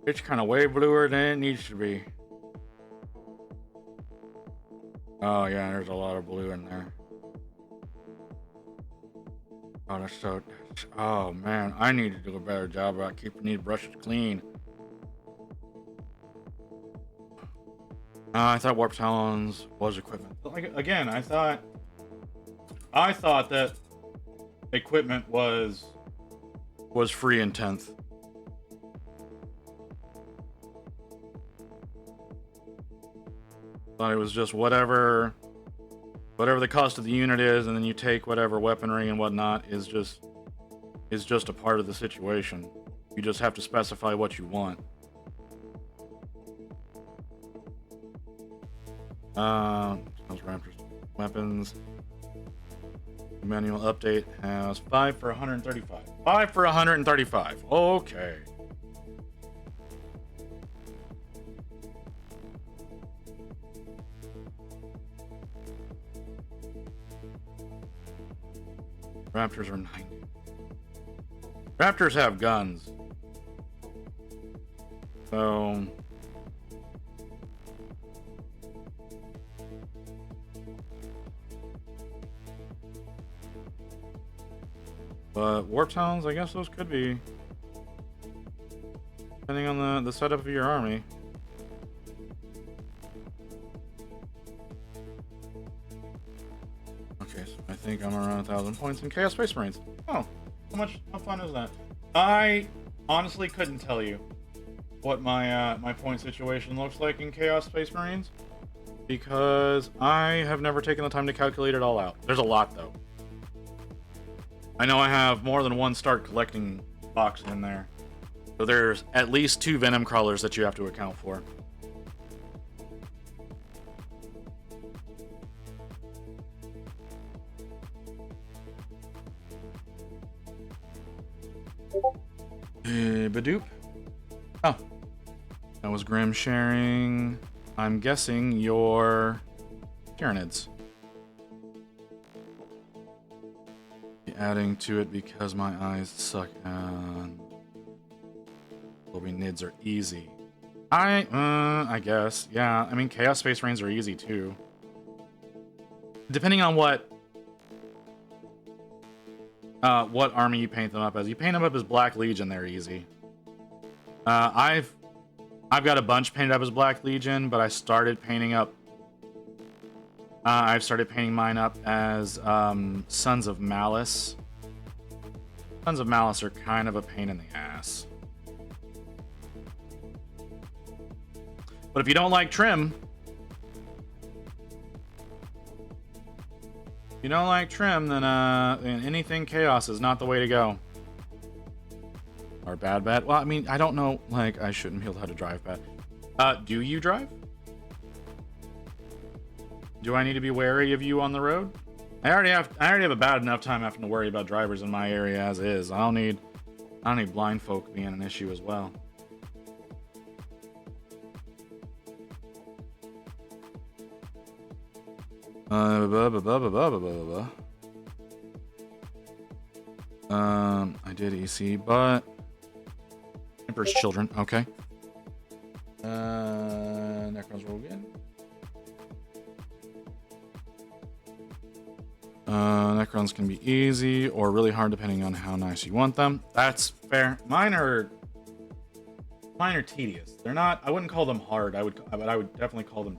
It's kind of way bluer than it needs to be. Oh yeah, there's a lot of blue in there. Oh, that's so... Oh man, I need to do a better job about keeping these brushes clean. I thought Warp Talons was equipment. But like, again, I thought that equipment was free in 10th. Thought it was just whatever the cost of the unit is, and then you take whatever weaponry and whatnot is just a part of the situation. You just have to specify what you want. Those Raptors weapons. The manual update has 5 for 135. 5 for 135. Okay. Raptors are 90. Raptors have guns. So... But Warp Talons, I guess those could be. Depending on the setup of your army. Okay, so I think I'm around 1,000 points in Chaos Space Marines. Oh, how fun is that? I honestly couldn't tell you what my my point situation looks like in Chaos Space Marines, because I have never taken the time to calculate it all out. There's a lot though. I know I have more than one start collecting box in there. So there's at least 2 Venom Crawlers that you have to account for. Badoop. Oh. That was Grim sharing. I'm guessing your Tyranids. Adding to it because my eyes suck and Nids are easy. I guess. Yeah, I mean Chaos Space Marines are easy too. Depending on what army you paint them up as. You paint them up as Black Legion, they're easy. I've got a bunch painted up as Black Legion, but I started painting up. I've started painting mine up as Sons of Malice. Sons of Malice are kind of a pain in the ass. But if you don't like trim, then anything Chaos is not the way to go. Or bad bet. Well, I mean, I don't know. Like, I shouldn't be able to drive bad. Do you drive? Do I need to be wary of you on the road? I already have a bad enough time having to worry about drivers in my area as is. I don't need blind folk being an issue as well. I did EC, but Emperor's Children. Okay. Necrons roll again. Necrons can be easy or really hard depending on how nice you want them. That's fair. Mine are tedious. They're not. I wouldn't call them hard. But I would definitely call them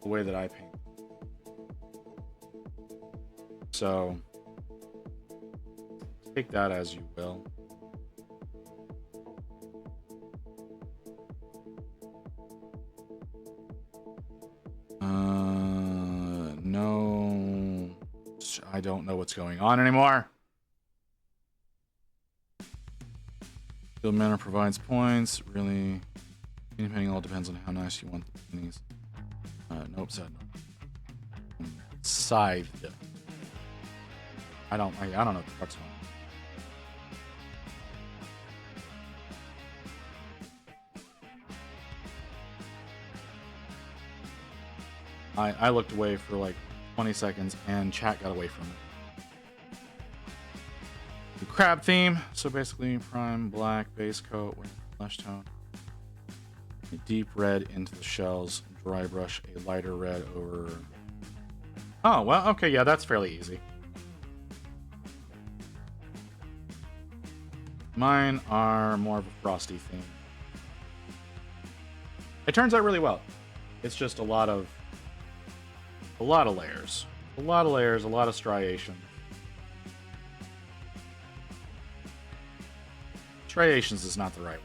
the way that I paint. So take that as you will. No, I don't know what's going on anymore. Field mana provides points. Really, painting all depends on how nice you want the minis. Nope, said no. Scythed. I don't know what the fuck's going on. I looked away for like 20 seconds and chat got away from it. The crab theme. So basically prime black base coat with flesh tone. A deep red into the shells. Dry brush a lighter red over. Oh, well, okay, yeah, that's fairly easy. Mine are more of a frosty theme. It turns out really well. It's just a lot of layers. A lot of striation. Striations is not the right word.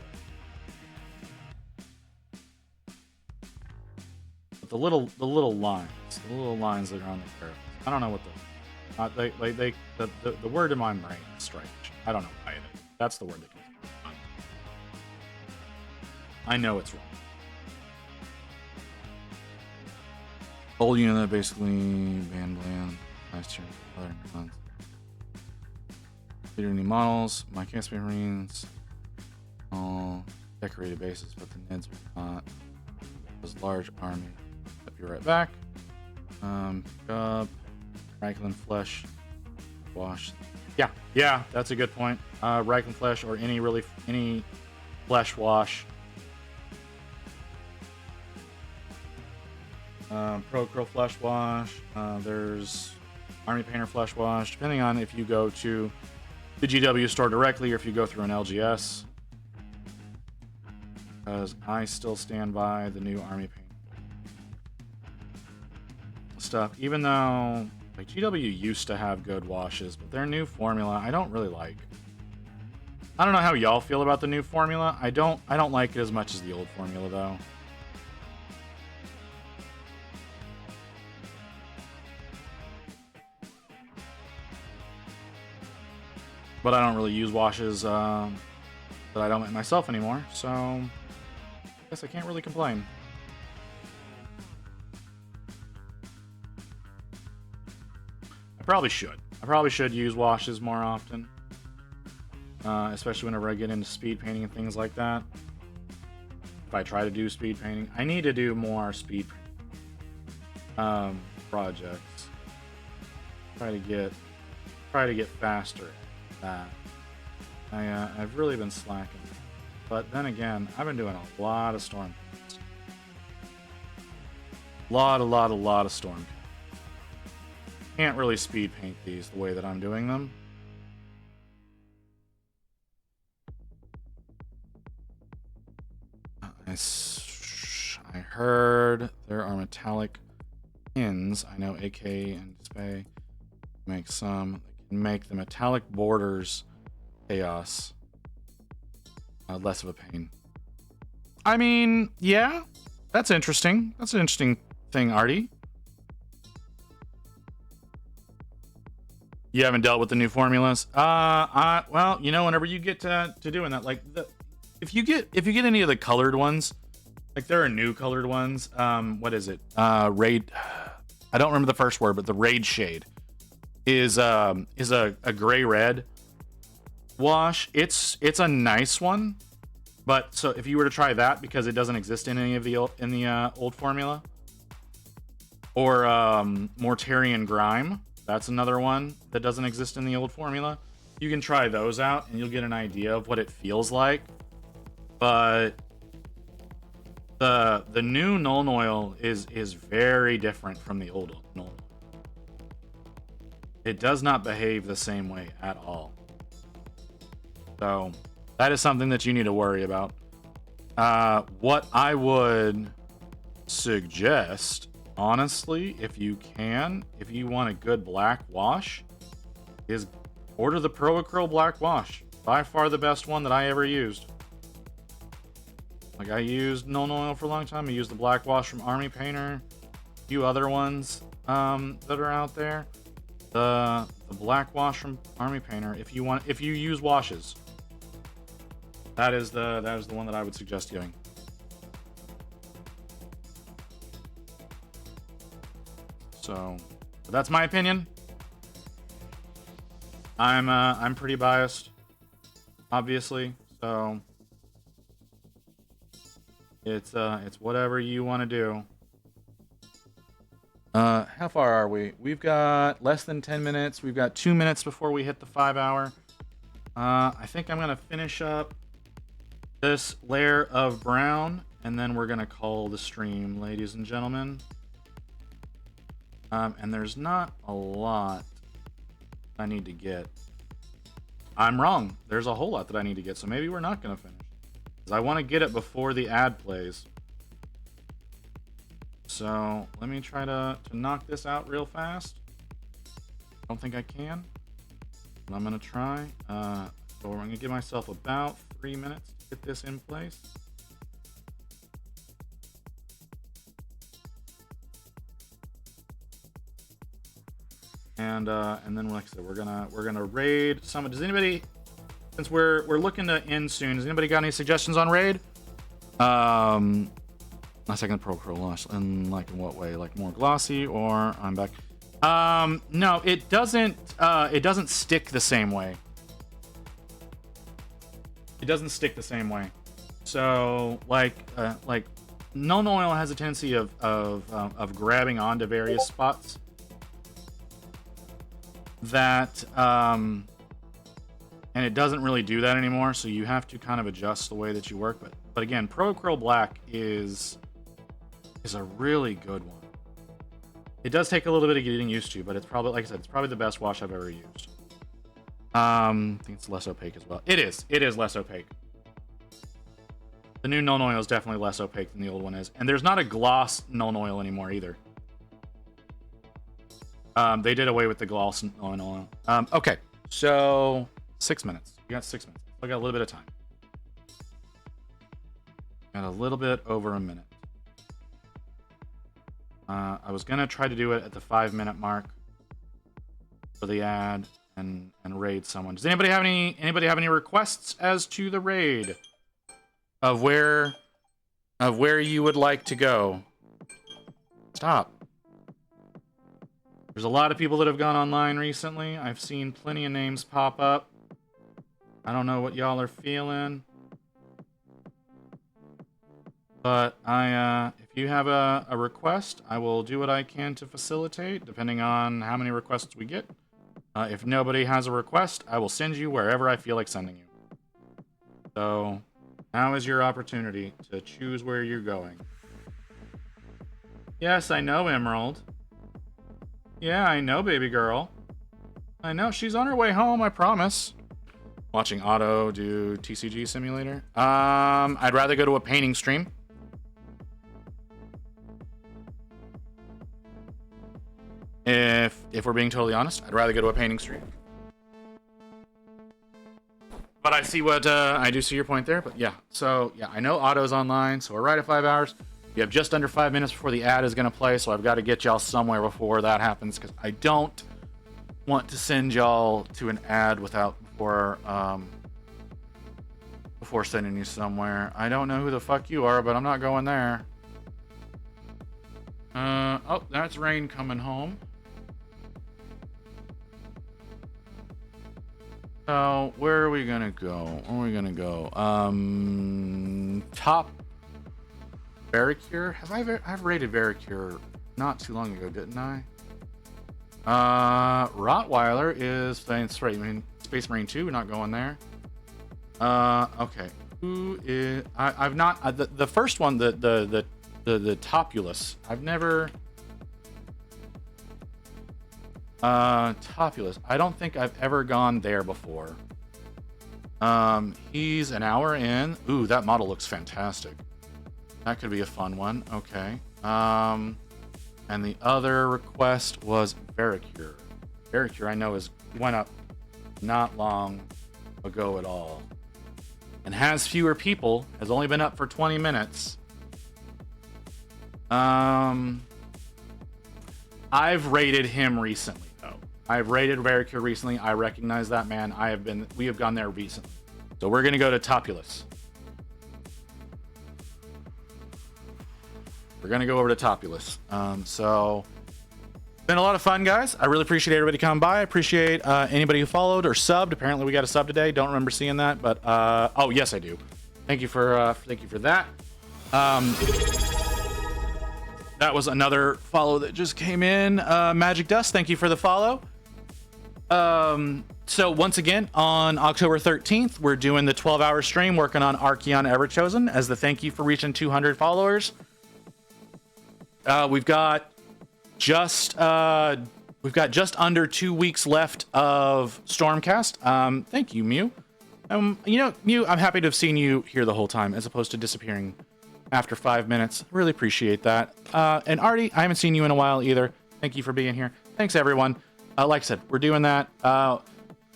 But the little lines that are on the curve. I don't know what the word in my brain is striation. I don't know why it is. That's the word that comes to mind. I know it's wrong. Old unit basically bland. Nice turn. Other guns. Leader new models. My Chaos Marines. All decorated bases, but the Nids are not. This large army. I'll be right back. Pick up. Franklin Flesh. Wash. Yeah, that's a good point. Reichen Flesh or any flesh wash. Pro Curl Flesh Wash. There's Army Painter Flesh Wash, depending on if you go to the GW store directly or if you go through an LGS. Because I still stand by the new Army Painter stuff, even though like GW used to have good washes, but their new formula I don't really like. I don't know how y'all feel about the new formula. I don't like it as much as the old formula though. But I don't really use washes that I don't make myself anymore, so I guess I can't really complain. I probably should use washes more often. especially whenever I get into speed painting and things like that. If I try to do speed painting, I need to do more speed projects. Try to get faster at that. I've really been slacking. But then again, I've been doing a lot of storm paints. A lot of storm paints. Can't really speed paint these the way that I'm doing them. I heard there are metallic pins. I know AK and Spay make some. They can make the metallic borders chaos less of a pain. I mean, yeah, that's interesting. That's an interesting thing, Artie. You haven't dealt with the new formulas? Well, you know, whenever you get to doing that, like if you get any of the colored ones, like there are new colored ones. What is it? Raid. I don't remember the first word, but the raid shade is a gray red wash. It's a nice one, but so if you were to try that, because it doesn't exist in any of the old formula, or Mortarian Grime. That's another one that doesn't exist in the old formula. You can try those out and you'll get an idea of what it feels like. But the new Null Oil is very different from the old Null Oil. It does not behave the same way at all. So that is something that you need to worry about. What I would suggest, honestly, if you want a good black wash, is order the Pro Acryl black wash. By far the best one that I ever used. Like, I used Null Oil for a long time. I used the black wash from Army Painter, a few other ones that are out there. The black wash from Army Painter, if you use washes, that is the one that I would suggest doing. So that's my opinion. I'm pretty biased, obviously. So it's whatever you want to do. How far are we? We've got less than 10 minutes. We've got 2 minutes before we hit the 5 hour. I think I'm gonna finish up this layer of brown, and then we're gonna call the stream, ladies and gentlemen. And there's not a lot I need to get. I'm wrong. There's a whole lot that I need to get, so maybe we're not going to finish. Because I want to get it before the ad plays. So let me try to knock this out real fast. Don't think I can, but I'm going to try. So I'm going to give myself about 3 minutes to get this in place. And then, like I said, we're gonna raid some. Does anybody, since we're looking to end soon, has anybody got any suggestions on raid? My second Pro Acryl wash, and like in what way? Like more glossy, or I'm back. No, it doesn't stick the same way. It doesn't stick the same way. So like Null Oil has a tendency of grabbing onto various spots. That and it doesn't really do that anymore, so you have to kind of adjust the way that you work. But again, Pro Acryl Black is a really good one. It does take a little bit of getting used to, but it's probably, like I said, it's probably the best wash I've ever used. I think it's less opaque as well. It is less opaque. The new Null Oil is definitely less opaque than the old one is, and there's not a gloss Null Oil anymore either. They did away with the gloss Null Oil. Okay, so 6 minutes. We got 6 minutes. I got a little bit of time. Got a little bit over a minute. I was gonna try to do it at the 5 minute mark for the ad and raid someone. Does anybody have any requests as to the raid of where you would like to go? Stop. There's a lot of people that have gone online recently. I've seen plenty of names pop up. I don't know what y'all are feeling, but if you have a request, I will do what I can to facilitate, depending on how many requests we get. If nobody has a request, I will send you wherever I feel like sending you. So, now is your opportunity to choose where you're going. Yes, I know, Emerald. Yeah, I know, baby girl. I know, she's on her way home, I promise. Watching Otto do TCG Simulator. I'd rather go to a painting stream. If we're being totally honest, I'd rather go to a painting stream. But I see what, I do see your point there, but yeah. So, yeah, I know Otto's online, so we're right at 5 hours. You have just under 5 minutes before the ad is going to play, so I've got to get y'all somewhere before that happens, because I don't want to send y'all to an ad before sending you somewhere. I don't know who the fuck you are, but I'm not going there. Oh, that's Rain coming home. So, where are we gonna go? Where are we gonna go? Top Veracure? I've rated Veracure not too long ago, didn't I? Rottweiler is, that's right, I mean, Space Marine 2, we're not going there. Okay. Who is, I've not, the first one, the Topulus, I've never, Topulus, I don't think I've ever gone there before. He's an hour in. Ooh, that model looks fantastic. That could be a fun one. Okay. And the other request was Veracure. Veracure, I know, went up not long ago at all. And has fewer people, has only been up for 20 minutes. I've rated him recently, though. I've rated Veracure recently. I recognize that man. We have gone there recently. So we're gonna go to Topulus. We're gonna go over to Topulus. So been a lot of fun, guys. I really appreciate everybody coming by. I appreciate anybody who followed or subbed. Apparently we got a sub today. Don't remember seeing that, but oh yes, I do. Thank you for that. That was another follow that just came in. Magic Dust, thank you for the follow. So once again, on October 13th, we're doing the 12-hour stream working on Archeon Everchosen as the thank you for reaching 200 followers. We've got just under 2 weeks left of Stormcast. Thank you, Mew. Mew, I'm happy to have seen you here the whole time as opposed to disappearing after 5 minutes. Really appreciate that. And Artie, I haven't seen you in a while either. Thank you for being here. Thanks, everyone. Like I said, we're doing that.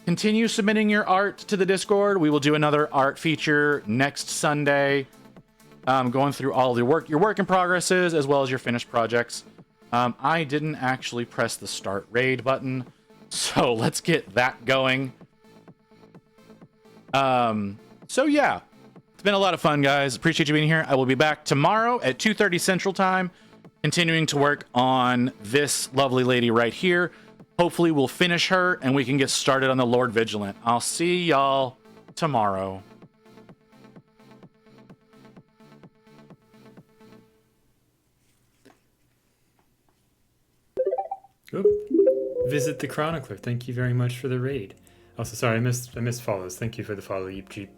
Continue submitting your art to the Discord. We will do another art feature next Sunday, going through all your work in progresses as well as your finished projects. I didn't actually press the start raid button, so let's get that going. So yeah, it's been a lot of fun, guys. Appreciate you being here. I will be back tomorrow at 2:30 Central Time, continuing to work on this lovely lady right here. Hopefully we'll finish her and we can get started on the Lord Vigilant. I'll see y'all tomorrow. Oop. Visit the Chronicler. Thank you very much for the raid. Also, sorry, I missed follows. Thank you for the follow, Yeep Jeep.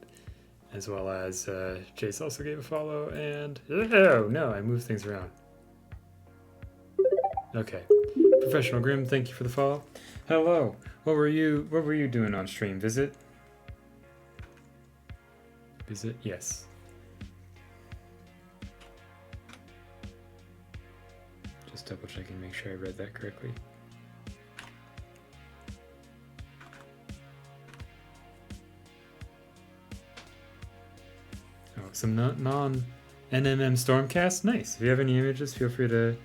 As well as Jace also gave a follow, and oh no, I moved things around. Okay. Professional Grim, thank you for the follow. Hello. What were you doing on stream? Visit? Yes. Just double checking, make sure I read that correctly. Oh, some non-NMM Stormcast? Nice. If you have any images, feel free to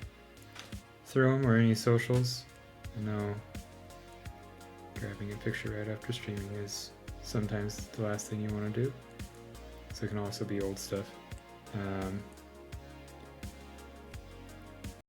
throw them or any socials. I know grabbing a picture right after streaming is sometimes the last thing you want to do. So it can also be old stuff.